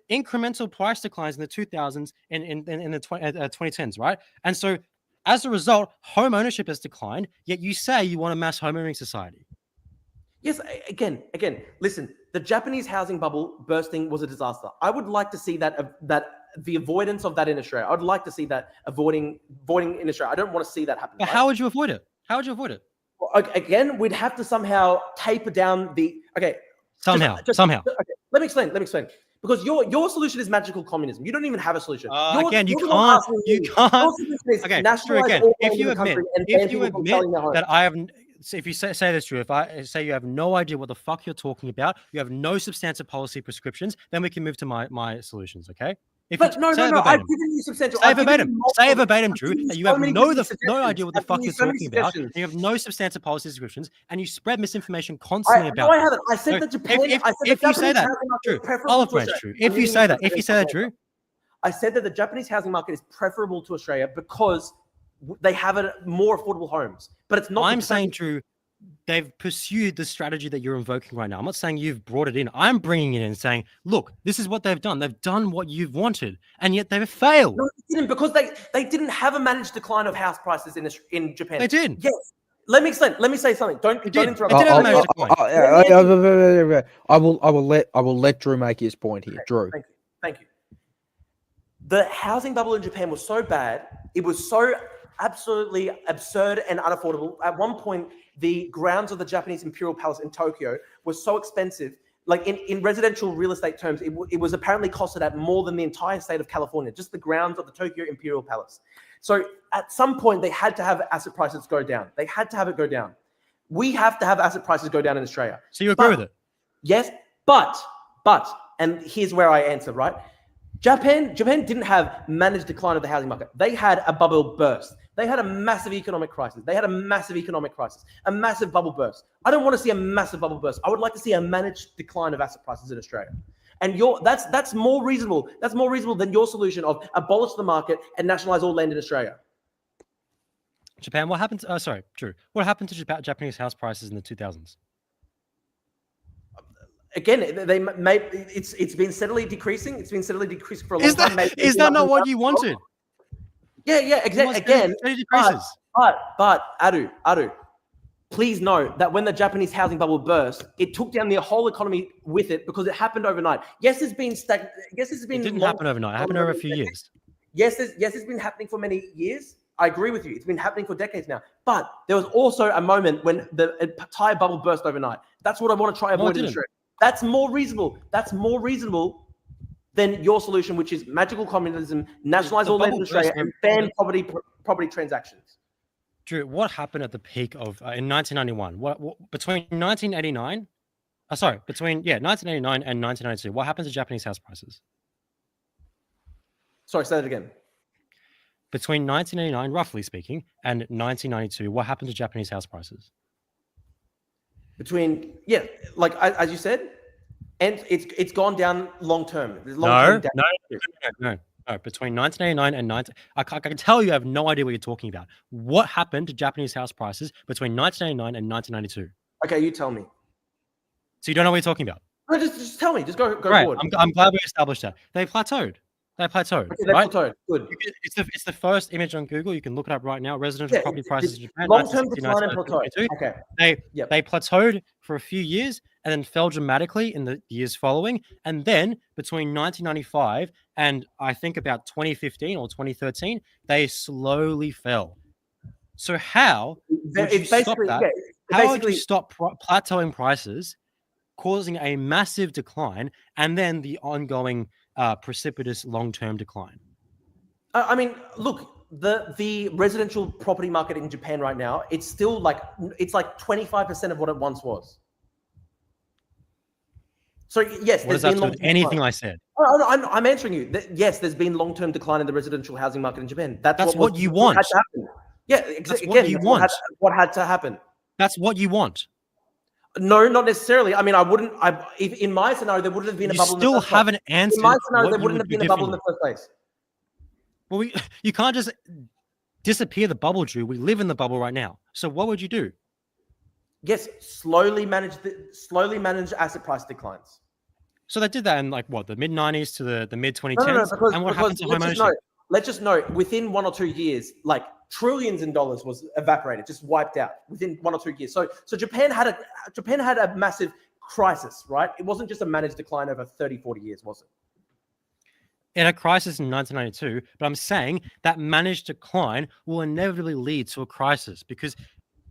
[SPEAKER 1] incremental price declines in the 2000s and in the 2010s, right? And so as a result, home ownership has declined, yet you say you want a mass home owning society.
[SPEAKER 3] Yes, again, listen, the Japanese housing bubble bursting was a disaster. I would like to see that the avoidance of that in Australia. I'd like to see that avoiding in Australia. I don't want to see that happen.
[SPEAKER 1] But
[SPEAKER 3] right?
[SPEAKER 1] how would you avoid it? How would you avoid it?
[SPEAKER 3] Well, again, we'd have to somehow taper down the
[SPEAKER 1] Somehow.
[SPEAKER 3] Okay, let me explain. Because your solution is magical communism. You don't even have a solution.
[SPEAKER 1] Again, you
[SPEAKER 3] you're the one
[SPEAKER 1] can't.
[SPEAKER 3] asking
[SPEAKER 1] You
[SPEAKER 3] me.
[SPEAKER 1] can't.
[SPEAKER 3] Your solution is
[SPEAKER 1] Okay, Drew,
[SPEAKER 3] nationalize
[SPEAKER 1] again,
[SPEAKER 3] all
[SPEAKER 1] if
[SPEAKER 3] land
[SPEAKER 1] you
[SPEAKER 3] in the
[SPEAKER 1] admit,
[SPEAKER 3] country and ban
[SPEAKER 1] if you
[SPEAKER 3] people from
[SPEAKER 1] admit
[SPEAKER 3] selling their homes.
[SPEAKER 1] that I have, so if you say this, Drew, if I say you have no idea what the fuck you're talking about, you have no substantive policy prescriptions, then we can move to my solutions, okay? If
[SPEAKER 3] But
[SPEAKER 1] you
[SPEAKER 3] no,
[SPEAKER 1] say it
[SPEAKER 3] I've
[SPEAKER 1] verbatim,
[SPEAKER 3] given you substantial.
[SPEAKER 1] say
[SPEAKER 3] I've given
[SPEAKER 1] verbatim,
[SPEAKER 3] you
[SPEAKER 1] say
[SPEAKER 3] multiple-
[SPEAKER 1] verbatim,
[SPEAKER 3] I've
[SPEAKER 1] Drew,
[SPEAKER 3] given you
[SPEAKER 1] that you
[SPEAKER 3] so
[SPEAKER 1] have
[SPEAKER 3] many
[SPEAKER 1] no
[SPEAKER 3] different
[SPEAKER 1] idea what the
[SPEAKER 3] suggestions.
[SPEAKER 1] fuck
[SPEAKER 3] I've
[SPEAKER 1] you're
[SPEAKER 3] given you so many
[SPEAKER 1] talking about,
[SPEAKER 3] suggestions.
[SPEAKER 1] and you have no substantive policy prescriptions, and you spread misinformation constantly
[SPEAKER 3] No,
[SPEAKER 1] about
[SPEAKER 3] I
[SPEAKER 1] this.
[SPEAKER 3] haven't. I said
[SPEAKER 1] So
[SPEAKER 3] that Japan.
[SPEAKER 1] if
[SPEAKER 3] I said
[SPEAKER 1] you
[SPEAKER 3] the
[SPEAKER 1] say
[SPEAKER 3] Japanese
[SPEAKER 1] that,
[SPEAKER 3] housing market
[SPEAKER 1] Drew,
[SPEAKER 3] is preferable
[SPEAKER 1] olive
[SPEAKER 3] to
[SPEAKER 1] branch,
[SPEAKER 3] Australia.
[SPEAKER 1] Drew.
[SPEAKER 3] I'm
[SPEAKER 1] If you
[SPEAKER 3] giving
[SPEAKER 1] say that,
[SPEAKER 3] the
[SPEAKER 1] if you say that,
[SPEAKER 3] example.
[SPEAKER 1] Drew,
[SPEAKER 3] I said that the Japanese housing market is preferable to Australia because they have more affordable homes. But it's not.
[SPEAKER 1] I'm saying, Drew, they've pursued the strategy that you're invoking right now. I'm not saying you've brought it in. I'm bringing it in and saying, look, this is what they've done. They've done what you've wanted, and yet they've failed.
[SPEAKER 3] No, they didn't, because they didn't have a managed decline of house prices in Japan.
[SPEAKER 1] They did.
[SPEAKER 3] Yes. Let me explain. Let me say something. Don't
[SPEAKER 1] did.
[SPEAKER 3] interrupt.
[SPEAKER 1] They did have a managed decline.
[SPEAKER 2] I will let Drew make his point here. Drew.
[SPEAKER 3] Thank you. The housing bubble in Japan was so bad. It was so absolutely absurd and unaffordable. At one point, the grounds of the Japanese Imperial Palace in Tokyo were so expensive. Like in residential real estate terms, it was apparently costed at more than the entire state of California, just the grounds of the Tokyo Imperial Palace. So at some point, they had to have asset prices go down. They had to have it go down. We have to have asset prices go down in Australia.
[SPEAKER 1] So you agree with it?
[SPEAKER 3] Yes, but, and here's where I answer, right? Japan didn't have managed decline of the housing market. They had a bubble burst. They had a massive economic crisis. A massive bubble burst. I don't want to see a massive bubble burst. I would like to see a managed decline of asset prices in Australia. And that's more reasonable. That's more reasonable than your solution of abolish the market and nationalize all land in Australia.
[SPEAKER 1] Japan. What happened? Sorry, Drew. What happened to Japanese house prices in the 2000s?
[SPEAKER 3] Again, they may. It's been steadily decreasing. It's been steadily decreasing for a long time.
[SPEAKER 1] Is that not what you wanted?
[SPEAKER 3] Yeah, exactly. Again,
[SPEAKER 1] decreases.
[SPEAKER 3] But Adu, please know that when the Japanese housing bubble burst, it took down the whole economy with it because it happened overnight. Yes, it's been stagnant. Yes, it's been.
[SPEAKER 1] It didn't happen overnight. It happened over a few years.
[SPEAKER 3] Yes, it's been happening for many years. I agree with you. It's been happening for decades now. But there was also a moment when the entire bubble burst overnight. That's what I want to try avoid in Australia. That's more reasonable. That's more reasonable than your solution, which is magical communism, nationalize all land in Australia, and ban property transactions.
[SPEAKER 1] Drew, what happened at the peak of in 1991? What between 1989? Between 1989 and 1992. What happened to Japanese house prices?
[SPEAKER 3] Sorry, say that again.
[SPEAKER 1] Between 1989, roughly speaking, and 1992, what happened to Japanese house prices?
[SPEAKER 3] As you said, and it's gone down long term.
[SPEAKER 1] No. Between 1989 and I can tell you, I have no idea what you're talking about. What happened to Japanese house prices between 1989 and 1992?
[SPEAKER 3] Okay, you tell me.
[SPEAKER 1] So you don't know what you're talking about?
[SPEAKER 3] No, just tell me. Just go
[SPEAKER 1] right.
[SPEAKER 3] forward.
[SPEAKER 1] I'm glad we established that. They plateaued. Okay,
[SPEAKER 3] right? Plateaued. Good.
[SPEAKER 1] It's the first image on Google. You can look it up right now. Residential property prices in Japan.
[SPEAKER 3] Long-term decline and plateau. Okay.
[SPEAKER 1] They plateaued for a few years and then fell dramatically in the years following. And then between 1995 and I think about 2015 or 2013, they slowly fell. So how would you stop that? How would you stop plateauing prices, causing a massive decline, and then the ongoing precipitous long-term decline?
[SPEAKER 3] I mean, look, the residential property market in Japan right now, it's still like 25% of what it once was. So yes,
[SPEAKER 1] what does that do with anything I said?
[SPEAKER 3] I'm answering you. Yes, there's been long-term decline in the residential housing market in Japan. That's
[SPEAKER 1] what you want.
[SPEAKER 3] Had to happen. Yeah, exactly. What you want. What had to happen?
[SPEAKER 1] That's what you want.
[SPEAKER 3] No, not necessarily. I mean, if in my scenario, there wouldn't have been a bubble.
[SPEAKER 1] You still haven't answered.
[SPEAKER 3] In my scenario, there wouldn't have been a bubble in the first place.
[SPEAKER 1] Well, you can't just disappear the bubble, Drew. We live in the bubble right now. So what would you do?
[SPEAKER 3] Yes, slowly manage asset price declines.
[SPEAKER 1] So they did that in the mid 90s to the mid 2010s.
[SPEAKER 3] No,
[SPEAKER 1] and what happened to home ownership?
[SPEAKER 3] Let's just know within 1 or 2 years, like trillions in dollars was evaporated, just wiped out within 1 or 2 years. So Japan had a massive crisis, right? It wasn't just a managed decline over 30, 40 years, was it?
[SPEAKER 1] It had a crisis in 1992, but I'm saying that managed decline will inevitably lead to a crisis because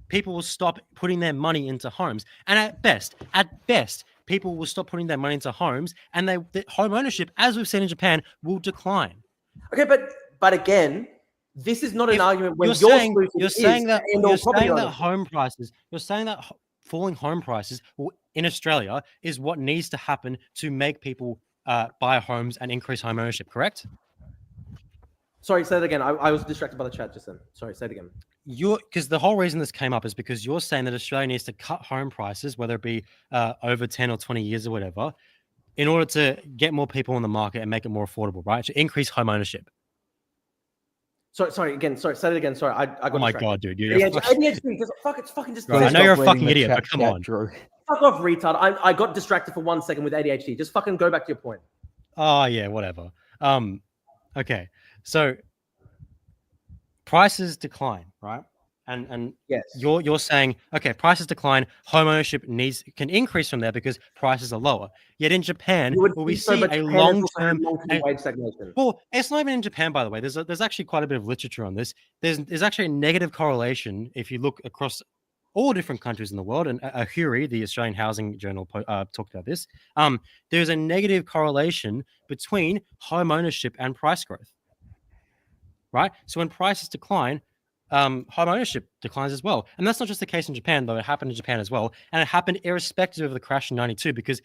[SPEAKER 1] people will stop putting their money into homes. And at best, people will stop putting their money into homes, and the home ownership, as we've seen in Japan, will decline.
[SPEAKER 3] Okay, but again, this is not an argument when
[SPEAKER 1] you're saying that falling home prices in Australia is what needs to happen to make people buy homes and increase home ownership, correct?
[SPEAKER 3] Sorry, say that again. I was distracted by the chat just then. Sorry, say it again.
[SPEAKER 1] Because the whole reason this came up is because you're saying that Australia needs to cut home prices, whether it be over 10 or 20 years or whatever, in order to get more people on the market and make it more affordable, right? To increase home ownership.
[SPEAKER 3] Sorry, say it again. Sorry, I got distracted.
[SPEAKER 1] Oh my God, dude.
[SPEAKER 3] ADHD, it's fucking just...
[SPEAKER 1] Bro, I know you're a fucking idiot, but come on.
[SPEAKER 2] Drew.
[SPEAKER 3] Fuck off, retard. I got distracted for 1 second with ADHD. Just fucking go back to your point.
[SPEAKER 1] Oh, yeah, whatever. Okay, so prices decline, right? And
[SPEAKER 3] yes,
[SPEAKER 1] you're saying, okay, prices decline, home ownership can increase from there because prices are lower. Yet in Japan, we see a long-term
[SPEAKER 3] wage stagnation.
[SPEAKER 1] Well, it's not even in Japan, by the way. There's actually quite a bit of literature on this. There's actually a negative correlation if you look across all different countries in the world. And Ahuri, the Australian Housing Journal, talked about this. There's a negative correlation between home ownership and price growth. Right? So when prices decline, home ownership declines as well. And that's not just the case in Japan, though. It happened in Japan as well. And it happened irrespective of the crash in 92, because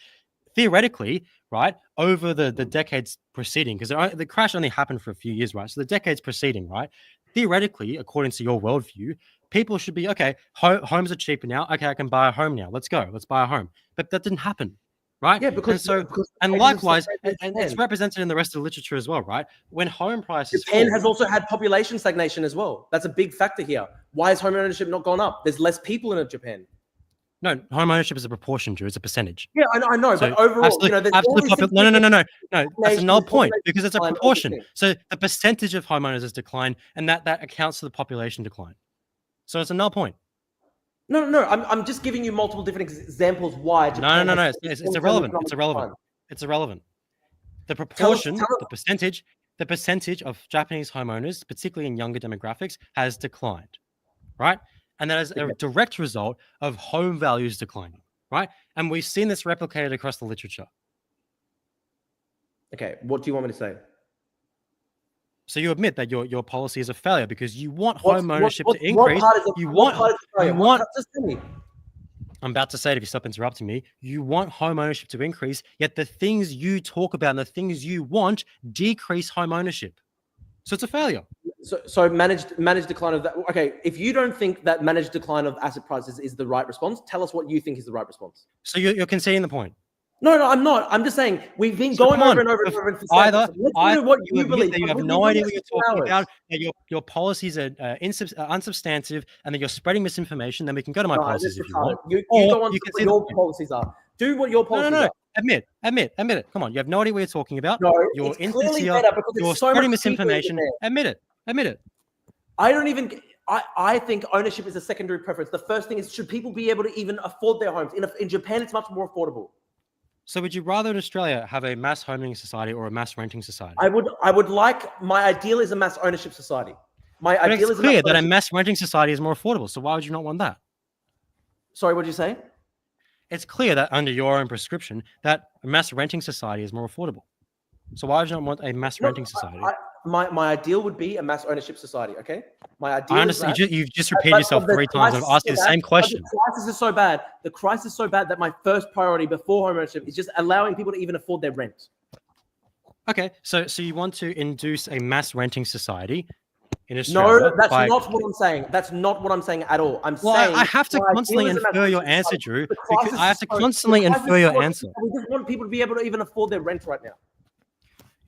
[SPEAKER 1] theoretically, right, over the decades preceding, because the crash only happened for a few years, right? So the decades preceding, right, theoretically, according to your worldview, people should be, okay, homes are cheaper now. Okay, I can buy a home now. Let's go. Let's buy a home. But that didn't happen. Right?
[SPEAKER 3] Yeah, because
[SPEAKER 1] likewise, and it's represented in the rest of the literature as well, right? When home prices
[SPEAKER 3] Japan has also had population stagnation as well. That's a big factor here. Why has home ownership not gone up? There's less people in Japan.
[SPEAKER 1] No, home ownership is a proportion, Drew. It's a percentage.
[SPEAKER 3] Yeah, I know,
[SPEAKER 1] So
[SPEAKER 3] but overall,
[SPEAKER 1] absolutely,
[SPEAKER 3] there's all these things
[SPEAKER 1] no. That's a null
[SPEAKER 3] population,
[SPEAKER 1] point because it's a
[SPEAKER 3] decline,
[SPEAKER 1] proportion.
[SPEAKER 3] everything.
[SPEAKER 1] So the percentage of homeowners has declined, and that accounts for the population decline. So it's a null point.
[SPEAKER 3] No. I'm just giving you multiple different examples why Japan.
[SPEAKER 1] No. It's irrelevant. It's irrelevant. It's irrelevant. The proportion, the percentage of Japanese homeowners, particularly in younger demographics, has declined, right? And that is a direct result of home values declining, right? And we've seen this replicated across the literature.
[SPEAKER 3] Okay, what do you want me to say?
[SPEAKER 1] So you admit that your policy is a failure because you want home ownership to increase. Just tell me. I'm about to say it if you stop interrupting me. You want home ownership to increase, yet the things you talk about and the things you want decrease home ownership. So it's a failure.
[SPEAKER 3] So managed decline of that. Okay, if you don't think that managed decline of asset prices is the right response, tell us what you think is the right response.
[SPEAKER 1] So you're conceding the point.
[SPEAKER 3] No, I'm not. I'm just saying we've been going over and over and over.
[SPEAKER 1] Either what you believe, that you have no idea what you're talking about, that your policies are unsubstantive, and that you're spreading misinformation. Then we can go to my policies if you want.
[SPEAKER 3] You go on to what your policies are. Do what your policies are.
[SPEAKER 1] Admit it. Come on, you have no idea what you're talking about.
[SPEAKER 3] No,
[SPEAKER 1] you're
[SPEAKER 3] it's clearly better because
[SPEAKER 1] you're spreading misinformation. Admit it.
[SPEAKER 3] I don't even. I think ownership is a secondary preference. The first thing is, should people be able to even afford their homes? In Japan, it's much more affordable.
[SPEAKER 1] So would you rather in Australia have a mass homeowning society or a mass renting society?
[SPEAKER 3] I would like, my ideal is a mass ownership society.
[SPEAKER 1] It's clear that a mass renting society is more affordable. So why would you not want that?
[SPEAKER 3] Sorry, what did you say?
[SPEAKER 1] It's clear that under your own prescription that a mass renting society is more affordable. So why would you not want a mass renting society?
[SPEAKER 3] My ideal would be a mass ownership society. Okay, my ideal.
[SPEAKER 1] I understand. You've just repeated yourself 3 times. I've asked you the same question.
[SPEAKER 3] The crisis is so bad. The crisis is so bad that my first priority before home ownership is just allowing people to even afford their rent.
[SPEAKER 1] Okay, so you want to induce a mass renting society in Australia?
[SPEAKER 3] No, that's not what I'm saying. That's not what I'm saying at all. I'm saying
[SPEAKER 1] I have to constantly infer your answer, Drew. I have to constantly infer your answer.
[SPEAKER 3] We just want people to be able to even afford their rent right now.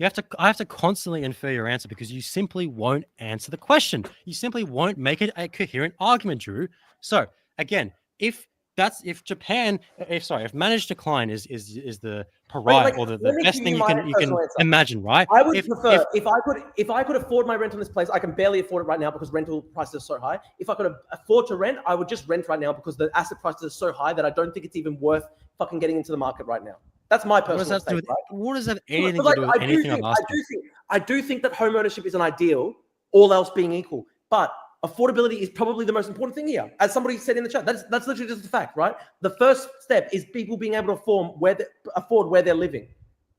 [SPEAKER 1] I have to constantly infer your answer because you simply won't answer the question. You simply won't make it a coherent argument, Drew. So again, if managed decline is the pariah or the best thing you can imagine, right?
[SPEAKER 3] I would prefer if I could afford my rent on this place. I can barely afford it right now because rental prices are so high. If I could afford to rent, I would just rent right now because the asset prices are so high that I don't think it's even worth fucking getting into the market right now. That's my personal take, right?
[SPEAKER 1] What does that have anything to do with anything I've asked you?
[SPEAKER 3] I do think that home ownership is an ideal, all else being equal. But affordability is probably the most important thing here. As somebody said in the chat, that's literally just a fact, right? The first step is people being able to afford where they're living.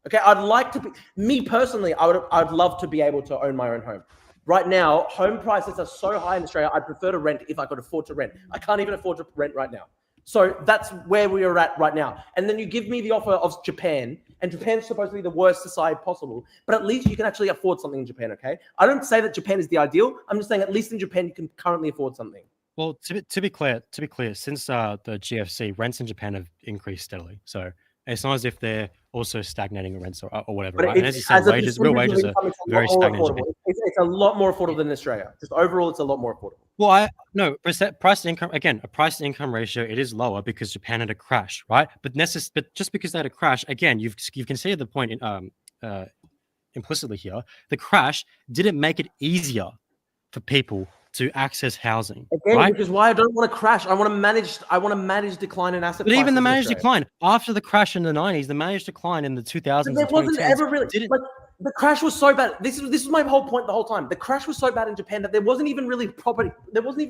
[SPEAKER 3] Okay, I'd like to be, me personally, I'd love to be able to own my own home. Right now, home prices are so high in Australia, I'd prefer to rent if I could afford to rent. I can't even afford to rent right now. So that's where we are at right now. And then you give me the offer of Japan, and Japan's supposed to be the worst society possible, but at least you can actually afford something in Japan, okay? I don't say that Japan is the ideal. I'm just saying at least in Japan, you can currently afford something.
[SPEAKER 1] Well, to be clear, since the GFC, rents in Japan have increased steadily. So it's not as if they're also stagnating rents or whatever, right? And as you said, real wages are very stagnant.
[SPEAKER 3] It's a lot more affordable than Australia. Just overall, it's a lot more affordable.
[SPEAKER 1] Well, price to income, again, a price to income ratio, it is lower because Japan had a crash, right? But just because they had a crash, again, you've conceded the point implicitly here. The crash didn't make it easier for people to access housing.
[SPEAKER 3] Again,
[SPEAKER 1] right?
[SPEAKER 3] Which is why I don't want to crash. I want to manage decline in asset prices.
[SPEAKER 1] But even the managed decline after the crash in the 90s, the managed decline in the 2000s,
[SPEAKER 3] there wasn't ever really the crash was so bad. This is my whole point the whole time. The crash was so bad in Japan that there wasn't even really a proper example. There wasn't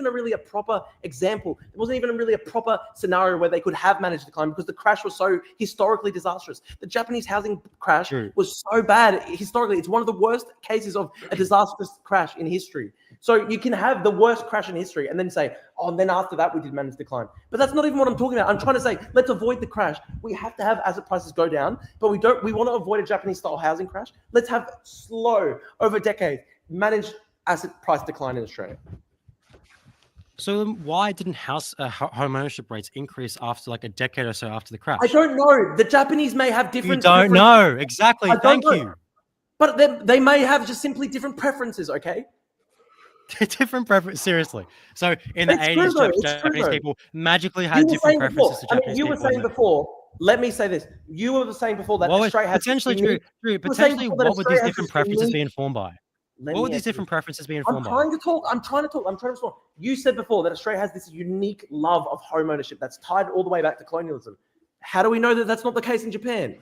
[SPEAKER 3] even really a proper scenario where they could have managed decline because the crash was so historically disastrous. The Japanese housing crash was so bad historically. It's one of the worst cases of a disastrous crash in history. So you can have the worst crash in history and then say, oh, and then after that we did manage decline. But that's not even what I'm talking about. I'm trying to say, let's avoid the crash. We have to have asset prices go down, but we want to avoid a Japanese style housing crash. Let's have slow, over decades, managed asset price decline in Australia.
[SPEAKER 1] So why didn't home ownership rates increase after like a decade or so after the crash?
[SPEAKER 3] I don't know. The Japanese may have different...
[SPEAKER 1] You don't know. Exactly. Thank you.
[SPEAKER 3] But they may have just simply different preferences, okay?
[SPEAKER 1] different preference. Seriously. So in the
[SPEAKER 3] It's true
[SPEAKER 1] 80s,
[SPEAKER 3] though. It's true
[SPEAKER 1] Japanese
[SPEAKER 3] though.
[SPEAKER 1] people magically
[SPEAKER 3] You
[SPEAKER 1] had
[SPEAKER 3] were
[SPEAKER 1] different
[SPEAKER 3] saying
[SPEAKER 1] preferences
[SPEAKER 3] before.
[SPEAKER 1] to Japanese
[SPEAKER 3] You were
[SPEAKER 1] people.
[SPEAKER 3] saying before. Let me say this. You were saying before that
[SPEAKER 1] What would
[SPEAKER 3] Australia has this
[SPEAKER 1] potentially
[SPEAKER 3] unique.
[SPEAKER 1] Drew,
[SPEAKER 3] You were saying
[SPEAKER 1] potentially
[SPEAKER 3] before that
[SPEAKER 1] what would these
[SPEAKER 3] Australia has
[SPEAKER 1] different
[SPEAKER 3] this
[SPEAKER 1] preferences
[SPEAKER 3] unique.
[SPEAKER 1] be informed by?
[SPEAKER 3] Let
[SPEAKER 1] What would
[SPEAKER 3] me
[SPEAKER 1] these
[SPEAKER 3] answer
[SPEAKER 1] different preferences be
[SPEAKER 3] I'm
[SPEAKER 1] informed by?
[SPEAKER 3] trying to talk. I'm trying to talk. I'm trying to respond. You said before that Australia has this unique love of home ownership that's tied all the way back to colonialism. How do we know that that's not the case in Japan?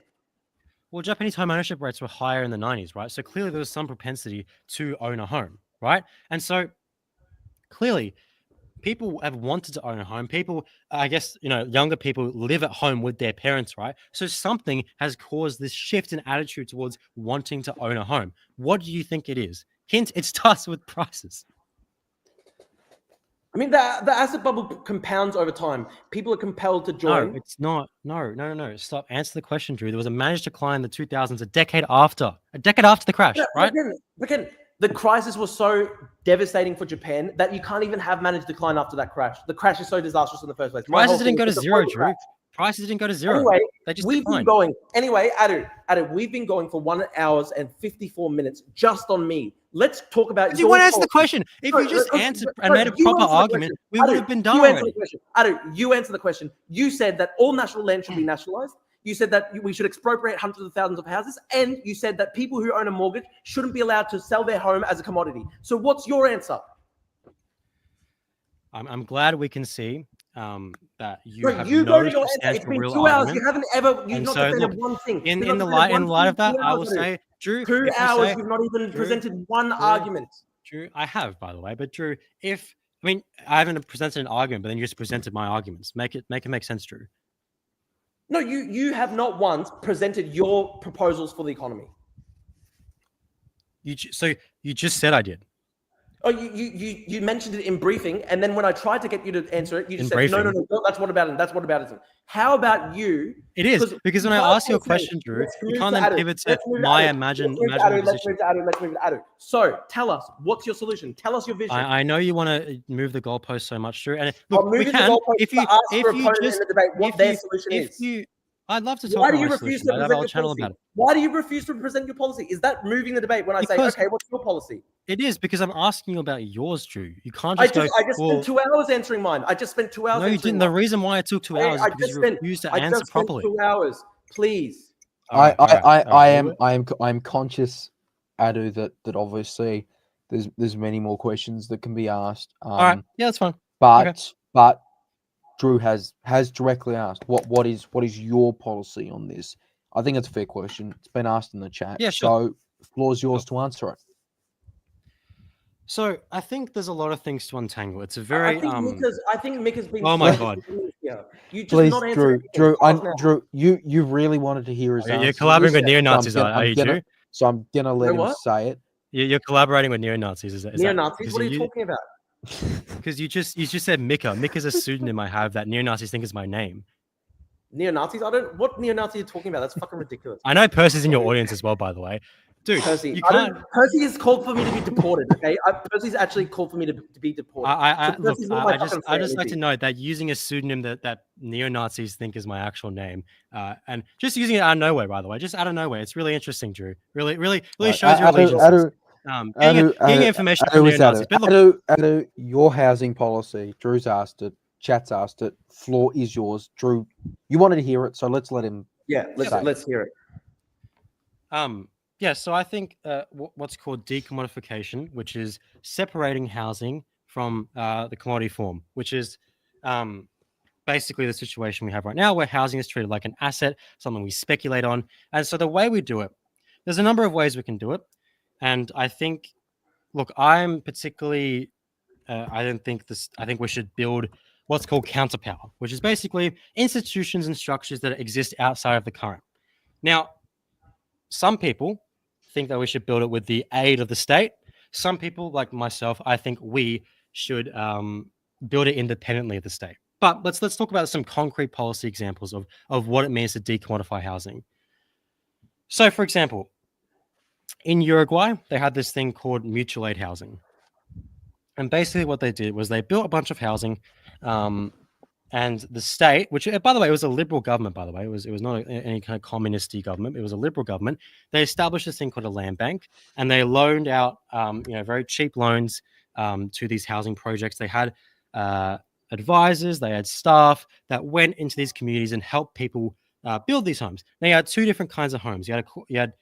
[SPEAKER 1] Well, Japanese home ownership rates were higher in the 90s, right? So clearly there was some propensity to own a home, right? And so clearly people have wanted to own a home. People, I guess, younger people live at home with their parents, right? So something has caused this shift in attitude towards wanting to own a home. What do you think it is? Hint, it starts with prices.
[SPEAKER 3] I mean, the asset bubble compounds over time. People are compelled to join.
[SPEAKER 1] No, it's not. No. Stop. Answer the question, Drew. There was a managed decline in the 2000s, a decade after the crash, right?
[SPEAKER 3] Again, the crisis was so devastating for Japan that you can't even have managed decline after that crash. The crash is so disastrous in the first place.
[SPEAKER 1] Prices didn't go to zero, Drew. Prices didn't go to zero.
[SPEAKER 3] Anyway,
[SPEAKER 1] They just
[SPEAKER 3] we've
[SPEAKER 1] declined.
[SPEAKER 3] been going. Anyway, Adu, we've been going for 1 hour and 54 minutes just on me. Let's talk about.
[SPEAKER 1] You want to answer the question. If you just answered and made a proper argument, we would have been done already.
[SPEAKER 3] Adu, you answer the question. You said that all national land should be nationalized. You said that we should expropriate hundreds of thousands of houses, and you said that people who own a mortgage shouldn't be allowed to sell their home as a commodity. So, what's your answer?
[SPEAKER 1] I'm glad we can see that you
[SPEAKER 3] Bro,
[SPEAKER 1] have
[SPEAKER 3] you
[SPEAKER 1] no
[SPEAKER 3] don't know your answer.
[SPEAKER 1] substantial
[SPEAKER 3] It's been
[SPEAKER 1] real
[SPEAKER 3] 2 hours.
[SPEAKER 1] argument.
[SPEAKER 3] You haven't ever. You've
[SPEAKER 1] And
[SPEAKER 3] not
[SPEAKER 1] so,
[SPEAKER 3] defended
[SPEAKER 1] look,
[SPEAKER 3] one thing.
[SPEAKER 1] in the light of that, I will say, Drew,
[SPEAKER 3] 2
[SPEAKER 1] if you
[SPEAKER 3] hours.
[SPEAKER 1] say,
[SPEAKER 3] You've not even
[SPEAKER 1] Drew,
[SPEAKER 3] presented one argument.
[SPEAKER 1] Drew, I have, by the way, but Drew, I haven't presented an argument, but then you just presented my arguments. Make it make sense, Drew.
[SPEAKER 3] No, you have not once presented your proposals for the economy.
[SPEAKER 1] So you just said I did.
[SPEAKER 3] Oh, you mentioned it in briefing, and then when I tried to get you to answer it, you just
[SPEAKER 1] In
[SPEAKER 3] said, no, that's whataboutism. That's whataboutism. How about you?
[SPEAKER 1] It is, because when I ask you a question, Drew, you can't then pivot to my imagined position.
[SPEAKER 3] Let's move to Adu. So tell us, what's your solution? Tell us your vision.
[SPEAKER 1] I know you want to move the goalpost so much, Drew. And look,
[SPEAKER 3] we can. If you just in the debate, what their solution is.
[SPEAKER 1] I'd love to talk about my solution. I'd have a channel about it.
[SPEAKER 3] Why do you refuse to present your policy? Is that moving the debate when I say, okay, what's your policy?
[SPEAKER 1] It is, because I'm asking you about yours, Drew. You can't
[SPEAKER 3] I
[SPEAKER 1] just
[SPEAKER 3] spent 2 hours answering mine. I just spent 2 hours.
[SPEAKER 1] No, you didn't. The reason why it took 2 hours is because you refused to answer properly.
[SPEAKER 3] 2 hours, please.
[SPEAKER 2] I'm conscious, Adu, that obviously there's many more questions that can be asked.
[SPEAKER 1] All right, yeah, that's fine.
[SPEAKER 2] But Drew has directly asked what is your policy on this. I think it's a fair question. It's been asked in the chat.
[SPEAKER 1] Yeah, sure.
[SPEAKER 2] So the floor is yours to answer it.
[SPEAKER 1] So I think there's a lot of things to untangle. It's a very
[SPEAKER 3] I think Mick has been.
[SPEAKER 1] Oh my god!
[SPEAKER 3] You just
[SPEAKER 2] please,
[SPEAKER 3] not
[SPEAKER 2] Drew, you really wanted to hear his answer.
[SPEAKER 1] You're collaborating with neo-Nazis, are you, Drew?
[SPEAKER 2] So I'm gonna let him say it.
[SPEAKER 1] You're collaborating with neo-Nazis. Is
[SPEAKER 3] neo-Nazis? What are you talking about?
[SPEAKER 1] Because you just said Mika. Mika's a pseudonym I have that neo-Nazis think is my name.
[SPEAKER 3] Neo-Nazis? What neo-Nazi are you talking about? That's fucking ridiculous.
[SPEAKER 1] I know Percy's in your audience as well, by the way. Dude,
[SPEAKER 3] Percy, Percy has called for me to be deported. Okay, Percy's actually called for me to be deported.
[SPEAKER 1] I just like to note that using a pseudonym that neo-Nazis think is my actual name, and just using it out of nowhere, by the way, just out of nowhere, it's really interesting, Drew. Really shows your allegiance. Getting information from neo-Nazis. But look,
[SPEAKER 2] Adu, your housing policy. Drew's asked it. Chat's asked it. Floor is yours, Drew. You wanted to hear it, so let's let him.
[SPEAKER 3] Yeah, let's hear it.
[SPEAKER 1] Yeah, so I think what's called decommodification, which is separating housing from the commodity form, which is basically the situation we have right now, where housing is treated like an asset, something we speculate on. And so the way we do it, there's a number of ways we can do it. And I think, look, I'm particularly, I think we should build what's called counterpower, which is basically institutions and structures that exist outside of the current. Now, some people think that we should build it with the aid of the state. Some people, like myself, I think we should build it independently of the state. But let's talk about some concrete policy examples of what it means to decommodify housing. So, for example, in Uruguay, they had this thing called mutual aid housing. And basically what they did was they built a bunch of housing, and the state, which, by the way, it was a liberal government, by the way, it was not any kind of communist-y government. It was a liberal government. They established this thing called a land bank, and they loaned out, very cheap loans to these housing projects. They had advisors, they had staff that went into these communities and helped people build these homes. Now you had two different kinds of homes. You had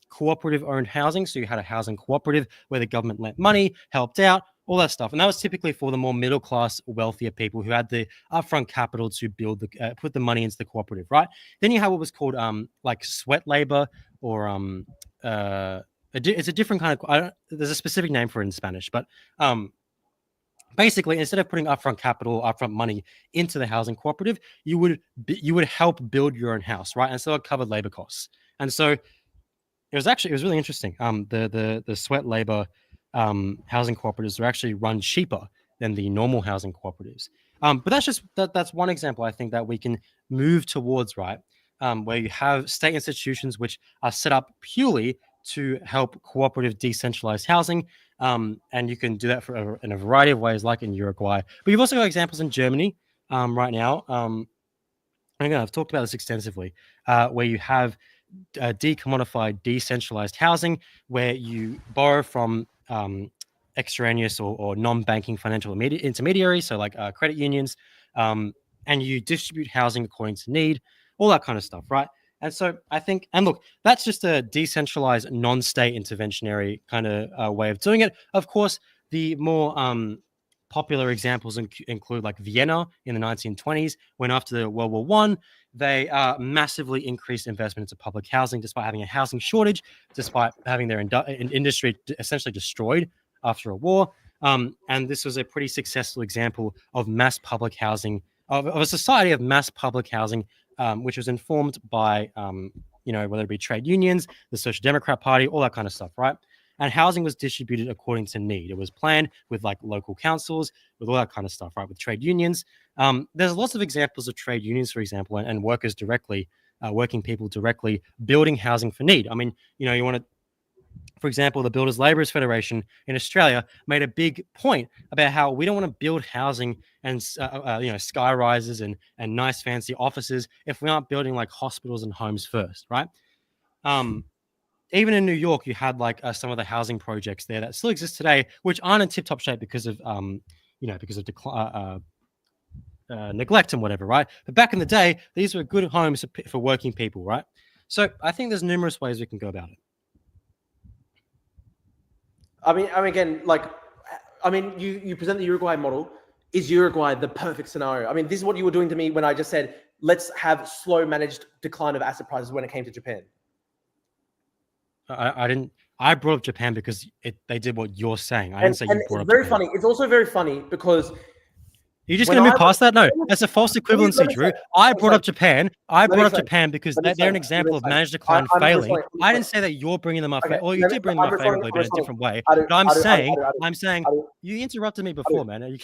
[SPEAKER 1] cooperative owned housing. So you had a housing cooperative where the government lent money, helped out, all that stuff. And that was typically for the more middle class, wealthier people who had the upfront capital to build put the money into the cooperative, right? Then you have what was called like sweat labor, or it's a different kind of. There's a specific name for it in Spanish, but basically, instead of putting upfront capital, upfront money into the housing cooperative, you would help build your own house, right? And so it covered labor costs. And so it was really interesting. The sweat labor housing cooperatives are actually run cheaper than the normal housing cooperatives. But that's one example I think that we can move towards, right? Where you have state institutions which are set up purely to help cooperative decentralized housing. And you can do that in a variety of ways, like in Uruguay. But you've also got examples in Germany right now. Again, I've talked about this extensively, where you have decommodified, decentralized housing, where you borrow from extraneous or non-banking financial intermediaries, so like credit unions, and you distribute housing according to need, all that kind of stuff, right? And so I think, and look, that's just a decentralized, non-state interventionary kind of way of doing it. Of course, the more popular examples include like Vienna in the 1920s, when after the World War I, they massively increased investment into public housing, despite having a housing shortage, despite having their industry essentially destroyed after a war. And this was a pretty successful example of mass public housing, of a society of mass public housing, which was informed by, whether it be trade unions, the Social Democrat Party, all that kind of stuff, right? And housing was distributed according to need. It was planned with like local councils, with all that kind of stuff, right? With trade unions. There's lots of examples of trade unions, for example, and workers directly, working people directly building housing for need. I mean, you want to, for example, the Builders Labourers Federation in Australia made a big point about how we don't want to build housing and sky rises and nice fancy offices if we aren't building like hospitals and homes first, right? Even in New York, you had like some of the housing projects there that still exist today, which aren't in tip-top shape because of neglect and whatever, right? But back in the day, these were good homes for working people, right? So I think there's numerous ways we can go about it.
[SPEAKER 3] I mean, again, you present the Uruguay model. Is Uruguay the perfect scenario? I mean, this is what you were doing to me when I just said, let's have slow managed decline of asset prices when it came to Japan.
[SPEAKER 1] I didn't. I brought up Japan because they did what you're saying. I didn't say you brought up
[SPEAKER 3] very
[SPEAKER 1] Japan.
[SPEAKER 3] funny. It's also very funny because
[SPEAKER 1] you're just going to move past that? No, that's a false equivalency, Drew. I brought up Japan. I brought up Japan because they're an example of managed decline failing. I didn't say that you're bringing them up. Or you did bring them up favorably, but in a different way. But I'm saying, you interrupted me before, man.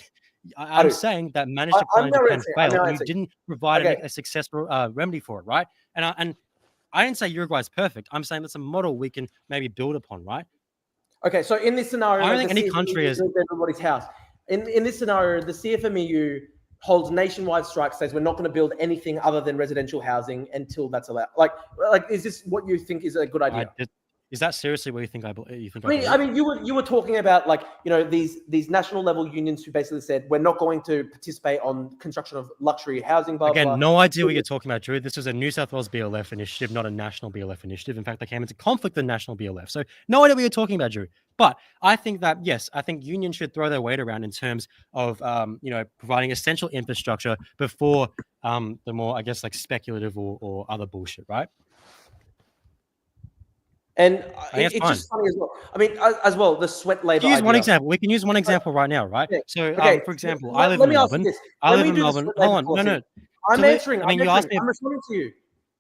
[SPEAKER 1] I'm saying that managed decline in Japan failed, and you didn't provide a successful remedy for it, right? And I didn't say Uruguay's perfect. I'm saying that's a model we can maybe build upon, right?
[SPEAKER 3] Okay, so in this scenario,
[SPEAKER 1] I don't think any country is
[SPEAKER 3] everybody's house. In this scenario, the CFMEU holds nationwide strike, says we're not going to build anything other than residential housing until that's allowed. Like, is this what you think is a good idea?
[SPEAKER 1] Is that seriously what you think?
[SPEAKER 3] I mean, you were talking about these national level unions who basically said we're not going to participate on construction of luxury housing. Blah,
[SPEAKER 1] Again,
[SPEAKER 3] blah.
[SPEAKER 1] No idea what you're talking about, Drew. This was a New South Wales BLF initiative, not a national BLF initiative. In fact, they came into conflict with the national BLF. So no idea what you're talking about, Drew. But I think that, yes, I think unions should throw their weight around in terms of, providing essential infrastructure before the more, I guess, like speculative or other bullshit, right?
[SPEAKER 3] And it's just funny as well. I mean, as well, the sweat labor.
[SPEAKER 1] Use one example. We can use one example right now, right?
[SPEAKER 3] Yeah.
[SPEAKER 1] So,
[SPEAKER 3] okay.
[SPEAKER 1] For example, I live in Melbourne. I live in Melbourne. Hold on, no.
[SPEAKER 3] I'm answering. I mean,
[SPEAKER 1] you asked me.
[SPEAKER 3] I'm responding to you.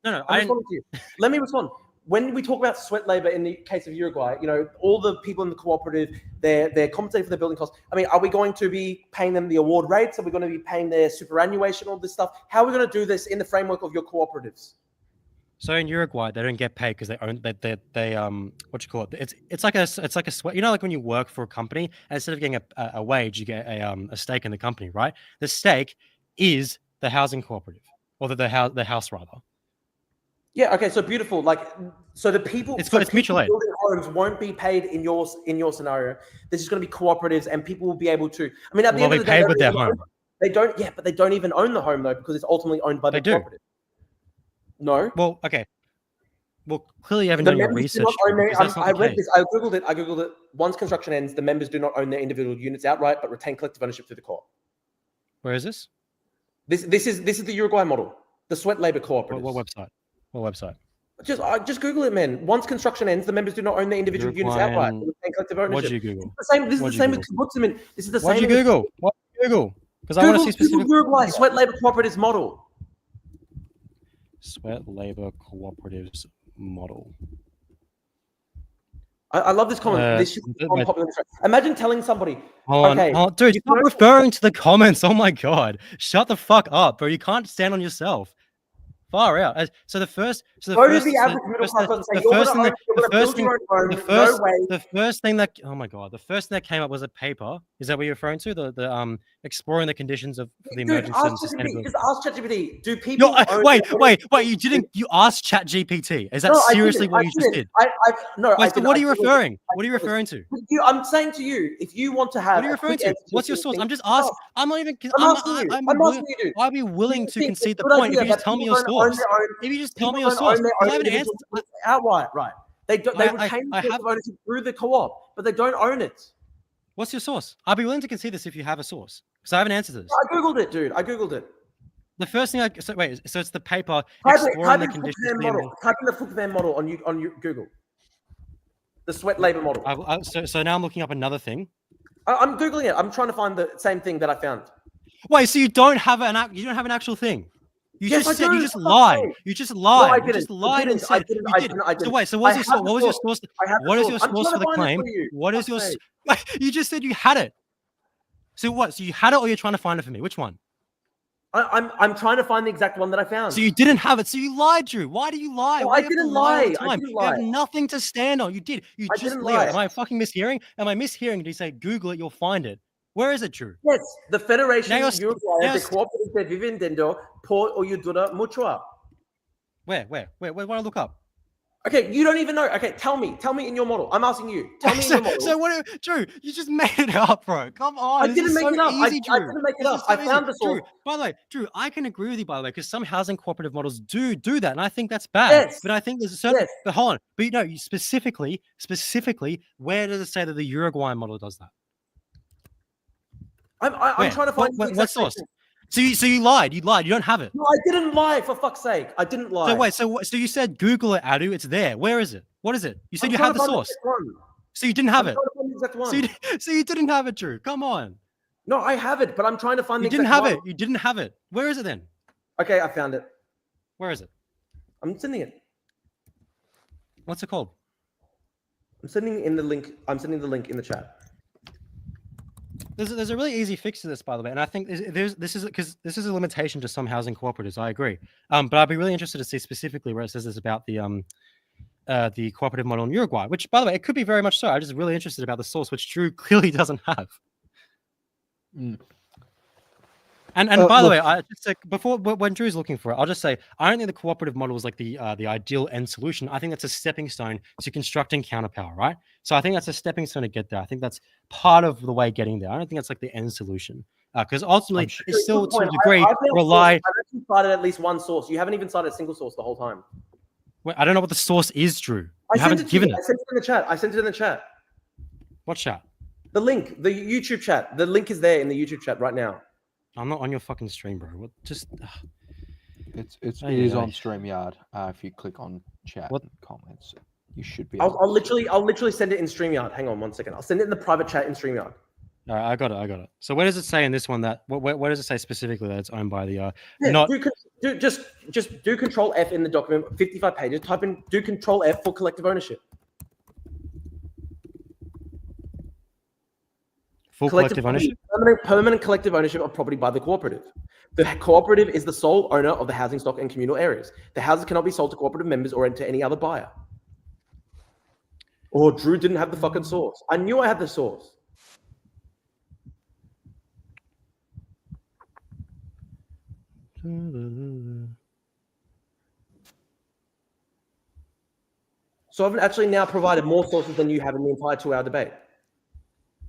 [SPEAKER 1] No,
[SPEAKER 3] I'm responding to you. Let me respond. When we talk about sweat labor in the case of Uruguay, all the people in the cooperative, they're compensating for their building costs. I mean, are we going to be paying them the award rates? Are we going to be paying their superannuation, all this stuff? How are we going to do this in the framework of your cooperatives?
[SPEAKER 1] So in Uruguay, they don't get paid because they own they what you call it? It's like a sweat. Like when you work for a company, and instead of getting a wage, you get a stake in the company, right? The stake is the housing cooperative, or the house rather.
[SPEAKER 3] Yeah. Okay. So beautiful. Like, so the people,
[SPEAKER 1] It's
[SPEAKER 3] so
[SPEAKER 1] it's
[SPEAKER 3] people
[SPEAKER 1] mutual aid.
[SPEAKER 3] building homes won't be paid in your scenario. This is going to be cooperatives, and people will be able to. I mean, at the
[SPEAKER 1] Well,
[SPEAKER 3] end
[SPEAKER 1] they'll
[SPEAKER 3] of
[SPEAKER 1] be
[SPEAKER 3] the day,
[SPEAKER 1] paid with their home.
[SPEAKER 3] they don't. Yeah, but they don't even own the home though, because it's ultimately owned by
[SPEAKER 1] They
[SPEAKER 3] the
[SPEAKER 1] do.
[SPEAKER 3] cooperative. No.
[SPEAKER 1] Well, okay. Well, clearly you haven't
[SPEAKER 3] The
[SPEAKER 1] done your
[SPEAKER 3] members do
[SPEAKER 1] research,
[SPEAKER 3] not own their.
[SPEAKER 1] because that's not
[SPEAKER 3] I
[SPEAKER 1] the
[SPEAKER 3] read
[SPEAKER 1] case.
[SPEAKER 3] this. I googled it. Once construction ends, the members do not own their individual units outright, but retain collective ownership through the co-op.
[SPEAKER 1] Where is this?
[SPEAKER 3] This is the Uruguay model, the sweat labor cooperatives.
[SPEAKER 1] What website? What website?
[SPEAKER 3] Just Google it, man. Once construction ends, the members do not own their individual units outright. They retain collective ownership.
[SPEAKER 1] What'd you Google?
[SPEAKER 3] This is the same with kibbutzim. This is the
[SPEAKER 1] What'd
[SPEAKER 3] same.
[SPEAKER 1] you Google? What did you Google? Because I want to see
[SPEAKER 3] Google
[SPEAKER 1] specific
[SPEAKER 3] Uruguay sweat labor cooperatives model.
[SPEAKER 1] sweat labor cooperatives model.
[SPEAKER 3] I love this comment. This should be popular. Imagine telling somebody,
[SPEAKER 1] Hold on, dude, stop referring to the comments. Oh my god, shut the fuck up, bro. You can't stand on yourself. Far out. So the first thing that oh my god, the first thing that came up was a paper. Is that what you're referring to? The exploring the conditions of the emergence and sustainability.
[SPEAKER 3] Just ask ChatGPT. Do people
[SPEAKER 1] wait, you asked ChatGPT. Is that seriously what you just did? So what are you referring? What are you referring to?
[SPEAKER 3] I'm saying to you, if you want to have,
[SPEAKER 1] what are you referring to? What's your source? I'm just asking. I'm not even.
[SPEAKER 3] I'm asking you.
[SPEAKER 1] I'd be willing to concede the point if you just tell me your source. If you just tell me your source, I have an answer
[SPEAKER 3] outright, right? They retain ownership through the co-op, but they don't own it.
[SPEAKER 1] What's your source? I'd be willing to concede this if you have a source, because I have an answer to this.
[SPEAKER 3] I googled it, dude. I googled it.
[SPEAKER 1] The first thing so it's the paper exploring the conditions.
[SPEAKER 3] Type in the Fuchs-Van model on Google. The sweat labor model.
[SPEAKER 1] So now I'm looking up another thing.
[SPEAKER 3] I'm googling it. I'm trying to find the same thing that I found.
[SPEAKER 1] Wait, so you don't have an actual thing? You just lied. You just lied.
[SPEAKER 3] No,
[SPEAKER 1] you just lied and said
[SPEAKER 3] I didn't.
[SPEAKER 1] So wait, so what was your source? What is your source for the claim? What is your? You just said you had it. So what? So you had it, or you're trying to find it for me? Which one?
[SPEAKER 3] I'm trying to find the exact one that I found.
[SPEAKER 1] So you didn't have it. So you lied, Drew. Why do you lie?
[SPEAKER 3] No,
[SPEAKER 1] Why
[SPEAKER 3] I didn't lie.
[SPEAKER 1] You have nothing to stand on. You did. You just lied. Am I fucking mishearing? Am I mishearing? Did you say Google it? You'll find it. Where is it, Drew?
[SPEAKER 3] Yes, the Federation Uruguaya de Cooperativas de Vivienda por Ayuda Mutua.
[SPEAKER 1] Where? What do I look up?
[SPEAKER 3] Okay, you don't even know. Okay, tell me in your model. I'm asking you. Tell me in your model.
[SPEAKER 1] So what, Drew? You just made it up, bro. Come on.
[SPEAKER 3] I didn't make it up. I didn't make it up. I found the source.
[SPEAKER 1] By the way, Drew, I can agree with you, by the way, because some housing cooperative models do that, and I think that's bad.
[SPEAKER 3] Yes.
[SPEAKER 1] But I think there's a certain. But hold on. But you specifically, where does it say that the Uruguayan model does that?
[SPEAKER 3] I'm trying to find
[SPEAKER 1] what source. So you lied. You don't have it.
[SPEAKER 3] No, I didn't lie. For fuck's sake, I didn't lie.
[SPEAKER 1] So wait. So you said Google it, Adu. It's there. Where is it? What is it? You said you had the source. So you didn't have it. So you didn't have it, Drew. Come on.
[SPEAKER 3] No, I have it, but I'm trying to find the
[SPEAKER 1] exact one. You didn't have it. Where is it then?
[SPEAKER 3] Okay, I found it.
[SPEAKER 1] Where is it?
[SPEAKER 3] I'm sending it.
[SPEAKER 1] What's it called?
[SPEAKER 3] I'm sending the link in the chat.
[SPEAKER 1] There's a really easy fix to this, by the way, and I think this is a limitation to some housing cooperatives. I agree, but I'd be really interested to see specifically where it says this about the cooperative model in Uruguay. Which, by the way, it could be very much so. I'm just really interested about the source, which Drew clearly doesn't have. And by the way, I just before when Drew's looking for it, I'll just say I don't think the cooperative model is like the ideal end solution. I think that's a stepping stone to constructing counterpower, right? So I think that's a stepping stone to get there. I think that's part of the way getting there. I don't think that's like the end solution because ultimately it's still to a degree rely.
[SPEAKER 3] I've actually cited at least one source. You haven't even cited a single source the whole time.
[SPEAKER 1] Wait, I don't know what the source is, Drew. You haven't given it.
[SPEAKER 3] I sent it in the chat. I sent it in the chat.
[SPEAKER 1] What chat?
[SPEAKER 3] The link, the YouTube chat. The link is there in the YouTube chat right now.
[SPEAKER 1] I'm not on your fucking stream, bro. What? Just.
[SPEAKER 2] It is on StreamYard. If you click on chat and comments, you should be.
[SPEAKER 3] I'll literally send it in StreamYard. Hang on 1 second. I'll send it in the private chat in StreamYard.
[SPEAKER 1] All right, I got it. So where does it say in this one that? Where does it say specifically that it's owned by the?
[SPEAKER 3] Just do Control F in the document. 55 pages. Type in do Control F for collective ownership.
[SPEAKER 1] Full collective ownership?
[SPEAKER 3] Permanent collective ownership of property by the cooperative. The cooperative is the sole owner of the housing stock and communal areas. The houses cannot be sold to cooperative members or to any other buyer. Or Drew didn't have the fucking source. I knew I had the source. So I've actually now provided more sources than you have in the entire 2-hour debate.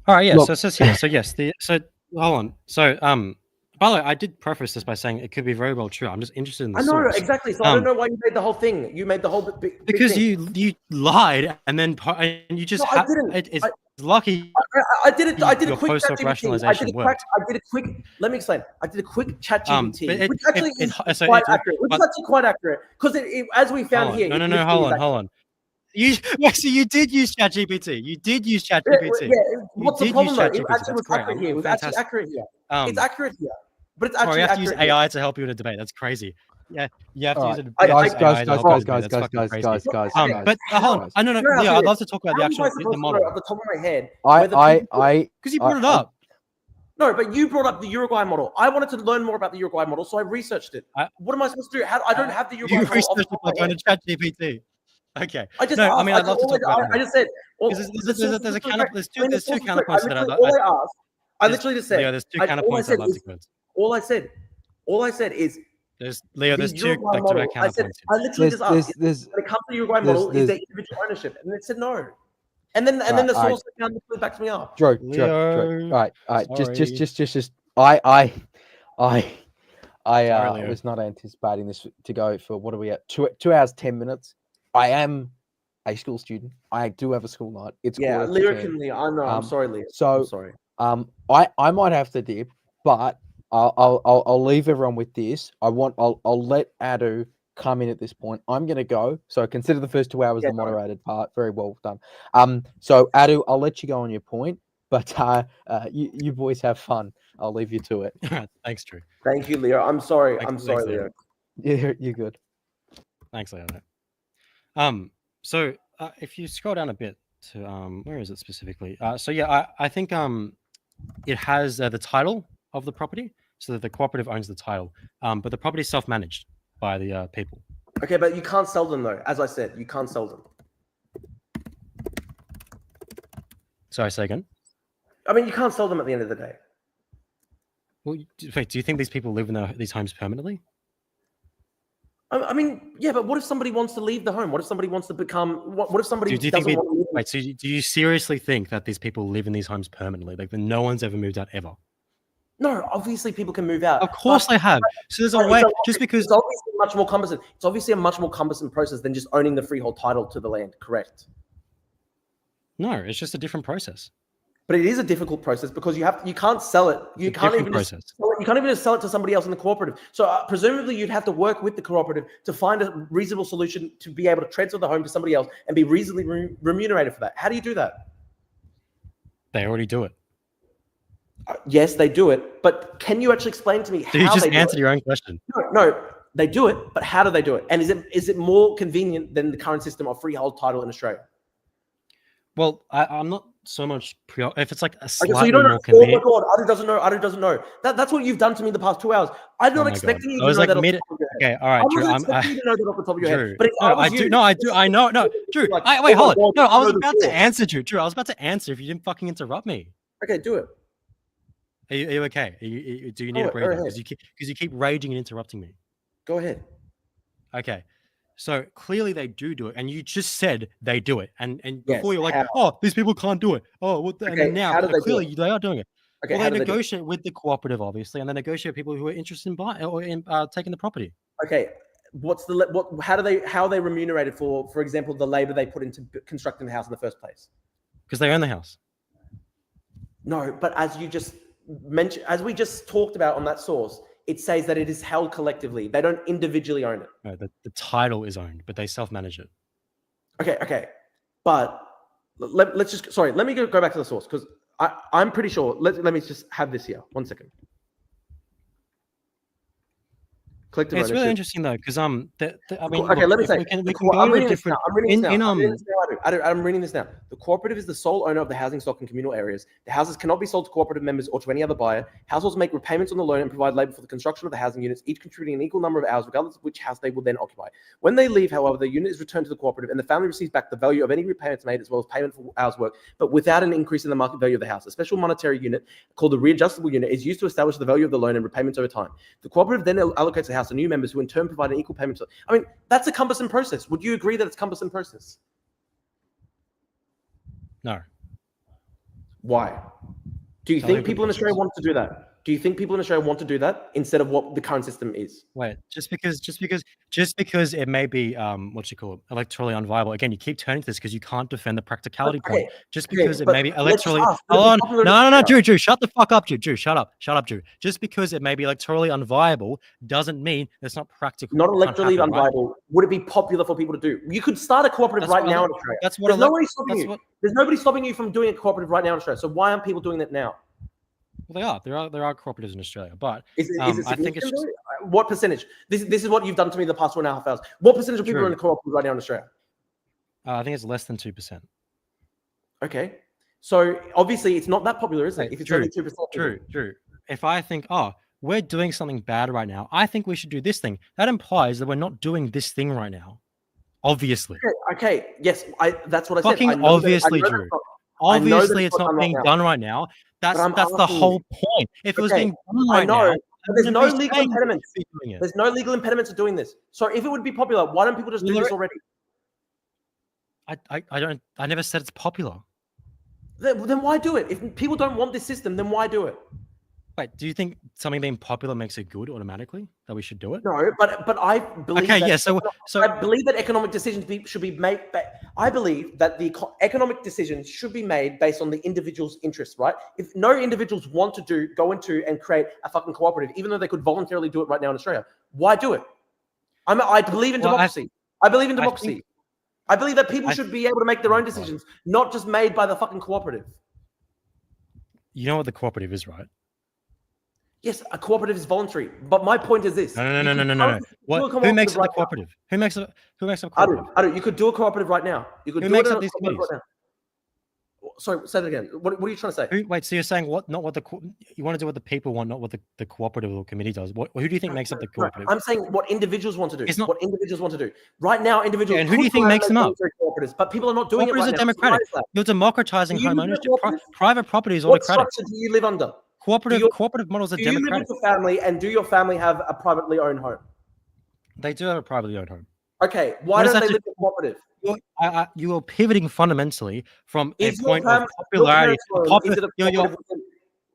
[SPEAKER 1] All right, yeah.
[SPEAKER 2] Look-
[SPEAKER 1] So it says here. So yes, hold on. So by the way, I did preface this by saying it could be very well true. I'm just interested in the
[SPEAKER 3] I know
[SPEAKER 1] source.
[SPEAKER 3] exactly. So I don't know why you made the whole thing. You made the whole big
[SPEAKER 1] Because
[SPEAKER 3] thing.
[SPEAKER 1] you lied and then you just
[SPEAKER 3] No, I didn't.
[SPEAKER 1] it's lucky
[SPEAKER 3] I did it. I did a
[SPEAKER 1] your
[SPEAKER 3] quick
[SPEAKER 1] post hoc
[SPEAKER 3] ChatGPT.
[SPEAKER 1] rationalization worked.
[SPEAKER 3] I did a quick. Let me explain. I did a quick ChatGPT,
[SPEAKER 1] but
[SPEAKER 3] which actually is
[SPEAKER 1] so
[SPEAKER 3] quite
[SPEAKER 1] it-
[SPEAKER 3] accurate. Which
[SPEAKER 1] but-
[SPEAKER 3] is actually quite accurate because as we found
[SPEAKER 1] hold
[SPEAKER 3] here.
[SPEAKER 1] on.
[SPEAKER 3] it
[SPEAKER 1] No.
[SPEAKER 3] literally is
[SPEAKER 1] Hold on. You actually you did use ChatGPT. You did use
[SPEAKER 3] Yeah,
[SPEAKER 1] ChatGPT.
[SPEAKER 3] what's the
[SPEAKER 1] did
[SPEAKER 3] problem
[SPEAKER 1] use
[SPEAKER 3] though? It
[SPEAKER 1] ChatGPT.
[SPEAKER 3] actually
[SPEAKER 1] That's
[SPEAKER 3] was
[SPEAKER 1] great.
[SPEAKER 3] accurate here. It was actually
[SPEAKER 1] Fantastic.
[SPEAKER 3] accurate here. It's accurate here, but it's
[SPEAKER 1] Or you
[SPEAKER 3] actually
[SPEAKER 1] have to use
[SPEAKER 3] accurate.
[SPEAKER 1] AI to help you in a debate. That's crazy. Yeah, you have to use
[SPEAKER 2] All
[SPEAKER 1] it.
[SPEAKER 2] right,
[SPEAKER 1] you have to use AI to help you in a debate.
[SPEAKER 2] guys,
[SPEAKER 1] That's fucking crazy.
[SPEAKER 3] Okay,
[SPEAKER 1] But hold on. I know,
[SPEAKER 3] How
[SPEAKER 1] Leo, I'd love to talk about the
[SPEAKER 3] am I
[SPEAKER 1] actual
[SPEAKER 3] supposed
[SPEAKER 1] the
[SPEAKER 3] to know
[SPEAKER 1] model
[SPEAKER 3] off the top of my head?
[SPEAKER 1] because you brought it up.
[SPEAKER 3] No, but you brought up the Uruguay model. I wanted to learn more about the Uruguay model, so I researced it. What am I supposed to do? I don't have the Uruguay
[SPEAKER 1] You
[SPEAKER 3] model. Off the
[SPEAKER 1] researched
[SPEAKER 3] top
[SPEAKER 1] it by
[SPEAKER 3] of my
[SPEAKER 1] going
[SPEAKER 3] head.
[SPEAKER 1] to ChatGPT. Okay.
[SPEAKER 3] I just
[SPEAKER 1] No,
[SPEAKER 3] asked,
[SPEAKER 1] I mean, I'd love to talk about
[SPEAKER 3] I just said.
[SPEAKER 1] because there's two counterpoints that I'd
[SPEAKER 3] All I asked, I literally just said.
[SPEAKER 1] Leo, there's two counterpoints I'd love to go into.
[SPEAKER 3] All I said is.
[SPEAKER 1] There's two
[SPEAKER 3] Uruguay
[SPEAKER 1] like
[SPEAKER 3] model.
[SPEAKER 1] direct counterpoints.
[SPEAKER 3] I literally just asked.
[SPEAKER 2] There's
[SPEAKER 3] When it comes to the Uruguay model, is there individual ownership? And it said no. And then the source account literally backs me up.
[SPEAKER 2] Drew.
[SPEAKER 1] Leo,
[SPEAKER 2] All right.
[SPEAKER 1] sorry.
[SPEAKER 2] Just. I
[SPEAKER 1] Leo.
[SPEAKER 2] was not anticipating this to go for what are we at 2 hours 10 minutes. I am a school student. I do have a school night. It's
[SPEAKER 3] lyrically, I know. I'm sorry, Leo.
[SPEAKER 2] So
[SPEAKER 3] I'm sorry.
[SPEAKER 2] I might have to dip, but I'll leave everyone with this. I'll let Adu come in at this point. I'm gonna go. So consider the first 2 hours the moderated part. Very well done. So Adu, I'll let you go on your point, but you boys have fun. I'll leave you to it.
[SPEAKER 1] Thanks, Drew.
[SPEAKER 3] Thank you, Leo. I'm sorry.
[SPEAKER 1] Thanks,
[SPEAKER 3] Leo.
[SPEAKER 2] You're good.
[SPEAKER 1] Thanks, Leo. So if you scroll down a bit to where is it specifically? So yeah, I think it has the title of the property, so that the cooperative owns the title, but the property is self-managed by the people.
[SPEAKER 3] Okay, but you can't sell them though. As I said, you can't sell them.
[SPEAKER 1] Sorry, say again.
[SPEAKER 3] I mean, you can't sell them at the end of the day.
[SPEAKER 1] Well, wait, do you think these people live in these homes permanently?
[SPEAKER 3] I mean, yeah, but what if somebody wants to leave the home? What if somebody wants to become? What if somebody
[SPEAKER 1] do you
[SPEAKER 3] doesn't
[SPEAKER 1] think
[SPEAKER 3] want to live?
[SPEAKER 1] Wait, so do you seriously think that these people live in these homes permanently? Like, no one's ever moved out ever?
[SPEAKER 3] No, obviously people can move out.
[SPEAKER 1] Of course they have. So there's a way. Just because
[SPEAKER 3] it's obviously much more cumbersome. It's obviously a much more cumbersome process than just owning the freehold title to the land. Correct.
[SPEAKER 1] No, it's just a different process.
[SPEAKER 3] But it is a difficult process because you can't sell it. You can't even just sell it to somebody else in the cooperative. So presumably you'd have to work with the cooperative to find a reasonable solution to be able to transfer the home to somebody else and be reasonably remunerated for that. How do you do that?
[SPEAKER 1] They already do it.
[SPEAKER 3] Yes, they do it. But can you actually explain to me how
[SPEAKER 1] they do it? You just answered
[SPEAKER 3] it?
[SPEAKER 1] your own question.
[SPEAKER 3] No, they do it. But how do they do it? And is it more convenient than the current system of freehold title in Australia?
[SPEAKER 1] Well, I'm not so much if it's like a slightly
[SPEAKER 3] so you don't know.
[SPEAKER 1] more convenient.
[SPEAKER 3] Oh my God, Adu doesn't know. That's what you've done to me the past 2 hours. I'm not expecting you to know that off the top of your head.
[SPEAKER 1] Okay, all right, Drew.
[SPEAKER 3] I'm not expecting you to know that off the top of your head. But
[SPEAKER 1] I do. I know. No, Drew. Wait, hold on. No, I was about to answer, Drew. I was about to answer if you didn't fucking interrupt me.
[SPEAKER 3] Okay, do it.
[SPEAKER 1] Are you okay? Do you need a breather? Because you keep raging and interrupting me.
[SPEAKER 3] Go ahead.
[SPEAKER 1] Okay. So clearly they do it, and you just said they do it, and before you're like,
[SPEAKER 3] how?
[SPEAKER 1] oh, these people can't do it. Oh, what? And then now clearly they are doing it.
[SPEAKER 3] Okay,
[SPEAKER 1] well, they negotiate with the cooperative, obviously, and they negotiate with people who are interested in buying or in taking the property.
[SPEAKER 3] Okay, how are they remunerated for example, the labor they put into constructing the house in the first place?
[SPEAKER 1] Because they own the house.
[SPEAKER 3] No, but as you just mentioned, as we just talked about on that source, it says that it is held collectively. They don't individually own it.
[SPEAKER 1] No, the title is owned, but they self-manage it.
[SPEAKER 3] Okay. But let me go back to the source because I'm pretty sure. Let me just have this here. 1 second.
[SPEAKER 1] Collective ownership. It's really interesting though, because I mean,
[SPEAKER 3] okay, let me say.
[SPEAKER 1] We can go to different.
[SPEAKER 3] I'm reading this now. The cooperative is the sole owner of the housing stock in communal areas. The houses cannot be sold to cooperative members or to any other buyer. Households make repayments on the loan and provide labor for the construction of the housing units, each contributing an equal number of hours, regardless of which house they will then occupy. When they leave, however, the unit is returned to the cooperative, and the family receives back the value of any repayments made as well as payment for hours work, but without an increase in the market value of the house. A special monetary unit called the readjustable unit is used to establish the value of the loan and repayments over time. The cooperative then allocates the house to new members who in turn provide an equal payment. I mean, that's a cumbersome process. Would you agree that it's a cumbersome process?
[SPEAKER 1] No.
[SPEAKER 3] Why? Do you
[SPEAKER 1] Tell me
[SPEAKER 3] think
[SPEAKER 1] your
[SPEAKER 3] people in Australia
[SPEAKER 1] questions.
[SPEAKER 3] want to do that? Do you think people in Australia want to do that instead of what the current system is?
[SPEAKER 1] Wait, just because it may be what you call it, electorally unviable. Again, you keep turning to this because you can't defend the practicality point. Just because it
[SPEAKER 3] but
[SPEAKER 1] may be
[SPEAKER 3] let's just
[SPEAKER 1] electorally
[SPEAKER 3] ask, would it
[SPEAKER 1] hold
[SPEAKER 3] be
[SPEAKER 1] on.
[SPEAKER 3] popular in
[SPEAKER 1] No,
[SPEAKER 3] Australia?
[SPEAKER 1] Drew, shut the fuck up, Drew, shut up, Drew. Just because it may be electorally unviable doesn't mean it's not practical.
[SPEAKER 3] Not
[SPEAKER 1] It can't
[SPEAKER 3] electorally
[SPEAKER 1] happen, right?
[SPEAKER 3] unviable. Would it be popular for people to do? You could start a cooperative
[SPEAKER 1] That's
[SPEAKER 3] right
[SPEAKER 1] what
[SPEAKER 3] now
[SPEAKER 1] ele-
[SPEAKER 3] in Australia.
[SPEAKER 1] that's what
[SPEAKER 3] There's
[SPEAKER 1] elec-
[SPEAKER 3] nobody stopping
[SPEAKER 1] that's
[SPEAKER 3] you.
[SPEAKER 1] what
[SPEAKER 3] There's nobody stopping you from doing a cooperative right now in Australia. So why aren't people doing that now?
[SPEAKER 1] well, there are cooperatives in Australia, but
[SPEAKER 3] Is it
[SPEAKER 1] I think it's
[SPEAKER 3] significant?
[SPEAKER 1] just
[SPEAKER 3] What percentage? This is what you've done to me the past 1.5 hours. What percentage of people
[SPEAKER 1] Drew.
[SPEAKER 3] are in a cooperative right now in Australia?
[SPEAKER 1] I think it's less than 2%.
[SPEAKER 3] Okay. So obviously it's not that popular, is it?
[SPEAKER 1] Wait,
[SPEAKER 3] If it's
[SPEAKER 1] Drew,
[SPEAKER 3] only 2%.
[SPEAKER 1] Drew. If I think, we're doing something bad right now, I think we should do this thing. That implies that we're not doing this thing right now. Obviously.
[SPEAKER 3] Okay. Yes, that's what I said.
[SPEAKER 1] Fucking
[SPEAKER 3] I know
[SPEAKER 1] obviously,
[SPEAKER 3] that,
[SPEAKER 1] Drew.
[SPEAKER 3] I know that
[SPEAKER 1] Obviously, it's not
[SPEAKER 3] done
[SPEAKER 1] being
[SPEAKER 3] right now.
[SPEAKER 1] done right now. That's
[SPEAKER 3] I'm
[SPEAKER 1] the
[SPEAKER 3] asking
[SPEAKER 1] whole
[SPEAKER 3] you.
[SPEAKER 1] point. If it was
[SPEAKER 3] Okay,
[SPEAKER 1] being done
[SPEAKER 3] I
[SPEAKER 1] right
[SPEAKER 3] know,
[SPEAKER 1] now,
[SPEAKER 3] but there's no legal
[SPEAKER 1] saying
[SPEAKER 3] impediments.
[SPEAKER 1] be doing it.
[SPEAKER 3] There's no legal impediments to doing this. So if it would be popular, why don't people just do this already?
[SPEAKER 1] I never said it's popular.
[SPEAKER 3] Then why do it? If people don't want this system, then why do it?
[SPEAKER 1] Wait, do you think something being popular makes it good automatically? That we should do it?
[SPEAKER 3] No, but I believe.
[SPEAKER 1] Okay,
[SPEAKER 3] that
[SPEAKER 1] yeah. So
[SPEAKER 3] I believe that economic decisions should be made. I believe that the economic decisions should be made based on the individual's interests, right? If no individuals want to go into and create a fucking cooperative, even though they could voluntarily do it right now in Australia, why do it? I believe in democracy. I believe in democracy. I believe that people should be able to make their own decisions, not just made by the fucking cooperative.
[SPEAKER 1] You know what the cooperative is, right?
[SPEAKER 3] Yes, a cooperative is voluntary. But my point is this.
[SPEAKER 1] No. What? Who makes it the cooperative? Who makes a cooperative?
[SPEAKER 3] I don't. You could do a cooperative right now. You could
[SPEAKER 1] Who
[SPEAKER 3] do
[SPEAKER 1] makes
[SPEAKER 3] it
[SPEAKER 1] up these committees?
[SPEAKER 3] right now. Sorry, say that again. What are you trying to say?
[SPEAKER 1] Wait, so you're saying not what you want to do what the people want, not what the cooperative or committee does. Who do you think makes up the cooperative?
[SPEAKER 3] I'm saying what individuals want to do.
[SPEAKER 1] It's not
[SPEAKER 3] what individuals want to do. Right now, individuals.
[SPEAKER 1] and who do you think makes them up?
[SPEAKER 3] Cooperatives, but people are not doing it right now.
[SPEAKER 1] Cooperatives are democratic. You're democratizing home ownership. Private property is autocratic.
[SPEAKER 3] What structure do you live under?
[SPEAKER 1] Cooperative models are democratic.
[SPEAKER 3] Do you live with your family, and do your family have a privately owned home?
[SPEAKER 1] They do have a privately owned home.
[SPEAKER 3] Okay, why don't they live in cooperative?
[SPEAKER 1] You are pivoting fundamentally from a point of
[SPEAKER 3] popularity.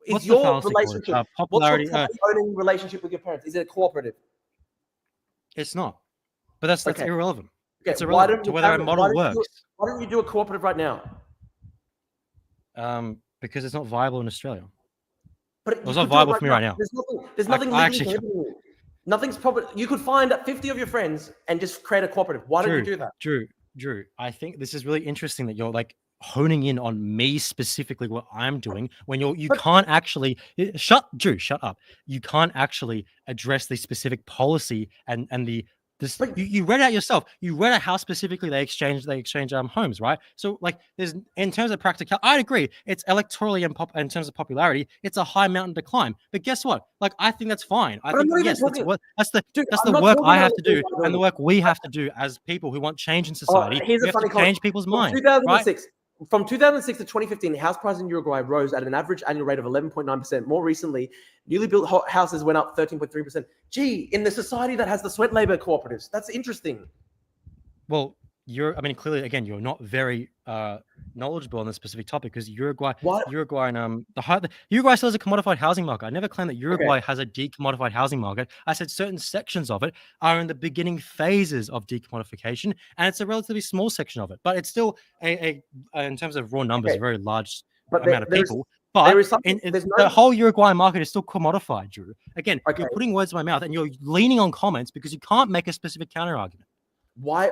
[SPEAKER 1] Is your relationship? Popularity.
[SPEAKER 3] What's your owning relationship with your parents? Is it a cooperative?
[SPEAKER 1] It's not. But that's irrelevant.
[SPEAKER 3] Okay,
[SPEAKER 1] it's irrelevant to whether a model works.
[SPEAKER 3] Why don't you do a cooperative right now?
[SPEAKER 1] Because it's not viable in Australia.
[SPEAKER 3] But
[SPEAKER 1] it's not viable for me right now.
[SPEAKER 3] There's nothing legally prohibiting. Nothing's proper. You could find 50 of your friends and just create a cooperative. Why don't you do that?
[SPEAKER 1] Drew, I think this is really interesting that you're like honing in on me specifically what I'm doing when you can't actually shut up. You can't actually address the specific policy and the this. You read out yourself. You read out how specifically they exchange homes, right? So like there's in terms of practical, I'd agree. It's electorally in terms of popularity, it's a high mountain to climb. But guess what? Like I think that's fine. I think yes, that's the work I have to do and the work we have to do as people who want change in society. We have to change people's minds.
[SPEAKER 3] 2006. Right? From 2006 to 2015, house prices in Uruguay rose at an average annual rate of 11.9%. More recently, newly built houses went up 13.3%. Gee, in the society that has the sweat labor cooperatives, that's interesting.
[SPEAKER 1] Well, clearly, again, you're not very knowledgeable on this specific topic because Uruguay and Uruguay still has a commodified housing market. I never claimed that Uruguay has a decommodified housing market. I said certain sections of it are in the beginning phases of decommodification, and it's a relatively small section of it. But it's still in terms of raw numbers, a very large amount of people. But the whole Uruguayan market is still commodified, Drew. Again, you're putting words in my mouth and you're leaning on comments because you can't make a specific counter argument.
[SPEAKER 3] Why?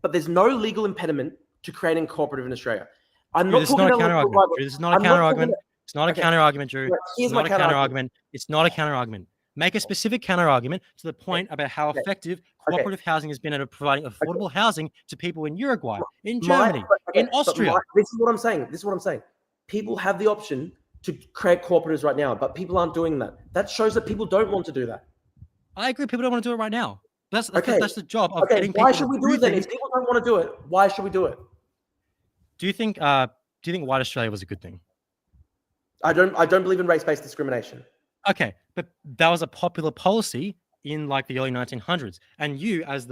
[SPEAKER 3] But there's no legal impediment to creating cooperative in Australia. I'm not
[SPEAKER 1] This is not a counter argument. This is not a counter argument. It's not a counter argument, Drew. It's not a counter argument. It's not a counter argument. Make a specific counter argument to the point about how effective cooperative housing has been at providing affordable housing to people in Uruguay, in Germany, in Austria.
[SPEAKER 3] This is what I'm saying. People have the option to create cooperatives right now, but people aren't doing that. That shows that people don't want to do that.
[SPEAKER 1] I agree. People don't want to do it right now. That's the job of getting people.
[SPEAKER 3] Why should we do it then? If people don't want to do it, why should we do it?
[SPEAKER 1] Do you think white Australia was a good thing?
[SPEAKER 3] I don't believe in race-based discrimination.
[SPEAKER 1] Okay, but that was a popular policy in like the early 1900s, and you as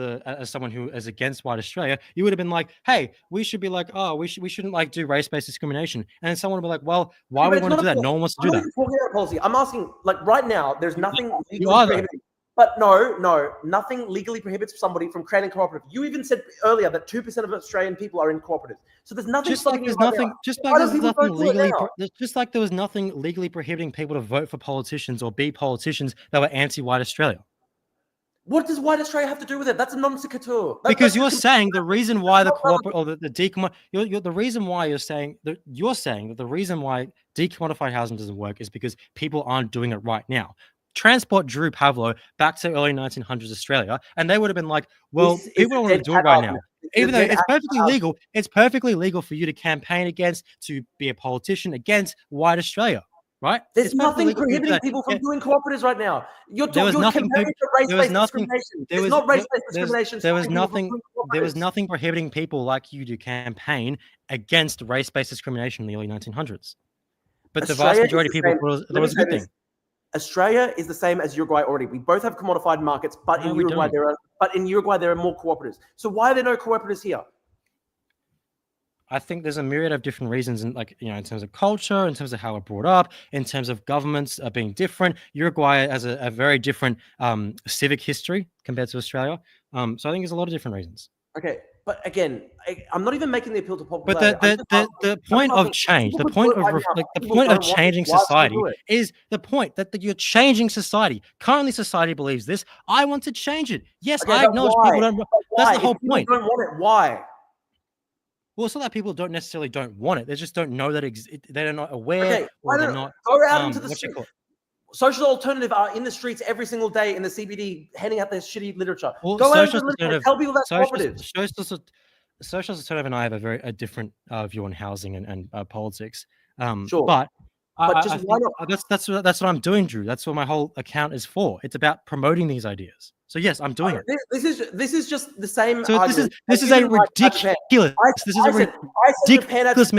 [SPEAKER 1] someone who is against white Australia, you would have been like, hey, we should be like, oh, we shouldn't like do race-based discrimination, and then someone would be like, well, why
[SPEAKER 3] But
[SPEAKER 1] would we
[SPEAKER 3] it's
[SPEAKER 1] want to
[SPEAKER 3] not
[SPEAKER 1] do that? No one wants to
[SPEAKER 3] I'm
[SPEAKER 1] do
[SPEAKER 3] not
[SPEAKER 1] that.
[SPEAKER 3] even talking about policy. I'm asking, like, right now, there's nothing
[SPEAKER 1] You
[SPEAKER 3] legally
[SPEAKER 1] are, though.
[SPEAKER 3] prohibiting. But no, nothing legally prohibits somebody from creating a cooperative. You even said earlier that 2% of Australian people are in cooperatives. So there's nothing
[SPEAKER 1] Just like
[SPEAKER 3] stopping you
[SPEAKER 1] there's
[SPEAKER 3] right
[SPEAKER 1] nothing,
[SPEAKER 3] now.
[SPEAKER 1] just
[SPEAKER 3] Why
[SPEAKER 1] like
[SPEAKER 3] don't
[SPEAKER 1] there's
[SPEAKER 3] people
[SPEAKER 1] nothing
[SPEAKER 3] go do it
[SPEAKER 1] legally,
[SPEAKER 3] now?
[SPEAKER 1] just like there was nothing legally prohibiting people to vote for politicians or be politicians that were anti-white Australia.
[SPEAKER 3] What does white Australia have to do with it? That's a non sequitur.
[SPEAKER 1] Because you're saying the reason why the corporate or the decom, you're the reason why you're saying that the reason why decommodified housing doesn't work is because people aren't doing it right now. Transport Drew Pavlo back to early 1900s Australia, and they would have been like, well,
[SPEAKER 3] This is
[SPEAKER 1] people don't
[SPEAKER 3] a
[SPEAKER 1] want to
[SPEAKER 3] dead
[SPEAKER 1] do it
[SPEAKER 3] cat
[SPEAKER 1] right
[SPEAKER 3] argument.
[SPEAKER 1] now.
[SPEAKER 3] This is
[SPEAKER 1] Even
[SPEAKER 3] a
[SPEAKER 1] though
[SPEAKER 3] dead
[SPEAKER 1] it's
[SPEAKER 3] cat
[SPEAKER 1] perfectly legal, it's perfectly legal for you to campaign against, to be a politician against white Australia, right?
[SPEAKER 3] There's
[SPEAKER 1] It's perfectly
[SPEAKER 3] nothing
[SPEAKER 1] legal for you to do
[SPEAKER 3] prohibiting
[SPEAKER 1] that.
[SPEAKER 3] people from
[SPEAKER 1] Yeah,
[SPEAKER 3] doing cooperatives right now. You're
[SPEAKER 1] there was nothing.
[SPEAKER 3] comparing to
[SPEAKER 1] There was
[SPEAKER 3] race-based
[SPEAKER 1] nothing.
[SPEAKER 3] discrimination.
[SPEAKER 1] There
[SPEAKER 3] There's
[SPEAKER 1] was
[SPEAKER 3] not race-based
[SPEAKER 1] there's,
[SPEAKER 3] discrimination
[SPEAKER 1] there was
[SPEAKER 3] stopping people from
[SPEAKER 1] nothing.
[SPEAKER 3] doing
[SPEAKER 1] There was
[SPEAKER 3] cooperatives.
[SPEAKER 1] nothing prohibiting people like you to campaign against race-based discrimination in the early 1900s. But the vast
[SPEAKER 3] Australia
[SPEAKER 1] majority
[SPEAKER 3] is
[SPEAKER 1] of
[SPEAKER 3] the
[SPEAKER 1] people
[SPEAKER 3] same.
[SPEAKER 1] thought it
[SPEAKER 3] Let me
[SPEAKER 1] was a
[SPEAKER 3] say
[SPEAKER 1] good
[SPEAKER 3] this.
[SPEAKER 1] thing.
[SPEAKER 3] Australia is the same as Uruguay already. We both have commodified markets, but
[SPEAKER 1] No,
[SPEAKER 3] in
[SPEAKER 1] we
[SPEAKER 3] Uruguay
[SPEAKER 1] don't.
[SPEAKER 3] there are more cooperatives. So why are there no cooperatives here?
[SPEAKER 1] I think there's a myriad of different reasons, in in terms of culture, in terms of how we're brought up, in terms of governments being different. Uruguay has a very different civic history compared to Australia. So I think there's a lot of different reasons.
[SPEAKER 3] Okay, but again, I'm not even making the appeal to
[SPEAKER 1] But
[SPEAKER 3] popularity.
[SPEAKER 1] the point of change, the point of the point of changing society is the point that you're changing society. Currently, society believes this. I want to change it. Yes,
[SPEAKER 3] Okay,
[SPEAKER 1] I
[SPEAKER 3] but
[SPEAKER 1] acknowledge
[SPEAKER 3] why?
[SPEAKER 1] people don't.
[SPEAKER 3] But
[SPEAKER 1] That's
[SPEAKER 3] why?
[SPEAKER 1] the whole
[SPEAKER 3] If people
[SPEAKER 1] point.
[SPEAKER 3] don't want it, why?
[SPEAKER 1] Well, it's not that people don't necessarily don't want it. They just don't know that they're not aware,
[SPEAKER 3] Okay,
[SPEAKER 1] or they're not.
[SPEAKER 3] go out into the
[SPEAKER 1] What you
[SPEAKER 3] street.
[SPEAKER 1] call it?
[SPEAKER 3] Social Alternative are in the streets every single day in the CBD, handing out their shitty literature.
[SPEAKER 1] Well,
[SPEAKER 3] Go out into
[SPEAKER 1] Socialist
[SPEAKER 3] the literature,
[SPEAKER 1] Alternative,
[SPEAKER 3] tell people that's cooperatives.
[SPEAKER 1] Socialist Alternative, and I have a very different view on housing and politics.
[SPEAKER 3] Sure,
[SPEAKER 1] but
[SPEAKER 3] just
[SPEAKER 1] I
[SPEAKER 3] why
[SPEAKER 1] think
[SPEAKER 3] not?
[SPEAKER 1] that's what I'm doing, Drew. That's what my whole account is for. It's about promoting these ideas. So yes, I'm doing it.
[SPEAKER 3] This is just the same
[SPEAKER 1] So
[SPEAKER 3] argument.
[SPEAKER 1] this is a ridiculous. This is a ridiculous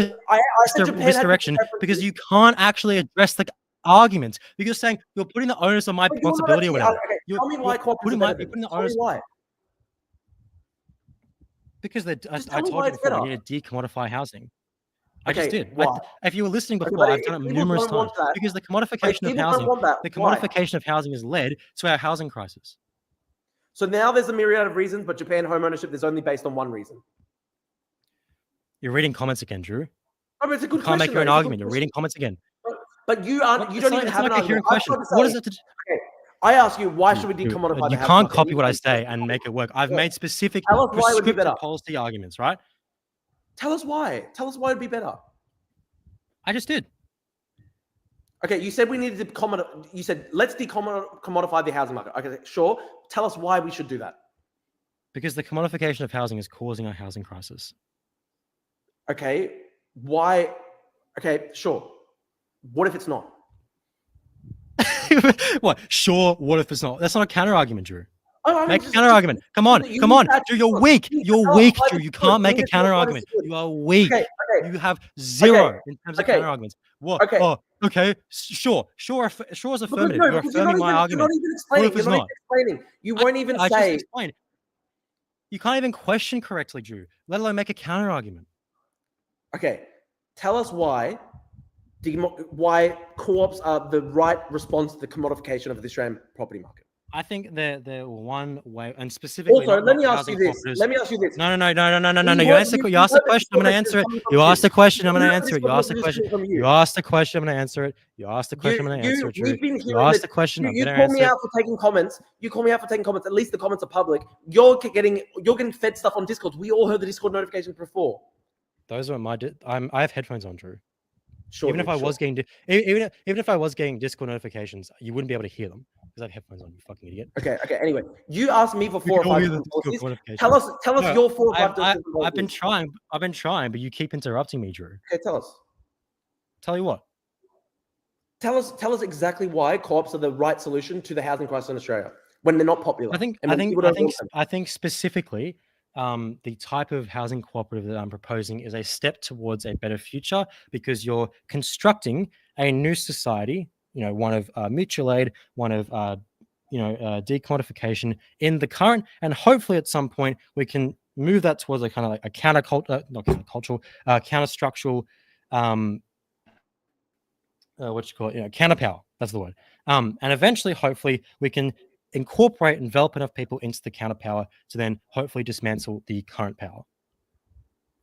[SPEAKER 1] misdirection because you can't actually address the argument. Because you're saying you're putting the onus on my responsibility or whatever.
[SPEAKER 3] Okay, tell me why cooperatives are better. Tell me why.
[SPEAKER 1] Because I
[SPEAKER 3] Just tell me
[SPEAKER 1] told
[SPEAKER 3] why
[SPEAKER 1] you
[SPEAKER 3] it's
[SPEAKER 1] before,
[SPEAKER 3] better.
[SPEAKER 1] we need to decommodify housing. I just
[SPEAKER 3] Okay,
[SPEAKER 1] did.
[SPEAKER 3] why?
[SPEAKER 1] If you were listening
[SPEAKER 3] Okay,
[SPEAKER 1] before,
[SPEAKER 3] but
[SPEAKER 1] I've
[SPEAKER 3] if
[SPEAKER 1] done it
[SPEAKER 3] people
[SPEAKER 1] numerous
[SPEAKER 3] don't want
[SPEAKER 1] times.
[SPEAKER 3] that,
[SPEAKER 1] Because the
[SPEAKER 3] but if
[SPEAKER 1] commodification of
[SPEAKER 3] people don't
[SPEAKER 1] housing,
[SPEAKER 3] want that,
[SPEAKER 1] the
[SPEAKER 3] why?
[SPEAKER 1] commodification of housing has led to our housing crisis.
[SPEAKER 3] So now there's a myriad of reasons, but Japan home ownership is only based on one reason.
[SPEAKER 1] You're reading comments again, Drew.
[SPEAKER 3] Oh, but it's a good
[SPEAKER 1] You can't make
[SPEAKER 3] question.
[SPEAKER 1] your own
[SPEAKER 3] though. It's a
[SPEAKER 1] argument.
[SPEAKER 3] good
[SPEAKER 1] You're reading comments again.
[SPEAKER 3] But you aren't. You don't even have an argument.
[SPEAKER 1] Question. What is it to do?
[SPEAKER 3] Okay, I ask you, why should we decommodify the
[SPEAKER 1] You
[SPEAKER 3] housing
[SPEAKER 1] can't
[SPEAKER 3] market?
[SPEAKER 1] copy what I say and make it work. I've made specific
[SPEAKER 3] Tell us why it would be
[SPEAKER 1] prescriptive
[SPEAKER 3] better.
[SPEAKER 1] policy arguments, right?
[SPEAKER 3] Tell us why. Tell us why it'd be better.
[SPEAKER 1] I just did.
[SPEAKER 3] Okay, you said we needed to you said let's decommodify the housing market. Okay, sure. Tell us why we should do that.
[SPEAKER 1] Because the commodification of housing is causing a housing crisis.
[SPEAKER 3] Okay, why? Okay, sure. What if it's not?
[SPEAKER 1] What? Sure. What if it's not? That's not a counter argument, Drew.
[SPEAKER 3] Make
[SPEAKER 1] a counter argument. Come on. Drew, you're weak. You're weak, Drew. You can't make a counter argument. You are weak. You have zero in terms of counter arguments. What?
[SPEAKER 3] Okay.
[SPEAKER 1] Oh, okay. Sure is affirmative.
[SPEAKER 3] No,
[SPEAKER 1] You're affirming my argument.
[SPEAKER 3] You're not even explaining. You won't even say.
[SPEAKER 1] I just explained. You can't even question correctly, Drew, let alone make a counter argument.
[SPEAKER 3] Okay. Tell us why co-ops are the right response to the commodification of the Australian property market.
[SPEAKER 1] I think they're one way, and specifically.
[SPEAKER 3] Also, let me ask you this. No.
[SPEAKER 1] You asked the question. I'm going to answer it. You asked the question. I'm going to answer it. You asked the question. You asked the question. I'm going to answer it. You asked the question. I'm going to answer it. You asked the question. I'm going to answer it.
[SPEAKER 3] You call me out for taking comments. At least the comments are public. You're getting fed stuff on Discord. We all heard the Discord notifications before.
[SPEAKER 1] Those are I have headphones on, Drew.
[SPEAKER 3] Sure,
[SPEAKER 1] even if I was getting Discord notifications, you wouldn't be able to hear them because I have headphones on. You fucking idiot.
[SPEAKER 3] Okay. Anyway, you asked me for 4 or 5 different policies. Tell us your 4 or 5 different policies.
[SPEAKER 1] I've been trying, but you keep interrupting me, Drew.
[SPEAKER 3] Okay, tell us.
[SPEAKER 1] Tell you what.
[SPEAKER 3] Tell us exactly why co-ops are the right solution to the housing crisis in Australia when they're not popular.
[SPEAKER 1] I think specifically. The type of housing cooperative that I'm proposing is a step towards a better future because you're constructing a new society, one of mutual aid, one of decommodification in the current, and hopefully at some point we can move that towards a kind of like a counter-structural, counterpower. That's the word. And eventually, hopefully, we can incorporate and develop enough people into the counterpower to then hopefully dismantle the current power.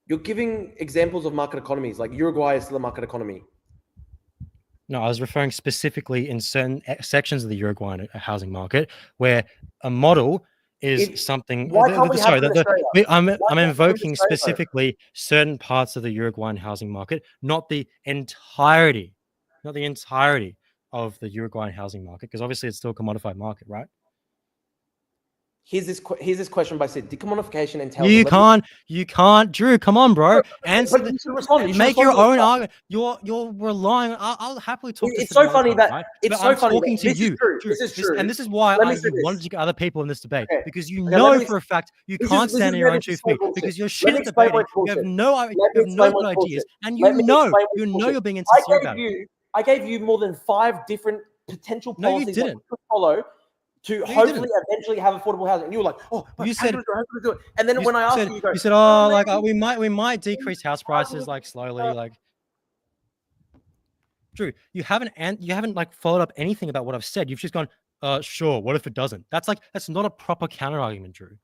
[SPEAKER 3] You're giving examples of market economies, like Uruguay is still a market economy.
[SPEAKER 1] No, I was referring specifically in certain sections of the Uruguayan housing market where a model is something.
[SPEAKER 3] Why can't we have it in Australia?
[SPEAKER 1] I'm invoking specifically certain parts of the Uruguayan housing market, not the entirety of the Uruguayan housing market, because obviously it's still a commodified market, right?
[SPEAKER 3] Here's this question by Sid. Decommodification entails.
[SPEAKER 1] You can't, Drew. Come on, bro. Answer.
[SPEAKER 3] But you should respond.
[SPEAKER 1] Make your own argument. You're relying on. I'll happily talk.
[SPEAKER 3] It's so funny that
[SPEAKER 1] right?
[SPEAKER 3] it's so funny.
[SPEAKER 1] Talking to you.
[SPEAKER 3] This is true.
[SPEAKER 1] And this is why you wanted to get other people in this debate, because you know for a fact you can't stand on your own 2 feet, because you're shit at debating. You have no good ideas, and you know you're being insincere about it.
[SPEAKER 3] I gave you more than 5 different potential policies that you could follow to hopefully eventually have affordable housing. And you were like, "Oh,
[SPEAKER 1] you said
[SPEAKER 3] how do do it?" And then when I asked you,
[SPEAKER 1] you said, we might decrease house prices like slowly, like." Drew, you haven't like followed up anything about what I've said. You've just gone, sure. What if it doesn't? That's not a proper counter argument, Drew.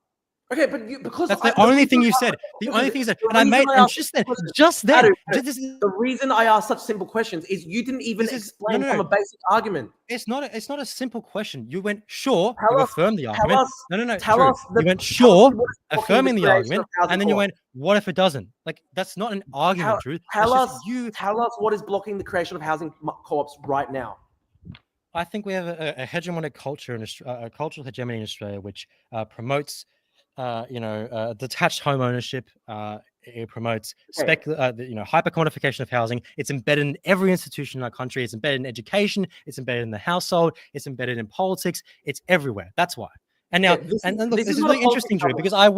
[SPEAKER 3] Okay, but because
[SPEAKER 1] that's the only thing you said. The only thing you said, and I made just then.
[SPEAKER 3] The reason I asked such simple questions is you didn't even explain from a basic argument.
[SPEAKER 1] It's not a simple question. You went sure, you affirmed the argument. You went sure, affirming the argument, and then you went, what if it doesn't? Like, that's not an argument, Drew.
[SPEAKER 3] Tell us what is blocking the creation of housing co-ops right now.
[SPEAKER 1] I think we have a hegemonic culture, a cultural hegemony in Australia, which promotes detached home ownership. It promotes hyper quantification of housing. It's embedded in every institution in our country. It's embedded in education. It's embedded in the household. It's embedded in politics. It's everywhere. That's why. And now, look, this is really interesting, Drew, because I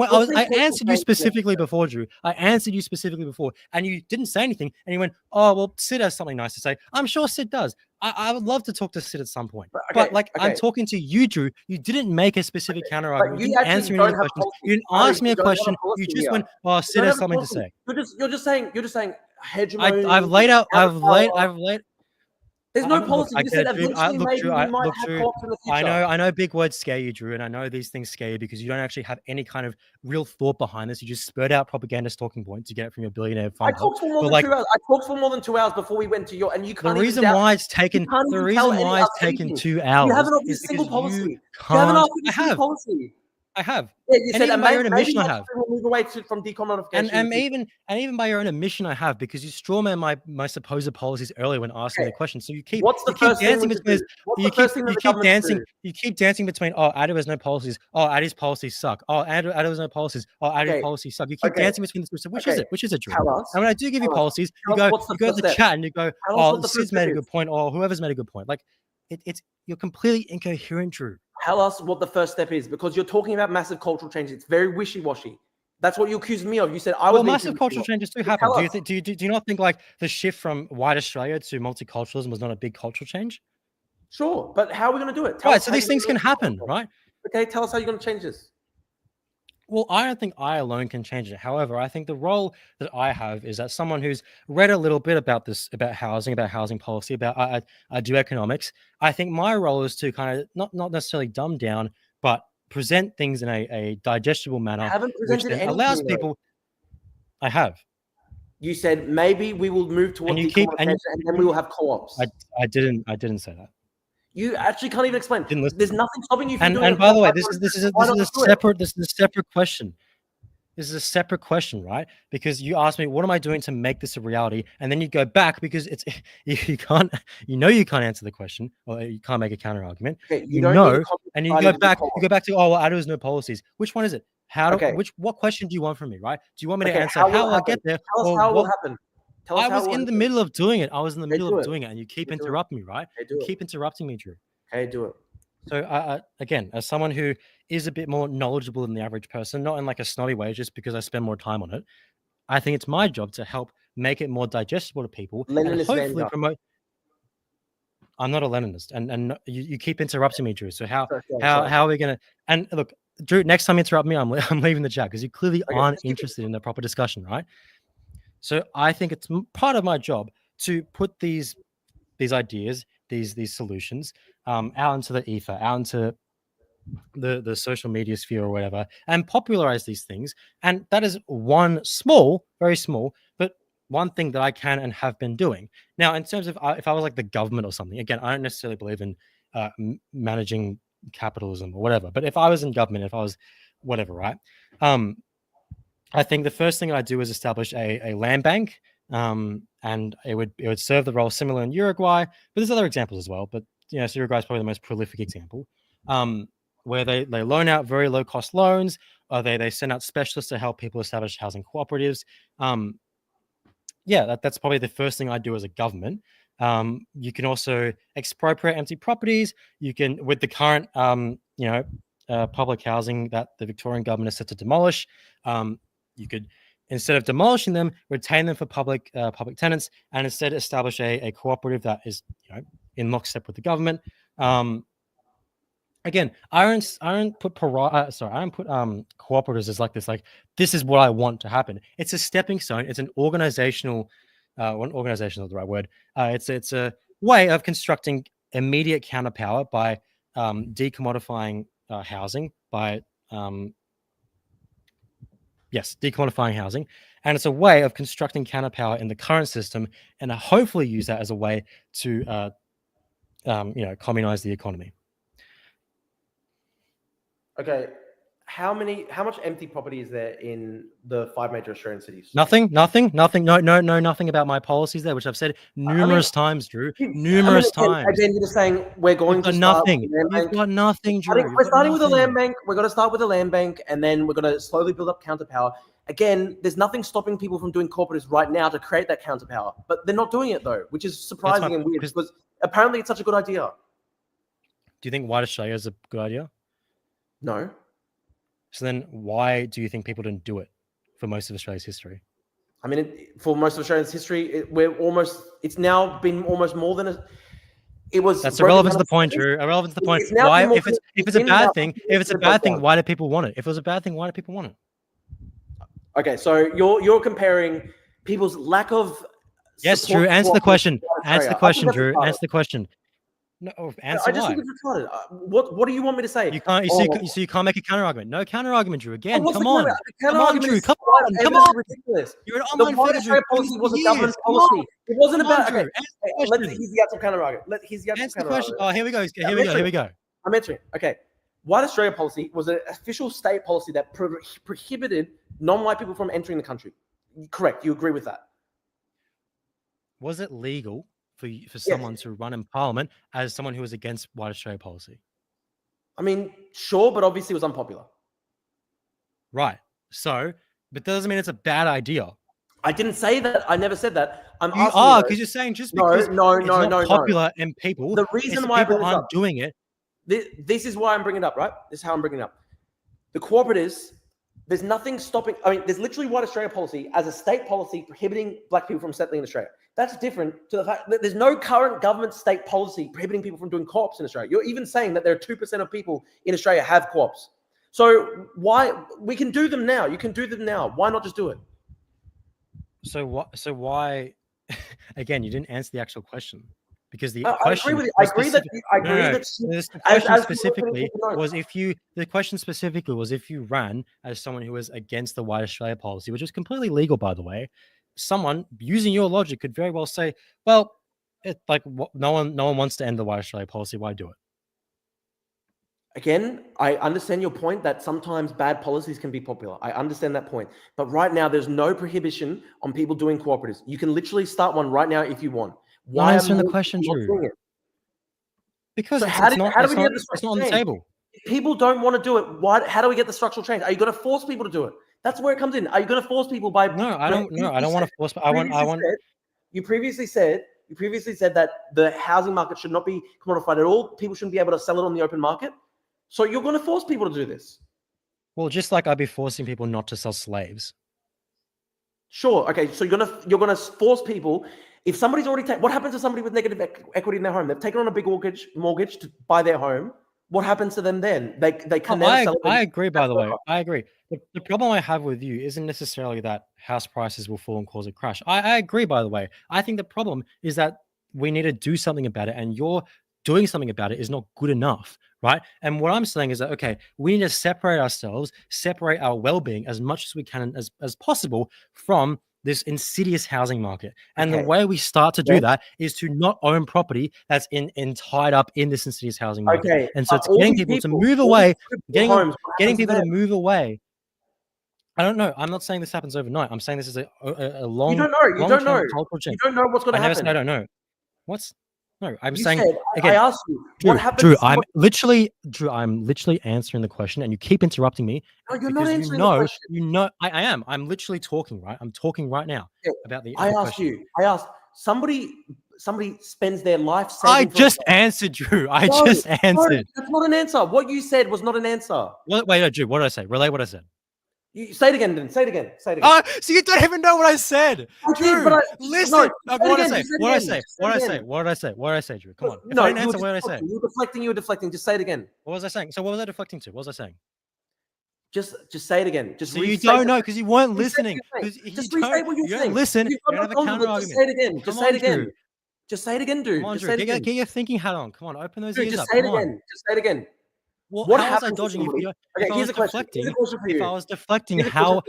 [SPEAKER 1] answered you specifically before, Drew. I answered you specifically before, and you didn't say anything. And you went, "Oh, well, Sid has something nice to say." I'm sure Sid does. I would love to talk to Sid at some point. I'm talking to you, Drew. You didn't make a specific counter argument. You didn't answer any questions. You didn't ask me a question. You just went, "Oh, Sid has something to say."
[SPEAKER 3] You're just saying hegemony.
[SPEAKER 1] I've laid out.
[SPEAKER 3] There's no policy. You said eventually maybe we might have co-ops in the future.
[SPEAKER 1] I know big words scare you, Drew, and I know these things scare you because you don't actually have any kind of real thought behind this. You just spurt out propagandist talking points to get it from your billionaire fund.
[SPEAKER 3] I talked for more than 2 hours. I talked for more than 2 hours before we went to your, and you can't.
[SPEAKER 1] The reason why it's taken 2 hours.
[SPEAKER 3] You haven't asked a single policy. You haven't asked a single policy.
[SPEAKER 1] I have.
[SPEAKER 3] Yeah, you said
[SPEAKER 1] even by your own admission, I have.
[SPEAKER 3] We'll move away from decommodification.
[SPEAKER 1] And even by your own admission, I have, because you strawman my supposed policies earlier when asking the question. So you keep dancing between. You keep dancing between. Oh, Adu has no policies. Oh, Adu's policies suck. Oh, Adu has no policies. Oh, Adu's policies suck. You keep dancing between the two. So which is it? Which is it, Drew? And when I do give you policies, you go to the chat and you go, "Oh, Sid's made a good point," or whoever's made a good point. Like, you're completely incoherent, Drew.
[SPEAKER 3] Tell us what the first step is, because you're talking about massive cultural change. It's very wishy-washy. That's what you accused me of. You said I was.
[SPEAKER 1] Well, massive cultural changes do happen. Do you not think like the shift from white Australia to multiculturalism was not a big cultural change?
[SPEAKER 3] Sure, but how are we going to do it?
[SPEAKER 1] Right, so these things can happen, right?
[SPEAKER 3] Okay, tell us how you're going to change this.
[SPEAKER 1] Well, I don't think I alone can change it. However, I think the role that I have is that someone who's read a little bit about this, about housing policy, I do economics. I think my role is to kind of not necessarily dumb down, but present things in a digestible manner, which allows people. I have.
[SPEAKER 3] You said maybe we will move towards decommodification, and then we will have co-ops.
[SPEAKER 1] I didn't say that.
[SPEAKER 3] You actually can't even explain. There's nothing stopping you from doing it.
[SPEAKER 1] And by the way, this is a separate question. This is a separate question, right? Because you asked me, what am I doing to make this a reality? And then you go back because you can't answer the question, or you can't make a counter argument. Okay, and you go back to, oh, well, Adu has no policies. Which one is it? What question do you want from me, right? Do you want me to answer how I get there?
[SPEAKER 3] Tell us how it will happen.
[SPEAKER 1] I was in the middle of doing it. And you keep interrupting me, right? You keep interrupting me, Drew.
[SPEAKER 3] Okay, do it.
[SPEAKER 1] So, again, as someone who is a bit more knowledgeable than the average person, not in like a snotty way, just because I spend more time on it, I think it's my job to help make it more digestible to people and hopefully promote. I'm not a Leninist, and you keep interrupting me, Drew. So how
[SPEAKER 3] Sorry.
[SPEAKER 1] are we gonna? And look, Drew, next time you interrupt me, I'm leaving the chat because you clearly
[SPEAKER 3] Okay,
[SPEAKER 1] aren't
[SPEAKER 3] just keep it.
[SPEAKER 1] interested in a proper discussion, right? So I think it's part of my job to put these ideas, these solutions, out into the ether, out into the social media sphere or whatever, and popularize these things. And that is one small, very small, but one thing that I can and have been doing. Now, in terms of if I was like the government or something, again, I don't necessarily believe in managing capitalism or whatever. But if I was in government, if I was whatever, right? I think the first thing I'd do is establish a land bank, and it would serve the role similar in Uruguay. But there's other examples as well. But so Uruguay is probably the most prolific example, where they loan out very low cost loans, or they send out specialists to help people establish housing cooperatives. That's probably the first thing I do as a government. You can also expropriate empty properties. You can, with the current, public housing that the Victorian government is set to demolish, you could, instead of demolishing them, retain them for public tenants, and instead establish a cooperative that is in lockstep with the government. Again, I don't put cooperatives as like this is what I want to happen. It's a stepping stone. It's an organizational, organization is the right word. It's a way of constructing immediate counterpower by decommodifying housing, by decommodifying housing, and it's a way of constructing counterpower in the current system, and hopefully use that as a way to communize the economy.
[SPEAKER 3] Okay, how much empty property is there in the 5 major Australian cities?
[SPEAKER 1] Nothing. No, nothing about my policies there, which I've said numerous times, Drew. Numerous times.
[SPEAKER 3] Again, you're just saying we're going to start
[SPEAKER 1] nothing. You've got nothing, Drew.
[SPEAKER 3] We're starting with a land bank. We're going to start with a land bank, and then we're going to slowly build up counterpower. Again, there's nothing stopping people from doing cooperatives right now to create that counterpower, but they're not doing it though, which is surprising and weird because apparently it's such a good idea.
[SPEAKER 1] Do you think White Australia is a good idea?
[SPEAKER 3] No.
[SPEAKER 1] So then why do you think people didn't do it for most of Australia's history?
[SPEAKER 3] I mean, for most of Australia's history, it's now been almost more than it was.
[SPEAKER 1] That's irrelevant to the point, Drew. Irrelevant to the point. Why, if it's a bad thing, why do people want it? If it was a bad thing, why do people want it?
[SPEAKER 3] Okay, so you're comparing people's lack of.
[SPEAKER 1] Yes, Drew. Answer the question. Answer the question, Drew. Answer the question. No, answer.
[SPEAKER 3] I just think it's retarded. What do you want me to say?
[SPEAKER 1] You can't. So you can't make a counter argument. No counter argument, Drew. Again, come on, Drew. Come on.
[SPEAKER 3] Ridiculous.
[SPEAKER 1] You're an online
[SPEAKER 3] figure, Drew. Policy was a government policy. It wasn't about. Okay, here's the actual counter argument.
[SPEAKER 1] Answer the question. Oh, here we go. Here we go.
[SPEAKER 3] I'm answering. Okay. White Australia policy was an official state policy that prohibited non-white people from entering the country. Correct. You agree with that?
[SPEAKER 1] Was it legal for someone to run in Parliament as someone who was against White Australia policy?
[SPEAKER 3] I mean, sure, but obviously it was unpopular.
[SPEAKER 1] Right. So, but that doesn't mean it's a bad idea.
[SPEAKER 3] I didn't say that. I never said that.
[SPEAKER 1] Because you're saying just because it's not popular and people,
[SPEAKER 3] the reason why
[SPEAKER 1] people aren't doing it.
[SPEAKER 3] This is why I'm bringing it up, right? This is how I'm bringing it up. The cooperatives, there's nothing stopping. I mean, there's literally White Australia policy as a state policy prohibiting black people from settling in Australia. That's different to the fact that there's no current government state policy prohibiting people from doing co-ops in Australia. You're even saying that there are 2% of people in Australia have co-ops. So why we can do them now? You can do them now. Why not just do it?
[SPEAKER 1] So what? So why? Again, you didn't answer the actual question. Because the
[SPEAKER 3] question, I agree that
[SPEAKER 1] the question specifically was if you ran as someone who was against the White Australia policy, which is completely legal, by the way. Someone using your logic could very well say, "Well, no one wants to end the White Australia policy. Why do it?"
[SPEAKER 3] Again, I understand your point that sometimes bad policies can be popular. I understand that point, but right now there's no prohibition on people doing cooperatives. You can literally start one right now if you want.
[SPEAKER 1] Why answering the question, Drew? Because
[SPEAKER 3] so
[SPEAKER 1] it's not on the table.
[SPEAKER 3] If people don't want to do it, how do we get the structural change? Are you going to force people to do it? That's where it comes in. Are you going to force people by?
[SPEAKER 1] No, I don't. No, I don't want to force.
[SPEAKER 3] You previously said that the housing market should not be commodified at all. People shouldn't be able to sell it on the open market. So you're going to force people to do this.
[SPEAKER 1] Well, just like I'd be forcing people not to sell slaves.
[SPEAKER 3] Sure. Okay. So you're gonna force people. If somebody's already taken, what happens to somebody with negative equity in their home? They've taken on a big mortgage to buy their home. What happens to them then? They can never sell it.
[SPEAKER 1] I agree, by the way. I agree. The problem I have with you isn't necessarily that house prices will fall and cause a crash. I agree, by the way. I think the problem is that we need to do something about it, and you're doing something about it is not good enough, right? And what I'm saying is that, okay, we need to separate ourselves, separate our well-being as much as we can, as possible, from this insidious housing market. And the way we start to do that is to not own property that's tied up in this insidious housing market.
[SPEAKER 3] Okay.
[SPEAKER 1] And so it's getting people to move away, getting people to move away. I don't know. I'm not saying this happens overnight. I'm saying this is a long,
[SPEAKER 3] you don't know. You don't know.
[SPEAKER 1] cultural change.
[SPEAKER 3] You don't know what's going to happen.
[SPEAKER 1] I never said I don't know. No, I'm
[SPEAKER 3] You
[SPEAKER 1] saying
[SPEAKER 3] said,
[SPEAKER 1] again.
[SPEAKER 3] I asked you,
[SPEAKER 1] Drew,
[SPEAKER 3] what happens?
[SPEAKER 1] Drew, I'm literally answering the question, and you keep interrupting me.
[SPEAKER 3] No, you're not answering the question.
[SPEAKER 1] I am. I'm literally talking, right? I'm talking right now about the.
[SPEAKER 3] I asked you. I asked somebody spends their life saving.
[SPEAKER 1] I just answered, Drew. I just answered.
[SPEAKER 3] That's not an answer. What you said was not an answer.
[SPEAKER 1] Wait, no, Drew. What did I say? Relay what I said.
[SPEAKER 3] You say it again, then. Say it again.
[SPEAKER 1] So you don't even know what I said. Drew, listen. What did I say? What did I say, Drew? Come on. If I didn't answer, what did I say?
[SPEAKER 3] You were deflecting. Just say it again.
[SPEAKER 1] What was I saying? So what was I deflecting to? What was I saying?
[SPEAKER 3] Just say it again. Just
[SPEAKER 1] so you don't know because you weren't listening.
[SPEAKER 3] Just restate what you're saying.
[SPEAKER 1] Don't listen. You don't have a counter argument.
[SPEAKER 3] Just say it again. Just say it again. Just say it again, dude.
[SPEAKER 1] Come on, Drew. Get your thinking hat on. Come on, open those ears up.
[SPEAKER 3] Just say it again. Just say it again.
[SPEAKER 1] Well, what how was I dodging if I was deflecting? If I was deflecting, how?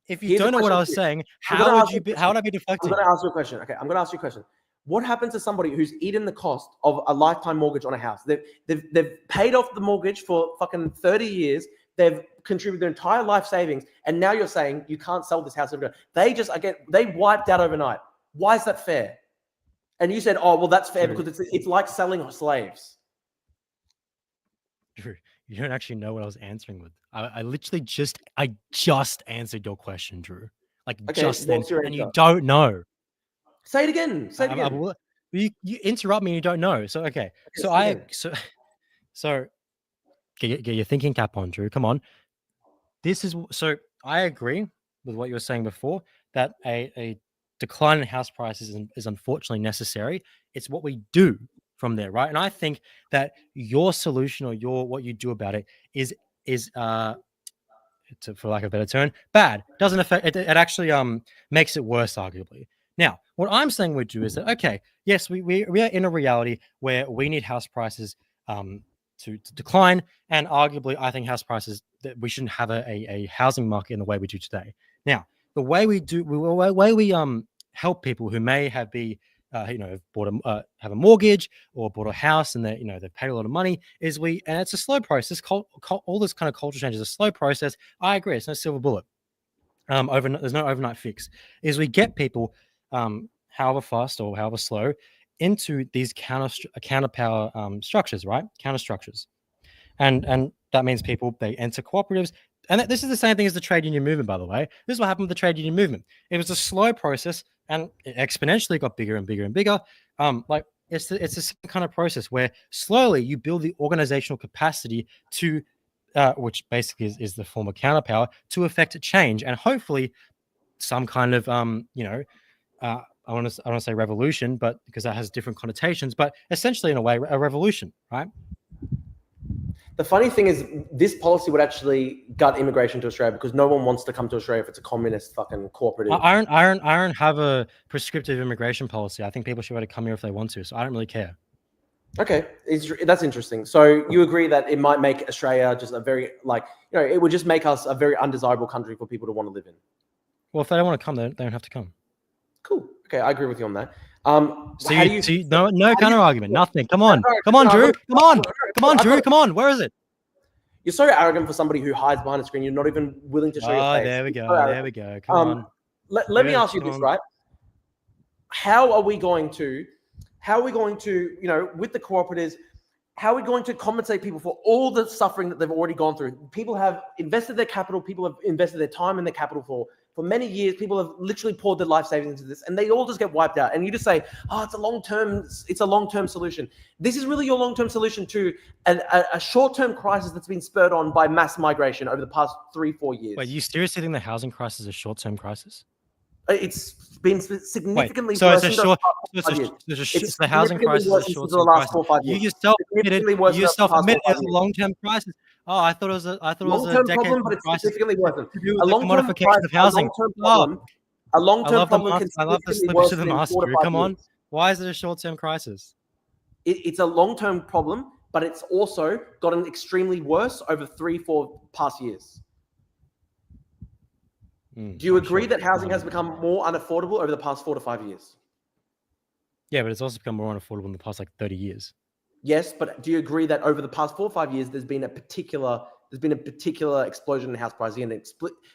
[SPEAKER 1] If you don't know what I was saying, how would I be deflecting?
[SPEAKER 3] I'm going to ask you a question. Okay, I'm going to ask you a question. What happens to somebody who's eaten the cost of a lifetime mortgage on a house? They've paid off the mortgage for fucking 30 years. They've contributed their entire life savings, and now you're saying you can't sell this house overnight. They wiped out overnight. Why is that fair? And you said, oh, well, that's fair because it's like selling slaves.
[SPEAKER 1] Drew, you don't actually know what I was answering with. I literally just answered your question, Drew. And you don't know.
[SPEAKER 3] Say it again. Say it again.
[SPEAKER 1] You interrupt me and you don't know. So okay. So get your thinking cap on, Drew. Come on. So I agree with what you were saying before that a decline in house prices is unfortunately necessary. It's what we do from there, right? And I think that your solution or what you do about it is for lack of a better term, bad. Doesn't affect it. It actually makes it worse, arguably. Now, what I'm saying we do is that okay, yes, we are in a reality where we need house prices to decline, and arguably, I think house prices that we shouldn't have a housing market in the way we do today. Now, the way we help people who may have have a mortgage or bought a house and they've paid a lot of money and it's a slow process. All this kind of cultural change is a slow process. I agree. It's no silver bullet. There's no overnight fix. Is we get people, however fast or however slow, into these counterpower structures, right? Counter structures, and that means people they enter cooperatives. And this is the same thing as the trade union movement, by the way. This is what happened with the trade union movement. It was a slow process, and it exponentially got bigger and bigger and bigger. It's the same kind of process where slowly you build the organizational capacity to, which basically is the form of counterpower, to affect change and hopefully some kind of I want to say revolution, but because that has different connotations, but essentially in a way a revolution, right?
[SPEAKER 3] The funny thing is, this policy would actually gut immigration to Australia because no one wants to come to Australia if it's a communist fucking cooperative.
[SPEAKER 1] I don't have a prescriptive immigration policy. I think people should be able to come here if they want to, so I don't really care.
[SPEAKER 3] Okay, that's interesting. So you agree that it might make Australia just a very it would just make us a very undesirable country for people to want to live in.
[SPEAKER 1] Well, if they don't want to come, they don't have to come.
[SPEAKER 3] Cool. Okay, I agree with you on that.
[SPEAKER 1] No counter argument, nothing. Come on, Drew. Come on, Drew. Come on. Where is it?
[SPEAKER 3] You're so arrogant for somebody who hides behind a screen. You're not even willing to show your face.
[SPEAKER 1] There we go. Come on.
[SPEAKER 3] Let me ask you this, right? How are we going to, with the cooperatives, how are we going to compensate people for all the suffering that they've already gone through? People have invested their capital. People have invested their time and their capital for many years. People have literally poured their life savings into this, and they all just get wiped out. And you just say, "Oh, it's a long-term solution." This is really your long-term solution to a short-term crisis that's been spurred on by mass migration over the past 3-4 years.
[SPEAKER 1] Wait, you seriously think the housing crisis is a short-term crisis?
[SPEAKER 3] It's been significantly
[SPEAKER 1] so
[SPEAKER 3] worse
[SPEAKER 1] it's a
[SPEAKER 3] in
[SPEAKER 1] short,
[SPEAKER 3] the past 5 years. It's
[SPEAKER 1] the housing
[SPEAKER 3] significantly
[SPEAKER 1] crisis
[SPEAKER 3] worse
[SPEAKER 1] is a
[SPEAKER 3] since the
[SPEAKER 1] short-term
[SPEAKER 3] last
[SPEAKER 1] crisis.
[SPEAKER 3] 4 or 5
[SPEAKER 1] You
[SPEAKER 3] years.
[SPEAKER 1] yourself admitted,
[SPEAKER 3] Significantly worse
[SPEAKER 1] you
[SPEAKER 3] in the
[SPEAKER 1] yourself
[SPEAKER 3] past 4
[SPEAKER 1] admitted
[SPEAKER 3] or 5
[SPEAKER 1] it's a
[SPEAKER 3] years.
[SPEAKER 1] long-term crisis. Oh, I thought it was a
[SPEAKER 3] Long-term
[SPEAKER 1] decade
[SPEAKER 3] problem, but it's
[SPEAKER 1] crisis
[SPEAKER 3] significantly worse.
[SPEAKER 1] to do
[SPEAKER 3] A
[SPEAKER 1] with the
[SPEAKER 3] long-term
[SPEAKER 1] commodification of housing. Oh,
[SPEAKER 3] a long-term problem can
[SPEAKER 1] I love the
[SPEAKER 3] significantly
[SPEAKER 1] slippage
[SPEAKER 3] worse
[SPEAKER 1] to the
[SPEAKER 3] than in
[SPEAKER 1] master,
[SPEAKER 3] 4 to
[SPEAKER 1] Drew.
[SPEAKER 3] 5
[SPEAKER 1] Come on.
[SPEAKER 3] years.
[SPEAKER 1] Why is it a short-term crisis?
[SPEAKER 3] It's a long-term problem, but it's also gotten extremely worse over 3-4 past years. Do you agree
[SPEAKER 1] sure.
[SPEAKER 3] that housing has become more unaffordable over the past 4 to 5 years?
[SPEAKER 1] Yeah, but it's also become more unaffordable in the past 30 years.
[SPEAKER 3] Yes, but do you agree that over the past 4 or 5 years, there's been a particular explosion in house pricing and a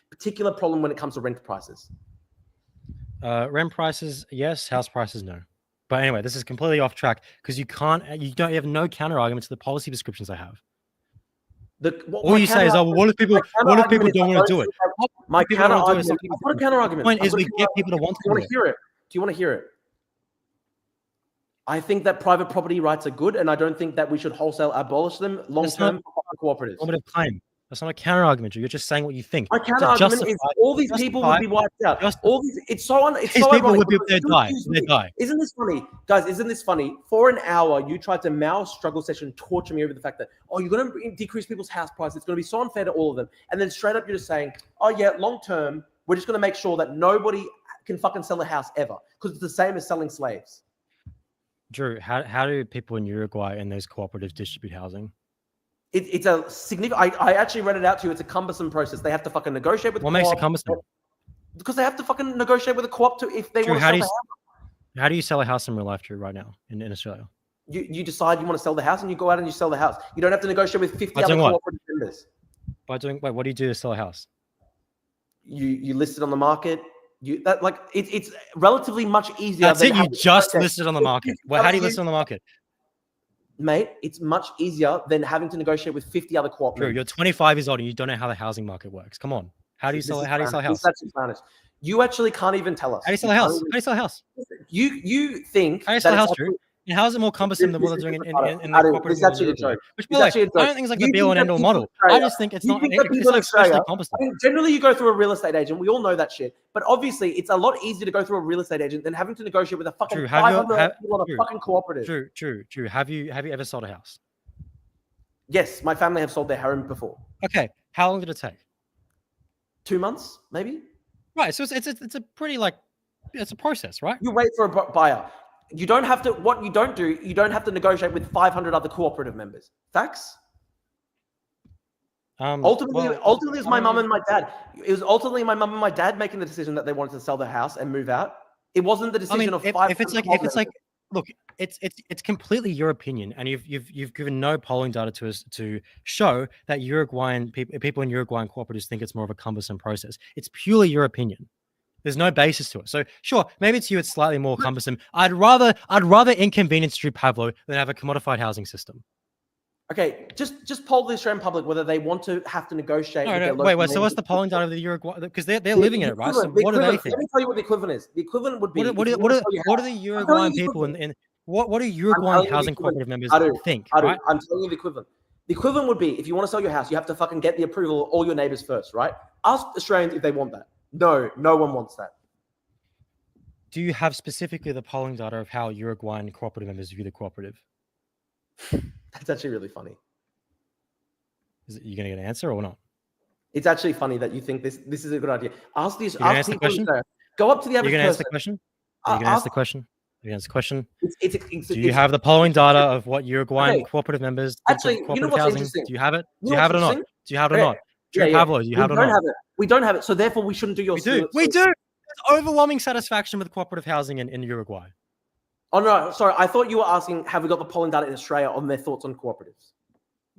[SPEAKER 3] particular problem when it comes to rent prices?
[SPEAKER 1] Rent prices, yes. House prices, no. But anyway, this is completely off track because you have no counter argument to the policy prescriptions I have. All you say is, "Oh, well, what if people don't want to do it?"
[SPEAKER 3] My counter argument. I've got a counter argument.
[SPEAKER 1] The point is, we get people to want to do it.
[SPEAKER 3] Do you want to hear it? I think that private property rights are good, and I don't think that we should wholesale abolish them long term for cooperatives.
[SPEAKER 1] Normative claim. That's not a counter argument. You're just saying what you think.
[SPEAKER 3] My counter argument is all these people would be wiped out. All these, it's so
[SPEAKER 1] people would be they die.
[SPEAKER 3] Isn't this funny, guys? Isn't this funny? For an hour, you tried to mouse struggle session, torture me over the fact that you're going to decrease people's house prices. It's going to be so unfair to all of them, and then straight up you're just saying, oh yeah, long term, we're just going to make sure that nobody can fucking sell a house ever because it's the same as selling slaves.
[SPEAKER 1] Drew, how do people in Uruguay and those cooperatives distribute housing?
[SPEAKER 3] It's a significant. I actually read it out to you. It's a cumbersome process. They have to fucking negotiate with.
[SPEAKER 1] What makes it cumbersome?
[SPEAKER 3] Because they have to fucking negotiate with a co-op if they want to sell the house.
[SPEAKER 1] How do you sell a house in real life, Drew, right now in Australia?
[SPEAKER 3] You decide you want to sell the house and you go out and you sell the house. You don't have to negotiate with 50 other cooperative members.
[SPEAKER 1] What do you do to sell a house?
[SPEAKER 3] You list it on the market. It's relatively much easier.
[SPEAKER 1] That's it. You just listed on the market. Well, how do you list it on the market?
[SPEAKER 3] Mate, it's much easier than having to negotiate with 50 other cooperatives.
[SPEAKER 1] True, you're 25 years old and you don't know how the housing market works. Come on. How do you sell a house?
[SPEAKER 3] You actually can't even tell us.
[SPEAKER 1] How do you sell a house? How do you sell a house?
[SPEAKER 3] You think
[SPEAKER 1] how do you sell a house, Drew? And how is it more cumbersome than what they're doing in the cooperative world? Which, by the way, I don't think it's like the be-all and end-all model. I just think it's not. It's like especially cumbersome.
[SPEAKER 3] I mean, generally, you go through a real estate agent. We all know that shit. But obviously, it's a lot easier to go through a real estate agent than having to negotiate with a fucking 500 people on a fucking cooperative.
[SPEAKER 1] True. Have you ever sold a house?
[SPEAKER 3] Yes, my family have sold their home before.
[SPEAKER 1] Okay, how long did it take?
[SPEAKER 3] 2 months, maybe.
[SPEAKER 1] Right, so it's a pretty it's a process, right?
[SPEAKER 3] You wait for a buyer. You don't have to. What you don't do, you don't have to negotiate with 500 other cooperative members. Facts. Ultimately, it was my mum and my dad. It was ultimately my mum and my dad making the decision that they wanted to sell their house and move out. It wasn't the decision of 500.
[SPEAKER 1] If it's like, look, it's completely your opinion, and you've given no polling data to us to show that Uruguayan people in Uruguayan cooperatives think it's more of a cumbersome process. It's purely your opinion. There's no basis to it. So sure, maybe it's you. It's slightly more cumbersome. I'd rather inconvenience Drew Pavlo than have a commodified housing system.
[SPEAKER 3] Okay, just poll the Australian public whether they want to have to negotiate.
[SPEAKER 1] Wait. So what's the polling data of the Uruguay? Because they're living in it, right? So what do they think?
[SPEAKER 3] Let me tell you what the equivalent is. The equivalent would be.
[SPEAKER 1] What are the Uruguayan people in what do Uruguayan housing cooperative members think?
[SPEAKER 3] I'm telling you the equivalent. The equivalent would be if you want to sell your house, you have to fucking get the approval of all your neighbors first, right? Ask Australians if they want that. No one wants that.
[SPEAKER 1] Do you have specifically the polling data of how Uruguayan cooperative members view the cooperative?
[SPEAKER 3] That's actually really funny.
[SPEAKER 1] You going to get an answer or not?
[SPEAKER 3] It's actually funny that you think this is a good idea. Ask these.
[SPEAKER 1] Ask the question.
[SPEAKER 3] Go up to the average person.
[SPEAKER 1] You're going to answer the question. You're going to answer the question. You're going to answer the question. Do you have the polling data of what Uruguayan cooperative members
[SPEAKER 3] actually?
[SPEAKER 1] Cooperative
[SPEAKER 3] You know what's
[SPEAKER 1] housing?
[SPEAKER 3] interesting?
[SPEAKER 1] Do you have it? Do you have it or not? Do you have it or not? Pablo, do you have it or not?
[SPEAKER 3] We don't have it, so therefore we shouldn't do your.
[SPEAKER 1] We do. There's overwhelming satisfaction with cooperative housing in Uruguay.
[SPEAKER 3] Oh no, sorry. I thought you were asking, have we got the polling data in Australia on their thoughts on cooperatives?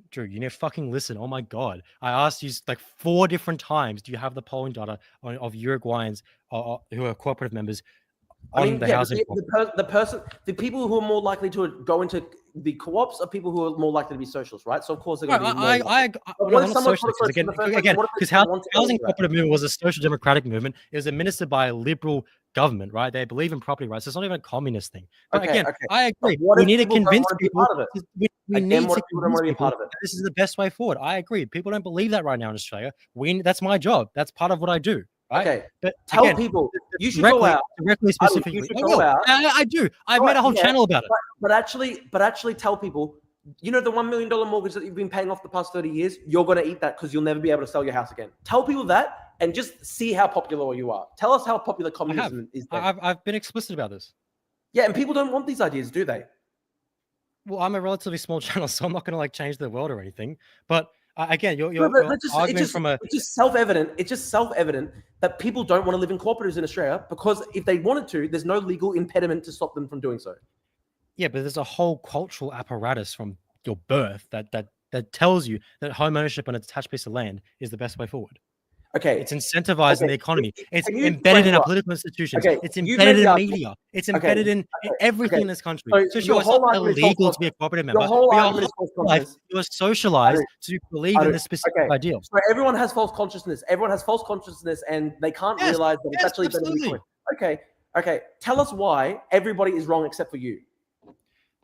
[SPEAKER 1] Drew, you need to fucking listen. Oh my God. I asked you like 4 different times, do you have the polling data of Uruguayans who are cooperative members on the housing?
[SPEAKER 3] The people who are more likely to go into the co-ops are people who are more likely to be socialists, right? So of course they're going to be
[SPEAKER 1] because housing cooperative movement was a social democratic movement. It was administered by a liberal government, right? They believe in property rights. It's not even a communist thing. But I agree. We need to convince people. We need to convince people that this is the best way forward. I agree. People don't believe that right now in Australia. That's my job. That's part of what I do. right?
[SPEAKER 3] Okay.
[SPEAKER 1] But
[SPEAKER 3] Tell
[SPEAKER 1] again,
[SPEAKER 3] people you should go out.
[SPEAKER 1] directly, specifically.
[SPEAKER 3] You should
[SPEAKER 1] I
[SPEAKER 3] go
[SPEAKER 1] will.
[SPEAKER 3] out.
[SPEAKER 1] I do. I've made a whole channel about it.
[SPEAKER 3] But actually tell people, you know, the $1 million mortgage that you've been paying off the past 30 years, you're going to eat that because you'll never be able to sell your house again. Tell people that and just see how popular you are. Tell us how popular communism is.
[SPEAKER 1] I've been explicit about this.
[SPEAKER 3] Yeah, and people don't want these ideas, do they?
[SPEAKER 1] Well, I'm a relatively small channel, so I'm not going to like change the world or anything. But again, you're arguing from a.
[SPEAKER 3] It's just self-evident. It's just self-evident that people don't want to live in cooperatives in Australia because if they wanted to, there's no legal impediment to stop them from doing so.
[SPEAKER 1] Yeah, but there's a whole cultural apparatus from your birth that tells you that home ownership on a detached piece of land is the best way forward.
[SPEAKER 3] Okay.
[SPEAKER 1] It's incentivized in the economy. It's embedded in our political institutions.
[SPEAKER 3] Okay.
[SPEAKER 1] It's embedded in media. It's embedded in everything in this country. So sure, it's not illegal to be a cooperative member. You are socialized to believe in this specific ideal.
[SPEAKER 3] So everyone has false consciousness. Everyone has false consciousness and they can't realize that it's actually better than Bitcoin. Okay. Tell us why everybody is wrong except for you.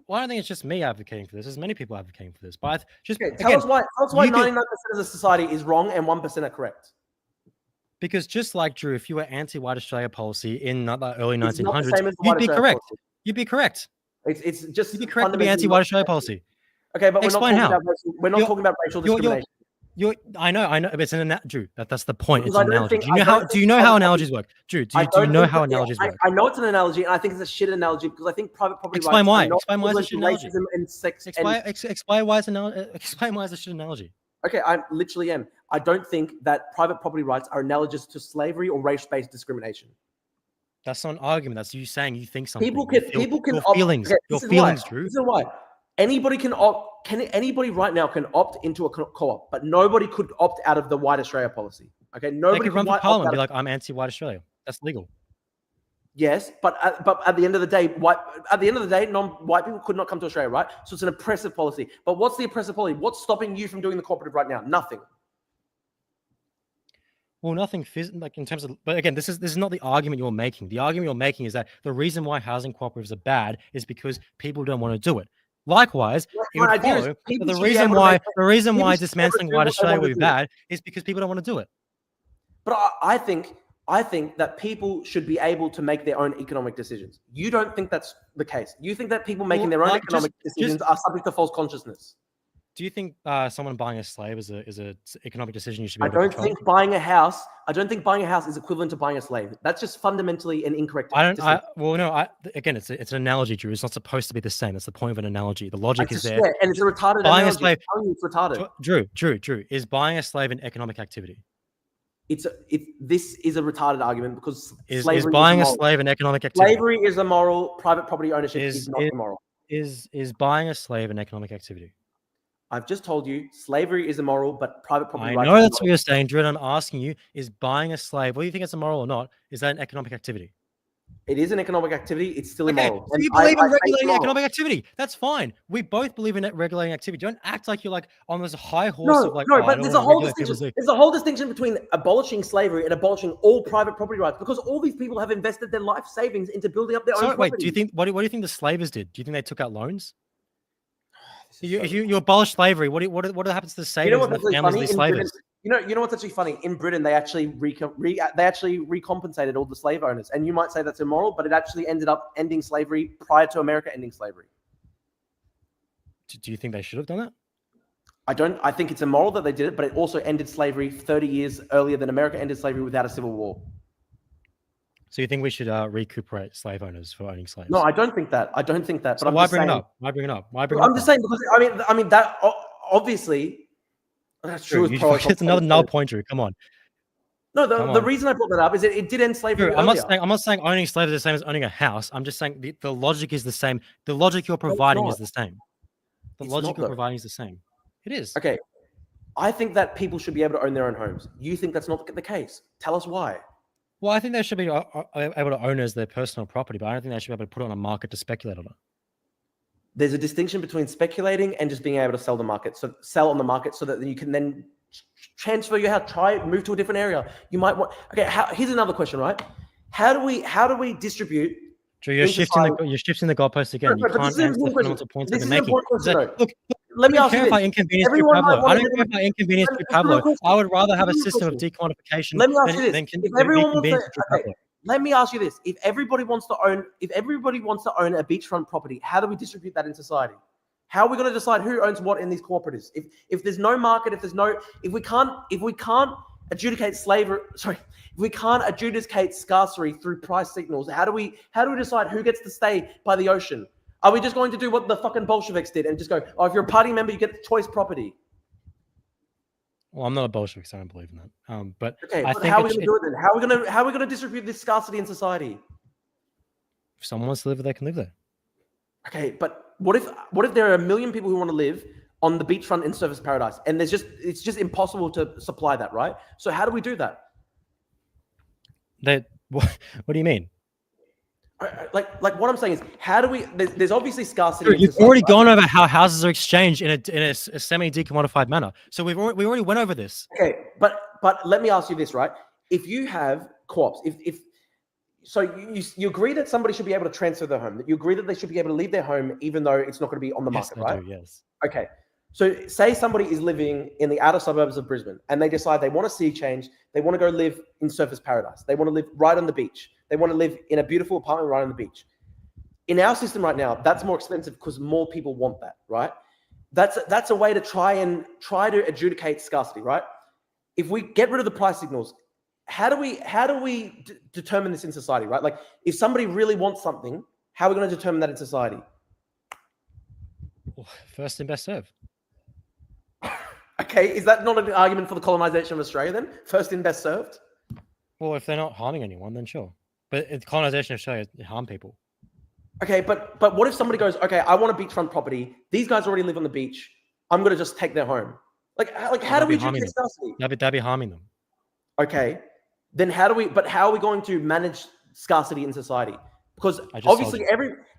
[SPEAKER 1] Well, I don't think it's just me advocating for this. There's many people advocating for this. But
[SPEAKER 3] tell us why 99% of the society is wrong and 1% are correct.
[SPEAKER 1] Because just like Drew, if you were anti-white Australia policy in the early 1900s, you'd be correct. You'd be correct.
[SPEAKER 3] It's just
[SPEAKER 1] you'd be correct to be anti-white Australia policy.
[SPEAKER 3] Okay, but we're not talking about racial discrimination.
[SPEAKER 1] I know, but it's Drew. That's the point. It's an analogy. Do you know how analogies work, Drew? Do you know how analogies work?
[SPEAKER 3] I know it's an analogy, and I think it's a shit analogy because I think private property.
[SPEAKER 1] Explain why. Explain why it's a shit analogy. Explain why it's a shit analogy.
[SPEAKER 3] Okay, I literally am. I don't think that private property rights are analogous to slavery or race-based discrimination.
[SPEAKER 1] That's not an argument. That's you saying you think something.
[SPEAKER 3] People can
[SPEAKER 1] your feelings. Okay, your feelings, Drew.
[SPEAKER 3] This is why. Anybody can opt. Anybody right now can opt into a co-op, but nobody could opt out of the White Australia policy. Okay, nobody
[SPEAKER 1] could run for parliament and be like, "I'm anti-White Australia." That's legal.
[SPEAKER 3] Yes, but at the end of the day, non-white people could not come to Australia, right? So it's an oppressive policy. But what's the oppressive policy? What's stopping you from doing the cooperative right now? Nothing.
[SPEAKER 1] Well, nothing like in terms of, but again, this is not the argument you're making. The argument you're making is that the reason why housing cooperatives are bad is because people don't want to do it. Likewise, it would follow that the reason why dismantling White Australia would be bad is because people don't want to do it.
[SPEAKER 3] But I think that people should be able to make their own economic decisions. You don't think that's the case. You think that people making their own economic decisions are subject to false consciousness.
[SPEAKER 1] Do you think someone buying a slave is an economic decision you should be able
[SPEAKER 3] to
[SPEAKER 1] control?
[SPEAKER 3] I don't think buying a house is equivalent to buying a slave. That's just fundamentally an incorrect decision.
[SPEAKER 1] Again, it's an analogy, Drew. It's not supposed to be the same. That's the point of an analogy. The logic is there.
[SPEAKER 3] And it's a retarded
[SPEAKER 1] buying
[SPEAKER 3] analogy.
[SPEAKER 1] A slave,
[SPEAKER 3] it's retarded.
[SPEAKER 1] Drew, is buying a slave an economic activity?
[SPEAKER 3] This is a retarded argument because
[SPEAKER 1] is buying a slave an economic activity?
[SPEAKER 3] Slavery is immoral. Private property ownership is not immoral.
[SPEAKER 1] Is buying a slave an economic activity?
[SPEAKER 3] I've just told you slavery is immoral, but private property rights.
[SPEAKER 1] I know that's what you're saying, Drew. I'm asking you: is buying a slave, whether you think it's immoral or not, is that an economic activity?
[SPEAKER 3] It is an economic activity. It's still immoral.
[SPEAKER 1] So you believe in regulating economic activity. That's fine. We both believe in regulating activity. Don't act like you're like on this high horse of like.
[SPEAKER 3] No, but there's a whole distinction. There's a whole distinction between abolishing slavery and abolishing all private property rights because all these people have invested their life savings into building up their own property.
[SPEAKER 1] Wait, do you think what do you think the slavers did? Do you think they took out loans? You abolish slavery. What happens to the savings and the families of these slavers?
[SPEAKER 3] You know what's actually funny? In Britain, they actually recompensated all the slave owners, and you might say that's immoral, but it actually ended up ending slavery prior to America ending slavery.
[SPEAKER 1] Do you think they should have done that?
[SPEAKER 3] I don't. I think it's immoral that they did it, but it also ended slavery 30 years earlier than America ended slavery without a civil war.
[SPEAKER 1] So you think we should recuperate slave owners for owning slaves?
[SPEAKER 3] No, I don't think that. But
[SPEAKER 1] so why bring it up? Why bring it up?
[SPEAKER 3] I'm just saying because I mean that obviously that's true.
[SPEAKER 1] It's another point, Drew. Come on.
[SPEAKER 3] No, the reason I brought that up is it did end slavery.
[SPEAKER 1] Drew, I'm not saying owning slaves is the same as owning a house. I'm just saying the logic is the same. The logic you're providing is the same. The logic you're providing is the same. It is.
[SPEAKER 3] Okay. I think that people should be able to own their own homes. You think that's not the case. Tell us why.
[SPEAKER 1] Well, I think they should be able to own as their personal property, but I don't think they should be able to put it on a market to speculate on it.
[SPEAKER 3] There's a distinction between speculating and just being able to sell on the market so that you can then transfer your house, move to a different area. You might want. Okay, here's another question, right? How do we distribute?
[SPEAKER 1] Drew, you're shifting the goalpost again. You can't answer the fundamental points I've been making.
[SPEAKER 3] let me ask you
[SPEAKER 1] I don't care if I
[SPEAKER 3] this.
[SPEAKER 1] inconvenience you,
[SPEAKER 3] Everyone might
[SPEAKER 1] Pablo. I
[SPEAKER 3] want to
[SPEAKER 1] don't care if I inconvenience you,
[SPEAKER 3] Just a
[SPEAKER 1] Pablo.
[SPEAKER 3] real question.
[SPEAKER 1] I would rather have a
[SPEAKER 3] Just a real
[SPEAKER 1] system of
[SPEAKER 3] question.
[SPEAKER 1] dequantification
[SPEAKER 3] Let me ask you this:
[SPEAKER 1] than
[SPEAKER 3] if
[SPEAKER 1] be
[SPEAKER 3] everyone wants to,
[SPEAKER 1] convenienced you,
[SPEAKER 3] okay,
[SPEAKER 1] Pablo.
[SPEAKER 3] let me ask you this: if everybody wants to own a beachfront property, how do we distribute that in society? How are we going to decide who owns what in these cooperatives? If there's no market, if we can't adjudicate slavery, if we can't adjudicate scarcity through price signals, how do we decide who gets to stay by the ocean? Are we just going to do what the fucking Bolsheviks did and just go, oh, if you're a party member, you get choice property?
[SPEAKER 1] Well, I'm not a Bolshevik, so I don't believe in that. But
[SPEAKER 3] Okay,
[SPEAKER 1] I
[SPEAKER 3] but
[SPEAKER 1] think
[SPEAKER 3] how are we going to do it then? How are we going to distribute this scarcity in society?
[SPEAKER 1] if someone wants to live there, they can live there.
[SPEAKER 3] Okay, but what if there are a million people who want to live on the beachfront in Surfers Paradise, and it's just impossible to supply that, right? So how do we do that?
[SPEAKER 1] What do you mean?
[SPEAKER 3] Like what I'm saying is, how do we? There's obviously scarcity.
[SPEAKER 1] Dude, you've already gone over how houses are exchanged in a semi-decommodified manner. So we already went over this.
[SPEAKER 3] Okay, but let me ask you this, right? If you have co-ops, so you agree that somebody should be able to transfer their home, that you agree that they should be able to leave their home even though it's not going to be on the market, right?
[SPEAKER 1] Do, yes.
[SPEAKER 3] Okay. So say somebody is living in the outer suburbs of Brisbane and they decide they want to see change. They want to go live in Surfers Paradise. They want to live right on the beach. They want to live in a beautiful apartment right on the beach. In our system right now, that's more expensive because more people want that, right? That's a way to try to adjudicate scarcity, right? If we get rid of the price signals, how do we determine this in society, right? Like if somebody really wants something, how are we going to determine that in society?
[SPEAKER 1] First and best served.
[SPEAKER 3] Okay, is that not an argument for the colonization of Australia then? First in, best served?
[SPEAKER 1] Well, if they're not harming anyone, then sure. But the colonization of Australia harm people.
[SPEAKER 3] Okay, but what if somebody goes, okay, I want a beachfront property. These guys already live on the beach. I'm going to just take their home. Like how do we adjudicate scarcity?
[SPEAKER 1] That'd be harming them.
[SPEAKER 3] Okay, then how are we going to manage scarcity in society? Because obviously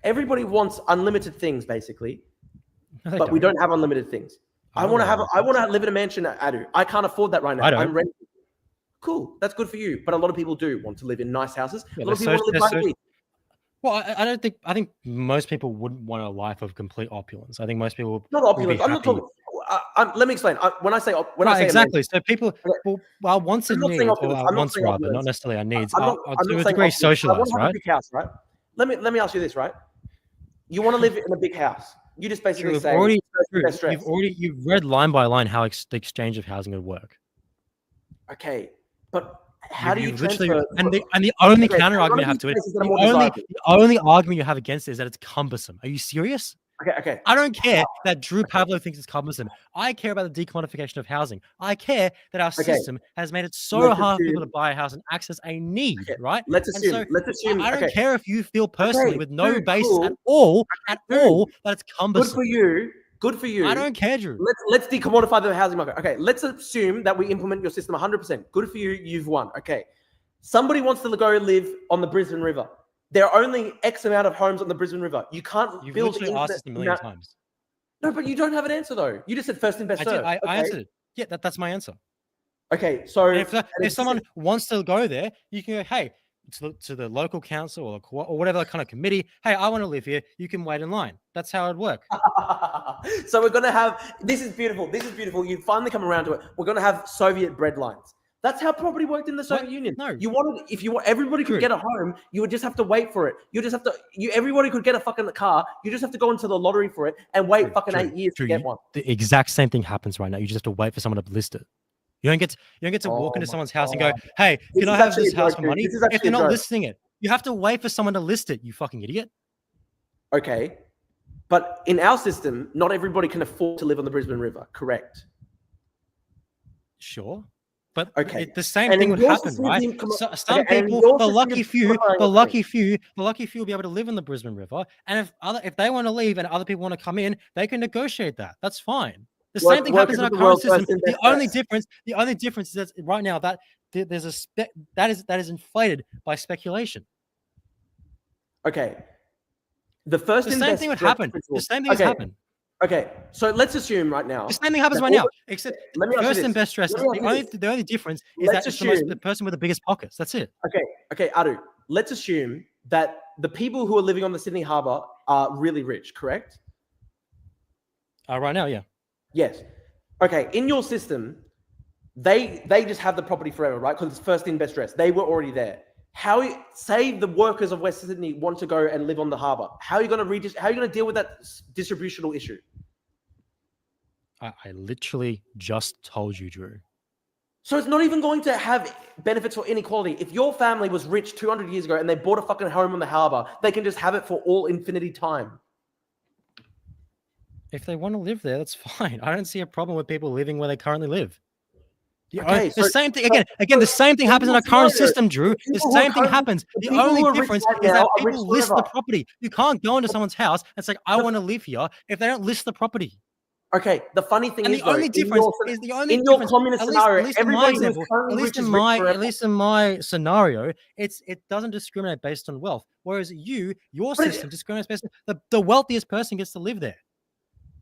[SPEAKER 3] everybody wants unlimited things, basically, but we don't have unlimited things. I want to live in a mansion at Adu. I can't afford that right now. I'm renting. Cool, that's good for you. But a lot of people do want to live in nice houses. A lot of people want to live by the beach.
[SPEAKER 1] Well, I think most people wouldn't want a life of complete opulence. I think most people
[SPEAKER 3] not opulence. I'm not talking. Let me explain. I say
[SPEAKER 1] exactly. So people, our wants and needs, or our wants rather, not necessarily our needs, are to a degree socialized, right?
[SPEAKER 3] I want to have a big house, right? Let me ask you this, right? You want to live in a big house. You just basically say
[SPEAKER 1] you've read line by line how the exchange of housing would work.
[SPEAKER 3] Okay, but how do you transfer?
[SPEAKER 1] And the only counter argument you have to it, the only argument you have against it is that it's cumbersome. Are you serious?
[SPEAKER 3] Okay.
[SPEAKER 1] I don't care that Drew Pablo thinks it's cumbersome. I care about the decommodification of housing. I care that our system has made it so hard for people to buy a house and access a need, right?
[SPEAKER 3] Let's assume.
[SPEAKER 1] I don't care if you feel personally with no basis at all that it's cumbersome.
[SPEAKER 3] Good for you.
[SPEAKER 1] I don't care, Drew.
[SPEAKER 3] Let's decommodify the housing market. Okay, let's assume that we implement your system 100%. Good for you. You've won. Okay. Somebody wants to go live on the Brisbane River. There are only X amount of homes on the Brisbane River. You can't
[SPEAKER 1] You've
[SPEAKER 3] build
[SPEAKER 1] literally asked this a million times.
[SPEAKER 3] No, but you don't have an answer though. You just said first in, best served.
[SPEAKER 1] I answered it. Yeah, that's my answer.
[SPEAKER 3] Okay, so
[SPEAKER 1] if someone wants to go there, you can go, hey, to the local council or whatever kind of committee, hey, I want to live here. You can wait in line. That's how it'd work.
[SPEAKER 3] So we're going to have, this is beautiful. You finally come around to it. We're going to have Soviet bread lines. That's how property worked in the Soviet Union.
[SPEAKER 1] No,
[SPEAKER 3] everybody could get a home, you would just have to wait for it. Everybody could get a fucking car. You just have to go into the lottery for it and wait 8 years to get one.
[SPEAKER 1] The exact same thing happens right now. You just have to wait for someone to list it. You don't get to walk into someone's house and go, hey, can I have this house for money? If they're not listing it, you have to wait for someone to list it, you fucking idiot.
[SPEAKER 3] Okay. But in our system, not everybody can afford to live on the Brisbane River, correct?
[SPEAKER 1] Sure. But the same thing would happen, right? Some people, the lucky few will be able to live in the Brisbane River. And if they want to leave and other people want to come in, they can negotiate that. That's fine. The same thing happens in our current system. The only difference is that right now that there's that is inflated by speculation.
[SPEAKER 3] Okay.
[SPEAKER 1] The same thing would happen. The same thing has happened.
[SPEAKER 3] Okay, so let's assume right now.
[SPEAKER 1] The same thing happens right now, except first and best dressed. The only difference is that it's the person with the biggest pockets. That's it.
[SPEAKER 3] Okay, Adu. Let's assume that the people who are living on the Sydney Harbour are really rich, correct?
[SPEAKER 1] Right now, yeah.
[SPEAKER 3] Yes. Okay. In your system, they just have the property forever, right? Because it's first in, best dressed. They were already there. Say the workers of West Sydney want to go and live on the harbour. How are you going to deal with that distributional issue?
[SPEAKER 1] I literally just told you, Drew.
[SPEAKER 3] So it's not even going to have benefits for inequality. If your family was rich 200 years ago and they bought a fucking home on the harbour, they can just have it for all infinity time.
[SPEAKER 1] If they want to live there, that's fine. I don't see a problem with people living where they currently live.
[SPEAKER 3] Okay,
[SPEAKER 1] the same thing again. The same thing happens in our current system, Drew. The same thing happens. The only difference is that people list the property. You can't go into someone's house and say, "I want to live here," if they don't list the property.
[SPEAKER 3] Okay, the funny thing is,
[SPEAKER 1] the only difference is
[SPEAKER 3] in your communist scenario, everybody who's currently rich is rich forever.
[SPEAKER 1] At least in my scenario, it doesn't discriminate based on wealth. Whereas your system discriminates based on the wealthiest person gets to live there.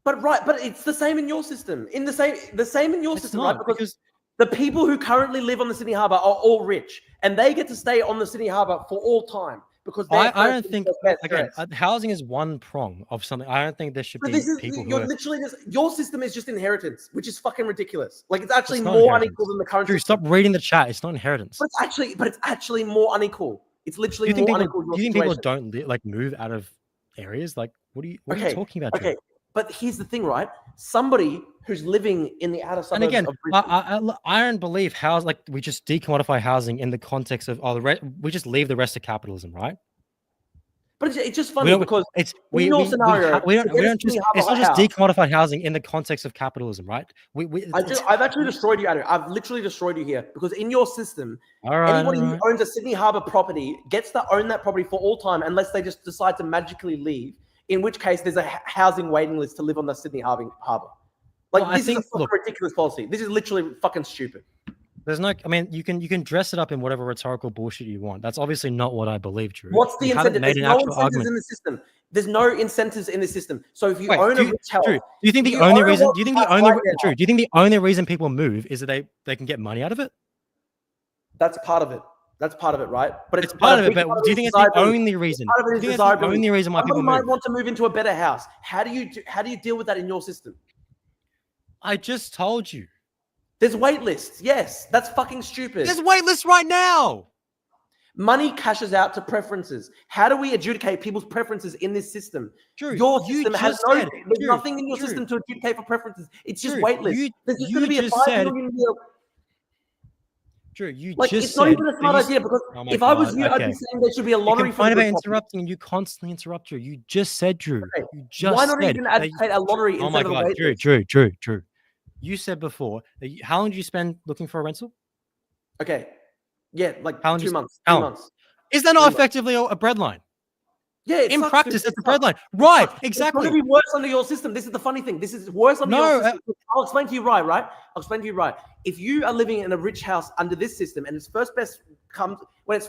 [SPEAKER 3] But it's the same in your system. The same in your system, right?
[SPEAKER 1] Because
[SPEAKER 3] the people who currently live on the Sydney Harbour are all rich, and they get to stay on the Sydney Harbour for all time because
[SPEAKER 1] I don't think again housing is one prong of something. I don't think there should be people who are
[SPEAKER 3] literally your system is just inheritance, which is fucking ridiculous. Like it's actually more unequal than the current.
[SPEAKER 1] Drew, stop reading the chat. It's not inheritance.
[SPEAKER 3] But it's actually more unequal. It's literally more unequal.
[SPEAKER 1] Do you think people don't move out of areas? Like what are you talking about? Drew?
[SPEAKER 3] Okay. But here's the thing, right? Somebody who's living in the outer suburbs of
[SPEAKER 1] Brisbane. I don't believe we just decommodify housing in the context of we just leave the rest of capitalism, right?
[SPEAKER 3] But it's just funny because it's not just
[SPEAKER 1] decommodify housing in the context of capitalism, right?
[SPEAKER 3] I've actually destroyed you, Andrew. I've literally destroyed you here because in your system, anybody who owns a Sydney Harbour property gets to own that property for all time unless they just decide to magically leave. In which case, there's a housing waiting list to live on the Sydney Harbour. This is a ridiculous policy. This is literally fucking stupid.
[SPEAKER 1] There's no. I mean, you can dress it up in whatever rhetorical bullshit you want. That's obviously not what I believe, Drew.
[SPEAKER 3] What's the incentive? There's no incentives in the system. There's no incentives in the system. So if you own a rich house,
[SPEAKER 1] Drew, do you think the only reason? Do you think the only reason people move is that they can get money out of it?
[SPEAKER 3] That's part of it. That's part of it, right? But
[SPEAKER 1] it's part of it. But do you think it's the only reason?
[SPEAKER 3] Part of it is desirable.
[SPEAKER 1] The only reason why people
[SPEAKER 3] might want to move into a better house. How do you deal with that in your system?
[SPEAKER 1] I just told you.
[SPEAKER 3] There's wait lists. Yes, that's fucking stupid.
[SPEAKER 1] There's wait lists right now.
[SPEAKER 3] Money cashes out to preferences. How do we adjudicate people's preferences in this system?
[SPEAKER 1] Drew,
[SPEAKER 3] your system has there's nothing in your system to adjudicate for preferences. It's just wait lists. There's just going to be a 5 million year.
[SPEAKER 1] Drew,
[SPEAKER 3] it's not even a smart idea because if I was you, I'd be saying there should be a lottery.
[SPEAKER 1] Fine about interrupting, and you constly interrupt, Drew. You just said, Drew.
[SPEAKER 3] Okay.
[SPEAKER 1] You just
[SPEAKER 3] Why not even advocate a lottery instead of a wait list?
[SPEAKER 1] Drew. You said before that how long did you spend looking for a rental?
[SPEAKER 3] Okay. Yeah, like 2 months. 2 months.
[SPEAKER 1] Is that not effectively a breadline?
[SPEAKER 3] Yeah,
[SPEAKER 1] in practice, it's a breadline. Right, exactly.
[SPEAKER 3] It's going to be worse under your system. This is the funny thing. This is worse under your system. I'll explain to you right? I'll explain to you right. If you are living in a rich house under this system and it's first best,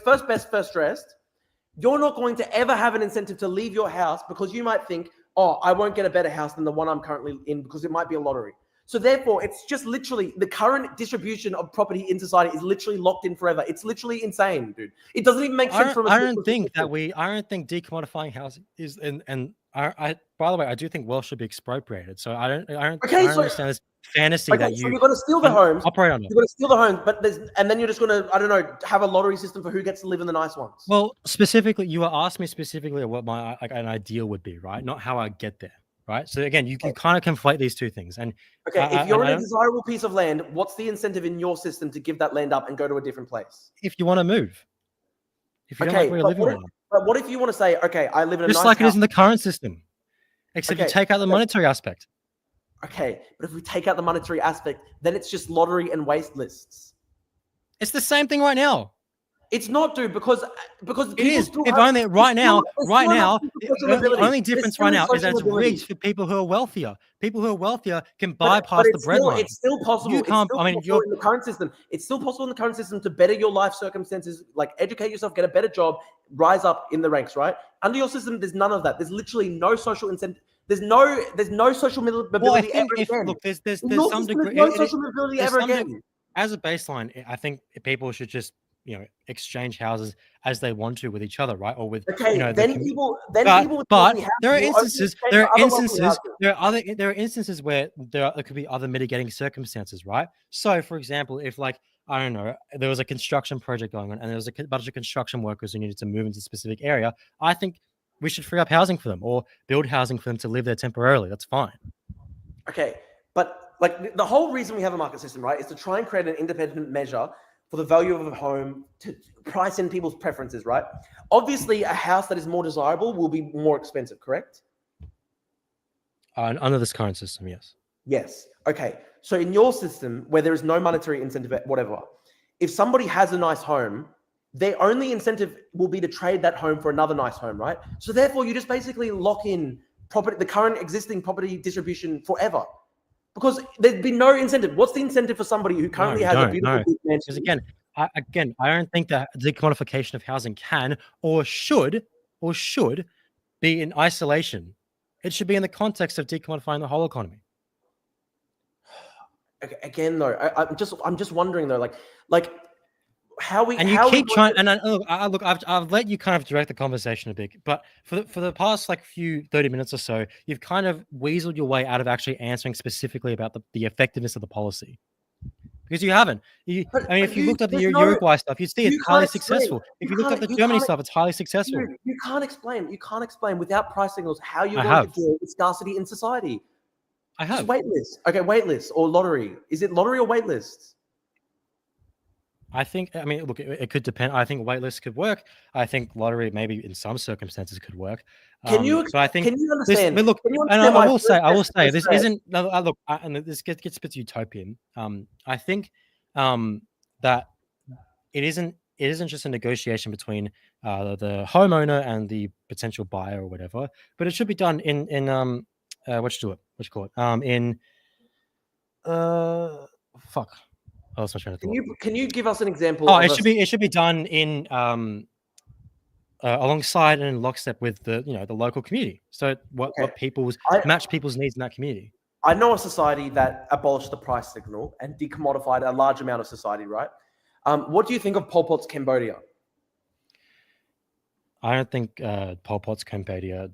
[SPEAKER 3] first dressed, you're not going to ever have an incentive to leave your house because you might think, oh, I won't get a better house than the one I'm currently in because it might be a lottery. So therefore, it's just literally the current distribution of property in society is literally locked in forever. It's literally insane, dude. It doesn't even make sense.
[SPEAKER 1] I don't think decommodifying housing is, and by the way, I do think wealth should be expropriated. So I don't understand this fantasy that
[SPEAKER 3] you're going to steal the homes.
[SPEAKER 1] Operate on it.
[SPEAKER 3] You're going to steal the homes, and then you're just going to, have a lottery system for who gets to live in the nice ones.
[SPEAKER 1] Well, specifically, you were asking me specifically what my an ideal would be, right? Not how I get there. Right. So again, you can kind of conflate these two things. And
[SPEAKER 3] if you're in a desirable piece of land, what's the incentive in your system to give that land up and go to a different place?
[SPEAKER 1] If you want to move. If you don't like where you're living right now.
[SPEAKER 3] But what if you want to say, okay, I live in a
[SPEAKER 1] just
[SPEAKER 3] nice
[SPEAKER 1] like
[SPEAKER 3] house.
[SPEAKER 1] It is in the current system, except you take out the monetary aspect.
[SPEAKER 3] Okay, but if we take out the monetary aspect, then it's just lottery and waste lists.
[SPEAKER 1] It's the same thing right now.
[SPEAKER 3] It's not, dude, because
[SPEAKER 1] it is. If only right now, the only difference right now is that it's rigged for people who are wealthier. People who are wealthier can bypass the breadline.
[SPEAKER 3] It's still possible.
[SPEAKER 1] You can't.
[SPEAKER 3] You're in the current system. It's still possible in the current system to better your life circumstances, like educate yourself, get a better job, rise up in the ranks. Right under your system, there's none of that. There's literally no social incentive. There's no social mobility ever again.
[SPEAKER 1] Look, there's some degree.
[SPEAKER 3] No social mobility ever again.
[SPEAKER 1] As a baseline, I think people should just exchange houses as they want to with each other, right? Or with
[SPEAKER 3] Okay,
[SPEAKER 1] the
[SPEAKER 3] then people with wealthy
[SPEAKER 1] but
[SPEAKER 3] houses
[SPEAKER 1] there are
[SPEAKER 3] will only
[SPEAKER 1] instances
[SPEAKER 3] exchange
[SPEAKER 1] there
[SPEAKER 3] for
[SPEAKER 1] are
[SPEAKER 3] other wealthy
[SPEAKER 1] instances
[SPEAKER 3] houses.
[SPEAKER 1] there are instances where there could be other mitigating circumstances, right? So for example, if like I don't know, there was a construction project going on and there was a bunch of construction workers who needed to move into a specific area, I think we should free up housing for them or build housing for them to live there temporarily. That's fine.
[SPEAKER 3] Okay, but like the whole reason we have a market system, right, is to try and create an independent measure for the value of a home to price in people's preferences, right? Obviously, a house that is more desirable will be more expensive, correct?
[SPEAKER 1] Under this current system, yes.
[SPEAKER 3] Yes. Okay. So in your system, where there is no monetary incentive, whatever, if somebody has a nice home, their only incentive will be to trade that home for another nice home, right? So therefore, you just basically lock in the current existing property distribution forever, because there'd be no incentive. What's the incentive for somebody who currently has a beautiful big
[SPEAKER 1] Because
[SPEAKER 3] mansion?
[SPEAKER 1] I don't think that decommodification of housing can or should be in isolation. It should be in the context of decommodifying the whole economy.
[SPEAKER 3] Again, though, I'm just wondering though, like how we
[SPEAKER 1] and you
[SPEAKER 3] how
[SPEAKER 1] keep
[SPEAKER 3] we
[SPEAKER 1] trying. And look, I've let you kind of direct the conversation a bit, but for the past like few 30 minutes or so, you've kind of weaseled your way out of actually answering specifically about the effectiveness of the policy. Because you haven't. I mean, if you looked up the Uruguay stuff, you'd see it's highly successful. If you looked up the Germany stuff, it's highly successful.
[SPEAKER 3] Dude, you can't explain without price signals how you're
[SPEAKER 1] I
[SPEAKER 3] going
[SPEAKER 1] have.
[SPEAKER 3] to deal with scarcity in society.
[SPEAKER 1] I have.
[SPEAKER 3] Just wait list. Okay, wait list or lottery. Is it lottery or wait lists?
[SPEAKER 1] I mean, look, it could depend. I think waitlist could work. I think lottery maybe in some circumstances could work.
[SPEAKER 3] Can you
[SPEAKER 1] But I think
[SPEAKER 3] can you understand?
[SPEAKER 1] But look,
[SPEAKER 3] can you
[SPEAKER 1] and
[SPEAKER 3] understand
[SPEAKER 1] I
[SPEAKER 3] why
[SPEAKER 1] will say, this
[SPEAKER 3] stress?
[SPEAKER 1] isn't. Look, and this gets a bit utopian. I think that it isn't just a negotiation between the homeowner and the potential buyer or whatever, but it should be done in what you call it in fuck. I was trying to thought.
[SPEAKER 3] Can you give us an example?
[SPEAKER 1] Oh, it should be done in alongside and in lockstep with the the local community. So what match people's needs in that community.
[SPEAKER 3] I know a society that abolished the price signal and decommodified a large amount of society, right? What do you think of Pol Pot's Cambodia?
[SPEAKER 1] I don't think Pol Pot's Cambodia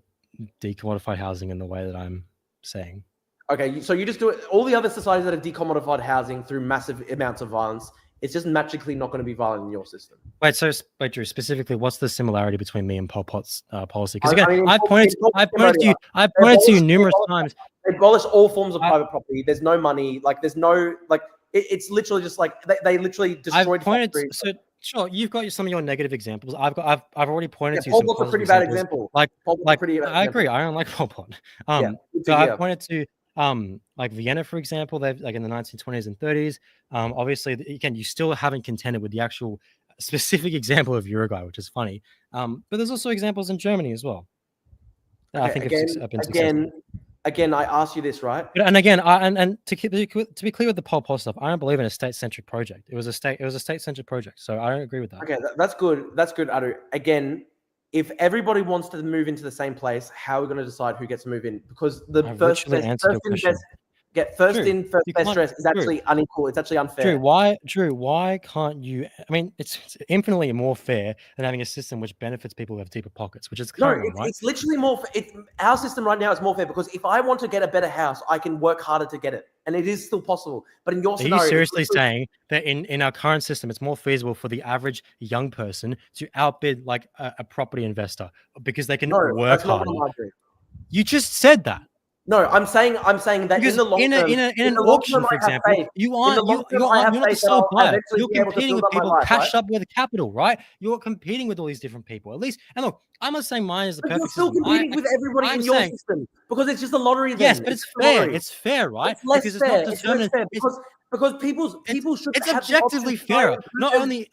[SPEAKER 1] decommodified housing in the way that I'm saying.
[SPEAKER 3] Okay, so you just do it. All the other societies that have decommodified housing through massive amounts of violence, it's just magically not going to be violent in your system.
[SPEAKER 1] Wait, Drew, specifically, what's the similarity between me and Pol Pot's policy? Because again, I've pointed to you numerous times.
[SPEAKER 3] They abolish all forms of private property. There's no money. Like there's no like. It's literally just like they literally destroyed.
[SPEAKER 1] So sure, you've got some of your negative examples. I've already pointed to
[SPEAKER 3] Pol
[SPEAKER 1] some
[SPEAKER 3] Pot's a pretty
[SPEAKER 1] examples.
[SPEAKER 3] bad example.
[SPEAKER 1] I agree. I don't like Pol Pot. So I pointed to like Vienna, for example. They've like in the 1920s and 30s. Obviously, again, you still haven't contended with the actual specific example of Uruguay, which is funny. But there's also examples in Germany as well.
[SPEAKER 3] Okay,
[SPEAKER 1] I think have been successful.
[SPEAKER 3] Again, I ask you this, right?
[SPEAKER 1] And again, to be clear with the Pol Pot stuff, I don't believe in a state-centric project. It was a state-centric project, so I don't agree with that.
[SPEAKER 3] Okay, that's good. That's good, Adu. Again, if everybody wants to move into the same place, how are we going to decide who gets to move in? Because the first in, first best dress is actually unequal. It's actually unfair.
[SPEAKER 1] Drew, why can't you? I mean, it's infinitely more fair than having a system which benefits people who have deeper pockets, which is current, right?
[SPEAKER 3] It's literally more. Our system right now is more fair because if I want to get a better house, I can work harder to get it, and it is still possible. But in your scenario,
[SPEAKER 1] are you seriously saying that in our current system, it's more feasible for the average young person to outbid like a property investor because they can work harder? You just said that.
[SPEAKER 3] No, I'm saying that
[SPEAKER 1] because
[SPEAKER 3] in the long term,
[SPEAKER 1] in an auction, for example, you're not the sole buyer. You're competing with people cashed up with capital, right? You're competing with all these different people. At least, and look, I'm not saying mine is the perfect
[SPEAKER 3] system. You're still competing with everybody in your system because it's just a lottery.
[SPEAKER 1] Yes, but it's fair. It's fair, right?
[SPEAKER 3] It's less fair. It's less fair because people should.
[SPEAKER 1] It's objectively fair. Not only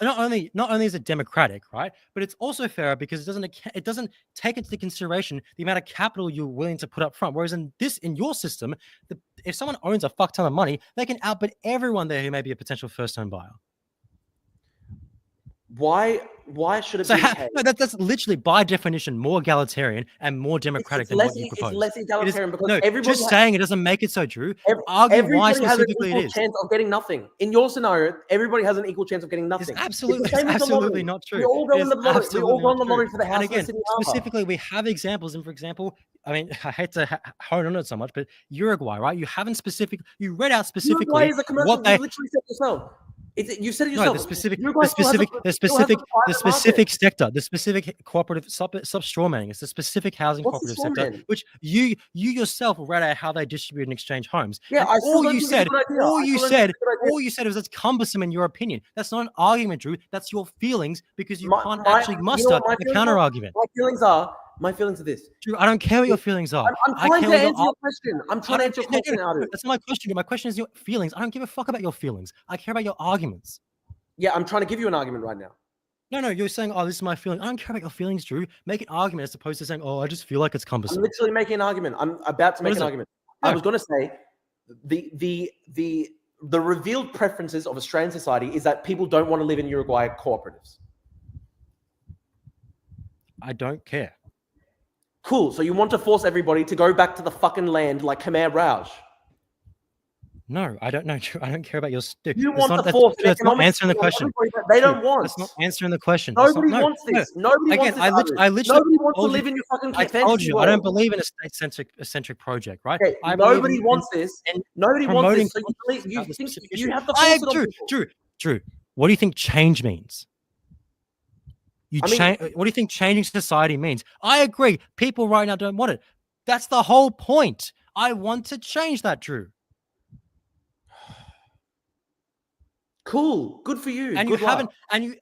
[SPEAKER 1] is it democratic, right? But it's also fair because it doesn't take into consideration the amount of capital you're willing to put up front. Whereas in your system, if someone owns a fuck ton of money, they can outbid everyone there who may be a potential first home buyer.
[SPEAKER 3] Why should it
[SPEAKER 1] So
[SPEAKER 3] be okay?
[SPEAKER 1] no, that's literally by definition more egalitarian and more democratic than what you
[SPEAKER 3] It's
[SPEAKER 1] propose.
[SPEAKER 3] less egalitarian because
[SPEAKER 1] No,
[SPEAKER 3] everybody
[SPEAKER 1] just saying it doesn't make it so, Drew. Argue why
[SPEAKER 3] everybody has an
[SPEAKER 1] specifically it
[SPEAKER 3] equal
[SPEAKER 1] is.
[SPEAKER 3] chance of getting nothing. In your scenario, everybody has an equal chance of getting
[SPEAKER 1] It's
[SPEAKER 3] nothing.
[SPEAKER 1] absolutely,
[SPEAKER 3] the same with the lottery.
[SPEAKER 1] absolutely not true.
[SPEAKER 3] We all go
[SPEAKER 1] It
[SPEAKER 3] in
[SPEAKER 1] is
[SPEAKER 3] the lottery. We all
[SPEAKER 1] absolutely
[SPEAKER 3] go
[SPEAKER 1] not
[SPEAKER 3] in the
[SPEAKER 1] true.
[SPEAKER 3] lottery for the house
[SPEAKER 1] And
[SPEAKER 3] of the
[SPEAKER 1] again,
[SPEAKER 3] Sydney Harbour.
[SPEAKER 1] specifically, we have examples. And for example, I mean, I hate to hone on it so much, but Uruguay, right? You haven't you read out specifically
[SPEAKER 3] Uruguay is a commercial.
[SPEAKER 1] what they.
[SPEAKER 3] You literally said yourself. You said it
[SPEAKER 1] No,
[SPEAKER 3] yourself.
[SPEAKER 1] the specific,
[SPEAKER 3] Uruguay still has
[SPEAKER 1] the specific sector, the specific cooperative sub strawmanning. It's the specific housing
[SPEAKER 3] What's the
[SPEAKER 1] cooperative sector,
[SPEAKER 3] strawman?
[SPEAKER 1] which you yourself read out how they distribute and exchange homes.
[SPEAKER 3] Yeah,
[SPEAKER 1] And
[SPEAKER 3] I still
[SPEAKER 1] all
[SPEAKER 3] don't
[SPEAKER 1] you
[SPEAKER 3] think it's a
[SPEAKER 1] said,
[SPEAKER 3] good idea.
[SPEAKER 1] all
[SPEAKER 3] I
[SPEAKER 1] you
[SPEAKER 3] still don't think
[SPEAKER 1] said,
[SPEAKER 3] it's a good idea.
[SPEAKER 1] all you said was that's cumbersome in your opinion. That's not an argument, Drew. That's your feelings because you can't actually muster a counter argument.
[SPEAKER 3] My feelings are this.
[SPEAKER 1] Drew, I don't care what your feelings are.
[SPEAKER 3] I'm trying to
[SPEAKER 1] what
[SPEAKER 3] answer your question. I'm trying to answer your question, Adu.
[SPEAKER 1] That's not my question. My question is your feelings. I don't give a fuck about your feelings. I care about your arguments.
[SPEAKER 3] Yeah, I'm trying to give you an argument right now.
[SPEAKER 1] No, you're saying, oh, this is my feeling. I don't care about your feelings, Drew. Make an argument as opposed to saying, oh, I just feel like it's cumbersome.
[SPEAKER 3] I'm literally making an argument. I'm about to make an argument.
[SPEAKER 1] No.
[SPEAKER 3] I was going to say the revealed preferences of Australian society is that people don't want to live in Uruguay cooperatives.
[SPEAKER 1] I don't care.
[SPEAKER 3] Cool. So you want to force everybody to go back to the fucking land like Khmer Rouge?
[SPEAKER 1] No, I don't know. I don't care about your stick.
[SPEAKER 3] You want to force
[SPEAKER 1] that's not answering the question.
[SPEAKER 3] They don't want.
[SPEAKER 1] That's not answering the question.
[SPEAKER 3] Nobody wants this. Nobody wants this.
[SPEAKER 1] I literally
[SPEAKER 3] Nobody wants to live in your fucking
[SPEAKER 1] I told you, I don't believe in a state-centric project, right?
[SPEAKER 3] Okay, nobody wants this. Nobody wants this. So you think you have to force it on people.
[SPEAKER 1] Drew, what do you think change means? What do you think changing society means? I agree. People right now don't want it. That's the whole point. I want to change that, Drew.
[SPEAKER 3] Cool. Good for you.
[SPEAKER 1] And you haven't, and you,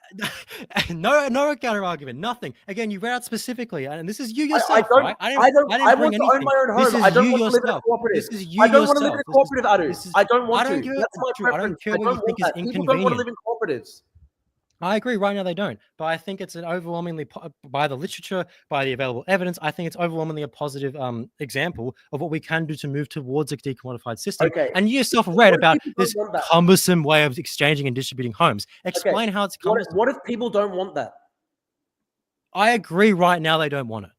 [SPEAKER 1] no counter argument, nothing. Again, you read out specifically, and this is you yourself, right? I want
[SPEAKER 3] to own my own home. I don't want to live in a cooperative.
[SPEAKER 1] This is you
[SPEAKER 3] I don't
[SPEAKER 1] yourself.
[SPEAKER 3] want to live in a cooperative, Adu. I don't want to. That's my preference.
[SPEAKER 1] I don't care what you think is inconvenient.
[SPEAKER 3] People don't want to live in cooperatives.
[SPEAKER 1] I agree. Right now, they don't. But I think it's an overwhelmingly, by the literature, by the available evidence, I think it's overwhelmingly a positive example of what we can do to move towards a decommodified system. Okay. And you yourself read about this cumbersome way of exchanging and distributing homes. Explain how it's cumbersome.
[SPEAKER 3] What if people don't want that?
[SPEAKER 1] I agree. Right now, they don't want it.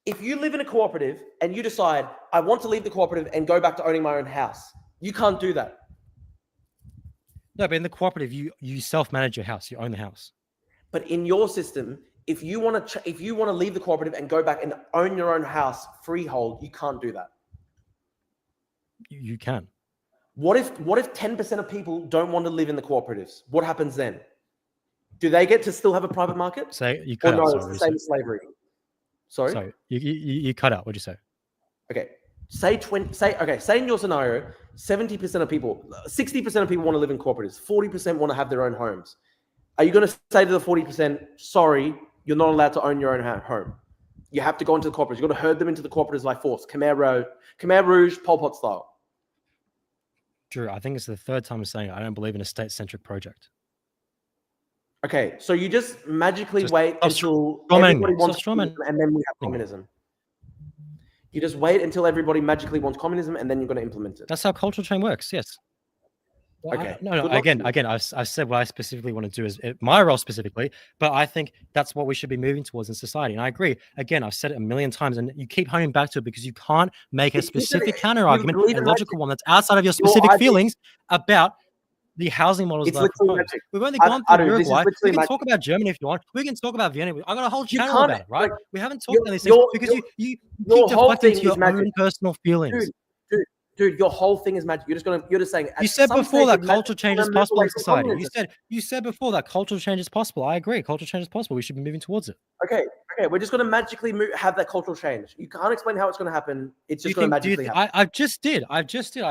[SPEAKER 3] If you live in a cooperative and you decide, I want to leave the cooperative and go back to owning my own house, you can't do that.
[SPEAKER 1] No, but in the cooperative, you self-manage your house. You own the house.
[SPEAKER 3] But in your system, if you want to leave the cooperative and go back and own your own house freehold, you can't do that.
[SPEAKER 1] You can.
[SPEAKER 3] What if 10% of people don't want to live in the cooperatives? What happens then? Do they get to still have a private market?
[SPEAKER 1] Say you cut out.
[SPEAKER 3] No, it's the same as slavery. Sorry,
[SPEAKER 1] you cut out. What'd you say?
[SPEAKER 3] Okay. Say in your scenario, 70% of people, 60% of people want to live in cooperatives, 40% want to have their own homes. Are you going to say to the 40%, sorry, you're not allowed to own your own home? You have to go into the cooperatives. You've got to herd them into the cooperatives by force. Khmer Rouge, Pol Pot style.
[SPEAKER 1] Drew, I think it's the third time I'm saying it. I don't believe in a state-centric project.
[SPEAKER 3] Okay, so you just magically wait until everybody wants communism, and then we have communism. You just wait until everybody magically wants communism, and then you're going to implement it.
[SPEAKER 1] That's how cultural change works. Yes. Well,
[SPEAKER 3] okay.
[SPEAKER 1] Again, I've said what I specifically want to do is my role specifically, but I think that's what we should be moving towards in society. And I agree. Again, I've said it a million times, and you keep honing back to it because you can't make a specific counter argument, a logical one that's outside of your specific feelings about the housing models that are proposed. We've only gone through Uruguay. We can talk about Germany if you want. We can talk about Vienna. I got a whole channel about it, right? We haven't talked about these things because you keep deflecting to your own personal feelings.
[SPEAKER 3] Dude, your whole thing is magic. You're just saying.
[SPEAKER 1] You said before that cultural change is possible in society. You said before that cultural change is possible. I agree. Cultural change is possible. We should be moving towards it.
[SPEAKER 3] Okay. We're just going to magically have that cultural change. You can't explain how it's going to happen. It's just going to magically happen.
[SPEAKER 1] I just did. I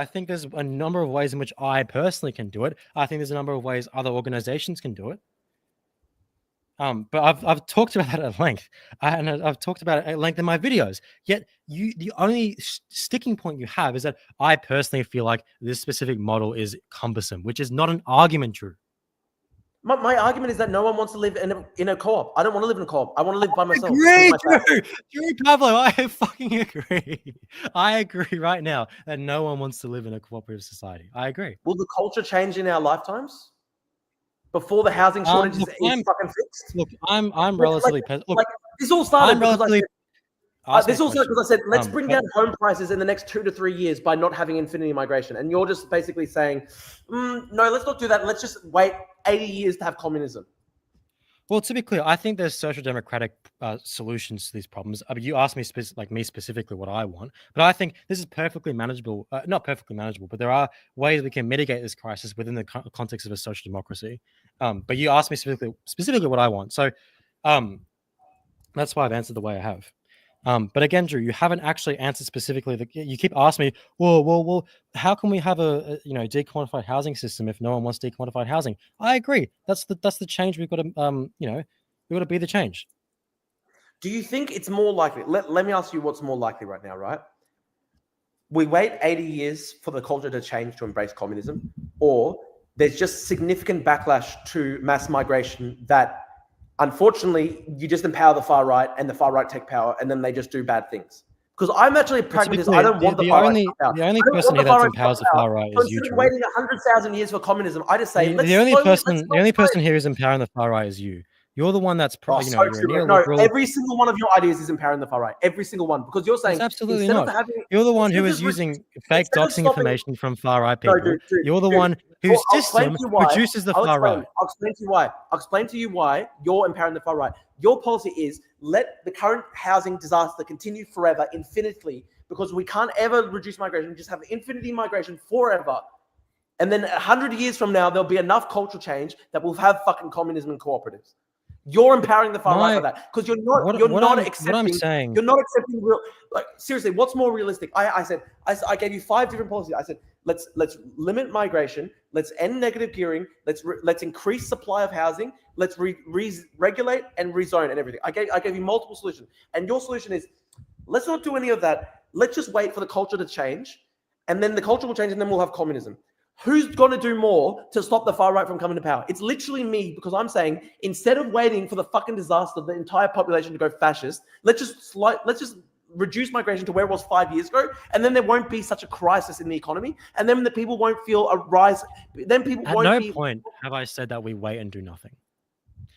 [SPEAKER 1] think there's a number of ways in which I personally can do it. I think there's a number of ways other organizations can do it. But I've talked about that at length, and I've talked about it at length in my videos. Yet the only sticking point you have is that I personally feel like this specific model is cumbersome, which is not an argument, Drew.
[SPEAKER 3] My argument is that no one wants to live in a co-op. I don't want to live in a co-op. I want to live by myself.
[SPEAKER 1] Drew Pablo, I fucking agree. I agree right now that no one wants to live in a cooperative society. I agree.
[SPEAKER 3] Will the culture change in our lifetimes? before the housing shortage
[SPEAKER 1] Look,
[SPEAKER 3] is fucking fixed?
[SPEAKER 1] look, I'm
[SPEAKER 3] Like,
[SPEAKER 1] relatively look,
[SPEAKER 3] like this all started
[SPEAKER 1] I'm
[SPEAKER 3] because I
[SPEAKER 1] relatively.
[SPEAKER 3] said,
[SPEAKER 1] Ask me
[SPEAKER 3] this
[SPEAKER 1] a
[SPEAKER 3] also because I
[SPEAKER 1] question.
[SPEAKER 3] said, let's bring down home prices in the next 2 to 3 years by not having infinity migration. And you're just basically saying, no, let's not do that. Let's just wait 80 years to have communism.
[SPEAKER 1] Well, to be clear, I think there's social democratic solutions to these problems. I mean, you asked me me specifically what I want, but I think this is perfectly manageable. Not perfectly manageable, but there are ways we can mitigate this crisis within the context of a social democracy. But you asked me specifically what I want, so that's why I've answered the way I have. But again, Drew, you haven't actually answered specifically. You keep asking me, well, how can we have a decommodified housing system if no one wants decommodified housing? I agree. That's the change we've got to we've got to be the change.
[SPEAKER 3] Do you think it's more likely? Let me ask you what's more likely right now, right? We wait 80 years for the culture to change to embrace communism, or there's just significant backlash to mass migration that, unfortunately, you just empower the far right and the far right take power, and then they just do bad things. Because I'm actually a pragmatist. I don't want the far right to take power.
[SPEAKER 1] The only person here that empowers the far right is you, Drew.
[SPEAKER 3] Waiting 100,000 years for communism, I just say
[SPEAKER 1] the only person here who's empowering the far right is you. You're the one that's you're a neoliberal.
[SPEAKER 3] No, every single one of your ideas is empowering the far right. Every single one, because you're saying
[SPEAKER 1] it's absolutely not. You're the one who is using fake doxing information from far right people. You're the one whose system produces the far right.
[SPEAKER 3] I'll explain to you why. I'll explain to you why you're empowering the far right. Your policy is let the current housing disaster continue forever, infinitely, because we can't ever reduce migration. Just have infinity migration forever. And then 100 years from now, there'll be enough cultural change that we'll have fucking communism and cooperatives. You're empowering the far right for that because you're not accepting real. Like, seriously, what's more realistic? I gave you 5 different policies. I said let's limit migration, let's end negative gearing, let's increase supply of housing, let's regulate and rezone and everything. I gave you multiple solutions, and your solution is let's not do any of that. Let's just wait for the culture to change, and then the culture will change, and then we'll have communism. Who's going to do more to stop the far right from coming to power? It's literally me, because I'm saying instead of waiting for the fucking disaster of the entire population to go fascist, let's just reduce migration to where it was 5 years ago, and then there won't be such a crisis in the economy, and then the people won't feel a rise. Then people won't.
[SPEAKER 1] At no point have I said that we wait and do nothing.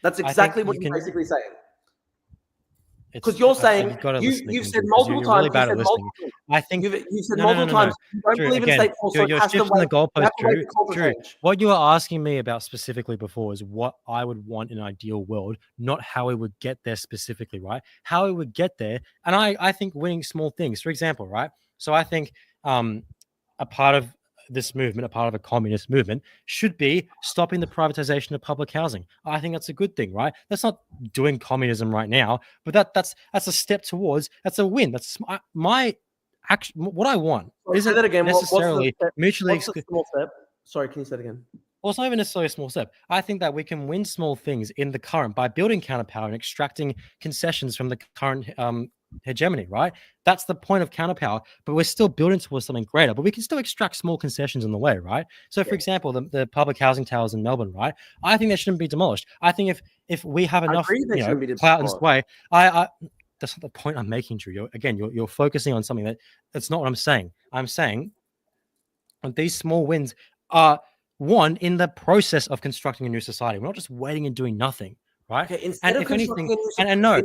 [SPEAKER 3] That's exactly what you're basically saying. Because you're saying you've said multiple times.
[SPEAKER 1] Really bad at listening. I think
[SPEAKER 3] you've said multiple times. You don't believe in state force.
[SPEAKER 1] You're shifting the goalpost, Drew. What you were asking me about specifically before is what I would want in an ideal world, not how we would get there specifically, right? How we would get there, and I think winning small things. For example, right? So I think a part of this movement, a part of a communist movement, should be stopping the privatization of public housing. I think that's a good thing, right? That's not doing communism right now, but that's a step towards. That's a win. That's my action. What I want isn't necessarily mutually
[SPEAKER 3] exclusive. Sorry, can you say it again?
[SPEAKER 1] Well, it's not even necessarily a small step. I think that we can win small things in the current by building counterpower and extracting concessions from the current hegemony, right? That's the point of counterpower, but we're still building towards something greater, but we can still extract small concessions in the way, right? So for example, the public housing towers in Melbourne, right? I think they shouldn't be demolished. I think if we have enough clout in sway, that's not the point I'm making, Drew. You're focusing on something that's not what I'm saying. I'm saying these small wins are one in the process of constructing a new society. We're not just waiting and doing nothing. Right. Okay, and if anything, hold on. And I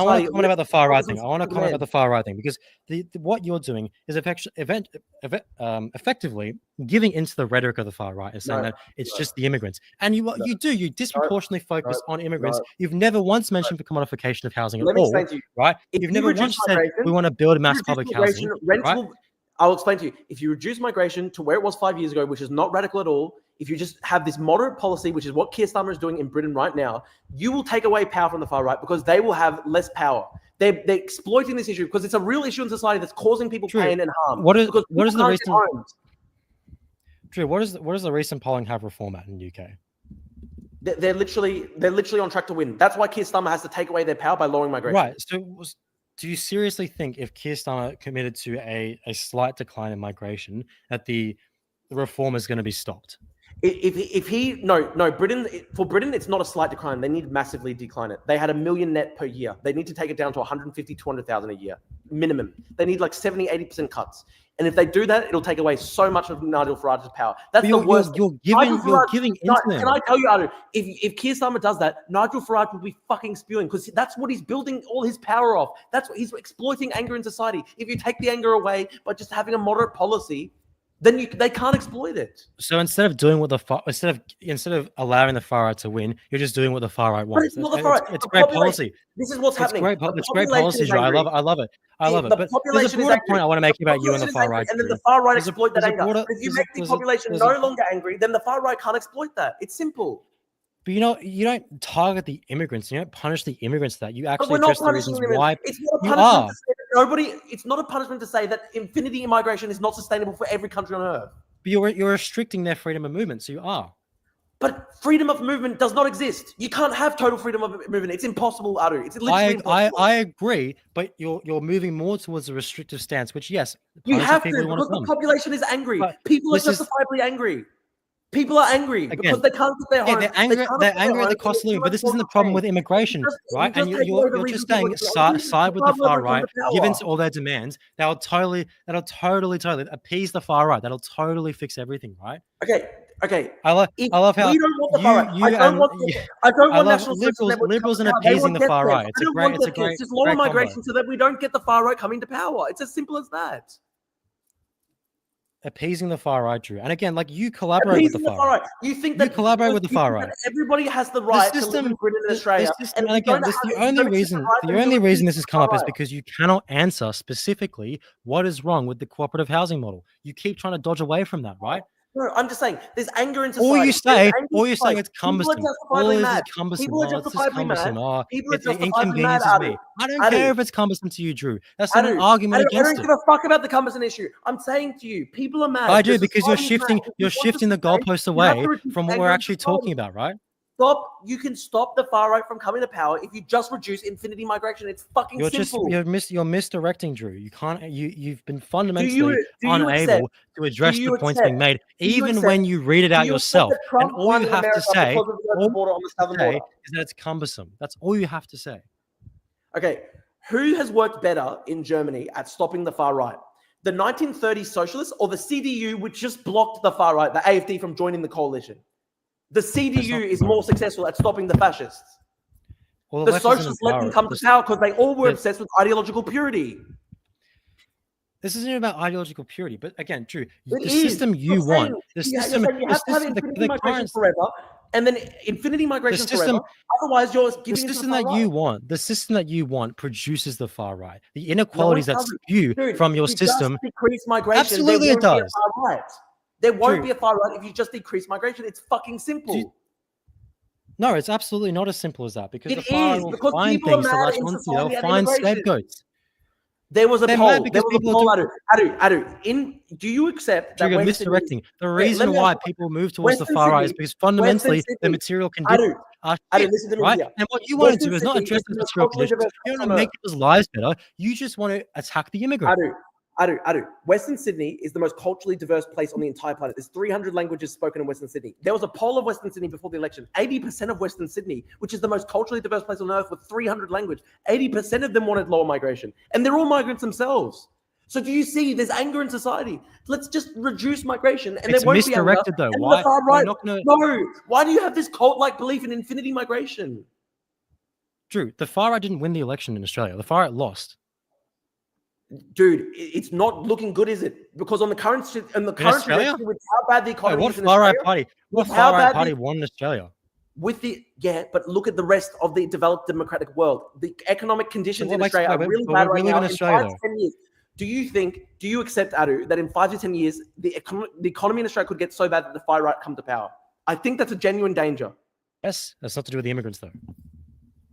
[SPEAKER 1] want to comment about the far right thing. I want to comment about the far right thing because what you're doing is effectively giving into the rhetoric of the far right and saying that it's just the immigrants. And you disproportionately focus on immigrants. You've never once mentioned the commodification of housing at all, right? You've never once said we want to build mass public housing. Right?
[SPEAKER 3] I'll explain to you. If you reduce migration to where it was 5 years ago, which is not radical at all, if you just have this moderate policy, which is what Keir Starmer is doing in Britain right now, you will take away power from the far right because they will have less power. They're exploiting this issue because it's a real issue in society that's causing people pain and harm.
[SPEAKER 1] What is the recent? Drew, what does the recent polling have reform at in the UK?
[SPEAKER 3] They're literally on track to win. That's why Keir Starmer has to take away their power by lowering migration.
[SPEAKER 1] Right. So do you seriously think if Keir Starmer committed to a slight decline in migration that the reform is going to be stopped?
[SPEAKER 3] Britain, for Britain, it's not a slight decline. They need to massively decline it. They had 1 million net per year. They need to take it down to 150, 200,000 a year minimum. They need like 70, 80% cuts. And if they do that, it'll take away so much of Nigel Farage's power. That's the worst.
[SPEAKER 1] You're giving into them.
[SPEAKER 3] Can I tell you, Adu, if Keir Starmer does that, Nigel Farage will be fucking spewing because that's what he's building all his power off. That's what he's exploiting anger in society. If you take the anger away by just having a moderate policy, then they can't exploit it.
[SPEAKER 1] So instead of doing what instead of allowing the far right to win, you're just doing what the far right wants.
[SPEAKER 3] But it's not the far right.
[SPEAKER 1] It's great policy.
[SPEAKER 3] This is what's happening.
[SPEAKER 1] It's great policy, Joe. I love it. But there's a broader point I want to make about you and the far right.
[SPEAKER 3] And then the far right exploit that anger. If you make the population no longer angry, then the far right can't exploit that. It's simple.
[SPEAKER 1] But you don't target the immigrants. You don't punish the immigrants. That you actually
[SPEAKER 3] address
[SPEAKER 1] the reasons why
[SPEAKER 3] it's not a punishment to say that it's not a punishment to say that infinity immigration is not sustainable for every country on earth.
[SPEAKER 1] But you're restricting their freedom of movement, so you are.
[SPEAKER 3] But freedom of movement does not exist. You can't have total freedom of movement. It's impossible, Adu. It's literally impossible.
[SPEAKER 1] I agree, but you're moving more towards a restrictive stance, which yes,
[SPEAKER 3] you have to because the population is angry. But people are justifiably angry. People are angry because they can't get their home.
[SPEAKER 1] They're angry at the cost of living, but this isn't the problem with immigration, right? And you're just saying side with the far right, given to all their demands, that'll totally appease the far right. That'll totally fix everything, right?
[SPEAKER 3] Okay.
[SPEAKER 1] I love how
[SPEAKER 3] we don't want the far right. I don't want national
[SPEAKER 1] liberals and appeasing the far right. It's a great.
[SPEAKER 3] Just lower migration so that we don't get the far right coming to power. It's as simple as that.
[SPEAKER 1] Appeasing the far right, Drew. And again, like you collaborate with the far right.
[SPEAKER 3] You think that
[SPEAKER 1] you collaborate with the far right.
[SPEAKER 3] Everybody has the right to live in Britain and Australia.
[SPEAKER 1] And again, the only reason this has come up is because you cannot answer specifically what is wrong with the cooperative housing model. You keep trying to dodge away from that, right?
[SPEAKER 3] No, I'm just saying there's anger in society.
[SPEAKER 1] All you say it's cumbersome. All it is cumbersome.
[SPEAKER 3] People are justifiably mad.
[SPEAKER 1] It inconveniences me. I don't care if it's cumbersome to you, Drew. That's not an argument against it.
[SPEAKER 3] I don't give a fuck about the cumbersome issue. I'm saying to you, people are mad.
[SPEAKER 1] I do because you're shifting the goalposts away from what we're actually talking about, right?
[SPEAKER 3] You can stop the far right from coming to power if you just reduce infinity migration. It's fucking simple.
[SPEAKER 1] You're misdirecting, Drew. You can't. You've been fundamentally unable to address the points being made, even when you read it out yourself. And all you have to say is that it's cumbersome. That's all you have to say.
[SPEAKER 3] Okay, who has worked better in Germany at stopping the far right? The 1930s socialists or the CDU, which just blocked the far right, the AfD, from joining the coalition? The CDU is more successful at stopping the fascists. Well, the socialists let them come to power because they all were obsessed with ideological purity.
[SPEAKER 1] This isn't about ideological purity, but again, Drew, the system you want, the system, the current
[SPEAKER 3] forever, and then infinity migration forever. Otherwise, you're giving
[SPEAKER 1] the system that you want. The system that you want produces the far right. The inequalities that spew from your system
[SPEAKER 3] decrease migration.
[SPEAKER 1] Absolutely, it does.
[SPEAKER 3] There won't be a far right if you just decrease migration. It's fucking simple.
[SPEAKER 1] No, it's absolutely not as simple as that because the far right will find things to latch onto. They'll find scapegoats.
[SPEAKER 3] There was a poll. Do you accept that
[SPEAKER 1] you're misdirecting? The reason why people move towards the far right is because fundamentally the material conditions are shit, right? And what you want to do is not address the material conditions. You don't want to make people's lives better. You just want to attack the immigrant.
[SPEAKER 3] Western Sydney is the most culturally diverse place on the entire planet. There's 300 languages spoken in Western Sydney. There was a poll of Western Sydney before the election. 80% of Western Sydney, which is the most culturally diverse place on earth with 300 languages, 80% of them wanted lower migration. And they're all migrants themselves. So do you see there's anger in society? Let's just reduce migration and there won't be anger.
[SPEAKER 1] It's misdirected though. Why?
[SPEAKER 3] No. Why do you have this cult-like belief in infinity migration?
[SPEAKER 1] Drew, the far right didn't win the election in Australia. The far right lost.
[SPEAKER 3] Dude, it's not looking good, is it? Because on the current with how bad the economy is in
[SPEAKER 1] Australia, what far right party won in Australia?
[SPEAKER 3] But look at the rest of the developed democratic world. The economic conditions in Australia are really bad right now. In 5 to 10 years, do you accept, Adu, that in 5 to 10 years the economy in Australia could get so bad that the far right come to power? I think that's a genuine danger.
[SPEAKER 1] Yes, that's not to do with the immigrants though.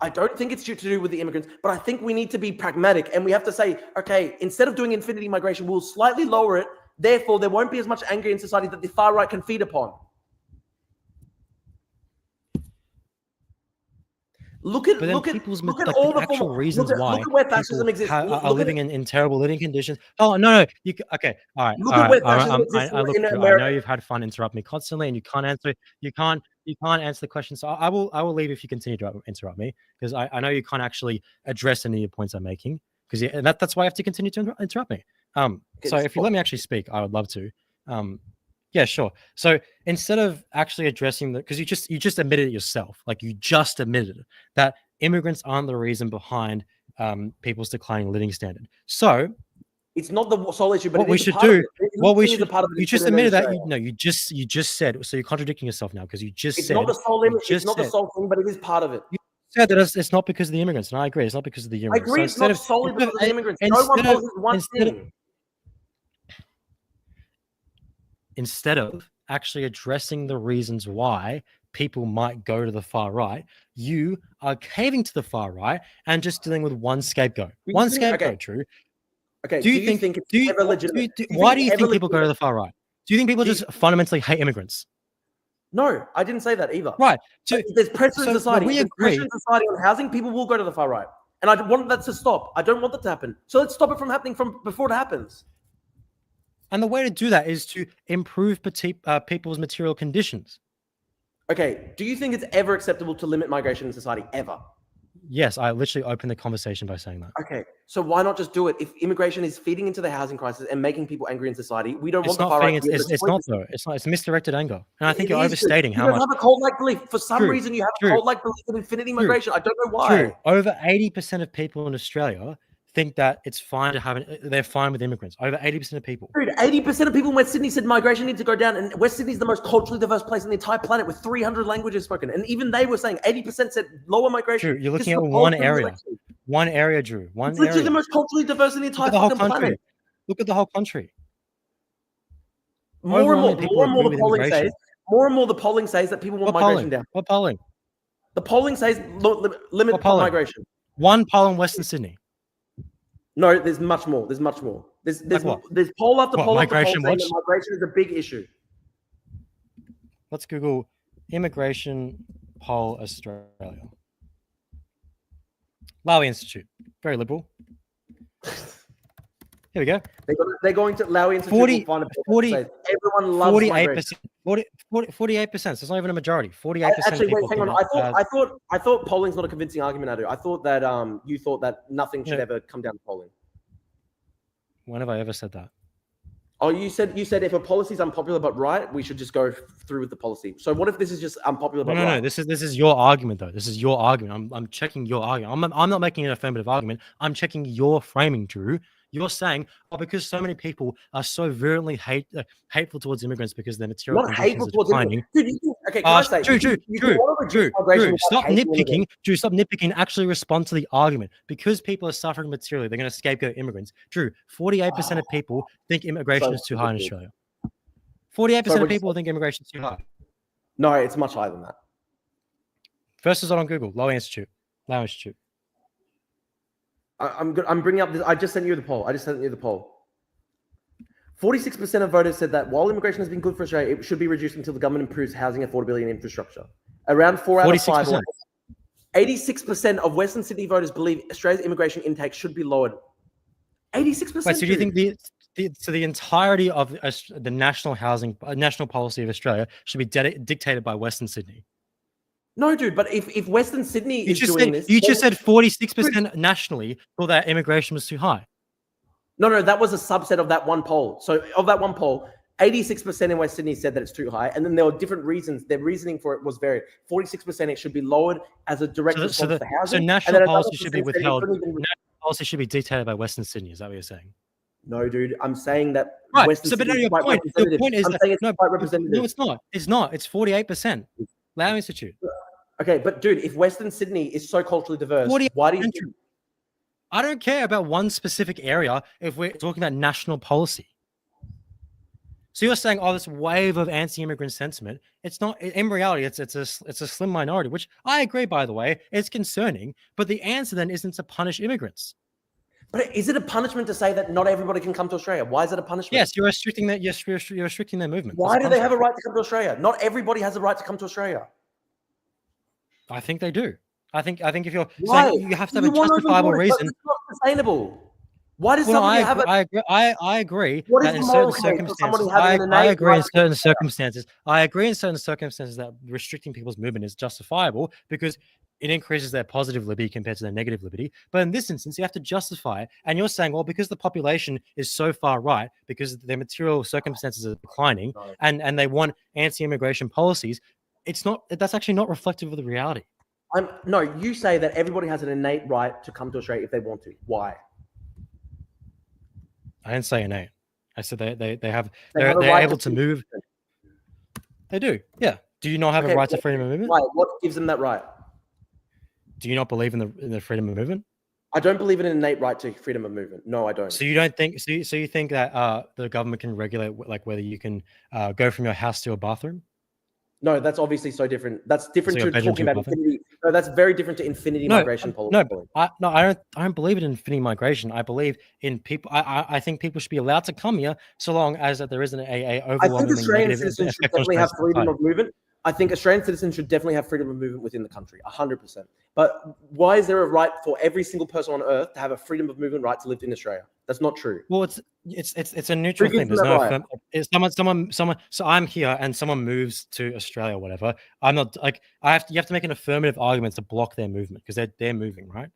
[SPEAKER 3] I don't think it's to do with the immigrants, but I think we need to be pragmatic and we have to say, okay, instead of doing infinity migration, we'll slightly lower it. Therefore, there won't be as much anger in society that the far right can feed upon. Look at
[SPEAKER 1] But then
[SPEAKER 3] look at
[SPEAKER 1] people's
[SPEAKER 3] look at
[SPEAKER 1] like
[SPEAKER 3] all
[SPEAKER 1] the
[SPEAKER 3] the
[SPEAKER 1] actual
[SPEAKER 3] form.
[SPEAKER 1] reasons
[SPEAKER 3] Look
[SPEAKER 1] why
[SPEAKER 3] at where
[SPEAKER 1] people
[SPEAKER 3] fascism exists.
[SPEAKER 1] are
[SPEAKER 3] Look at
[SPEAKER 1] living in terrible living conditions. Oh no, okay, all right,
[SPEAKER 3] look at where fascism exists
[SPEAKER 1] I look,
[SPEAKER 3] in
[SPEAKER 1] Drew, I know
[SPEAKER 3] America.
[SPEAKER 1] you've had fun interrupt me constantly, and you can't answer the question. So I will leave if you continue to interrupt me, because I know you can't actually address any of the points I'm making, because that's why I have to continue to interrupt me. So if you let me actually speak, I would love to. Yeah, sure. So instead of actually addressing because you just admitted it yourself, like you just admitted that immigrants aren't the reason behind people's declining living standard. So
[SPEAKER 3] it's not the sole issue, but
[SPEAKER 1] what
[SPEAKER 3] it
[SPEAKER 1] we
[SPEAKER 3] is a
[SPEAKER 1] should
[SPEAKER 3] part of
[SPEAKER 1] do,
[SPEAKER 3] it.
[SPEAKER 1] what we
[SPEAKER 3] It is
[SPEAKER 1] should,
[SPEAKER 3] a part of it.
[SPEAKER 1] you just admitted that you just said, so you're contradicting yourself now, because you just
[SPEAKER 3] it's
[SPEAKER 1] said
[SPEAKER 3] not the sole
[SPEAKER 1] you
[SPEAKER 3] image, it's
[SPEAKER 1] just
[SPEAKER 3] not the
[SPEAKER 1] said
[SPEAKER 3] sole thing, but it is part of it.
[SPEAKER 1] you said that it's not because of the immigrants, and I agree, it's not because of the
[SPEAKER 3] I
[SPEAKER 1] immigrants.
[SPEAKER 3] agree,
[SPEAKER 1] So
[SPEAKER 3] it's not solely because of the immigrants. No one poses one thing.
[SPEAKER 1] Instead of actually addressing the reasons why people might go to the far right, you are caving to the far right and just dealing with one scapegoat. One scapegoat, Drew.
[SPEAKER 3] Okay.
[SPEAKER 1] Do you think it's ever legitimate? Why do you think people go to the far right? Do you think people just fundamentally hate immigrants?
[SPEAKER 3] No, I didn't say that either.
[SPEAKER 1] Right. So
[SPEAKER 3] if there's pressure in society.
[SPEAKER 1] We
[SPEAKER 3] If there's pressure in society on housing, people will go to the far right. And I want that to stop. I don't want that to happen. So let's stop it from happening from before it happens.
[SPEAKER 1] And the way to do that is to improve people's material conditions.
[SPEAKER 3] Okay. Do you think it's ever acceptable to limit migration in society? Ever?
[SPEAKER 1] Yes, I literally opened the conversation by saying that.
[SPEAKER 3] Okay, so why not just do it? If immigration is feeding into the housing crisis and making people angry in society, we don't want the far right.
[SPEAKER 1] It's not though. It's not. It's misdirected anger, and I think you're overstating how
[SPEAKER 3] much.
[SPEAKER 1] You
[SPEAKER 3] have a cult-like belief. For some reason, you have a cult-like belief in infinity migration. I don't know why.
[SPEAKER 1] Over 80% of people in Australia think that it's fine to have they're fine with immigrants. Over 80% of people.
[SPEAKER 3] Dude, 80% of people in West Sydney said migration needs to go down, and West Sydney is the most culturally diverse place on the entire planet with 300 languages spoken. And even they were saying 80% said lower migration.
[SPEAKER 1] Drew, you're looking at one area. One area, Drew. It's
[SPEAKER 3] literally the most culturally diverse in the entire fucking planet.
[SPEAKER 1] Look at the whole country.
[SPEAKER 3] More and more the polling says. More and more the polling says that people want migration down.
[SPEAKER 1] What polling?
[SPEAKER 3] The polling says limit migration.
[SPEAKER 1] One poll in Western Sydney.
[SPEAKER 3] No, there's much more. There's much more. There's poll after poll after poll saying that migration is a big issue.
[SPEAKER 1] Let's Google immigration poll Australia. Lowy Institute, very liberal. Here we go.
[SPEAKER 3] They're going to Lowy Institute. 40, everyone loves
[SPEAKER 1] 48%. 48%. So it's not even a majority. 48%.
[SPEAKER 3] Actually, wait, hang on. I thought polling's not a convincing argument, Adu. I thought that you thought that nothing should ever come down to polling.
[SPEAKER 1] When have I ever said that?
[SPEAKER 3] Oh, you said if a policy is unpopular but right, we should just go through with the policy. So what if this is just unpopular but right?
[SPEAKER 1] No. This is your argument though. This is your argument. I'm checking your argument. I'm not making an affirmative argument. I'm checking your framing, Drew. You're saying, because so many people are so virulently hateful towards immigrants because their material conditions are declining.
[SPEAKER 3] Dude, okay, can I say,
[SPEAKER 1] Drew, stop nitpicking. Drew, stop nitpicking. Actually respond to the argument. Because people are suffering materially, they're going to scapegoat immigrants. Drew, 48% of people think immigration is too high in Australia. 48% of people think immigration is too high.
[SPEAKER 3] No, it's much higher than that.
[SPEAKER 1] First result on Google, Lowy Institute. Lowy Institute.
[SPEAKER 3] I'm bringing up this. I just sent you the poll. 46% of voters said that while immigration has been good for Australia, it should be reduced until the government improves housing affordability and infrastructure. Around 4 out of 5. 86% of Western Sydney voters believe Australia's immigration intake should be lowered. 86%.
[SPEAKER 1] Wait, so do you think the entirety of the national policy of Australia should be dictated by Western Sydney?
[SPEAKER 3] No, dude, but if Western Sydney is doing this...
[SPEAKER 1] You just said 46% nationally thought that immigration was too high.
[SPEAKER 3] No, that was a subset of that one poll. So of that one poll, 86% in West Sydney said that it's too high. And then there were different reasons. Their reasoning for it was varied. 46% it should be lowered as a direct response to housing.
[SPEAKER 1] So national policy should be withheld. National policy should be dictated by Western Sydney. Is that what you're saying?
[SPEAKER 3] No, dude. I'm saying that
[SPEAKER 1] Western Sydney is quite representative. Your point is quite representative. No, it's not. It's not. It's 48%. Lowy Institute.
[SPEAKER 3] Okay, but dude, if Western Sydney is so culturally diverse, why do you think...
[SPEAKER 1] I don't care about one specific area if we're talking about national policy. So you're saying, this wave of anti-immigrant sentiment. It's not. In reality, it's a slim minority, which I agree, by the way. It's concerning, but the answer then isn't to punish immigrants.
[SPEAKER 3] But is it a punishment to say that not everybody can come to Australia? Why is it a punishment?
[SPEAKER 1] Yes, you're restricting that. Yes, you're restricting their movement.
[SPEAKER 3] Why do they have a right to come to Australia? Not everybody has a right to come to Australia.
[SPEAKER 1] I think they do. I think if you're
[SPEAKER 3] Why?
[SPEAKER 1] saying you have to have
[SPEAKER 3] You
[SPEAKER 1] a
[SPEAKER 3] want to
[SPEAKER 1] justifiable
[SPEAKER 3] open borders, but
[SPEAKER 1] reason,
[SPEAKER 3] it's not sustainable. Why does
[SPEAKER 1] well, no,
[SPEAKER 3] somebody have a?
[SPEAKER 1] I agree
[SPEAKER 3] What is
[SPEAKER 1] that
[SPEAKER 3] the
[SPEAKER 1] in
[SPEAKER 3] moral
[SPEAKER 1] certain
[SPEAKER 3] case for somebody
[SPEAKER 1] circumstances,
[SPEAKER 3] having an
[SPEAKER 1] I
[SPEAKER 3] innate
[SPEAKER 1] agree
[SPEAKER 3] right
[SPEAKER 1] in
[SPEAKER 3] to
[SPEAKER 1] certain circumstances, I agree in certain circumstances that restricting people's movement is justifiable because it increases their positive liberty compared to their negative liberty. But in this instance, you have to justify it. And you're saying, well, because the population is so far right, because their material circumstances are declining,
[SPEAKER 3] No.
[SPEAKER 1] and they want anti-immigration policies, that's actually not reflective of the reality.
[SPEAKER 3] No, you say that everybody has an innate right to come to Australia if they want to. Why?
[SPEAKER 1] I didn't say innate. I said they're
[SPEAKER 3] They have a right
[SPEAKER 1] able to move. They do, yeah. Do you not have a right to freedom of movement?
[SPEAKER 3] Why? What gives them that right?
[SPEAKER 1] Do you not believe in the freedom of movement?
[SPEAKER 3] I don't believe in an innate right to freedom of movement. No, I don't.
[SPEAKER 1] So you don't think so you think that the government can regulate like whether you can go from your house to a bathroom?
[SPEAKER 3] No, that's obviously so different. That's different
[SPEAKER 1] So your
[SPEAKER 3] to
[SPEAKER 1] bedroom
[SPEAKER 3] talking
[SPEAKER 1] to a
[SPEAKER 3] about
[SPEAKER 1] bathroom?
[SPEAKER 3] infinity. No, that's very different to infinity migration policy.
[SPEAKER 1] No, I don't believe in infinity migration. I believe in people. I think people should be allowed to come here so long as that there isn't a
[SPEAKER 3] I think
[SPEAKER 1] overwhelmingly
[SPEAKER 3] Australian
[SPEAKER 1] negative
[SPEAKER 3] citizens should
[SPEAKER 1] effect on
[SPEAKER 3] definitely have
[SPEAKER 1] Australian
[SPEAKER 3] freedom
[SPEAKER 1] society.
[SPEAKER 3] of movement. I think Australian citizens should definitely have freedom of movement within the country, 100%. But why is there a right for every single person on earth to have a freedom of movement right to live in Australia? That's not true.
[SPEAKER 1] Well, it's a neutral
[SPEAKER 3] Who
[SPEAKER 1] thing.
[SPEAKER 3] gives
[SPEAKER 1] There's
[SPEAKER 3] them
[SPEAKER 1] no
[SPEAKER 3] that right?
[SPEAKER 1] it's someone. So I'm here and someone moves to Australia or whatever. I'm not like you have to make an affirmative argument to block their movement because they're moving, right?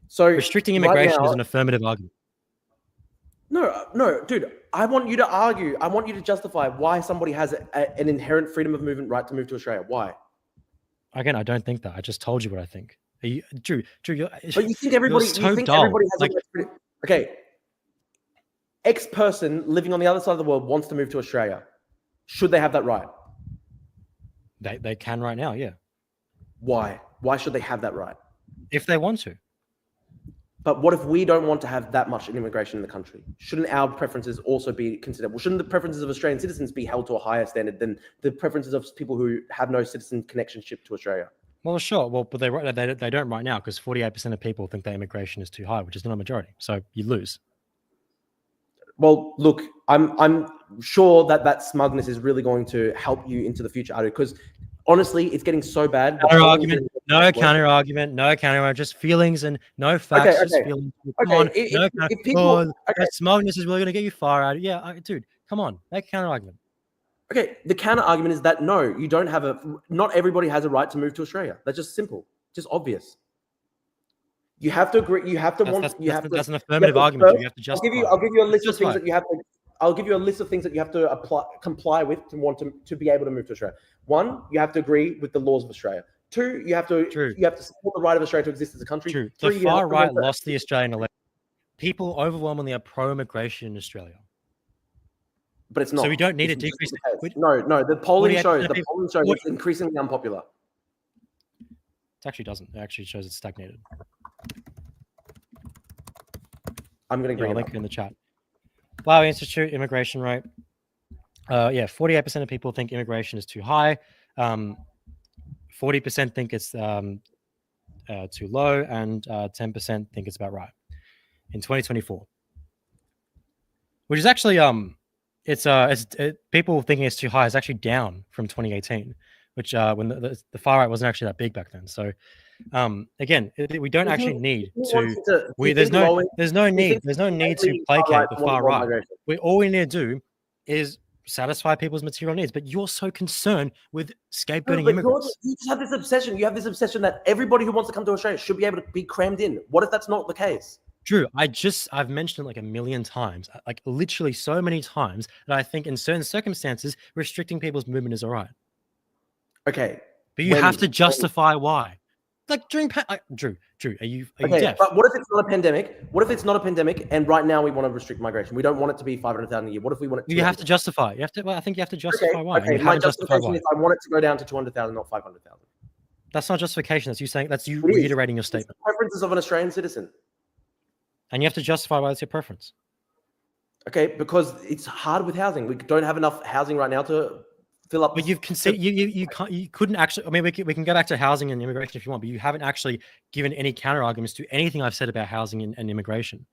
[SPEAKER 3] So
[SPEAKER 1] Restricting
[SPEAKER 3] right
[SPEAKER 1] immigration is
[SPEAKER 3] now,
[SPEAKER 1] an affirmative argument.
[SPEAKER 3] no, dude. I want you to argue. I want you to justify why somebody has an inherent freedom of movement right to move to Australia. Why?
[SPEAKER 1] Again, I don't think that. I just told you what I think. Drew,
[SPEAKER 3] But you think everybody,
[SPEAKER 1] you're so
[SPEAKER 3] you think
[SPEAKER 1] dull.
[SPEAKER 3] everybody has
[SPEAKER 1] Like,
[SPEAKER 3] a right to freedom. Okay. X person living on the other side of the world wants to move to Australia. Should they have that right?
[SPEAKER 1] they can right now, yeah,
[SPEAKER 3] Why? Why should they have that right?
[SPEAKER 1] if they want to.
[SPEAKER 3] But what if we don't want to have that much immigration in the country? Shouldn't our preferences also be considered? Well, shouldn't the preferences of Australian citizens be held to a higher standard than the preferences of people who have no citizen connectionship to Australia?
[SPEAKER 1] Well, sure. Well, but they don't right now because 48% of people think that immigration is too high, which is not a majority. So you lose.
[SPEAKER 3] Well, look, I'm sure that smugness is really going to help you into the future, Adu, because honestly, it's getting so bad.
[SPEAKER 1] No counter argument, just feelings and no facts,
[SPEAKER 3] Okay.
[SPEAKER 1] just feelings. Come
[SPEAKER 3] Okay,
[SPEAKER 1] on,
[SPEAKER 3] if people,
[SPEAKER 1] that smugness is really going to get you far out. Yeah, dude, come on, make a counter argument.
[SPEAKER 3] okay, the counter argument is that no, you don't have not everybody has a right to move to Australia. That's just simple, just obvious. You have to agree. You have to
[SPEAKER 1] That's an affirmative argument. You have to justify.
[SPEAKER 3] I'll give you a list of things that you have to. I'll give you a list of things that you have to comply with to be able to move to Australia. One, you have to agree with the laws of Australia. Two, you have to support the right of Australia to exist as a country.
[SPEAKER 1] True.
[SPEAKER 3] Three,
[SPEAKER 1] The far right lost the Australian election. People overwhelmingly are pro-immigration in Australia.
[SPEAKER 3] But it's not.
[SPEAKER 1] So we don't need to decrease.
[SPEAKER 3] No. The polling shows it's increasingly unpopular.
[SPEAKER 1] It actually doesn't. It actually shows it's stagnated.
[SPEAKER 3] I'm going to bring
[SPEAKER 1] I'll link it in the chat. Flower Institute immigration rate. 48% of people think immigration is too high. 40% think it's too low, and 10% think it's about right in 2024. Which is actually people thinking it's too high is actually down from 2018, which when the far right wasn't actually that big back then. So again, we don't actually need to. There's no need to placate the far right. All we need to do is satisfy people's material needs. But you're so concerned with scapegoating immigrants.
[SPEAKER 3] You just have this obsession. You have this obsession that everybody who wants to come to Australia should be able to be crammed in. What if that's not the case?
[SPEAKER 1] Drew, I've mentioned it like a million times, like literally so many times that I think in certain circumstances, restricting people's movement is all right.
[SPEAKER 3] Okay.
[SPEAKER 1] But you have to justify why. Like during Drew, are you deaf?
[SPEAKER 3] But what if it's not a pandemic? What if it's not a pandemic and right now we want to restrict migration? We don't want it to be 500,000 a year. What if we want it to
[SPEAKER 1] You have to justify. You have to I think you have to justify why.
[SPEAKER 3] Okay, my justification is I want it to go down to 200,000, not 500,000.
[SPEAKER 1] That's not justification. That's you reiterating your statement.
[SPEAKER 3] It's the preferences of an Australian citizen.
[SPEAKER 1] And you have to justify why it's your preference.
[SPEAKER 3] Okay, because it's hard with housing. We don't have enough housing right now to fill up.
[SPEAKER 1] But you couldn't actually. I mean, we can go back to housing and immigration if you want, but you haven't actually given any counter arguments to anything I've said about housing and immigration.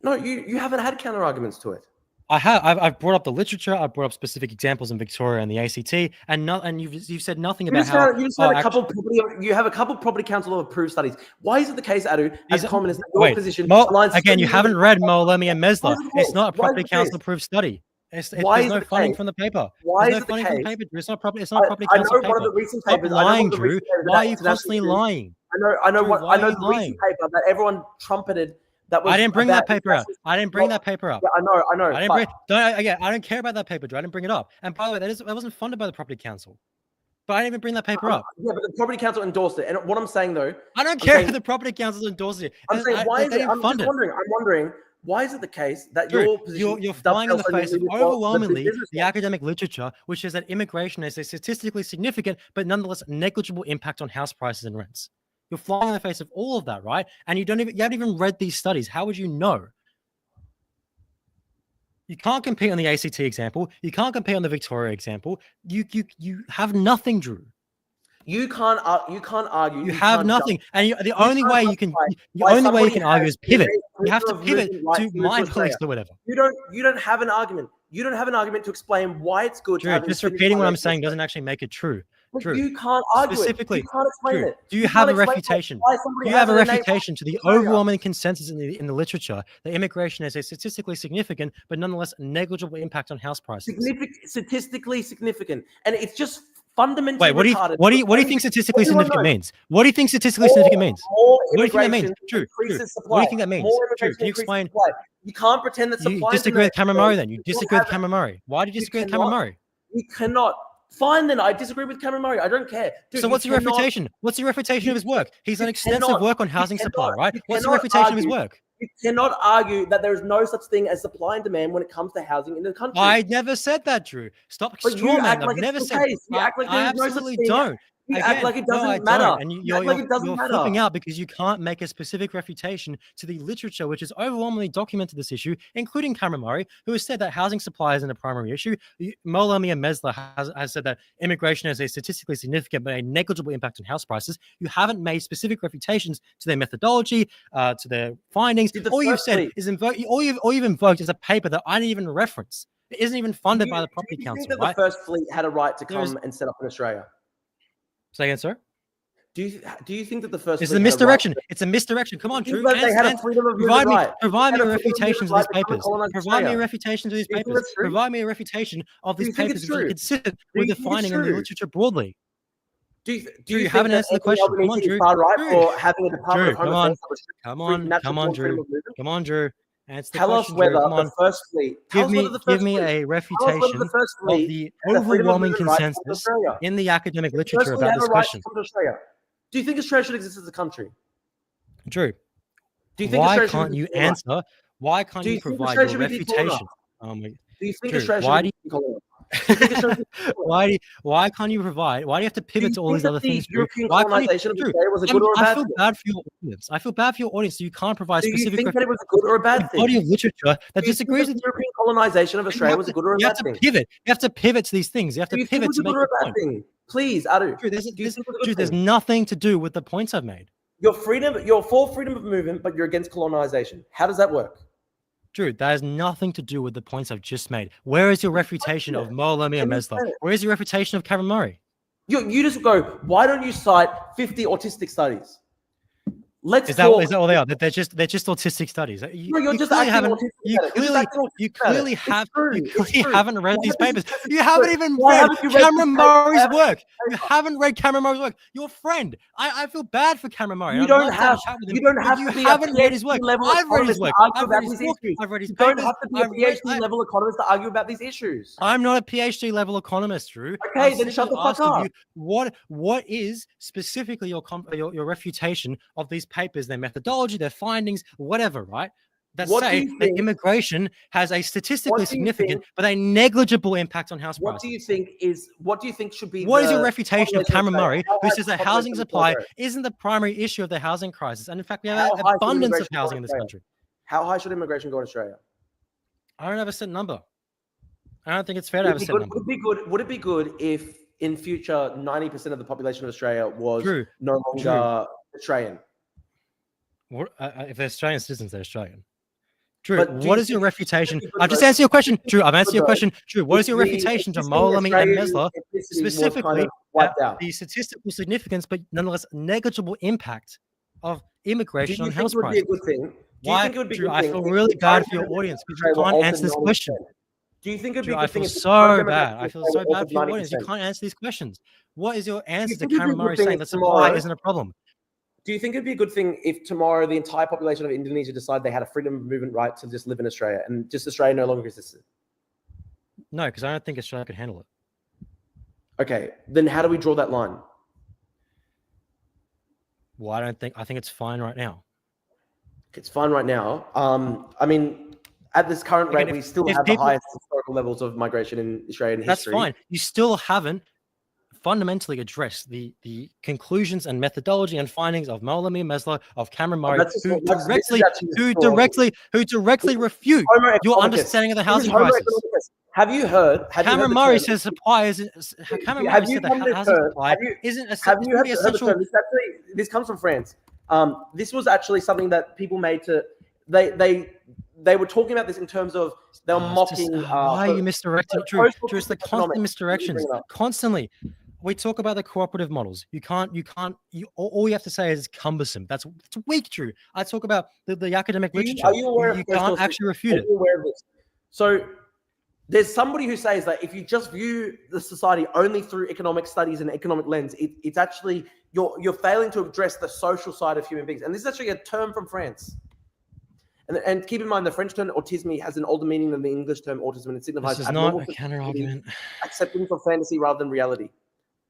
[SPEAKER 3] No, you haven't had counter arguments to it.
[SPEAKER 1] I've brought up the literature. I've brought up specific examples in Victoria and the ACT, and you've said nothing about how
[SPEAKER 3] you have a couple property council approved studies. Why is it the case, Adu, as communist, that your position aligns
[SPEAKER 1] again? You haven't read Moalemi and Mesler. It's not a
[SPEAKER 3] Why is
[SPEAKER 1] property
[SPEAKER 3] it the
[SPEAKER 1] council
[SPEAKER 3] case?
[SPEAKER 1] approved study.
[SPEAKER 3] Why
[SPEAKER 1] There's
[SPEAKER 3] is
[SPEAKER 1] no
[SPEAKER 3] it the
[SPEAKER 1] funding
[SPEAKER 3] case?
[SPEAKER 1] from the paper.
[SPEAKER 3] Why
[SPEAKER 1] There's
[SPEAKER 3] is
[SPEAKER 1] no
[SPEAKER 3] it the
[SPEAKER 1] funding from the
[SPEAKER 3] case?
[SPEAKER 1] paper. It's not a property
[SPEAKER 3] I
[SPEAKER 1] council
[SPEAKER 3] know
[SPEAKER 1] paper.
[SPEAKER 3] one of the recent
[SPEAKER 1] Stop
[SPEAKER 3] papers.
[SPEAKER 1] lying,
[SPEAKER 3] I know one of the
[SPEAKER 1] Drew.
[SPEAKER 3] recent papers
[SPEAKER 1] Why are
[SPEAKER 3] that
[SPEAKER 1] you constantly
[SPEAKER 3] international
[SPEAKER 1] lying?
[SPEAKER 3] I know
[SPEAKER 1] Drew,
[SPEAKER 3] what
[SPEAKER 1] why
[SPEAKER 3] I know
[SPEAKER 1] are you
[SPEAKER 3] the recent
[SPEAKER 1] lying?
[SPEAKER 3] paper that everyone trumpeted. That was
[SPEAKER 1] I didn't bring
[SPEAKER 3] about
[SPEAKER 1] that paper out. I didn't bring that paper up.
[SPEAKER 3] Yeah, I know.
[SPEAKER 1] I didn't bring. I don't care about that paper, Drew. I didn't bring it up. And by the way, that wasn't funded by the property council. But I didn't even bring that paper up.
[SPEAKER 3] Yeah, but the property council endorsed it. And what I'm saying though,
[SPEAKER 1] I don't care if the property council endorsed it.
[SPEAKER 3] I'm saying why is it? I'm wondering. Why is it the case that your position
[SPEAKER 1] you're flying in the face of overwhelmingly the academic literature, which says that immigration is a statistically significant but nonetheless negligible impact on house prices and rents? You're flying in the face of all of that, right? And you haven't even read these studies. How would you know? You can't compete on the ACT example. You can't compete on the Victoria example. You have nothing, Drew.
[SPEAKER 3] You can't argue.
[SPEAKER 1] You have nothing, and the only way you can argue is pivot. You have to pivot to mind release or whatever.
[SPEAKER 3] You don't have an argument. You don't have an argument to explain why it's good.
[SPEAKER 1] Drew, just repeating what I'm saying doesn't actually make it true. Drew,
[SPEAKER 3] you can't argue
[SPEAKER 1] specifically.
[SPEAKER 3] You can't explain it.
[SPEAKER 1] Do you have a refutation? Do you have a refutation to the overwhelming consensus in the literature that immigration has a statistically significant but nonetheless negligible impact on house prices?
[SPEAKER 3] Statistically significant, and it's just fundamentally
[SPEAKER 1] retarded. What do you think statistically significant means? What do you think statistically significant means? What do you think that means? Drew, what do you think that means? Drew, can you explain?
[SPEAKER 3] You can't pretend that supply.
[SPEAKER 1] You disagree with Cameron Murray then? You disagree with Cameron Murray. Why do you disagree with Cameron Murray?
[SPEAKER 3] You cannot. Fine then, I disagree with Cameron Murray. I don't care. Dude,
[SPEAKER 1] so what's your refutation? What's your refutation of his work? He's done extensive work on housing supply, right? What's the refutation of his work?
[SPEAKER 3] You cannot argue that there is no such thing as supply and demand when it comes to housing in the country.
[SPEAKER 1] I never said that, Drew. Stop strawman. I've never said that. I absolutely don't.
[SPEAKER 3] You act like it doesn't matter.
[SPEAKER 1] And you're flipping out because you can't make a specific refutation to the literature, which has overwhelmingly documented this issue, including Cameron Murray, who has said that housing supply isn't a primary issue. Moalemi and Mesler has said that immigration has a statistically significant but a negligible impact on house prices. You haven't made specific refutations to their methodology, to their findings. All you've said is all you've invoked is a paper that I didn't even reference. It isn't even funded by the property council.
[SPEAKER 3] Do you think that the First Fleet had a right to come and set up in Australia?
[SPEAKER 1] Say again, sir?
[SPEAKER 3] Do you think that the First
[SPEAKER 1] It's a misdirection. It's a misdirection. Come on, Drew.
[SPEAKER 3] They had a freedom of movement right.
[SPEAKER 1] Provide me a refutation to these papers. Provide me a refutation to these papers. Provide me a refutation of these papers which are consistent with the finding in the literature broadly.
[SPEAKER 3] Do you
[SPEAKER 1] haven't answered the question? Come on, Drew.
[SPEAKER 3] Far right for having a Department of Home Affairs.
[SPEAKER 1] Come on, Drew. Come on, Drew.
[SPEAKER 3] Tell us whether the First Fleet.
[SPEAKER 1] Give me a refutation of the overwhelming consensus in the academic literature about this question.
[SPEAKER 3] Do you think Australia should exist as a country?
[SPEAKER 1] Drew,
[SPEAKER 3] do you think
[SPEAKER 1] why can't you answer? Why can't you provide your refutation?
[SPEAKER 3] Do you think Australia should be
[SPEAKER 1] why can't you provide? Why do you have to pivot to all these other things?
[SPEAKER 3] European colonization of Australia was a good or a bad thing?
[SPEAKER 1] I feel bad for your audience. I feel bad for your audience. So you can't provide specific.
[SPEAKER 3] Do you think that it was a good or a bad thing?
[SPEAKER 1] Body of literature that disagrees with
[SPEAKER 3] European colonization of Australia was a good or a bad thing.
[SPEAKER 1] You have to pivot to these things. You have to pivot to make a
[SPEAKER 3] bad thing. Please, Adu.
[SPEAKER 1] There's nothing to do with the points I've made.
[SPEAKER 3] You're for freedom of movement, but you're against colonization. How does that work?
[SPEAKER 1] Drew, that has nothing to do with the points I've just made. Where is your refutation of Moalemi and Mesler? Where is your refutation of Cameron Murray?
[SPEAKER 3] You just go, why don't you cite 50 autistic studies?
[SPEAKER 1] Is that all they are? They're just autistic studies. You clearly haven't read these papers. You haven't even read Cameron Murray's work. You haven't read Cameron Murray's work. Your friend. I feel bad for Cameron Murray.
[SPEAKER 3] You haven't read his work.
[SPEAKER 1] I've read his work. I've read his book. I've read his papers.
[SPEAKER 3] You don't have to be a PhD level economist to argue about these issues.
[SPEAKER 1] I'm not a PhD level economist, Drew.
[SPEAKER 3] Okay, then shut the fuck up.
[SPEAKER 1] What is specifically your refutation of these papers, their methodology, their findings, whatever, right? That say that immigration has a statistically significant but a negligible impact on house prices.
[SPEAKER 3] What do you think should be?
[SPEAKER 1] What is your refutation of Cameron Murray, who says that housing supply isn't the primary issue of the housing crisis, and in fact we have an abundance of housing in this country?
[SPEAKER 3] How high should immigration go in Australia?
[SPEAKER 1] I don't have a set number. I don't think it's fair to have a set number.
[SPEAKER 3] Would it be good if in future 90% of the population of Australia was no longer Australian?
[SPEAKER 1] If they're Australian citizens, they're Australian. Drew,
[SPEAKER 3] But do
[SPEAKER 1] what
[SPEAKER 3] you
[SPEAKER 1] is your
[SPEAKER 3] think-
[SPEAKER 1] refutation?
[SPEAKER 3] do you think
[SPEAKER 1] I've just
[SPEAKER 3] though-
[SPEAKER 1] answered your question. Drew, I've answered your
[SPEAKER 3] though,
[SPEAKER 1] question. Drew, what is your
[SPEAKER 3] the
[SPEAKER 1] refutation to
[SPEAKER 3] existing
[SPEAKER 1] Molami and
[SPEAKER 3] Australian
[SPEAKER 1] Mesler,
[SPEAKER 3] ethnicity was
[SPEAKER 1] specifically
[SPEAKER 3] kind of wiped out?
[SPEAKER 1] the statistical significance, but nonetheless negligible impact of
[SPEAKER 3] Do
[SPEAKER 1] immigration
[SPEAKER 3] you
[SPEAKER 1] on
[SPEAKER 3] think
[SPEAKER 1] house
[SPEAKER 3] it would be a
[SPEAKER 1] prices?
[SPEAKER 3] good thing? Do you
[SPEAKER 1] Why,
[SPEAKER 3] think it would be a
[SPEAKER 1] Drew?
[SPEAKER 3] good
[SPEAKER 1] I
[SPEAKER 3] thing?
[SPEAKER 1] feel
[SPEAKER 3] if
[SPEAKER 1] really
[SPEAKER 3] the
[SPEAKER 1] bad for your
[SPEAKER 3] current
[SPEAKER 1] audience because
[SPEAKER 3] Australia
[SPEAKER 1] you
[SPEAKER 3] were
[SPEAKER 1] can't
[SPEAKER 3] altered
[SPEAKER 1] answer this
[SPEAKER 3] 90%?
[SPEAKER 1] question.
[SPEAKER 3] Do you think it'd be
[SPEAKER 1] Drew,
[SPEAKER 3] a
[SPEAKER 1] I
[SPEAKER 3] good thing
[SPEAKER 1] feel
[SPEAKER 3] if the
[SPEAKER 1] so
[SPEAKER 3] current
[SPEAKER 1] bad. I
[SPEAKER 3] demographic
[SPEAKER 1] feel
[SPEAKER 3] of
[SPEAKER 1] so
[SPEAKER 3] Australia were
[SPEAKER 1] bad for your
[SPEAKER 3] altered
[SPEAKER 1] audience. You
[SPEAKER 3] 90%?
[SPEAKER 1] can't answer these questions. What is your answer to
[SPEAKER 3] think it'd be a
[SPEAKER 1] Cameron
[SPEAKER 3] good
[SPEAKER 1] Murray
[SPEAKER 3] thing
[SPEAKER 1] saying
[SPEAKER 3] if
[SPEAKER 1] that supply
[SPEAKER 3] tomorrow-
[SPEAKER 1] isn't a problem?
[SPEAKER 3] Do you think it'd be a good thing if tomorrow the entire population of Indonesia decided they had a freedom of movement right to just live in Australia and just Australia no longer existed?
[SPEAKER 1] No, because I don't think Australia could handle it.
[SPEAKER 3] Okay, then how do we draw that line?
[SPEAKER 1] Well, I think it's fine right now.
[SPEAKER 3] It's fine right now. I mean, at this current
[SPEAKER 1] Again,
[SPEAKER 3] rate, we still
[SPEAKER 1] if
[SPEAKER 3] have the
[SPEAKER 1] people-
[SPEAKER 3] highest historical levels of migration in Australian
[SPEAKER 1] That's
[SPEAKER 3] history.
[SPEAKER 1] fine. You still haven't fundamentally addressed the conclusions and methodology and findings of Molami, Mesler, of Cameron Murray,
[SPEAKER 3] that's just-
[SPEAKER 1] who
[SPEAKER 3] that's- this is
[SPEAKER 1] directly
[SPEAKER 3] actually
[SPEAKER 1] refute
[SPEAKER 3] Homo
[SPEAKER 1] your
[SPEAKER 3] economicus.
[SPEAKER 1] understanding of the
[SPEAKER 3] This is
[SPEAKER 1] housing
[SPEAKER 3] Homo
[SPEAKER 1] crisis.
[SPEAKER 3] economicus. Have you heard?
[SPEAKER 1] Cameron Murray says supply isn't. Cameron Murray
[SPEAKER 3] Have you
[SPEAKER 1] said that
[SPEAKER 3] come to
[SPEAKER 1] housing
[SPEAKER 3] heard-
[SPEAKER 1] supply
[SPEAKER 3] have you-
[SPEAKER 1] isn't
[SPEAKER 3] Have you heard the
[SPEAKER 1] essential.
[SPEAKER 3] term? This comes from France. This was actually something that people made to. They were talking about this in terms of they were mocking.
[SPEAKER 1] Why are you misdirecting? Drew, it's the constant
[SPEAKER 3] economics.
[SPEAKER 1] misdirections. Constantly. We talk about the cooperative models. All you have to say is cumbersome. That's weak, Drew. I talk about the academic literature.
[SPEAKER 3] Are you aware of
[SPEAKER 1] You
[SPEAKER 3] first
[SPEAKER 1] can't
[SPEAKER 3] source
[SPEAKER 1] actually
[SPEAKER 3] system?
[SPEAKER 1] refute
[SPEAKER 3] Are
[SPEAKER 1] it.
[SPEAKER 3] you aware of this? So there's somebody who says that if you just view the society only through economic studies and economic lens, it's actually you're failing to address the social side of human beings. And this is actually a term from France. And keep in mind, the French term autisme has an older meaning than the English term autism, and it signifies
[SPEAKER 1] This is not a counter argument.
[SPEAKER 3] acceptance of fantasy rather than reality.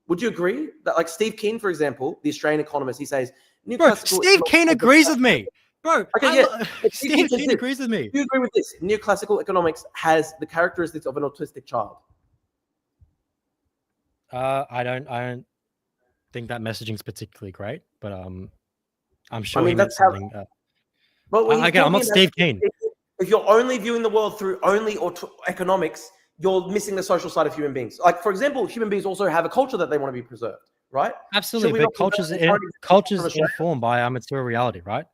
[SPEAKER 3] Would you agree that, like Steve Keen, for example, the Australian economist, he says,
[SPEAKER 1] Bro, Steve Keen agrees with me. Bro,
[SPEAKER 3] Okay, yeah.
[SPEAKER 1] Steve Keen agrees with me.
[SPEAKER 3] Do you agree with this? Neoclassical economics has the characteristics of an autistic child.
[SPEAKER 1] I don't think that messaging is particularly great, but I'm sure
[SPEAKER 3] I mean,
[SPEAKER 1] he meant
[SPEAKER 3] that's how-
[SPEAKER 1] something.
[SPEAKER 3] But when he's
[SPEAKER 1] Again, I'm not
[SPEAKER 3] talking about-
[SPEAKER 1] Steve Keen.
[SPEAKER 3] If you're only viewing the world through only economics, you're missing the social side of human beings. Like, for example, human beings also have a culture that they want to be preserved, right?
[SPEAKER 1] Absolutely,
[SPEAKER 3] we
[SPEAKER 1] but
[SPEAKER 3] not
[SPEAKER 1] culture's informed by our material reality, right?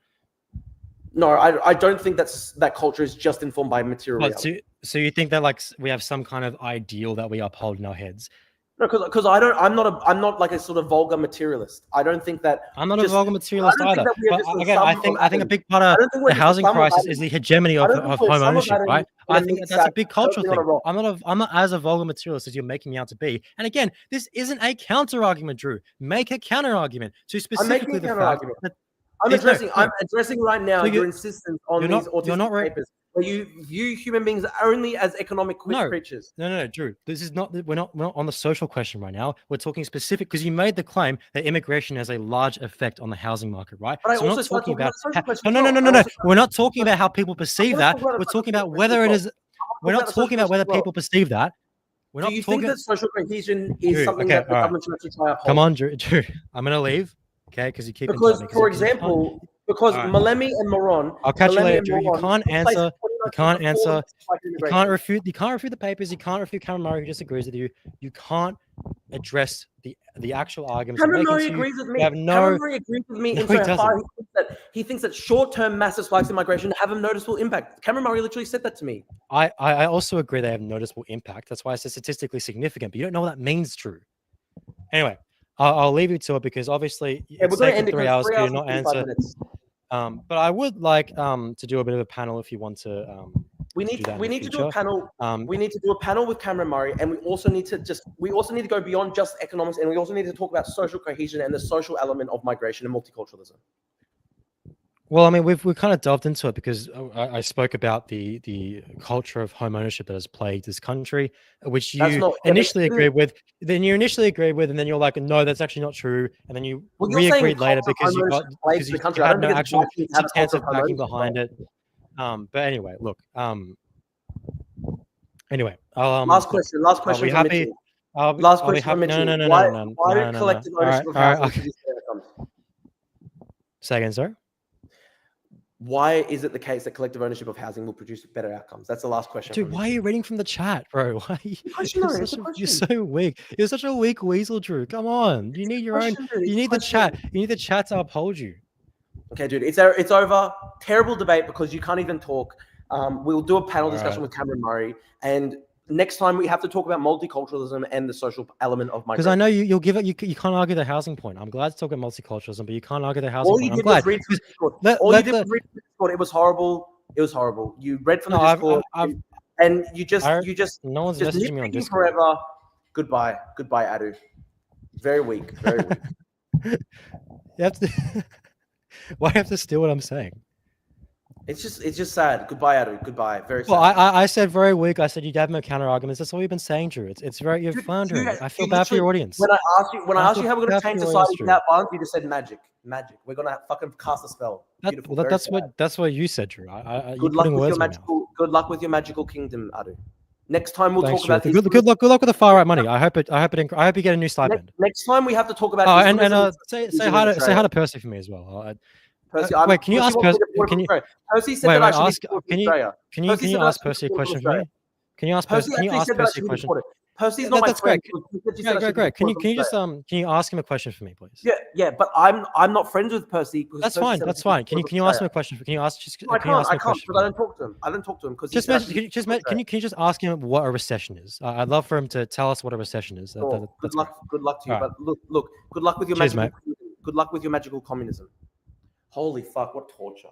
[SPEAKER 3] No, I don't think that culture is just informed by material
[SPEAKER 1] But
[SPEAKER 3] reality.
[SPEAKER 1] so you think that like we have some kind of ideal that we uphold in our heads?
[SPEAKER 3] No, because I'm not like a sort of vulgar materialist. I don't think that
[SPEAKER 1] I'm not a vulgar materialist
[SPEAKER 3] I don't think
[SPEAKER 1] either.
[SPEAKER 3] that we are
[SPEAKER 1] But
[SPEAKER 3] just the
[SPEAKER 1] again,
[SPEAKER 3] sum
[SPEAKER 1] I
[SPEAKER 3] of
[SPEAKER 1] think a
[SPEAKER 3] atoms.
[SPEAKER 1] big part
[SPEAKER 3] I
[SPEAKER 1] of
[SPEAKER 3] don't think we're
[SPEAKER 1] the
[SPEAKER 3] just the
[SPEAKER 1] housing
[SPEAKER 3] sum of
[SPEAKER 1] crisis is
[SPEAKER 3] atoms.
[SPEAKER 1] the hegemony
[SPEAKER 3] I
[SPEAKER 1] of
[SPEAKER 3] don't think we're
[SPEAKER 1] home
[SPEAKER 3] some of
[SPEAKER 1] ownership,
[SPEAKER 3] atoms
[SPEAKER 1] right?
[SPEAKER 3] in
[SPEAKER 1] I
[SPEAKER 3] a
[SPEAKER 1] think
[SPEAKER 3] meat
[SPEAKER 1] that's a
[SPEAKER 3] sack
[SPEAKER 1] big cultural
[SPEAKER 3] floating on a
[SPEAKER 1] thing.
[SPEAKER 3] rock.
[SPEAKER 1] I'm not as a vulgar materialist as you're making me out to be. And again, this isn't a counter argument, Drew. Make a counter argument to specifically the fact
[SPEAKER 3] counter-argument.
[SPEAKER 1] that
[SPEAKER 3] I'm
[SPEAKER 1] There's no-
[SPEAKER 3] addressing right now
[SPEAKER 1] So
[SPEAKER 3] your
[SPEAKER 1] you're-
[SPEAKER 3] insistence on
[SPEAKER 1] you're
[SPEAKER 3] these
[SPEAKER 1] not- you're
[SPEAKER 3] autistic
[SPEAKER 1] not re-
[SPEAKER 3] papers where you view human beings only as economic
[SPEAKER 1] No.
[SPEAKER 3] creatures.
[SPEAKER 1] No, Drew. This is not. We're not on the social question right now. We're talking specific because you made the claim that immigration has a large effect on the housing market, right?
[SPEAKER 3] But I
[SPEAKER 1] So we're
[SPEAKER 3] also
[SPEAKER 1] not
[SPEAKER 3] start
[SPEAKER 1] talking
[SPEAKER 3] talking about
[SPEAKER 1] about.
[SPEAKER 3] social questions
[SPEAKER 1] No.
[SPEAKER 3] as well. I also-
[SPEAKER 1] We're not talking about how people perceive
[SPEAKER 3] gonna
[SPEAKER 1] that.
[SPEAKER 3] talk about the
[SPEAKER 1] We're talking about
[SPEAKER 3] social
[SPEAKER 1] whether it
[SPEAKER 3] questions
[SPEAKER 1] is.
[SPEAKER 3] as
[SPEAKER 1] We're
[SPEAKER 3] about
[SPEAKER 1] not
[SPEAKER 3] the social
[SPEAKER 1] talking about whether
[SPEAKER 3] questions as well.
[SPEAKER 1] people perceive that. We're
[SPEAKER 3] Do
[SPEAKER 1] not
[SPEAKER 3] you
[SPEAKER 1] talking.
[SPEAKER 3] think that social cohesion is
[SPEAKER 1] Drew,
[SPEAKER 3] something
[SPEAKER 1] okay,
[SPEAKER 3] that the
[SPEAKER 1] all right.
[SPEAKER 3] government should actually try to uphold?
[SPEAKER 1] Come on, Drew. I'm gonna leave. Okay, because you keep
[SPEAKER 3] Because,
[SPEAKER 1] interrupting me,
[SPEAKER 3] for
[SPEAKER 1] 'cause you can't-
[SPEAKER 3] example, because
[SPEAKER 1] All right.
[SPEAKER 3] Malemi and Moron,
[SPEAKER 1] I'll catch you
[SPEAKER 3] Malemi
[SPEAKER 1] later,
[SPEAKER 3] and
[SPEAKER 1] Drew. You
[SPEAKER 3] Moron
[SPEAKER 1] can't
[SPEAKER 3] replaced
[SPEAKER 1] answer.
[SPEAKER 3] 29%
[SPEAKER 1] You can't
[SPEAKER 3] of all
[SPEAKER 1] answer.
[SPEAKER 3] of the
[SPEAKER 1] You
[SPEAKER 3] immigration.
[SPEAKER 1] can't refute the papers. You can't refute Cameron Murray who disagrees with you. You can't address the actual arguments.
[SPEAKER 3] Cameron
[SPEAKER 1] you're
[SPEAKER 3] Murray
[SPEAKER 1] making to you.
[SPEAKER 3] agrees with me.
[SPEAKER 1] You have
[SPEAKER 3] Cameron
[SPEAKER 1] no.
[SPEAKER 3] Murray agrees with me
[SPEAKER 1] No,
[SPEAKER 3] in
[SPEAKER 1] he
[SPEAKER 3] so far
[SPEAKER 1] doesn't.
[SPEAKER 3] he thinks that short-term massive spikes in migration have a noticeable impact. Cameron Murray literally said that to me.
[SPEAKER 1] I also agree they have noticeable impact. That's why it's statistically significant. But you don't know what that means, Drew. Anyway, I'll leave you to it because obviously
[SPEAKER 3] Yeah,
[SPEAKER 1] it's
[SPEAKER 3] we're going to
[SPEAKER 1] taken
[SPEAKER 3] end it
[SPEAKER 1] 3
[SPEAKER 3] because
[SPEAKER 1] hours
[SPEAKER 3] 3
[SPEAKER 1] for you
[SPEAKER 3] hours
[SPEAKER 1] to
[SPEAKER 3] and
[SPEAKER 1] not
[SPEAKER 3] 45
[SPEAKER 1] answer.
[SPEAKER 3] minutes.
[SPEAKER 1] But I would like to do a bit of a panel if you want to.
[SPEAKER 3] We
[SPEAKER 1] to
[SPEAKER 3] need
[SPEAKER 1] do that in
[SPEAKER 3] we
[SPEAKER 1] the
[SPEAKER 3] need to do a
[SPEAKER 1] future.
[SPEAKER 3] panel. We need to do a panel with Cameron Murray, and we also need to go beyond just economics, and we also need to talk about social cohesion and the social element of migration and multiculturalism.
[SPEAKER 1] Well, I mean, we've kind of delved into it because I spoke about the culture of home ownership that has plagued this country, which
[SPEAKER 3] That's
[SPEAKER 1] you
[SPEAKER 3] not-
[SPEAKER 1] initially
[SPEAKER 3] it's-
[SPEAKER 1] agreed with. Then you initially agreed with, and then you're like, no, that's actually not true. And then you
[SPEAKER 3] Well, you're saying
[SPEAKER 1] re-agreed later
[SPEAKER 3] culture of
[SPEAKER 1] because
[SPEAKER 3] home
[SPEAKER 1] you got
[SPEAKER 3] ownership plagues
[SPEAKER 1] because
[SPEAKER 3] the
[SPEAKER 1] you
[SPEAKER 3] country. I
[SPEAKER 1] had
[SPEAKER 3] don't
[SPEAKER 1] no
[SPEAKER 3] think it's
[SPEAKER 1] actual
[SPEAKER 3] right to have a culture
[SPEAKER 1] substantive
[SPEAKER 3] of home
[SPEAKER 1] backing
[SPEAKER 3] ownership.
[SPEAKER 1] behind it. But anyway, look. Anyway,
[SPEAKER 3] Last question. Last question.
[SPEAKER 1] be
[SPEAKER 3] from
[SPEAKER 1] happy-
[SPEAKER 3] Mitchell.
[SPEAKER 1] I'll be
[SPEAKER 3] Last
[SPEAKER 1] happy.
[SPEAKER 3] question from Mitchell.
[SPEAKER 1] No.
[SPEAKER 3] Why
[SPEAKER 1] no,
[SPEAKER 3] did
[SPEAKER 1] no.
[SPEAKER 3] collective
[SPEAKER 1] All right,
[SPEAKER 3] ownership of
[SPEAKER 1] all right,
[SPEAKER 3] housing produce better outcomes?
[SPEAKER 1] Say again, sir.
[SPEAKER 3] Why is it the case that collective ownership of housing will produce better outcomes? That's the last question.
[SPEAKER 1] Dude,
[SPEAKER 3] from
[SPEAKER 1] why are you reading from the chat, bro? Why?
[SPEAKER 3] Question,
[SPEAKER 1] You're,
[SPEAKER 3] though, it's a
[SPEAKER 1] you're
[SPEAKER 3] question.
[SPEAKER 1] so weak. You're such a weak weasel, Drew. Come on. You need your own.
[SPEAKER 3] question, dude.
[SPEAKER 1] You
[SPEAKER 3] It's
[SPEAKER 1] need
[SPEAKER 3] a
[SPEAKER 1] the
[SPEAKER 3] question.
[SPEAKER 1] chat. You need the chat to uphold you.
[SPEAKER 3] Okay, dude, it's over. Terrible debate because you can't even talk. We'll do a panel discussion
[SPEAKER 1] Alright.
[SPEAKER 3] with Cameron Murray, and next time we have to talk about multiculturalism and the social element of
[SPEAKER 1] Because
[SPEAKER 3] migration.
[SPEAKER 1] I know you'll give it. You can't argue the housing point. I'm glad to talk about multiculturalism, but you can't argue the housing
[SPEAKER 3] All you
[SPEAKER 1] point. I'm
[SPEAKER 3] did was
[SPEAKER 1] glad.
[SPEAKER 3] read from the Discord.
[SPEAKER 1] Let-
[SPEAKER 3] All you
[SPEAKER 1] let
[SPEAKER 3] did
[SPEAKER 1] the-
[SPEAKER 3] was read from the Discord. It was horrible. It was horrible. You read from
[SPEAKER 1] No,
[SPEAKER 3] the Discord, and you just
[SPEAKER 1] no one's
[SPEAKER 3] just
[SPEAKER 1] messaging me on
[SPEAKER 3] nitpicking
[SPEAKER 1] Discord.
[SPEAKER 3] forever. Goodbye, Adu. Very weak. Very weak.
[SPEAKER 1] You have to. Why do you have to steal what I'm saying?
[SPEAKER 3] It's just sad. Goodbye, Adu. Goodbye. Very sad.
[SPEAKER 1] Well, I said very weak. I said you gave him counter arguments. That's all you've been saying, Drew. It's very you're floundering. I feel bad for your audience.
[SPEAKER 3] When I asked you how we're going to change society
[SPEAKER 1] Drew.
[SPEAKER 3] without violence, you just said magic. We're going to fucking cast a spell. Beautiful.
[SPEAKER 1] That's what you said, Drew.
[SPEAKER 3] Good luck with your magical. Good luck with your magical kingdom, Adu. Next time we'll talk about
[SPEAKER 1] good luck with the far right money. I hope you get a new stipend.
[SPEAKER 3] Next time we have to talk about.
[SPEAKER 1] Say hi to Percy for me as well.
[SPEAKER 3] Percy,
[SPEAKER 1] wait, can you ask Percy?
[SPEAKER 3] Percy said that I should
[SPEAKER 1] can you ask Percy a question for me? Can you ask Percy a question?
[SPEAKER 3] Percy's not my friend.
[SPEAKER 1] Great. Can you ask him a question for me, please?
[SPEAKER 3] Yeah, but I'm not friends with Percy.
[SPEAKER 1] That's fine. Can you ask him a question? Can you ask me a question?
[SPEAKER 3] I can't, because I don't talk to him. Because
[SPEAKER 1] can you just ask him what a recession is? I'd love for him to tell us what a recession is.
[SPEAKER 3] Good luck to you. But look, good luck with your good luck with your magical communism. Holy fuck, what torture.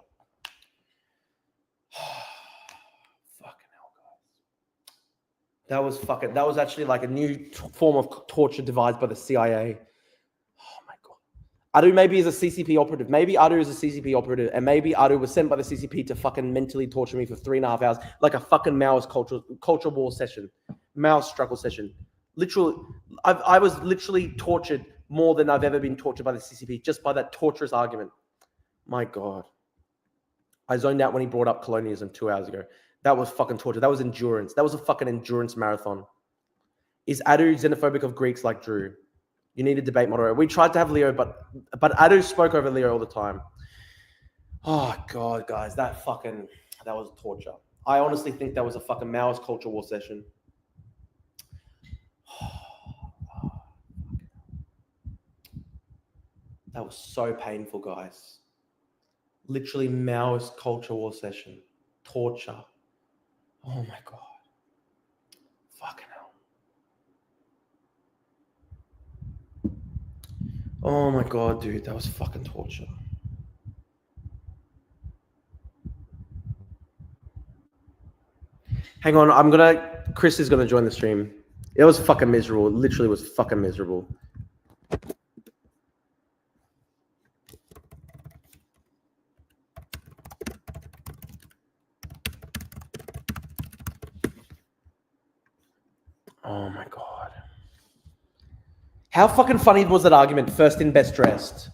[SPEAKER 3] Fucking hell, guys. That was actually like a new form of torture devised by the CIA. Oh my God. Adu maybe is a CCP operative. Maybe Adu is a CCP operative, and maybe Adu was sent by the CCP to fucking mentally torture me for 3.5 hours, like a fucking Maoist culture war session, Maoist struggle session. Literally, I was literally tortured more than I've ever been tortured by the CCP, just by that torturous argument. My God. I zoned out when he brought up colonialism 2 hours ago. That was fucking torture. That was endurance. That was a fucking endurance marathon. Is Adu xenophobic of Greeks like Drew? You need a debate moderator. We tried to have Leo, but Adu spoke over Leo all the time. Oh, God, guys. That was torture. I honestly think that was a fucking Maoist culture war session. That was so painful, guys. Literally Maoist culture war session. Torture. Oh my God. Fucking hell. Oh my God, dude. That was fucking torture. Hang on. Chris is going to join the stream. It was fucking miserable. It literally was fucking miserable. Oh my God. How fucking funny was that argument? First in, best dressed.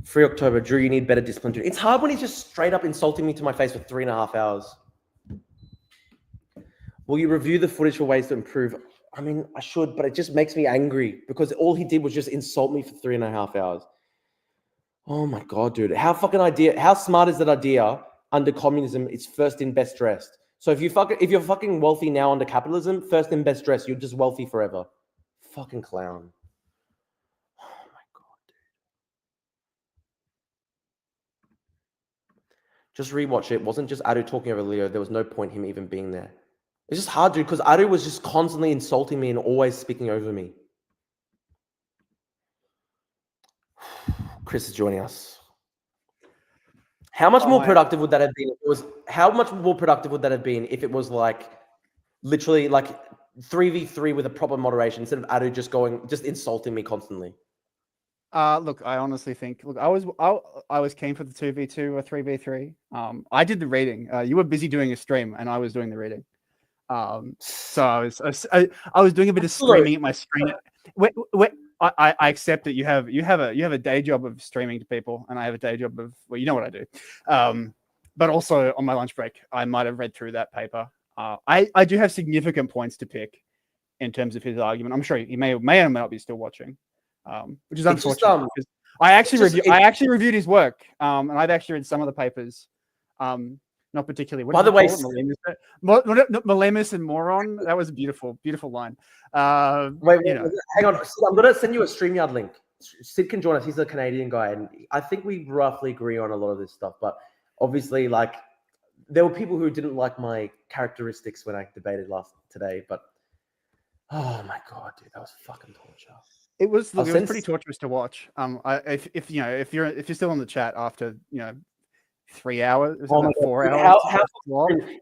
[SPEAKER 3] Free October. Drew, you need better discipline too. It's hard when he's just straight up insulting me to my face for 3.5 hours. Will you review the footage for ways to improve? I mean, I should, but it just makes me angry because all he did was just insult me for 3.5 hours. Oh my God, dude. How smart is that idea under communism? It's first in, best dressed. So if you're fucking wealthy now under capitalism, first in, best dressed, you're just wealthy forever. Fucking clown. Oh my God, dude. Just rewatch it. It wasn't just Adu talking over Leo. There was no point him even being there. It's just hard, dude, because Adu was just constantly insulting me and always speaking over me. Chris is joining us. How much more productive would that have been if it was like literally like 3v3 with a proper moderation instead of Adu just insulting me constantly?
[SPEAKER 4] Look, I honestly think I was keen for the 2v2 or 3v3. I did the reading. You were busy doing a stream and I was doing the reading. So I was doing a bit of streaming at my screen. I accept that you have a day job of streaming to people, and I have a day job of, well, you know what I do. But also on my lunch break, I might have read through that paper. I do have significant points to pick in terms of his argument. I'm sure he may or may not be still watching, which is unfortunate. Because I actually reviewed his work, and I've actually read some of the papers. Not particularly.
[SPEAKER 3] By the way,
[SPEAKER 4] Malemus and moron. That was a beautiful line.
[SPEAKER 3] Wait, hang on. I'm going to send you a StreamYard link. Sid can join us. He's a Canadian guy, and I think we roughly agree on a lot of this stuff. But obviously, like, there were people who didn't like my characteristics when I debated today, but oh my god, dude, that was fucking torture.
[SPEAKER 4] It was
[SPEAKER 3] I'll
[SPEAKER 4] pretty
[SPEAKER 3] send-
[SPEAKER 4] torturous to watch. If you know if you're still on the chat after 3 hours,
[SPEAKER 3] Oh my
[SPEAKER 4] like
[SPEAKER 3] God.
[SPEAKER 4] 4
[SPEAKER 3] Dude,
[SPEAKER 4] hours.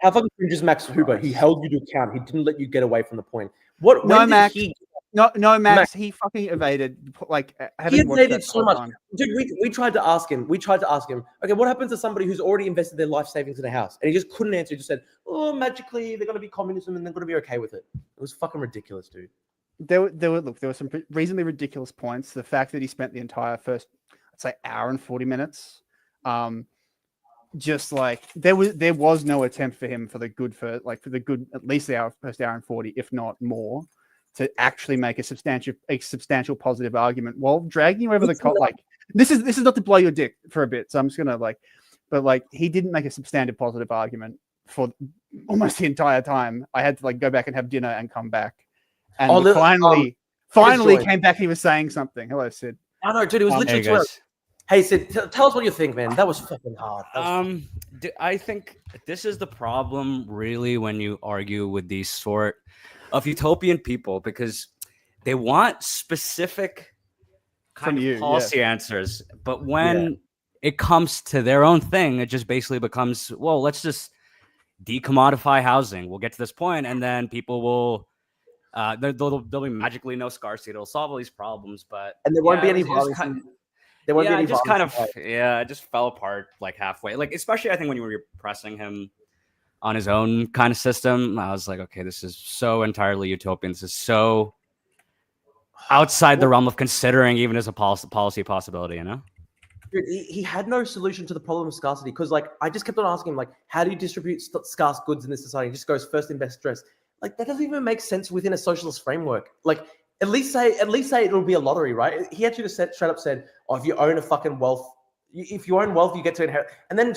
[SPEAKER 3] how fucking cringe is Max Huber? He held you to account. He didn't let you get away from the point. What? When
[SPEAKER 4] No,
[SPEAKER 3] did
[SPEAKER 4] Max.
[SPEAKER 3] he?
[SPEAKER 4] No, Max,
[SPEAKER 3] Max.
[SPEAKER 4] he fucking evaded. Like,
[SPEAKER 3] He
[SPEAKER 4] having watched
[SPEAKER 3] evaded
[SPEAKER 4] that
[SPEAKER 3] so
[SPEAKER 4] whole
[SPEAKER 3] much.
[SPEAKER 4] time.
[SPEAKER 3] Dude, we tried to ask him. Okay, what happens to somebody who's already invested their life savings in a house? And he just couldn't answer. He just said, "Oh, magically they're going to be communism and they're going to be okay with it." It was fucking ridiculous, dude.
[SPEAKER 4] There were some reasonably ridiculous points. The fact that he spent the entire first, I'd say, hour and 40 minutes, just like there was no attempt for him for the good at least the first hour and 40, if not more, to actually make a substantial positive argument while dragging you over the cot. Like, this is not to blow your dick for a bit, so I'm just gonna but he didn't make a substantive positive argument for almost the entire time. I had to go back and have dinner and come back, and finally came back. He was saying something. Hello, Sid.
[SPEAKER 3] I know, dude. It was literally 2 hours. Hey, Sid, tell us what you think, man. That was fucking hard.
[SPEAKER 5] I think this is the problem, really, when you argue with these sort of utopian people, because they want specific kind of policy answers, but when it comes to their own thing, it just basically becomes, well, let's just decommodify housing. We'll get to this point, and then people will. There'll be magically no scarcity. It'll solve all these problems, and
[SPEAKER 3] there won't be any violence. There won't be any violence.
[SPEAKER 5] It just fell apart halfway. Especially I think when you were pressing him on his own kind of system, I was like, okay, this is so entirely utopian. This is so outside the realm of considering even as a policy possibility, you know?
[SPEAKER 3] Dude, he had no solution to the problem of scarcity because, I just kept on asking him, how do you distribute scarce goods in this society? He just goes first in best dress. That doesn't even make sense within a socialist framework. At least say it'll be a lottery, right? He actually just straight up said, "Oh, if you own a fucking wealth, if you own wealth, you get to inherit." And then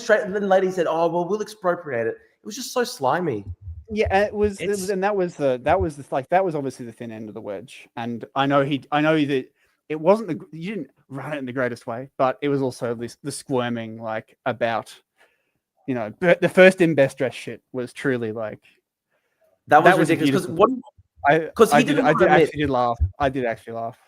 [SPEAKER 3] later he said, "Oh, well, we'll expropriate it." It was just so slimy.
[SPEAKER 4] Yeah, it was, and that was obviously the thin end of the wedge. And I know that it wasn't you didn't run it in the greatest way, but it was also the squirming about, the first in best dress shit was truly
[SPEAKER 3] that was ridiculous because
[SPEAKER 4] I did actually laugh. I did actually laugh.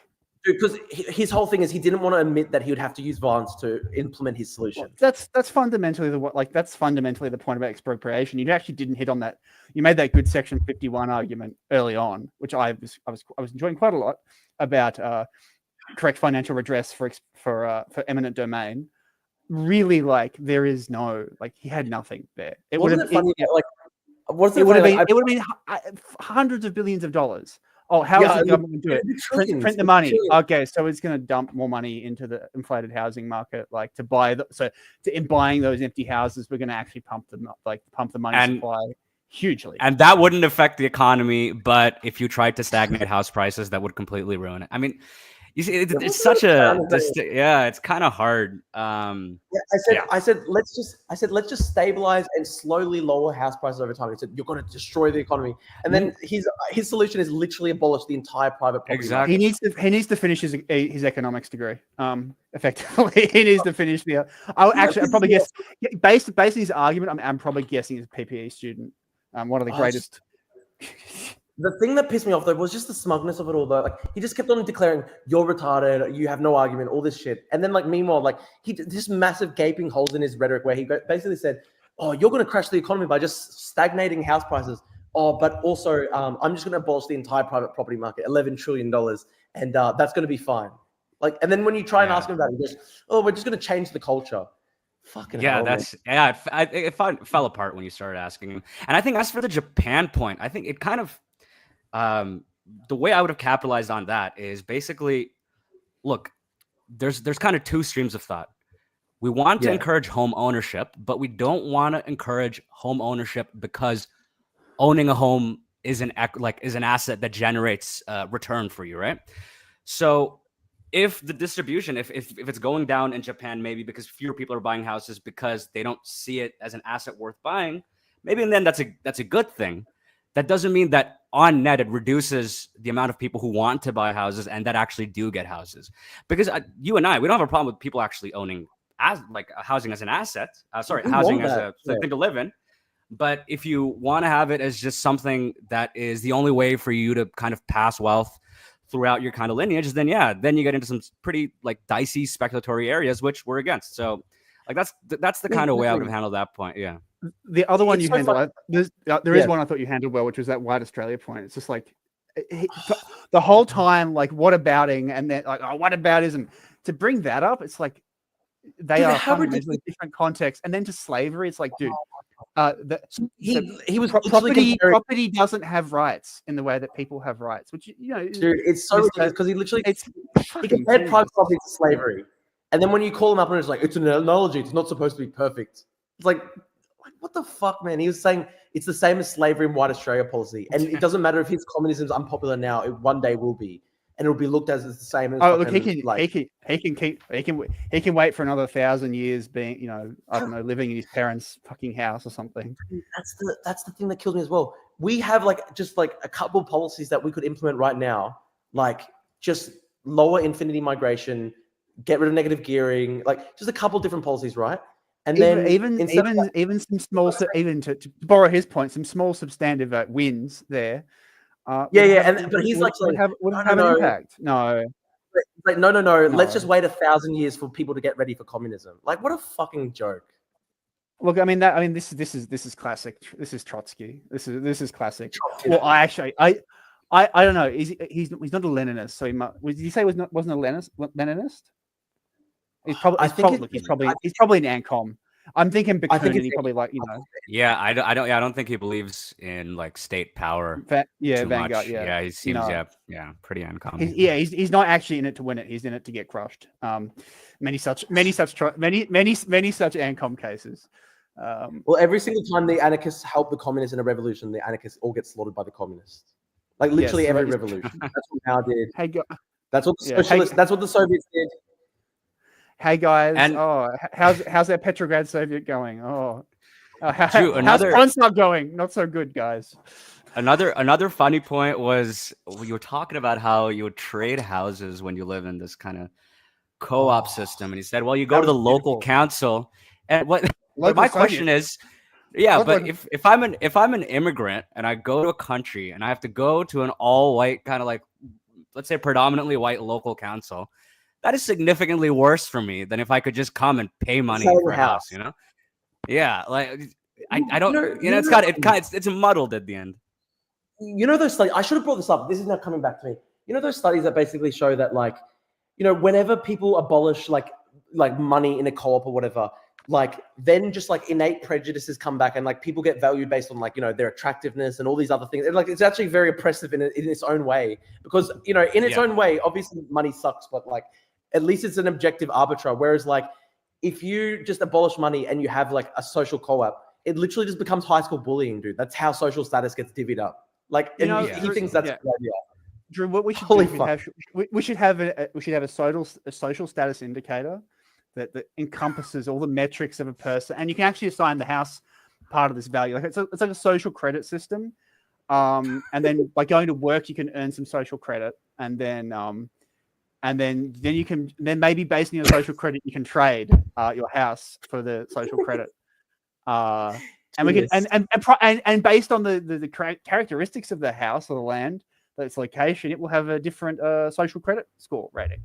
[SPEAKER 3] Because his whole thing is he didn't want to admit that he would have to use violence to implement his solution.
[SPEAKER 4] Well, that's fundamentally the point about expropriation. You actually didn't hit on that. You made that good Section 51 argument early on, which I was enjoying quite a lot, about correct financial redress for eminent domain. Really, there is no he had nothing there. It would have been hundreds of billions of dollars. Oh, how is the government going to do it? Print the money. Okay, so it's going to dump more money into the inflated housing market, to buy in buying those empty houses, we're going to actually pump the money supply hugely.
[SPEAKER 5] And that wouldn't affect the economy, but if you tried to stagnate house prices, that would completely ruin it. I mean, you see, it's such it's kind of hard.
[SPEAKER 3] I said, let's just stabilize and slowly lower house prices over time. He said, you're going to destroy the economy. And then his solution is literally abolish the entire private property.
[SPEAKER 5] Exactly.
[SPEAKER 4] He needs to finish his economics degree. Effectively, he needs to finish the. I probably guess based on his argument, I'm probably guessing he's a PPE student. One of the greatest.
[SPEAKER 3] The thing that pissed me off, though, was just the smugness of it all, though. He just kept on declaring, you're retarded, you have no argument, all this shit. And then, meanwhile, he just massive gaping holes in his rhetoric where he basically said, oh, you're going to crash the economy by just stagnating house prices. Oh, but also, I'm just going to abolish the entire private property market, $11 trillion. And that's going to be fine. And then when you try and ask him about it, he goes, oh, we're just going to change the culture. Fucking hell,
[SPEAKER 5] it fell apart when you started asking him. And I think as for the Japan point, I think it kind of, the way I would have capitalized on that is basically, look, there's kind of two streams of thought. We want to encourage home ownership, but we don't want to encourage home ownership because owning a home is an asset that generates return for you, right? So if the distribution, if it's going down in Japan, maybe because fewer people are buying houses because they don't see it as an asset worth buying, maybe and then that's a good thing. That doesn't mean that on net it reduces the amount of people who want to buy houses and that actually do get houses. Because you and I, we don't have a problem with people actually owning housing as an asset. Housing as a thing to live in. But if you want to have it as just something that is the only way for you to kind of pass wealth throughout your kind of lineage, then then you get into some pretty like dicey speculatory areas, which we're against. So like that's the kind of way I would have handled that point. Yeah.
[SPEAKER 4] The other one
[SPEAKER 3] It's
[SPEAKER 4] you
[SPEAKER 3] so
[SPEAKER 4] handle, there
[SPEAKER 3] Yeah.
[SPEAKER 4] is one I thought you handled well, which was that white Australia point. It's just like the whole time, like whatabouting, and then like whataboutism. To bring that up, it's like they are fundamentally different contexts. And then to slavery, it's like, dude,
[SPEAKER 3] he was literally
[SPEAKER 4] property doesn't have rights in the way that people have rights, which
[SPEAKER 3] dude, it's so ridiculous because he literally he compared private property to slavery, and then when you call him up and it's like it's an analogy, it's not supposed to be perfect. It's like what the fuck, man? He was saying it's the same as slavery and white Australia policy, and it doesn't matter if his communism is unpopular now; it one day will be, and it'll be looked at as the same as.
[SPEAKER 4] Oh, look, he can wait for another 1,000 years, being I don't know, living in his parents' fucking house or something.
[SPEAKER 3] That's the thing that killed me as well. We have just a couple of policies that we could implement right now, like just lower infinity migration, get rid of negative gearing, like just a couple of different policies, right? And then
[SPEAKER 4] even some small, even to borrow his point, some small substantive wins there.
[SPEAKER 3] But he's
[SPEAKER 4] would have an impact. No.
[SPEAKER 3] Like no. Let's just wait 1,000 years for people to get ready for communism. Like what a fucking joke.
[SPEAKER 4] Look, this is classic. This is Trotsky. This is classic. Trotsky. Well, I don't know. He's not a Leninist, so he might. Did you say wasn't a Leninist? He's probably an ANCOM. I'm thinking Bakunin. He probably
[SPEAKER 5] Yeah, I don't think he believes in like state power.
[SPEAKER 4] Vanguard.
[SPEAKER 5] Much.
[SPEAKER 4] Yeah,
[SPEAKER 5] he seems pretty uncommon.
[SPEAKER 4] He's not actually in it to win it. He's in it to get crushed. Many such ANCOM cases.
[SPEAKER 3] Well, every single time the anarchists help the communists in a revolution, the anarchists all get slaughtered by the communists. Like literally every revolution. That's what Mao did. That's what the socialists. That's what the Soviets did.
[SPEAKER 4] Hey guys, how's that Petrograd Soviet going? How's Kronstadt going? Not so good, guys.
[SPEAKER 5] Another funny point was you were talking about how you would trade houses when you live in this kind of co-op system, and he said, "Well, you go to the local council." And my question is, but if I'm an immigrant and I go to a country and I have to go to an all-white kind of like, let's say predominantly white local council. That is significantly worse for me than if I could just come and pay money for a house, Yeah, like I don't, it's muddled at the end.
[SPEAKER 3] Those studies. I should have brought this up. This is now coming back to me. Those studies that basically show that, whenever people abolish like money in a co-op or whatever, then just innate prejudices come back and people get valued based on their attractiveness and all these other things. And it's actually very oppressive in its own way because in its own way, obviously money sucks, but at least it's an objective arbiter. Whereas if you just abolish money and you have a social co-op, it literally just becomes high school bullying, dude. That's how social status gets divvied up. He thinks that's a good idea.
[SPEAKER 4] Drew, what we should do, we should have a social status indicator that encompasses all the metrics of a person, and you can actually assign the house part of this value. It's like a social credit system, and then by going to work, you can earn some social credit, and then you can maybe based on your social credit, you can trade your house for the social credit, and we can and based on the characteristics of the house or the land, its location, it will have a different social credit score rating.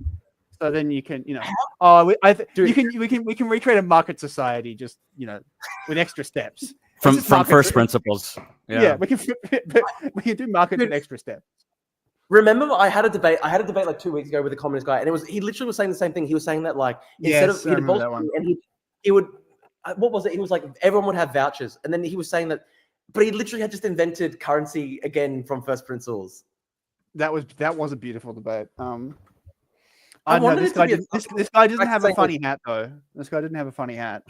[SPEAKER 4] So then you can, we can recreate a market society just, with extra steps
[SPEAKER 5] from first principles.
[SPEAKER 4] Yeah, we can do markets with extra steps.
[SPEAKER 3] Remember, I had a debate 2 weeks ago with a communist guy, and he literally was saying the same thing. He was saying that instead of he'd abolish and he would, what was it? He was like everyone would have vouchers, and then he was saying that, but he literally had just invented currency again from first principles.
[SPEAKER 4] That was a beautiful debate. I know this guy doesn't have a funny hat though. This guy didn't have a funny hat.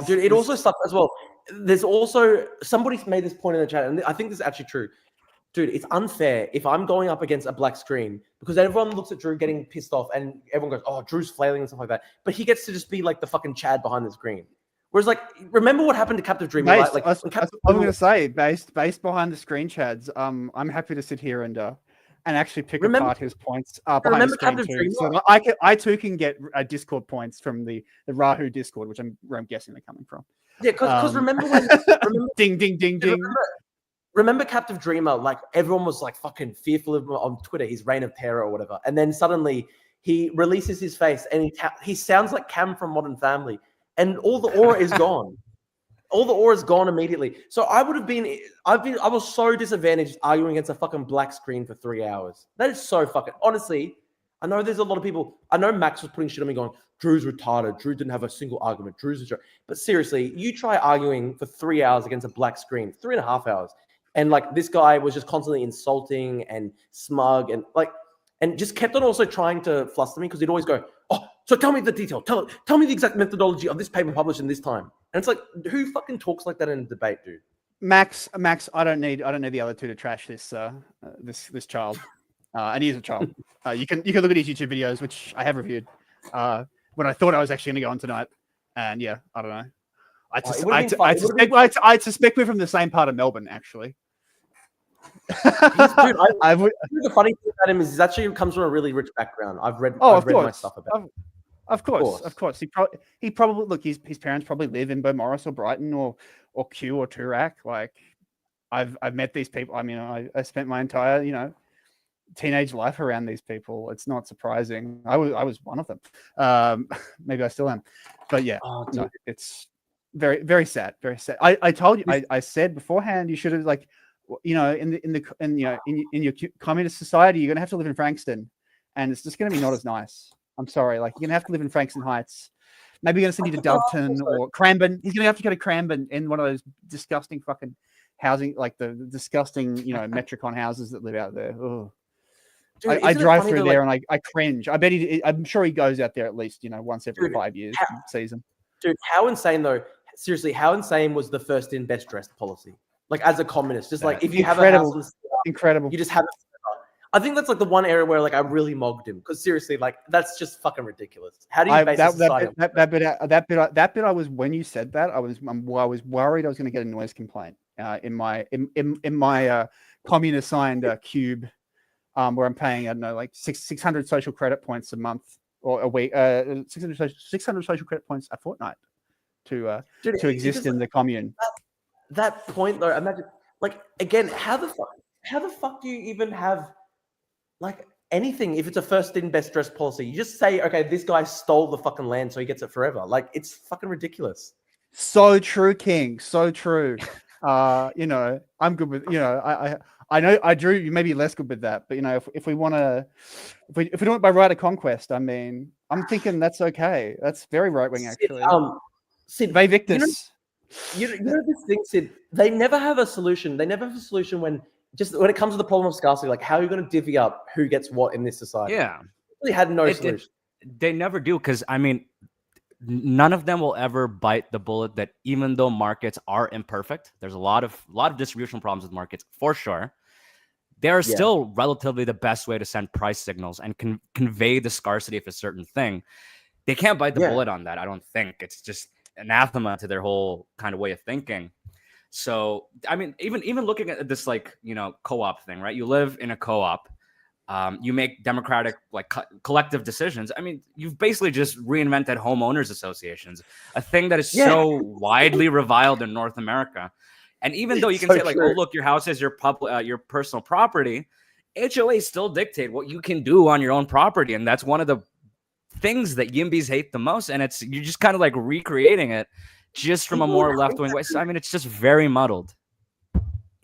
[SPEAKER 3] Dude, it also sucks as well. There's also somebody's made this point in the chat, and I think this is actually true. Dude, it's unfair if I'm going up against a black screen because everyone looks at Drew getting pissed off, and everyone goes, "Oh, Drew's flailing" and stuff like that. But he gets to just be the fucking Chad behind the screen. Whereas, remember what happened to Captive Dream?
[SPEAKER 4] I'm going to say, based behind the screen, Chads. I'm happy to sit here and actually pick apart his points behind the screen too. So I too can get Discord points from the Rahu Discord, which I'm guessing they're coming from.
[SPEAKER 3] Yeah, because remember
[SPEAKER 4] ding, ding, ding, ding.
[SPEAKER 3] Remember Captive Dreamer? Like everyone was like fucking fearful of him on Twitter, his reign of terror or whatever. And then suddenly he releases his face and he sounds like Cam from Modern Family, and all the aura is gone. All the aura is gone immediately. So I was so disadvantaged arguing against a fucking black screen for 3 hours. That is so fucking, honestly, I know there's a lot of people, I know Max was putting shit on me going, Drew's retarded. Drew didn't have a single argument. Drew's a joke. But seriously, you try arguing for 3 hours against a black screen, 3.5 hours. And like this guy was just constantly insulting and smug and just kept on also trying to fluster me because he'd always go, oh, so tell me the detail. Tell me the exact methodology of this paper published in this time. And it's like, who fucking talks like that in a debate, dude?
[SPEAKER 4] Max, I don't need the other two to trash this this child. And he is a child. You can look at his YouTube videos, which I have reviewed. When I thought I was actually going to go on tonight, and yeah, I don't know. I suspect we're from the same part of Melbourne, actually.
[SPEAKER 3] Dude, the funny thing about him is he actually comes from a really rich background. I've read my stuff about him.
[SPEAKER 4] Of course. He probably look. His parents probably live in Beaumaris or Brighton or Kew or Toorak. Like, I've met these people. I mean, I spent my entire teenage life around these people. It's not surprising. I was one of them. Maybe I still am. But yeah, no, it's very, very sad. Very sad. I told you. I said beforehand. You should have in your communist society, you're gonna have to live in Frankston, and it's just gonna be not as nice. I'm sorry. Like, you're gonna have to live in Frankston Heights. Maybe you're gonna send you to Doveton or Cranbourne. He's gonna have to go to Cranbourne in one of those disgusting fucking housing, like the disgusting Metricon houses that live out there. Ugh. Dude, I drive through there and I cringe. I bet I'm sure he goes out there at least once every 5 years season.
[SPEAKER 3] Dude, how insane though? Seriously, how insane was the first in best dressed policy? Like, as a communist, just like if you have a house,
[SPEAKER 4] incredible,
[SPEAKER 3] you just have it. I think that's like the one area where like I really mogged him, because seriously, like that's just fucking ridiculous. How do you base
[SPEAKER 4] that bit? I was, when you said that, I was worried I was going to get a noise complaint in my communist signed cube, where I'm paying, I don't know, like 600 social credit points a month or a week, 600 social credit points a fortnight to exist in the commune.
[SPEAKER 3] That point though, imagine, like, again, how the fuck do you even have like anything if it's a first in best dressed policy? You just say, okay, this guy stole the fucking land, so he gets it forever. Like, it's fucking ridiculous.
[SPEAKER 4] So true, King. So true. I'm good with, I know Drew, you may be less good with that, but if we do it by right of conquest, I mean, I'm thinking that's okay. That's very right wing, actually.
[SPEAKER 3] Sid,
[SPEAKER 4] Ve Victus.
[SPEAKER 3] You know this thing, Sid. They never have a solution. They never have a solution when it comes to the problem of scarcity. Like, how are you going to divvy up who gets what in this society?
[SPEAKER 5] Yeah,
[SPEAKER 3] they had no solution.
[SPEAKER 5] They never do, because I mean, none of them will ever bite the bullet that even though markets are imperfect, there's a lot of distribution problems with markets for sure. They are still relatively the best way to send price signals and convey the scarcity of a certain thing. They can't bite the bullet on that. I don't think. It's just anathema to their whole kind of way of thinking. So, I mean, even looking at this, like, co-op thing, right? You live in a co-op, you make democratic, like, collective decisions. I mean, you've basically just reinvented homeowners associations, a thing that is so widely reviled in North America. And even though you can say, like, oh, look, your house is your personal property, HOAs still dictate what you can do on your own property. And that's one of the things that Yimbys hate the most. And you're just kind of like recreating it just from a more left-wing way. So, I mean, it's just very muddled.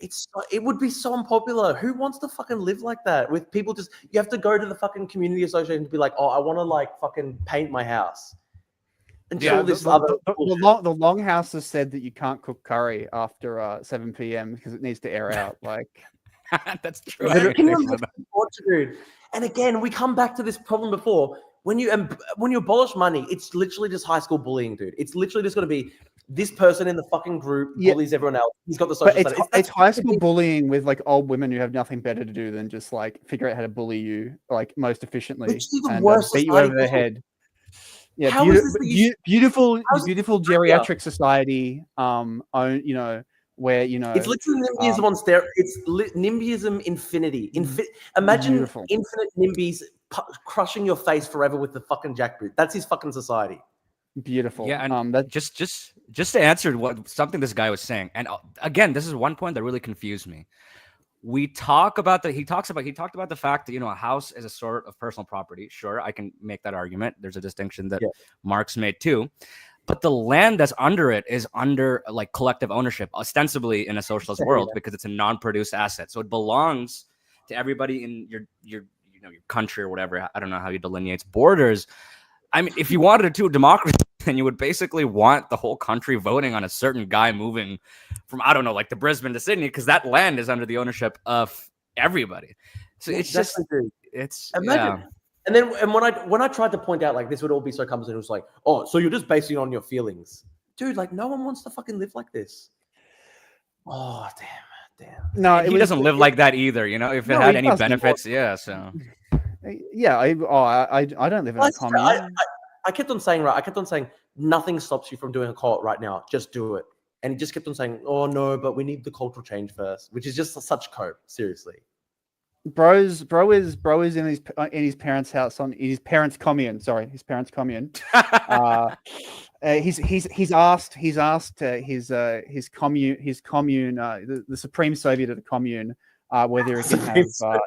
[SPEAKER 3] It would be so unpopular. Who wants to fucking live like that? With people you have to go to the fucking community association to be like, oh, I want to like fucking paint my house. And
[SPEAKER 4] the longhouses said that you can't cook curry after 7 p.m. because it needs to air out. Like,
[SPEAKER 5] that's true.
[SPEAKER 3] And again, we come back to this problem before. When you abolish money, it's literally just high school bullying, dude. It's literally just going to be this person in the fucking group bullies everyone else. He's got the social status.
[SPEAKER 4] It's high school bullying with like old women who have nothing better to do than just like figure out how to bully you like most efficiently and beat you over the head. Yeah, beautiful geriatric society. Where
[SPEAKER 3] it's literally NIMBYism on steroids. It's NIMBYism infinity. Imagine infinite NIMBYs crushing your face forever with the fucking jackboot. That's his fucking society.
[SPEAKER 4] Beautiful.
[SPEAKER 5] Yeah, and
[SPEAKER 4] that
[SPEAKER 5] just to answer something this guy was saying, and again, this is one point that really confused me. He talked about the fact that a house is a sort of personal property. Sure, I can make that argument. There's a distinction that Marx made too, but the land that's under it is under like collective ownership, ostensibly in a socialist world, because it's a non-produced asset, so it belongs to everybody in your country or whatever. I don't know how you delineate borders. I mean, if you wanted to democracy, then you would basically want the whole country voting on a certain guy moving from, I don't know, like the Brisbane to Sydney, because that land is under the ownership of everybody. So it's just, it's
[SPEAKER 3] imagine. Yeah. And when I tried to point out like this would all be so cumbersome, it was like, oh, so you're just basing it on your feelings, dude. Like no one wants to fucking live like this. Oh damn.
[SPEAKER 5] No, he doesn't live like that either. If it had any benefits, so.
[SPEAKER 4] Yeah, I don't live in a commune.
[SPEAKER 3] I kept on saying nothing stops you from doing a co-op right now. Just do it. And he just kept on saying, oh no, but we need the cultural change first, which is just such cope. Seriously.
[SPEAKER 4] Bro is in his parents' house in his parents' commune. Sorry, his parents' commune. He's asked his commune, the Supreme Soviet of the commune, whether he can have.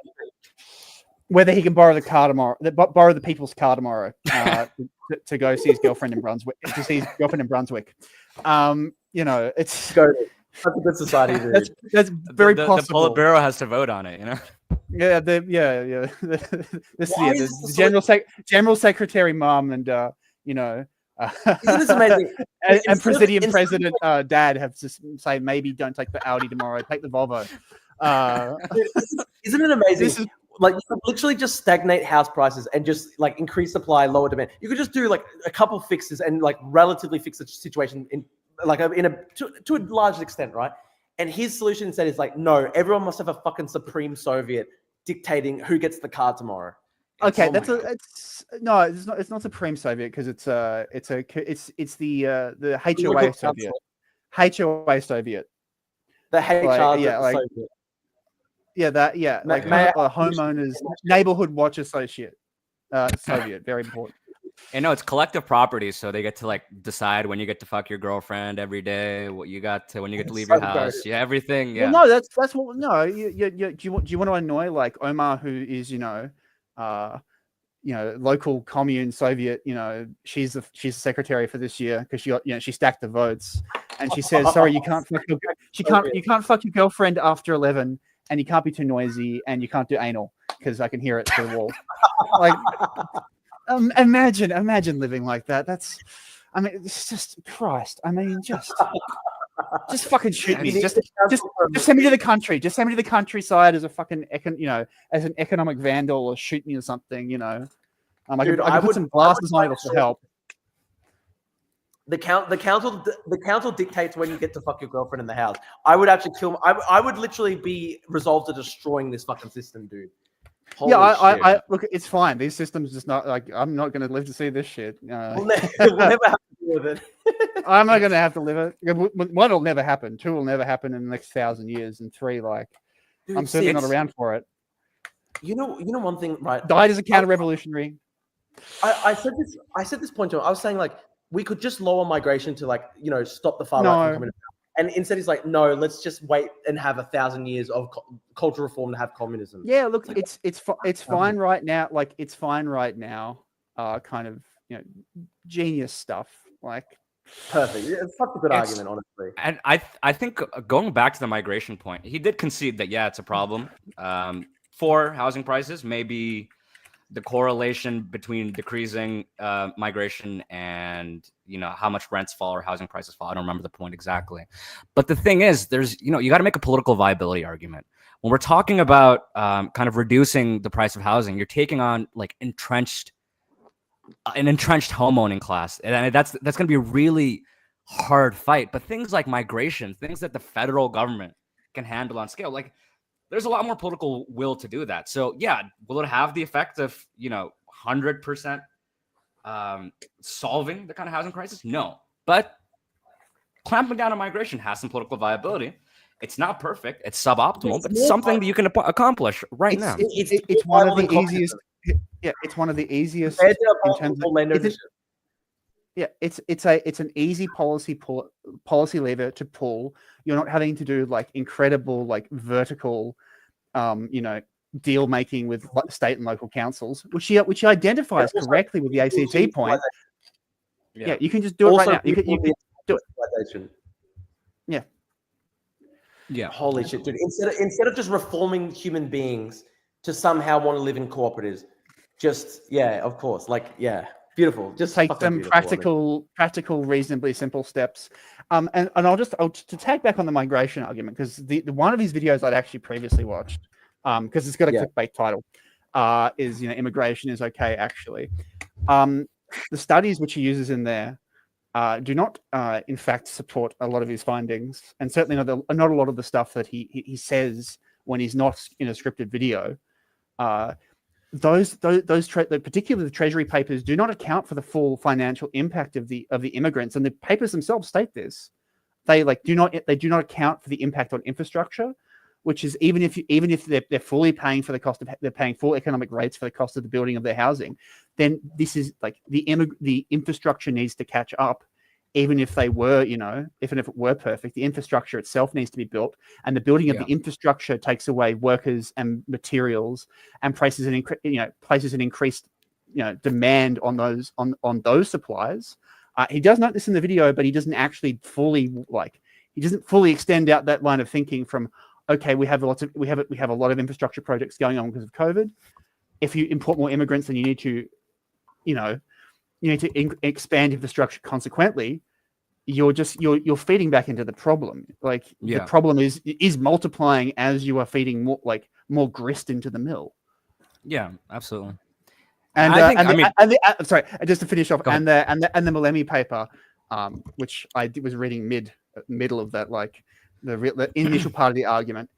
[SPEAKER 4] Whether he can borrow the car tomorrow, borrow the people's car tomorrow to go see his girlfriend in Brunswick. To see his girlfriend in Brunswick, it's
[SPEAKER 3] that's a good society. Dude.
[SPEAKER 4] That's very possible.
[SPEAKER 5] The Politburo has to vote on it.
[SPEAKER 4] Yeah, the general secretary mom and
[SPEAKER 3] Isn't this amazing?
[SPEAKER 4] and Presidium President Dad have to say maybe don't take the Audi tomorrow, take the Volvo.
[SPEAKER 3] Isn't it amazing? Like you could literally just stagnate house prices and just like increase supply, lower demand. You could just do like a couple fixes and like relatively fix the situation to a large extent, right? And his solution instead is like, no, everyone must have a fucking Supreme Soviet dictating who gets the car tomorrow.
[SPEAKER 4] Okay, it's not Supreme Soviet because it's the HOA Soviet. HOA Soviet.
[SPEAKER 3] The HR Soviet.
[SPEAKER 4] Like homeowners neighborhood watch associate Soviet, very important.
[SPEAKER 5] And no, it's collective property, so they get to like decide when you get to fuck your girlfriend every day, when you get to leave your house, everything. Yeah.
[SPEAKER 4] Well, no, that's what. No, do you want to annoy like Omar, who is local commune Soviet? She's the secretary for this year because she stacked the votes, and she says, sorry, you can't fuck your girlfriend after 11. And you can't be too noisy, and you can't do anal because I can hear it through the wall. Like, imagine living like that. It's just Christ. Just fucking shoot me. Just send me to the country. Just send me to the countryside as a fucking as an economic vandal, or shoot me or something. I could put some glasses on it to help.
[SPEAKER 3] The council dictates when you get to fuck your girlfriend in the house. I would actually kill. I would literally be resolved to destroying this fucking system, dude. Holy
[SPEAKER 4] I look. It's fine. These systems just not like. I'm not going to live to see this shit.
[SPEAKER 3] We'll never have to deal with it.
[SPEAKER 4] I'm not going to have to live it. One will never happen. Two will never happen in the next 1,000 years. And three, dude, I'm certainly not around for it.
[SPEAKER 3] You know one thing, right?
[SPEAKER 4] Died as a counter-revolutionary.
[SPEAKER 3] I said this point to him. I was saying we could just lower migration to stop the far right from coming. And instead he's like, no, let's just wait and have 1,000 years of cultural reform to have communism.
[SPEAKER 4] Yeah, look, it's fine right now. Like it's fine right now. Kind of genius stuff.
[SPEAKER 3] Perfect. It's such a good argument, honestly.
[SPEAKER 5] And I think going back to the migration point, he did concede that it's a problem for housing prices. Maybe the correlation between decreasing migration and how much rents fall or housing prices fall. I don't remember the point exactly, but the thing is, there's you got to make a political viability argument when we're talking about kind of reducing the price of housing. You're taking on like an entrenched homeowning class, and that's going to be a really hard fight. But things like migration, things that the federal government can handle on scale, there's a lot more political will to do that. So will it have the effect of 100% solving the kind of housing crisis? No, but clamping down on migration has some political viability. It's not perfect. It's suboptimal, but it's something that you can accomplish now.
[SPEAKER 4] It's one of the easiest. Yeah, it's one of the easiest in terms of. Yeah, it's an easy policy lever to pull. You're not having to do like incredible like vertical, deal making with state and local councils, which he identifies correctly with the ACT point. Yeah, you can just do it right now. You can do it. Yeah.
[SPEAKER 5] Yeah.
[SPEAKER 3] Holy shit, dude! Instead of just reforming human beings to somehow want to live in cooperatives, of course, beautiful. Just
[SPEAKER 4] take
[SPEAKER 3] fucking
[SPEAKER 4] some
[SPEAKER 3] beautiful,
[SPEAKER 4] practical, reasonably simple steps. And I'll to tag back on the migration argument, because the one of his videos I'd actually previously watched, because it's got a clickbait title, is immigration is okay actually. The studies which he uses in there do not, in fact, support a lot of his findings, and certainly not a lot of the stuff that he says when he's not in a scripted video. Particularly the Treasury papers, do not account for the full financial impact of the immigrants, and the papers themselves state this. They do not account for the impact on infrastructure, which is even if they're fully paying for the cost of, they're paying full economic rates for the cost of the building of their housing, then this is like the infrastructure needs to catch up. Even if they were, if it were perfect, the infrastructure itself needs to be built, and the building of the infrastructure takes away workers and materials, and places an increased, demand on those supplies. He does note this in the video, but he doesn't actually fully extend out that line of thinking from, okay, we have a lot of infrastructure projects going on because of COVID. If you import more immigrants, then you need to expand infrastructure. Consequently, you're feeding back into the problem. The problem is multiplying as you are feeding more grist into the mill.
[SPEAKER 5] Yeah, absolutely.
[SPEAKER 4] And sorry, just to finish off, and the Malemi paper, which I was reading middle of that, the initial part of the argument.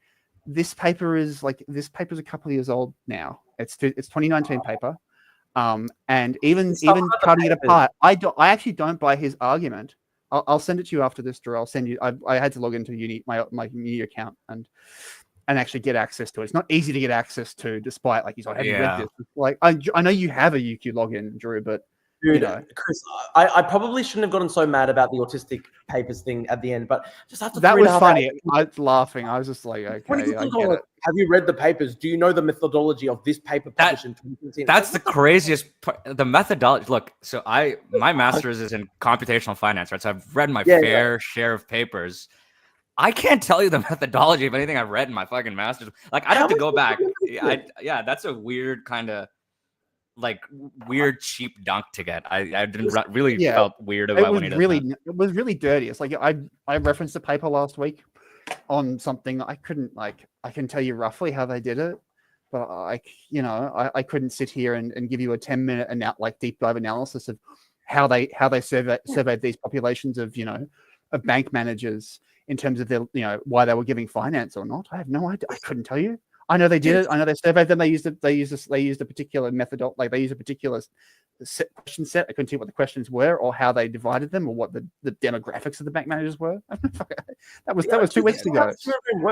[SPEAKER 4] This paper is a couple of years old now. It's 2019 paper. And even cutting it apart, I actually don't buy his argument. I'll send it to you after this, Drew. I'll send you. I had to log into my uni account and actually get access to it. It's not easy to get access to, despite he's like, have you read this? I know you have a UQ login, Drew, but
[SPEAKER 3] dude, Chris, I probably shouldn't have gotten so mad about the autistic papers thing at the end, but just after
[SPEAKER 4] that was funny. I was laughing. I was just like, okay, I get it.
[SPEAKER 3] Have you read the papers? Do you know the methodology of this paper published in 2017?
[SPEAKER 5] That's the craziest part. The methodology. Look, so my master's is in computational finance, right? So I've read my fair share of papers. I can't tell you the methodology of anything I've read in my fucking master's. I'd have to go back. That's a weird kind of weird cheap dunk to get. I didn't really felt weird about when he did that.
[SPEAKER 4] It was really dirty. It's I referenced the paper last week on something. I couldn't I can tell you roughly how they did it, but I couldn't sit here and give you a 10-minute deep dive analysis of how they surveyed these populations of of bank managers in terms of their why they were giving finance or not. I have no idea. I couldn't tell you. I know they did it. I know they surveyed them. They used a particular method, they used a particular question set. I couldn't tell you what the questions were or how they divided them or what the demographics of the bank managers were. that was 2 weeks ago.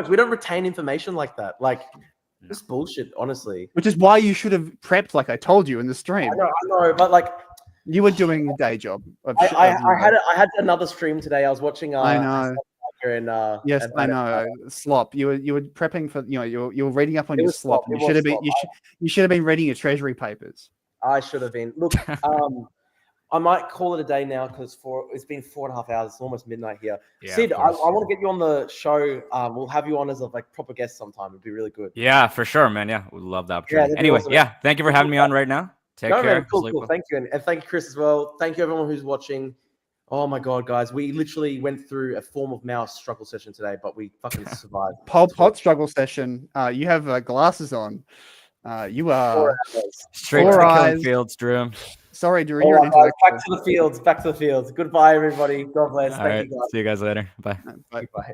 [SPEAKER 3] We don't retain information like that. This bullshit, honestly.
[SPEAKER 4] Which is why you should have prepped, like I told you in the stream.
[SPEAKER 3] I know, but
[SPEAKER 4] you were doing the day job.
[SPEAKER 3] I had another stream today. I was watching.
[SPEAKER 4] I know. Yes, I know. Slop. You were prepping for you were reading up on your slop. You should have been reading your Treasury papers.
[SPEAKER 3] I should have been. Look, I might call it a day now because it's been 4.5 hours. It's almost midnight here. Yeah, Sid, I want to get you on the show. We'll have you on as a proper guest sometime. It'd be really good.
[SPEAKER 5] Yeah, for sure, man. Yeah, we'd love the opportunity. Anyway, awesome. Thank you for having me on right now. Take care.
[SPEAKER 3] Man, cool. Thank you, and thank you, Chris, as well. Thank you, everyone who's watching. Oh my God, guys. We literally went through a form of mouse struggle session today, but we fucking survived.
[SPEAKER 4] Pol Pot struggle session. You have glasses on. You are
[SPEAKER 5] straight to the killing fields, Drew.
[SPEAKER 4] Sorry, Drew. You're an
[SPEAKER 3] back to the fields. Goodbye, everybody. God bless.
[SPEAKER 5] Thank you, guys. See you guys later. Bye.
[SPEAKER 3] Bye.